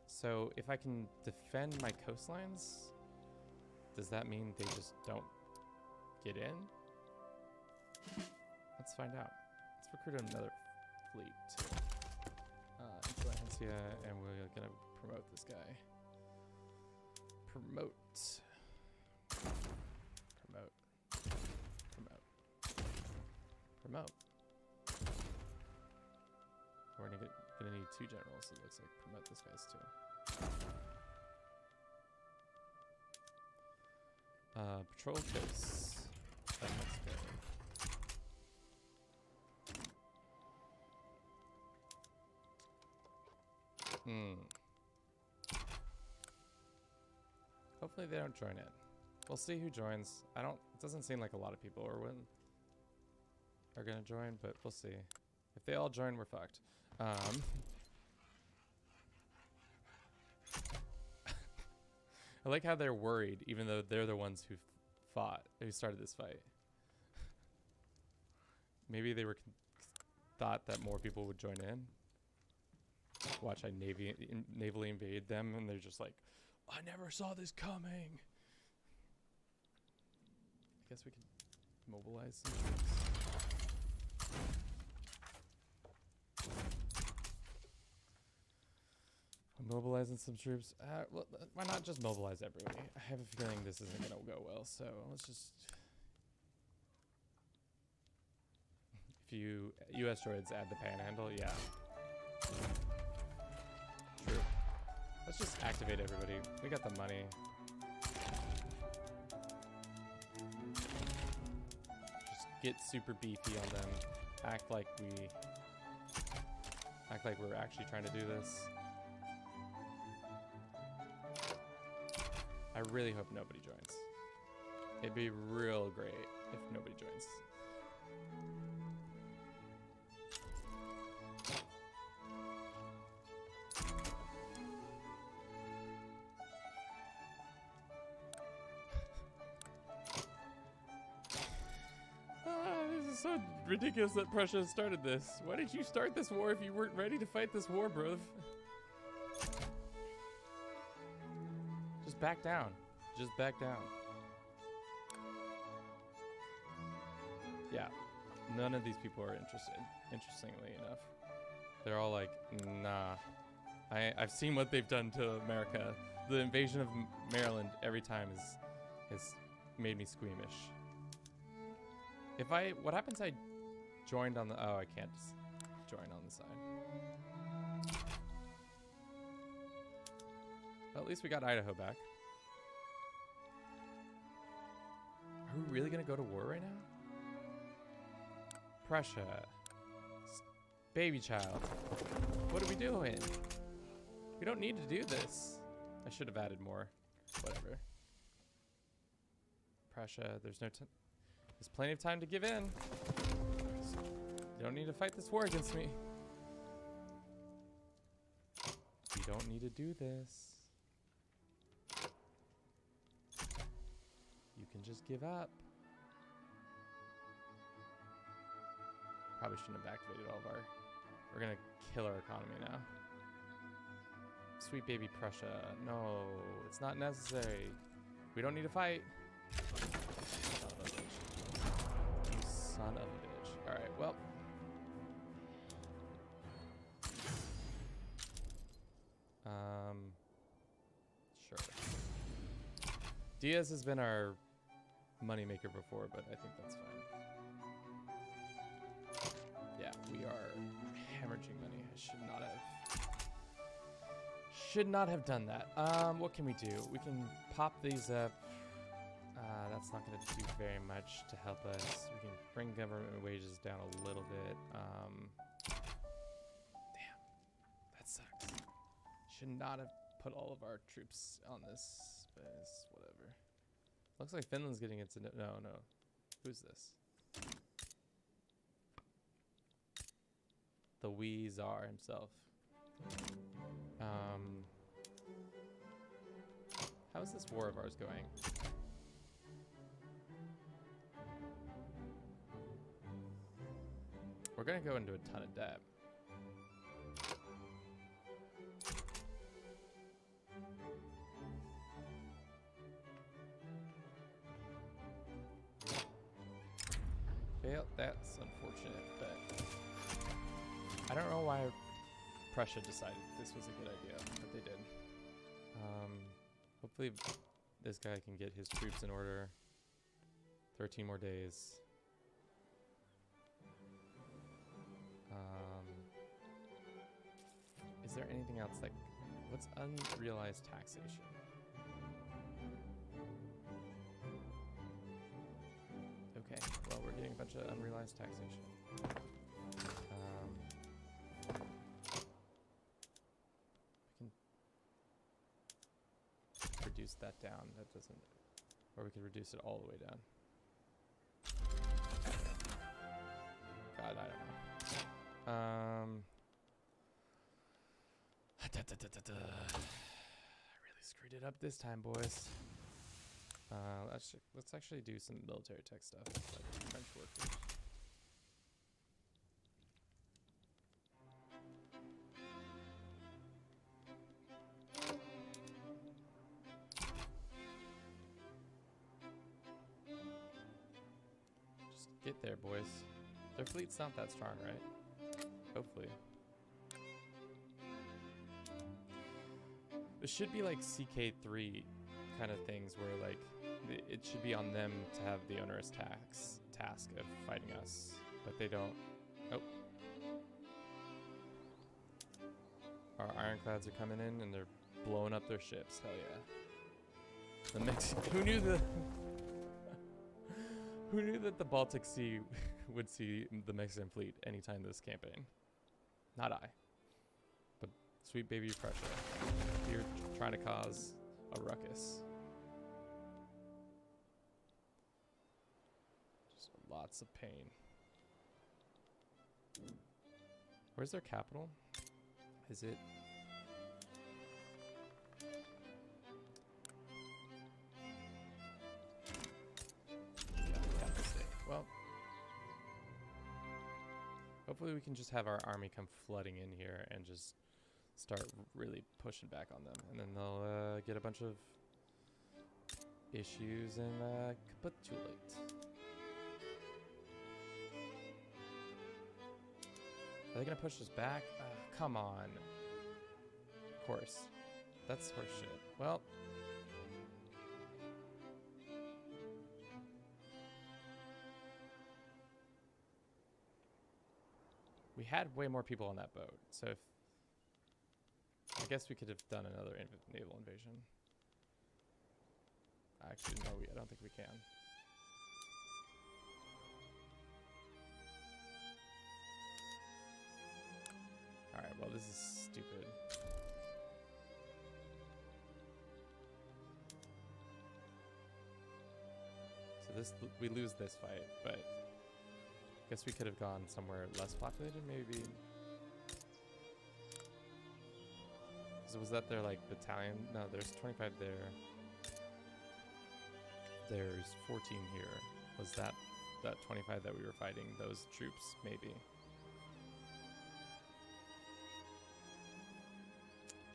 So if I can defend my coastlines, does that mean they just don't get in? Let's find out. Let's recruit another fleet too. Intelligentsia, and we're gonna promote this guy. Promote. Promote. Promote. Promote. We're gonna need 2 generals, it looks like. Promote this guy's too. Patrol coasts of Mexico. Hopefully they don't join in. We'll see who joins. It doesn't seem like a lot of people are gonna join, but we'll see. If they all join, we're fucked. I like how they're worried, even though they're the ones who started this fight. Maybe they thought that more people would join in. Watch, I navally invade them, and they're just like, I never saw this coming. I guess we could mobilize some troops. I'm mobilizing some troops. Well, why not just mobilize everybody? I have a feeling this isn't gonna go well, so let's just... If you US droids add the panhandle, yeah. True. Let's just activate everybody. We got the money. Just get super beefy on them. Act like we're actually trying to do this. I really hope nobody joins. It'd be real great if nobody joins. This is so ridiculous that Prussia started this. Why did you start this war if you weren't ready to fight this war, bruv? Just back down. Just back down. Yeah. None of these people are interested, interestingly enough. They're all like, nah. I've seen what they've done to America. The invasion of Maryland every time has made me squeamish. What happens if I joined on the, oh, I can't just join on the side. Well, at least we got Idaho back. Are we really gonna go to war right now? Prussia. Baby child. What are we doing? We don't need to do this. I should have added more. Whatever. Prussia, there's plenty of time to give in. You don't need to fight this war against me. We don't need to do this. You can just give up. Probably shouldn't have activated all of our... We're gonna kill our economy now. Sweet baby Prussia. No, it's not necessary. We don't need to fight. Son of a bitch. You son of a bitch. Alright, well. Sure. Diaz has been our moneymaker before, but I think that's fine. Yeah, we are hemorrhaging money. I should not have done that. What can we do? We can pop these up. That's not going to do very much to help us. We can bring government wages down a little bit. Damn, that sucks. Should not have put all of our troops on this space. Whatever. Looks like Finland's getting its... No. Who's this? the wee czar himself. How is this war of ours going? We're gonna go into a ton of debt. Well, that's unfortunate, but I don't know why Prussia decided this was a good idea, but they did. Hopefully this guy can get his troops in order. 13 more days. Is there anything else like, what's unrealized taxation? Okay, well, we're getting a bunch of unrealized taxation. We can reduce that down. That doesn't, or we could reduce it all the way down. God, I don't know. I really screwed it up this time, boys. Let's actually do some military tech stuff, like French workers. Just get there, boys. Their fleet's not that strong, right? Hopefully. It should be like CK3 kind of things where like it should be on them to have the onerous task of fighting us, but they don't. Oh. Our ironclads are coming in and they're blowing up their ships. Hell yeah. The who knew that the Baltic Sea would see the Mexican fleet anytime this campaign? Not I. But sweet baby Prussia. You're trying to cause a ruckus. Just lots of pain. Where's their capital? Is it? Yeah, well, hopefully we can just have our army come flooding in here and just start really pushing back on them, and then they'll get a bunch of issues and capitulate. Are they gonna push us back? Come on. Of course. That's horseshit. Well. We had way more people on that boat, so if I guess we could have done another naval invasion. Actually, no, I don't think we can. Alright, well, this is stupid. So we lose this fight, but I guess we could have gone somewhere less populated, maybe. So was that their like battalion? No, there's 25 there. There's 14 here. Was that 25 that we were fighting? Those troops, maybe.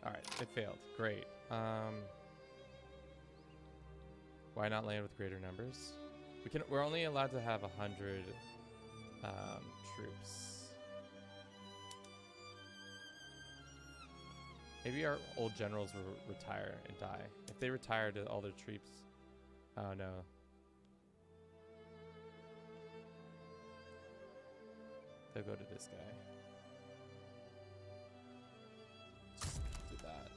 All right, it failed. Great. Why not land with greater numbers? We're only allowed to have 100 troops. Maybe our old generals will retire and die. If they retire to all their troops, oh no. They'll go to this guy. Just do that.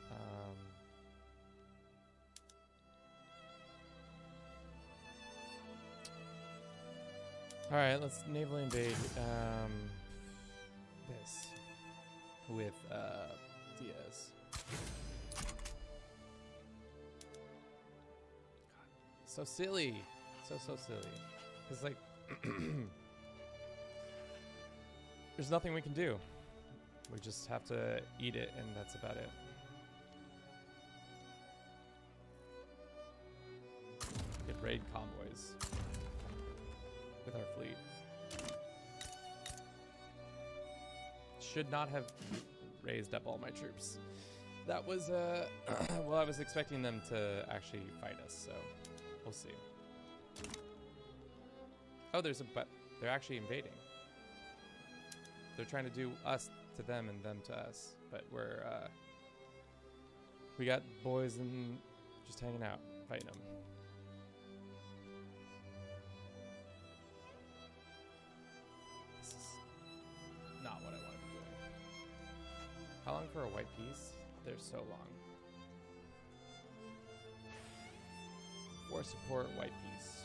All right, let's naval invade this with Diaz. God, so silly, so silly. It's like there's nothing we can do. We just have to eat it, and that's about it. Could raid convoys with our fleet. Should not have raised up all my troops. That was, well, I was expecting them to actually fight us, so we'll see. Oh, but they're actually invading. They're trying to do us to them and them to us, but we got boys and just hanging out, fighting them. This is not what I want to be doing. How long for a white piece? They're so long. War support, white piece.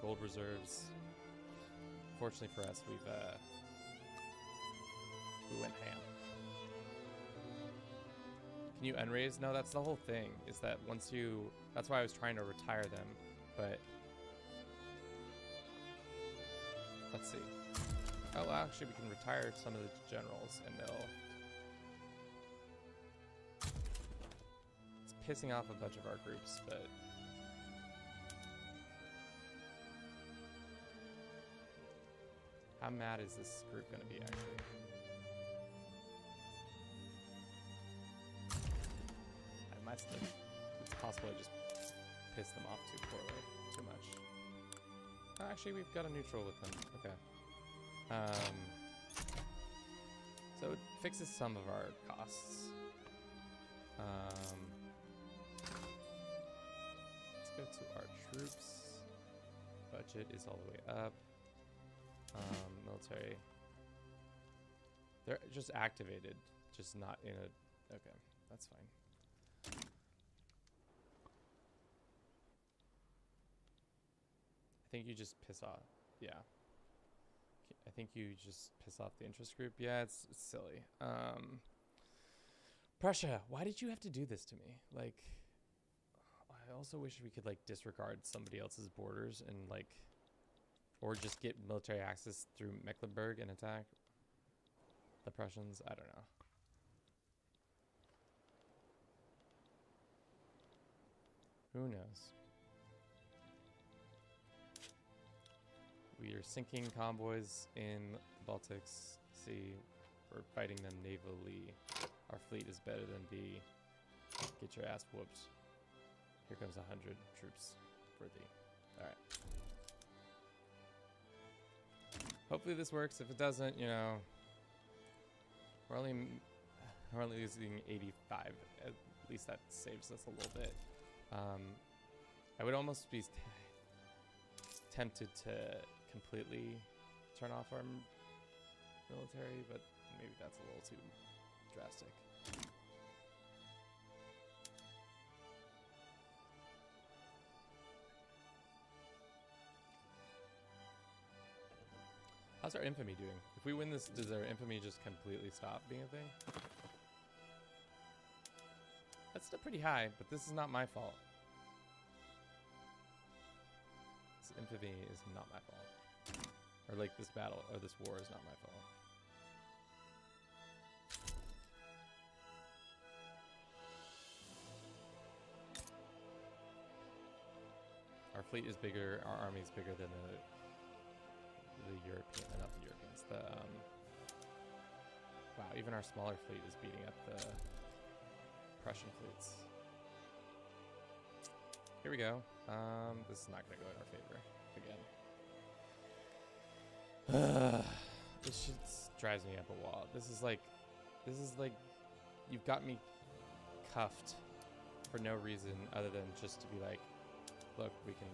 Gold reserves. Fortunately for us, we went ham. Can you unraise? No, that's the whole thing. Is that once you? That's why I was trying to retire them, but let's see. Oh, well, actually, we can retire some of the generals, and they'll. It's pissing off a bunch of our groups, but. How mad is this group going to be, actually? I must have. It's possible I just pissed them off too much. Oh, actually, we've got a neutral with them. Okay. So it fixes some of our costs. Let's go to our troops. Budget is all the way up. Military. They're just activated, just not in a... Okay, that's fine. I think you just piss off... Yeah. I think you just piss off the interest group. Yeah, it's silly. Prussia, why did you have to do this to me? Like, I also wish we could, like, disregard somebody else's borders and, like... Or just get military access through Mecklenburg and attack the Prussians. I don't know. Who knows? We are sinking convoys in the Baltics Sea. We're fighting them navally. Our fleet is better than B. Get your ass whooped. Here comes 100 troops for thee. All right. Hopefully this works. If it doesn't, you know, we're only losing 85. At least that saves us a little bit. I would almost be tempted to completely turn off our military, but maybe that's a little too drastic. How's our infamy doing? If we win this, does our infamy just completely stop being a thing? That's still pretty high, but this is not my fault. This infamy is not my fault. Or like this battle, or this war is not my fault. Our fleet is bigger, our army is bigger than the European, not the Europeans, wow, even our smaller fleet is beating up the Prussian fleets. Here we go. This is not gonna go in our favor again. This shit drives me up a wall. This is like, you've got me cuffed for no reason other than just to be like, look, we can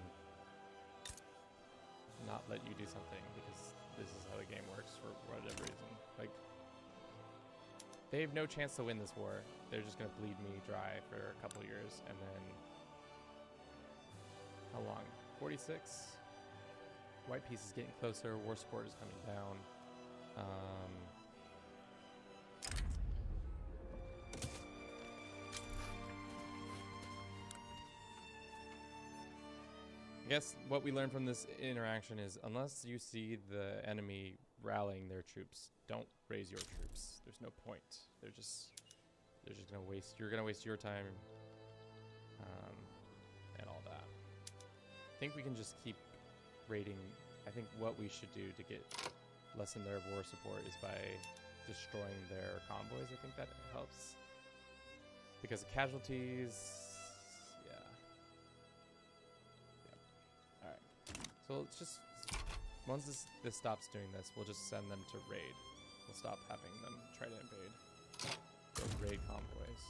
not let you do something because this is how the game works for whatever reason. Like, they have no chance to win this war. They're just gonna bleed me dry for a couple years, and then how long? 46. White piece is getting closer. War support is coming down. I guess what we learned from this interaction is unless you see the enemy rallying their troops. Don't raise your troops. There's no point. They're just gonna waste. You're gonna waste your time, and all that. I think we can just keep raiding. I think what we should do to get lessen their war support is by destroying their convoys. I think that helps because of casualties. Yeah. All right. So let's just once this stops doing this, we'll just send them to raid. We'll stop having them try to invade. Go raid convoys.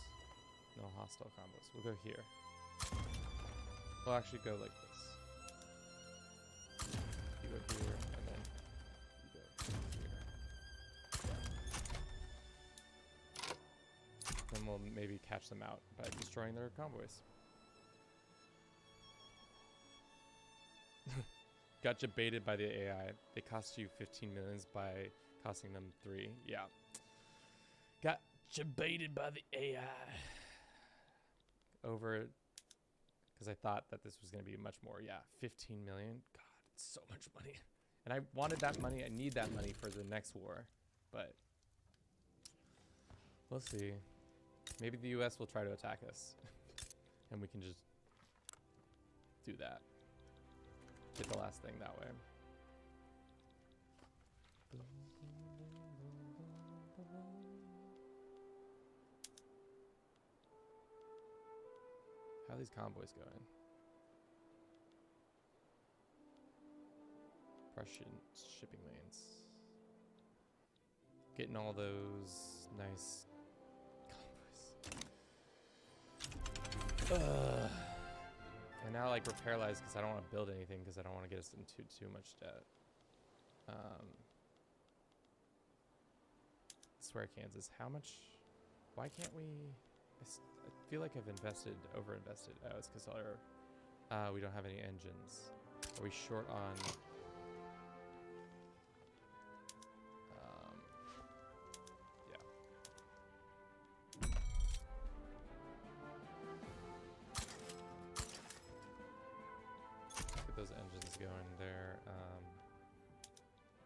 No hostile convoys. We'll go here. We'll actually go like this. You go here, and then you go here. Yeah. Then we'll maybe catch them out by destroying their convoys. Got you baited by the AI. They cost you 15 millions by costing them 3. Yeah. Got you baited by the AI. Over, because I thought that this was going to be much more. Yeah, 15 million. God, it's so much money. And I wanted that money. I need that money for the next war. But we'll see. Maybe the US will try to attack us. And we can just do that. Get the last thing that way. How are these convoys going? Prussian shipping lanes. Getting all those nice convoys. And now like we're paralyzed because I don't want to build anything because I don't want to get us into too much debt. I swear, Kansas, how much? Why can't we? I feel like I've over-invested. Oh, it's because we don't have any engines. Are we short on? Yeah. Get those engines going there.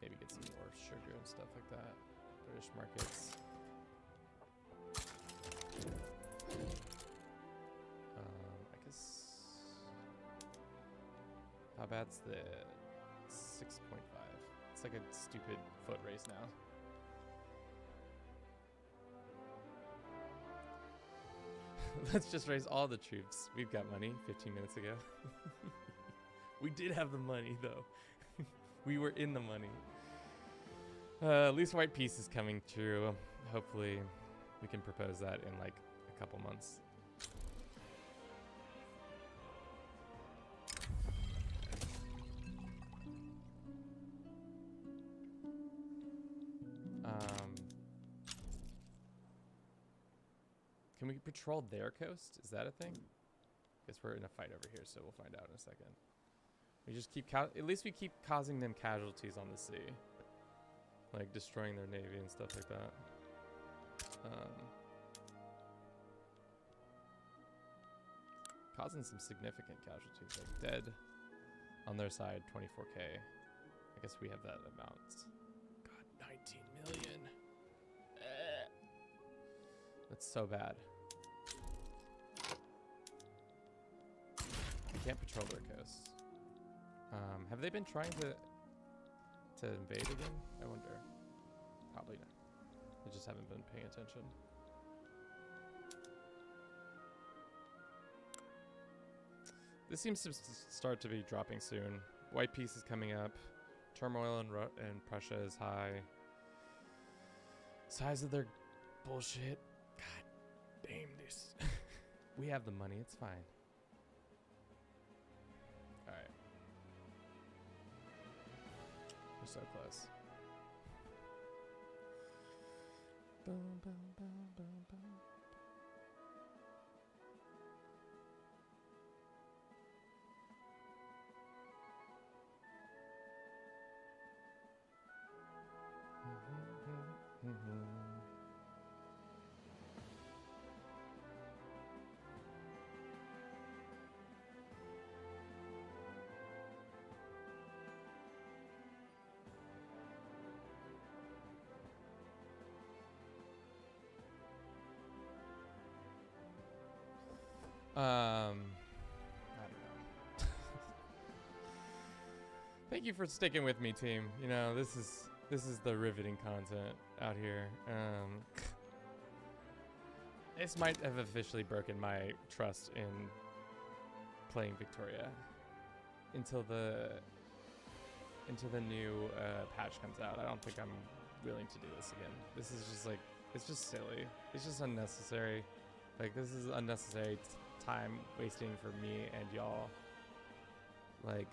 Maybe get some more sugar and stuff like that. British markets. I guess. How bad's the 6.5? It's like a stupid foot race now. Let's just raise all the troops. We've got money 15 minutes ago. We did have the money though. We were in the money. At least white peace is coming true. Hopefully we can propose that in like a couple months. Can we patrol their coast? Is that a thing? Guess we're in a fight over here, so we'll find out in a second. We just keep at least we keep causing them casualties on the sea. Like destroying their navy and stuff like that. Causing some significant casualties, like dead on their side, 24k. I guess we have that amount. God, 19 million. That's so bad. We can't patrol their coast. Have they been trying to invade again? I wonder. Probably not. They just haven't been paying attention. This seems to start to be dropping soon. White peace is coming up. Turmoil in Prussia is high. Size of their bullshit. God damn this. We have the money. It's fine. Alright. We're so close. Boom, boom, boom, boom, boom. I don't know. Thank you for sticking with me, team. You know, this is the riveting content out here. This might have officially broken my trust in playing Victoria until the new patch comes out. I don't think I'm willing to do this again. This is just like, it's just silly. It's just unnecessary. Like, this is unnecessary time wasting for me and y'all. Like,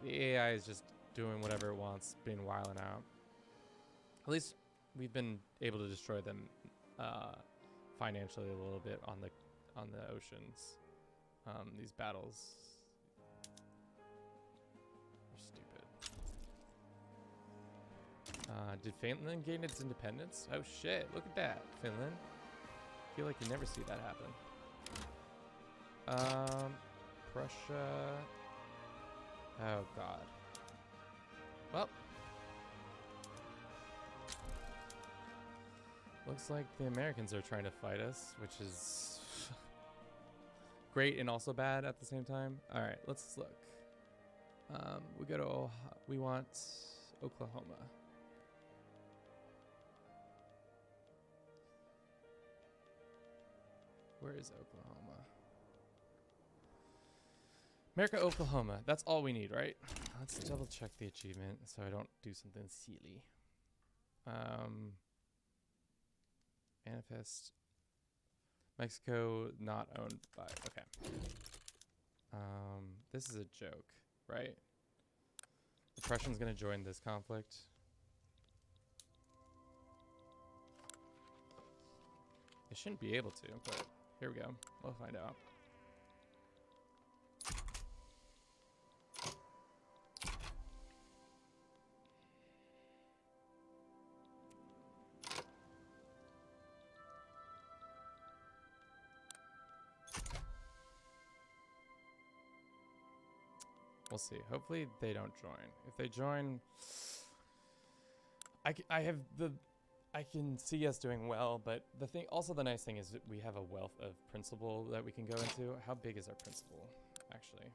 the AI is just doing whatever it wants, being wilding out. At least we've been able to destroy them financially a little bit on the oceans. These battles are stupid. Did Finland gain its independence? Oh shit, look at that, Finland. I feel like you never see that happen. Prussia. Oh god. Well, looks like the Americans are trying to fight us, which is great and also bad at the same time. All right, let's look. We go to we want Oklahoma. Where is Oklahoma? America, Oklahoma. That's all we need, right? Let's double check the achievement so I don't do something silly. Manifest. Mexico not owned by. Okay. This is a joke, right? The Prussians gonna join this conflict. They shouldn't be able to, but here we go. We'll find out. We'll see. Hopefully they don't join. If they join, I can see us doing well, but the nice thing is that we have a wealth of principal that we can go into. How big is our principal, actually?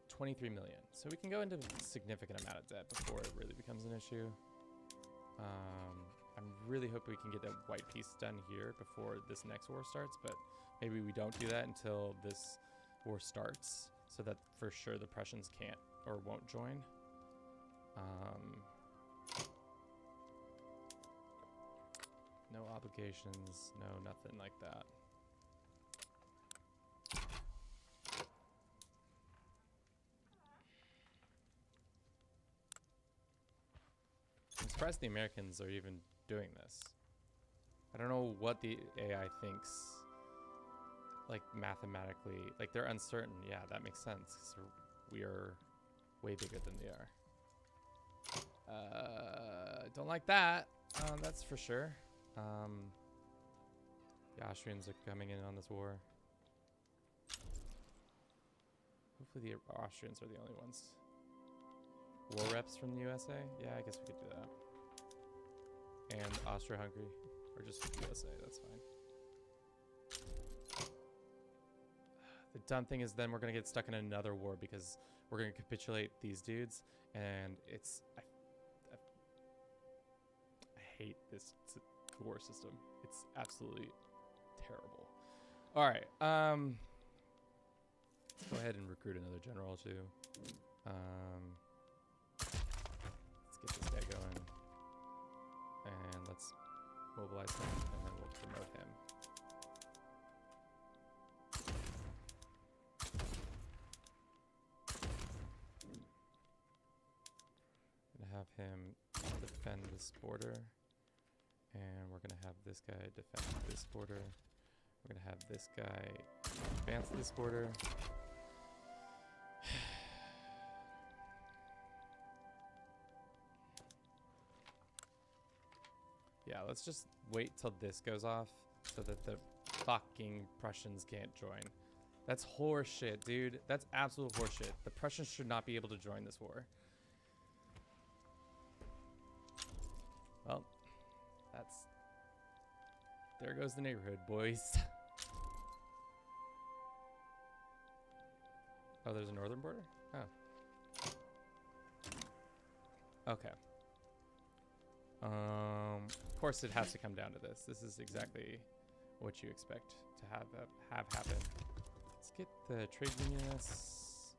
23 million. So we can go into a significant amount of debt before it really becomes an issue. I'm really hoping we can get that white piece done here before this next war starts, but maybe we don't do that until this war starts, so that for sure the Prussians can't or won't join. No obligations, no nothing like that. I'm surprised the Americans are even doing this. I don't know what the AI thinks, like mathematically, like they're uncertain. Yeah, that makes sense. So we are way bigger than they are. Don't like that. That's for sure. The Austrians are coming in on this war. Hopefully the Austrians are the only ones. War reps from the USA? Yeah, I guess we could do that. And Austria-Hungary, or just USA, that's fine. The dumb thing is then we're gonna get stuck in another war because we're gonna capitulate these dudes, and it's I hate this war system. It's absolutely terrible. All right, let's go ahead and recruit another general too. Let's get this guy going, and let's mobilize him, and then we'll promote him. Gonna have him defend this border, and we're gonna have this guy defend this border. We're gonna have this guy advance this border. Yeah, let's just wait till this goes off so that the fucking Prussians can't join. That's horseshit, dude. That's absolute horseshit. The Prussians should not be able to join this war. Well, there goes the neighborhood, boys. Oh, there's a northern border? Oh. Okay. Of course it has to come down to this. This is exactly what you expect to have happen. Let's get the trade unionists,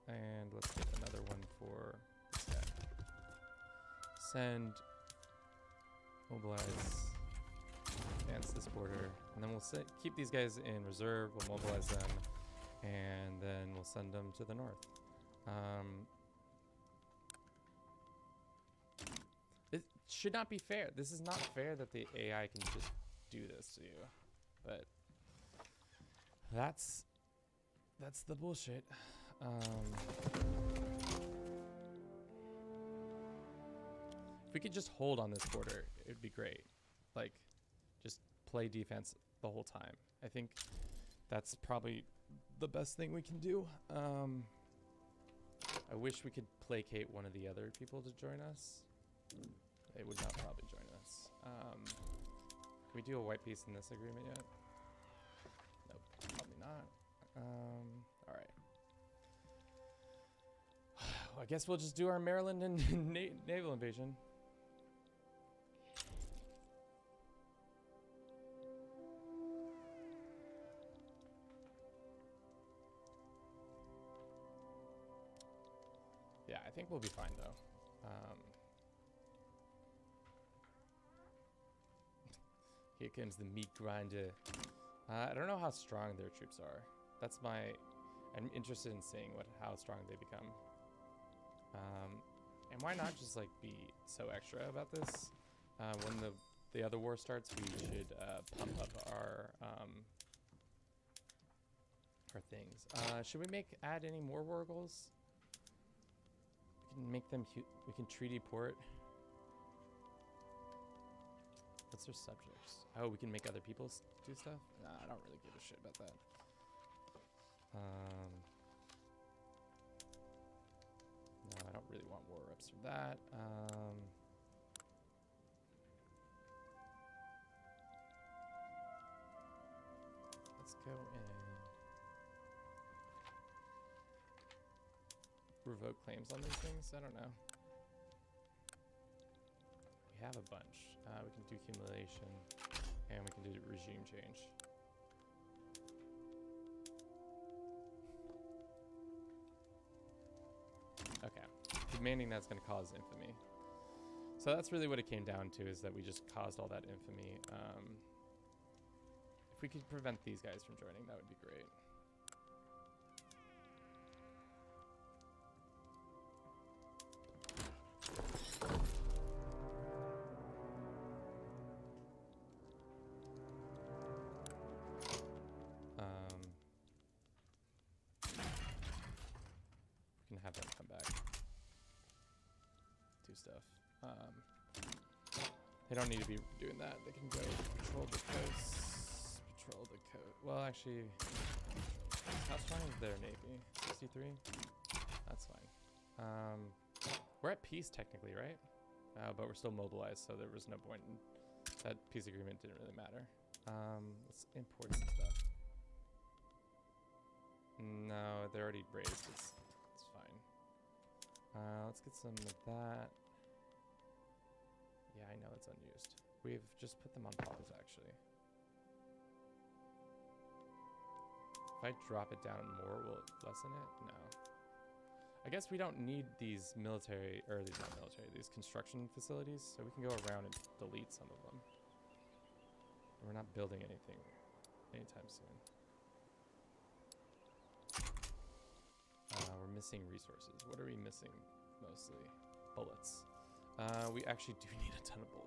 and let's get another one for this guy. Send, mobilize, advance this border, and then we'll keep these guys in reserve. We'll mobilize them, and then we'll send them to the north. It should not be fair. This is not fair that the AI can just do this to you, but that's the bullshit. If we could just hold on this border, it'd be great. Like, just play defense the whole time. I think that's probably the best thing we can do. I wish we could placate one of the other people to join us. They would not probably join us. Can we do a white piece in this agreement yet? Nope, probably not. Alright. Well, I guess we'll just do our Maryland and naval invasion. Yeah, I think we'll be fine though. Here comes the meat grinder. I don't know how strong their troops are. That's I'm interested in seeing how strong they become. And why not just like be so extra about this? When the other war starts, we should pump up our things. Should we add any more war goals? We can make them. We can treaty port. What's their subjects? Oh, we can make other people do stuff? Nah, I don't really give a shit about that. No, I don't really want war reps for that. Let's go and revoke claims on these things. I don't know. We have a bunch. We can do accumulation, and we can do regime change. Okay, demanding that's going to cause infamy. So that's really what it came down to, is that we just caused all that infamy. If we could prevent these guys from joining, that would be great. We can have them come back. Do stuff. They don't need to be doing that. They can go patrol the coast. Patrol the coast. Well, actually, how strong is their navy? 63? That's fine. We're at peace technically, right? But we're still mobilized, so there was no point in that peace agreement. Didn't really matter. Let's import some stuff. No, they're already raised. It's fine. Let's get some of that. Yeah, I know it's unused. We've just put them on pause, actually. If I drop it down more, will it lessen it? No. I guess we don't need these military, or these not military, these construction facilities, so we can go around and delete some of them. And we're not building anything anytime soon. We're missing resources. What are we missing mostly? Bullets. We actually do need a ton of bullets.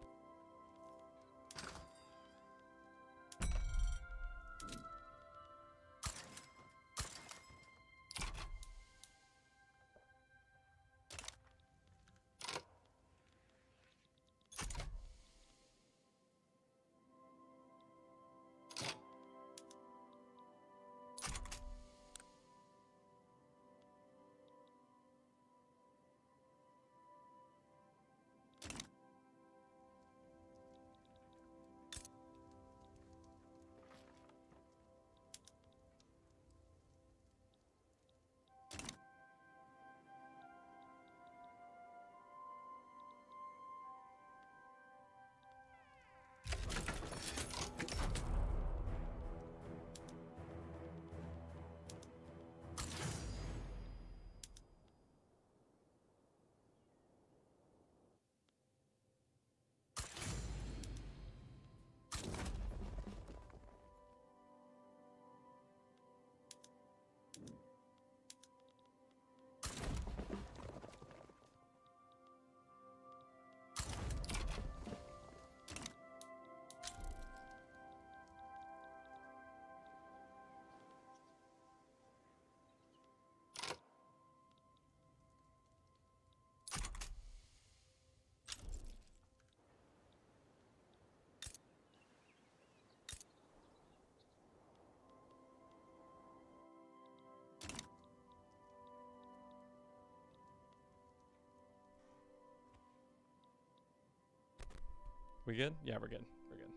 We good? Yeah, we're good. We're good.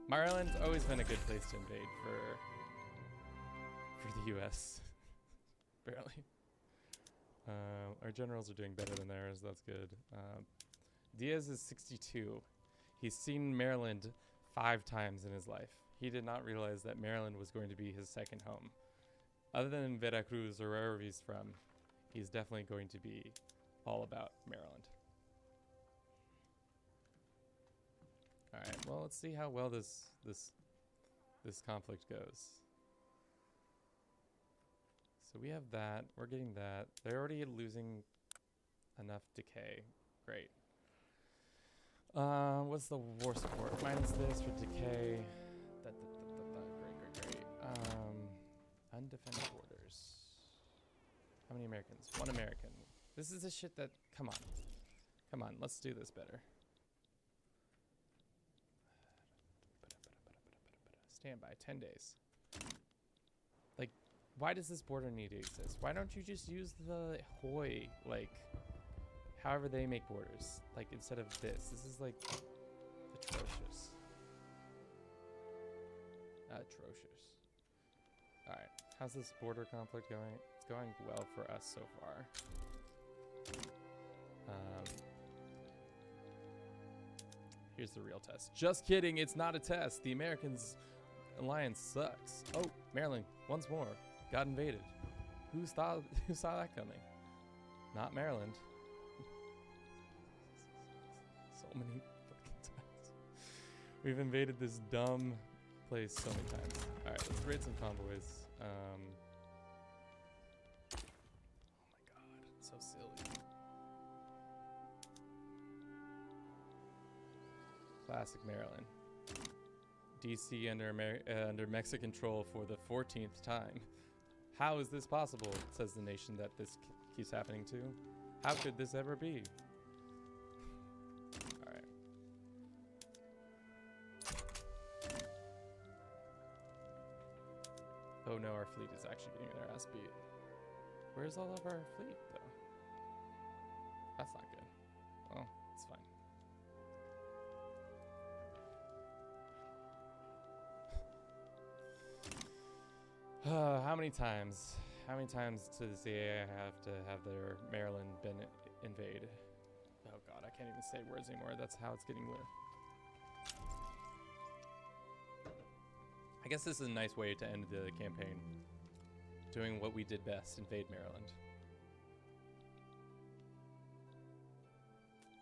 Maryland's always been a good place to invade for the U.S. Barely. Our generals are doing better than theirs. That's good. Diaz is 62. He's seen Maryland 5 times in his life. He did not realize that Maryland was going to be his second home. Other than Veracruz or wherever he's from, he's definitely going to be all about Maryland. All right. Well, let's see how well this conflict goes. So we have that. We're getting that. They're already losing enough decay. Great. What's the war support? Minus this for decay. Great. Undefended borders. How many Americans? 1 American. This is the shit that... Come on. Come on. Let's do this better. Standby. 10 days. Like, why does this border need to exist? Why don't you just use the Hoi, like, however they make borders? Like, instead of this. This is, like, atrocious. Atrocious. Alright. How's this border conflict going? It's going well for us so far. Here's the real test. Just kidding. It's not a test. The Americans... alliance sucks. Oh, Maryland, once more, got invaded. Who saw that coming? Not Maryland. So many fucking times. We've invaded this dumb place so many times. All right, let's raid some convoys. Oh my god, so silly. Classic Maryland. DC under Mexican control for the 14th time. How is this possible? Says the nation that this keeps happening to. How could this ever be? All right. Oh no, our fleet is actually getting their ass beat. Where's all of our fleet though? That's not good. Well, it's fine. How many times? How many times does the AI have to have their Maryland been invade? Oh god, I can't even say words anymore. That's how it's getting weird. I guess this is a nice way to end the campaign. Doing what we did best, invade Maryland.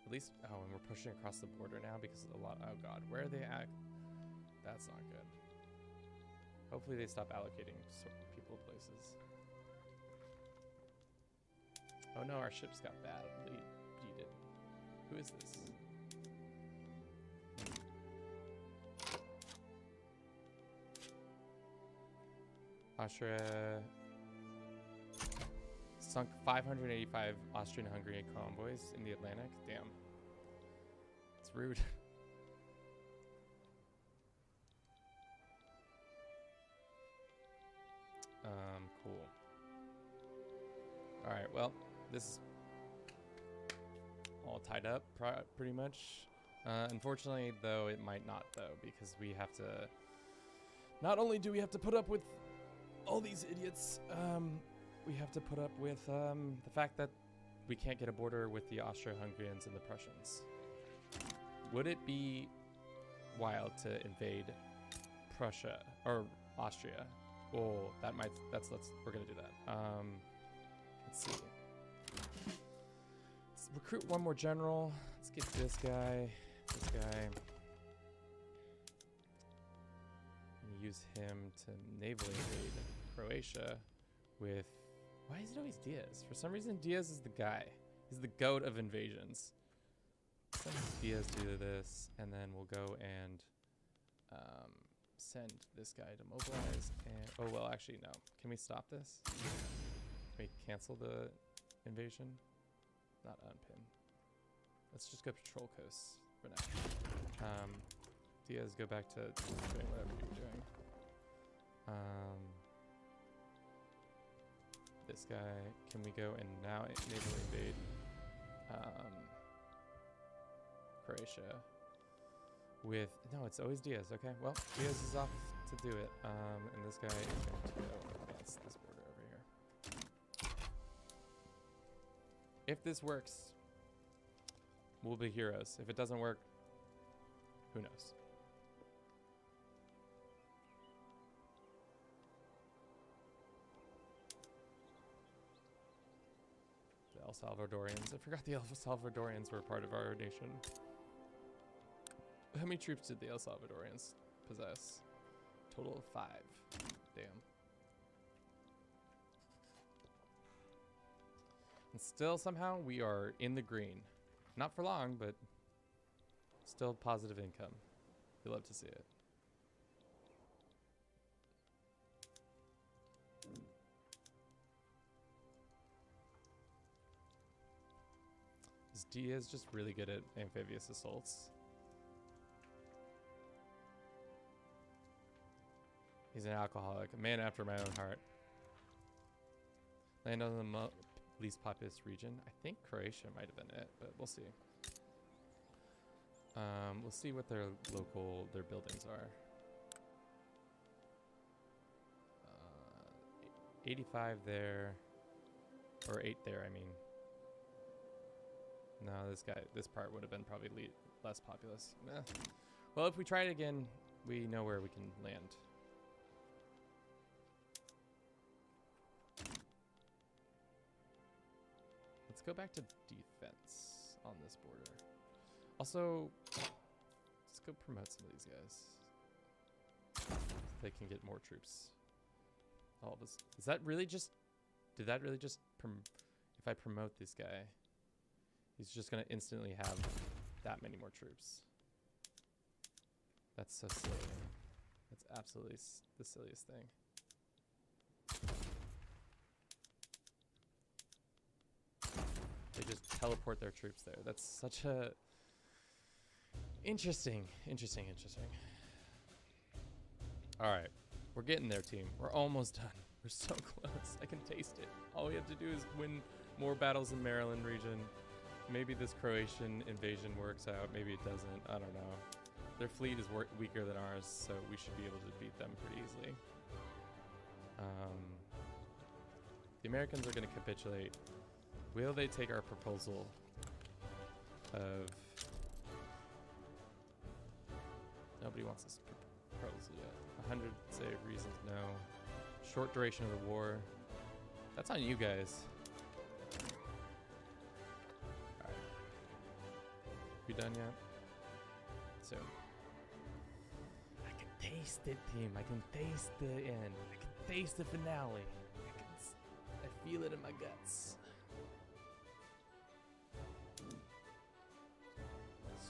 At least, oh, and we're pushing across the border now because of a lot, oh god, where are they at? That's not good. Hopefully they stop allocating people places. Oh no, our ships got badly yeeted. Who is this? Austria sunk 585 Austrian-Hungarian convoys in the Atlantic. Damn. It's rude. Cool. All right, well, this is all tied up pretty much. Unfortunately, though, it might not, though, because we have to... Not only do we have to put up with all these idiots, we have to put up with the fact that we can't get a border with the Austro-Hungarians and the Prussians. Would it be wild to invade Prussia or Austria? Oh, we're gonna do that. Let's see. Let's recruit one more general. Let's get this guy. And use him to navally invade Croatia with, why is it always Diaz? For some reason, Diaz is the guy. He's the goat of invasions. Send Diaz do this, and then we'll go and send this guy to mobilize. And oh well, actually no. Can we stop this? Can we cancel the invasion? Not unpin. Let's just go patrol coasts for now. Diaz, go back to doing whatever you're doing. This guy, can we go and now naval invade Croatia? with... No, it's always Diaz. Okay, well, Diaz is off to do it. And this guy is going to go advance this border over here. If this works, we'll be heroes. If it doesn't work, who knows? The El Salvadorians. I forgot the El Salvadorians were part of our nation. How many troops did the El Salvadorians possess? Total of 5. Damn. And still somehow we are in the green. Not for long, but still positive income. We love to see it. Is Diaz just really good at amphibious assaults? He's an alcoholic, a man after my own heart. Land on the least populous region. I think Croatia might have been it, but we'll see. We'll see what their buildings are. 85 there, or 8 there, I mean. No, this part would have been probably less populous. Eh. Well, if we try it again, we know where we can land. Let's go back to defense on this border. Also, let's go promote some of these guys. So they can get more troops. All of us. Is that really just... Did that really just... if I promote this guy, he's just going to instantly have that many more troops. That's so silly. That's absolutely the silliest thing. They just teleport their troops there. That's such a... Interesting. All right. We're getting there, team. We're almost done. We're so close. I can taste it. All we have to do is win more battles in Maryland region. Maybe this Croatian invasion works out. Maybe it doesn't. I don't know. Their fleet is weaker than ours, so we should be able to beat them pretty easily. The Americans are going to capitulate. Will they take our proposal of... Nobody wants this proposal yet. 100 say reasons no. Short duration of the war. That's on you guys. Alright. We done yet? Soon. I can taste it, team. I can taste the end. I can taste the finale. I feel it in my guts.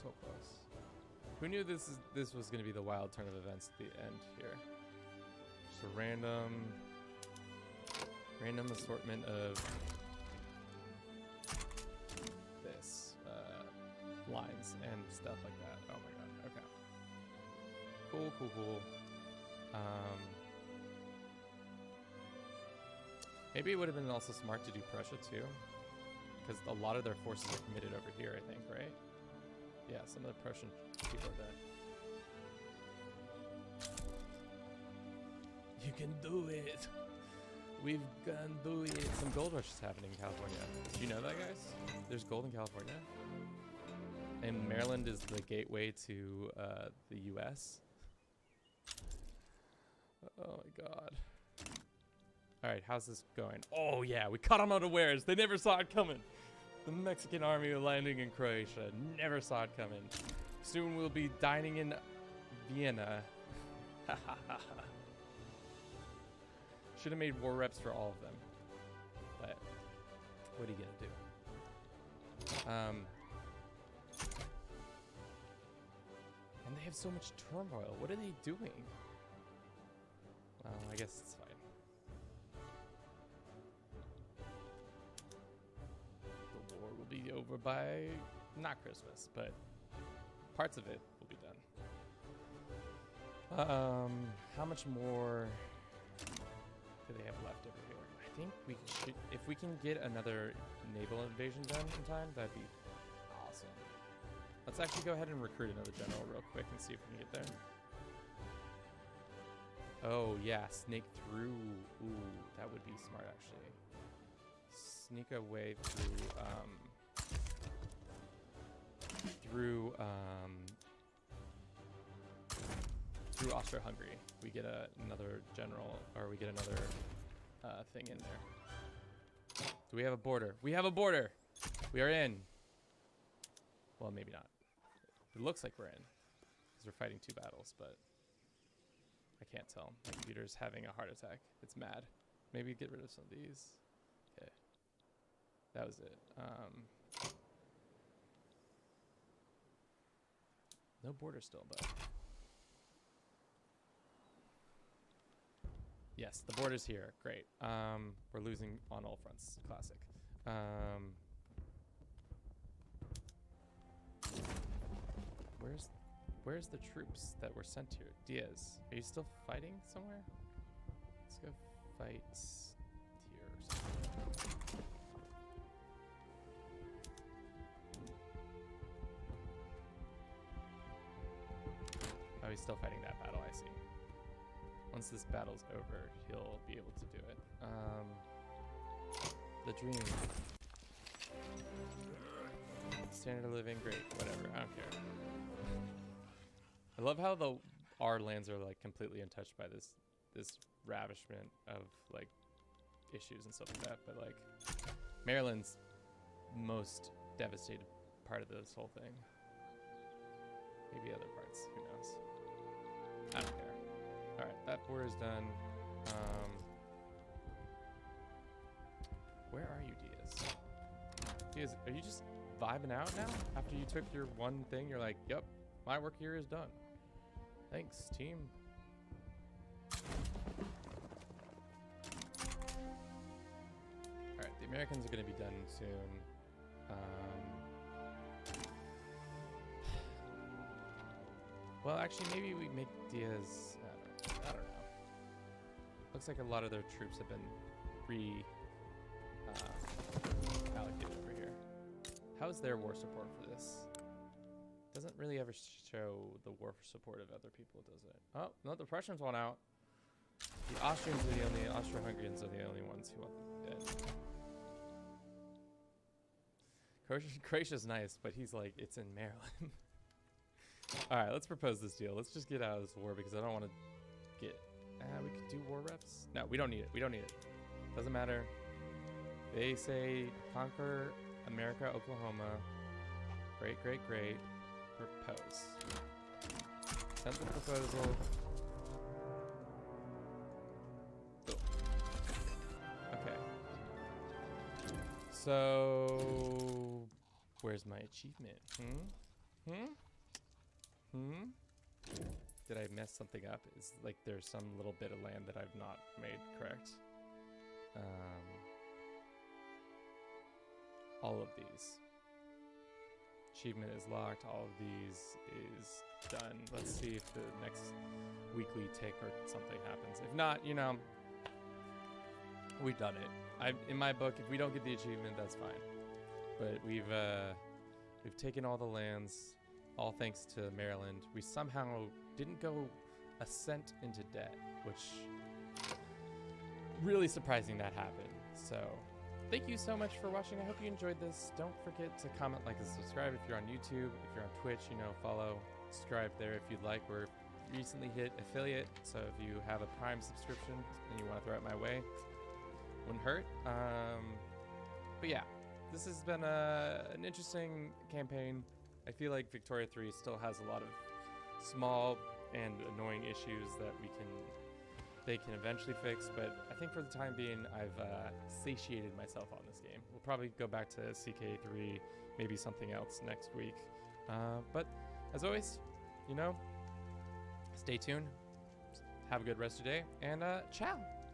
So close. Who knew this was going to be the wild turn of events at the end here? Just a random assortment of this lines and stuff like that. Oh my god. Okay. Cool. Maybe it would have been also smart to do Prussia too, because a lot of their forces are committed over here, I think, right? Yeah, some of the Prussian people are there. You can do it! We've gone do it! Some gold rush is happening in California. Do you know that, guys? There's gold in California. And Maryland is the gateway to the US. Oh my god. Alright, how's this going? Oh yeah, we caught them unawares. They never saw it coming. The Mexican army landing in Croatia. Never saw it coming. Soon we'll be dining in Vienna. Should have made war reps for all of them. But what are you gonna do? And they have so much turmoil. What are they doing? Well, I guess it's fine. The war will be over by not Christmas, but parts of it will be done. How much more do they have left over here? I think we should, if we can get another naval invasion done in time, that'd be awesome. Let's actually go ahead and recruit another general real quick and see if we can get there. Oh, yeah, snake through. Ooh, that would be smart, actually. Sneak away through Austro-Hungary. We get another general, or we get another thing in there. Do we have a border? We have a border! We are in. Well, maybe not. It looks like we're in, because we're fighting 2 battles, but I can't tell. My computer's having a heart attack. It's mad. Maybe get rid of some of these. Okay. That was it. No border still, but... Yes, the border's here. Great. We're losing on all fronts. Classic. Where's the troops that were sent here? Diaz, are you still fighting somewhere? Let's go fight here or something. Oh, he's still fighting that battle, I see. Once this battle's over, he'll be able to do it. The dream. Standard of living, great, whatever, I don't care. I love how our lands are like completely untouched by this ravishment of like issues and stuff like that, but like Maryland's most devastated part of this whole thing. Maybe other parts, who knows? I don't care. All right, that border's done. Where are you, Diaz? Diaz, are you just vibing out now? After you took your one thing, you're like, yep, my work here is done. Thanks, team. All right, the Americans are going to be done soon. Well, actually, maybe we make Diaz... I don't know. Looks like a lot of their troops have been allocated over here. How's their war support for this? Doesn't really ever show the war support of other people, does it? Oh, no, the Prussians want out. The Austrians are the only... Austro-Hungarians are the only ones who want them dead. Croatia's nice, but he's like, it's in Maryland. Alright, let's propose this deal. Let's just get out of this war because I don't want to get... we could do war reps? No, we don't need it. We don't need it. Doesn't matter. They say conquer America, Oklahoma. Great, great, great. Propose. Send the proposal. Cool. Okay. So... Where's my achievement? Did I mess something up? Is like there's some little bit of land that I've not made correct. All of these. Achievement is locked. All of these is done. Let's see if the next weekly tick or something happens. If not, you know, we've done it. In my book, if we don't get the achievement, that's fine. But we've taken all the lands. All thanks to Maryland. We somehow didn't go a cent into debt, which really surprising that happened. So thank you so much for watching. I hope you enjoyed this. Don't forget to comment, like, and subscribe if you're on YouTube. If you're on Twitch, you know, follow, subscribe there if you'd like. We're recently hit affiliate, so if you have a Prime subscription and you want to throw it my way, wouldn't hurt. But yeah, this has been an interesting campaign. I feel like Victoria 3 still has a lot of small and annoying issues that they can eventually fix, but I think for the time being, I've satiated myself on this game. We'll probably go back to CK3, maybe something else next week. But as always, you know, stay tuned, have a good rest of your day, and ciao!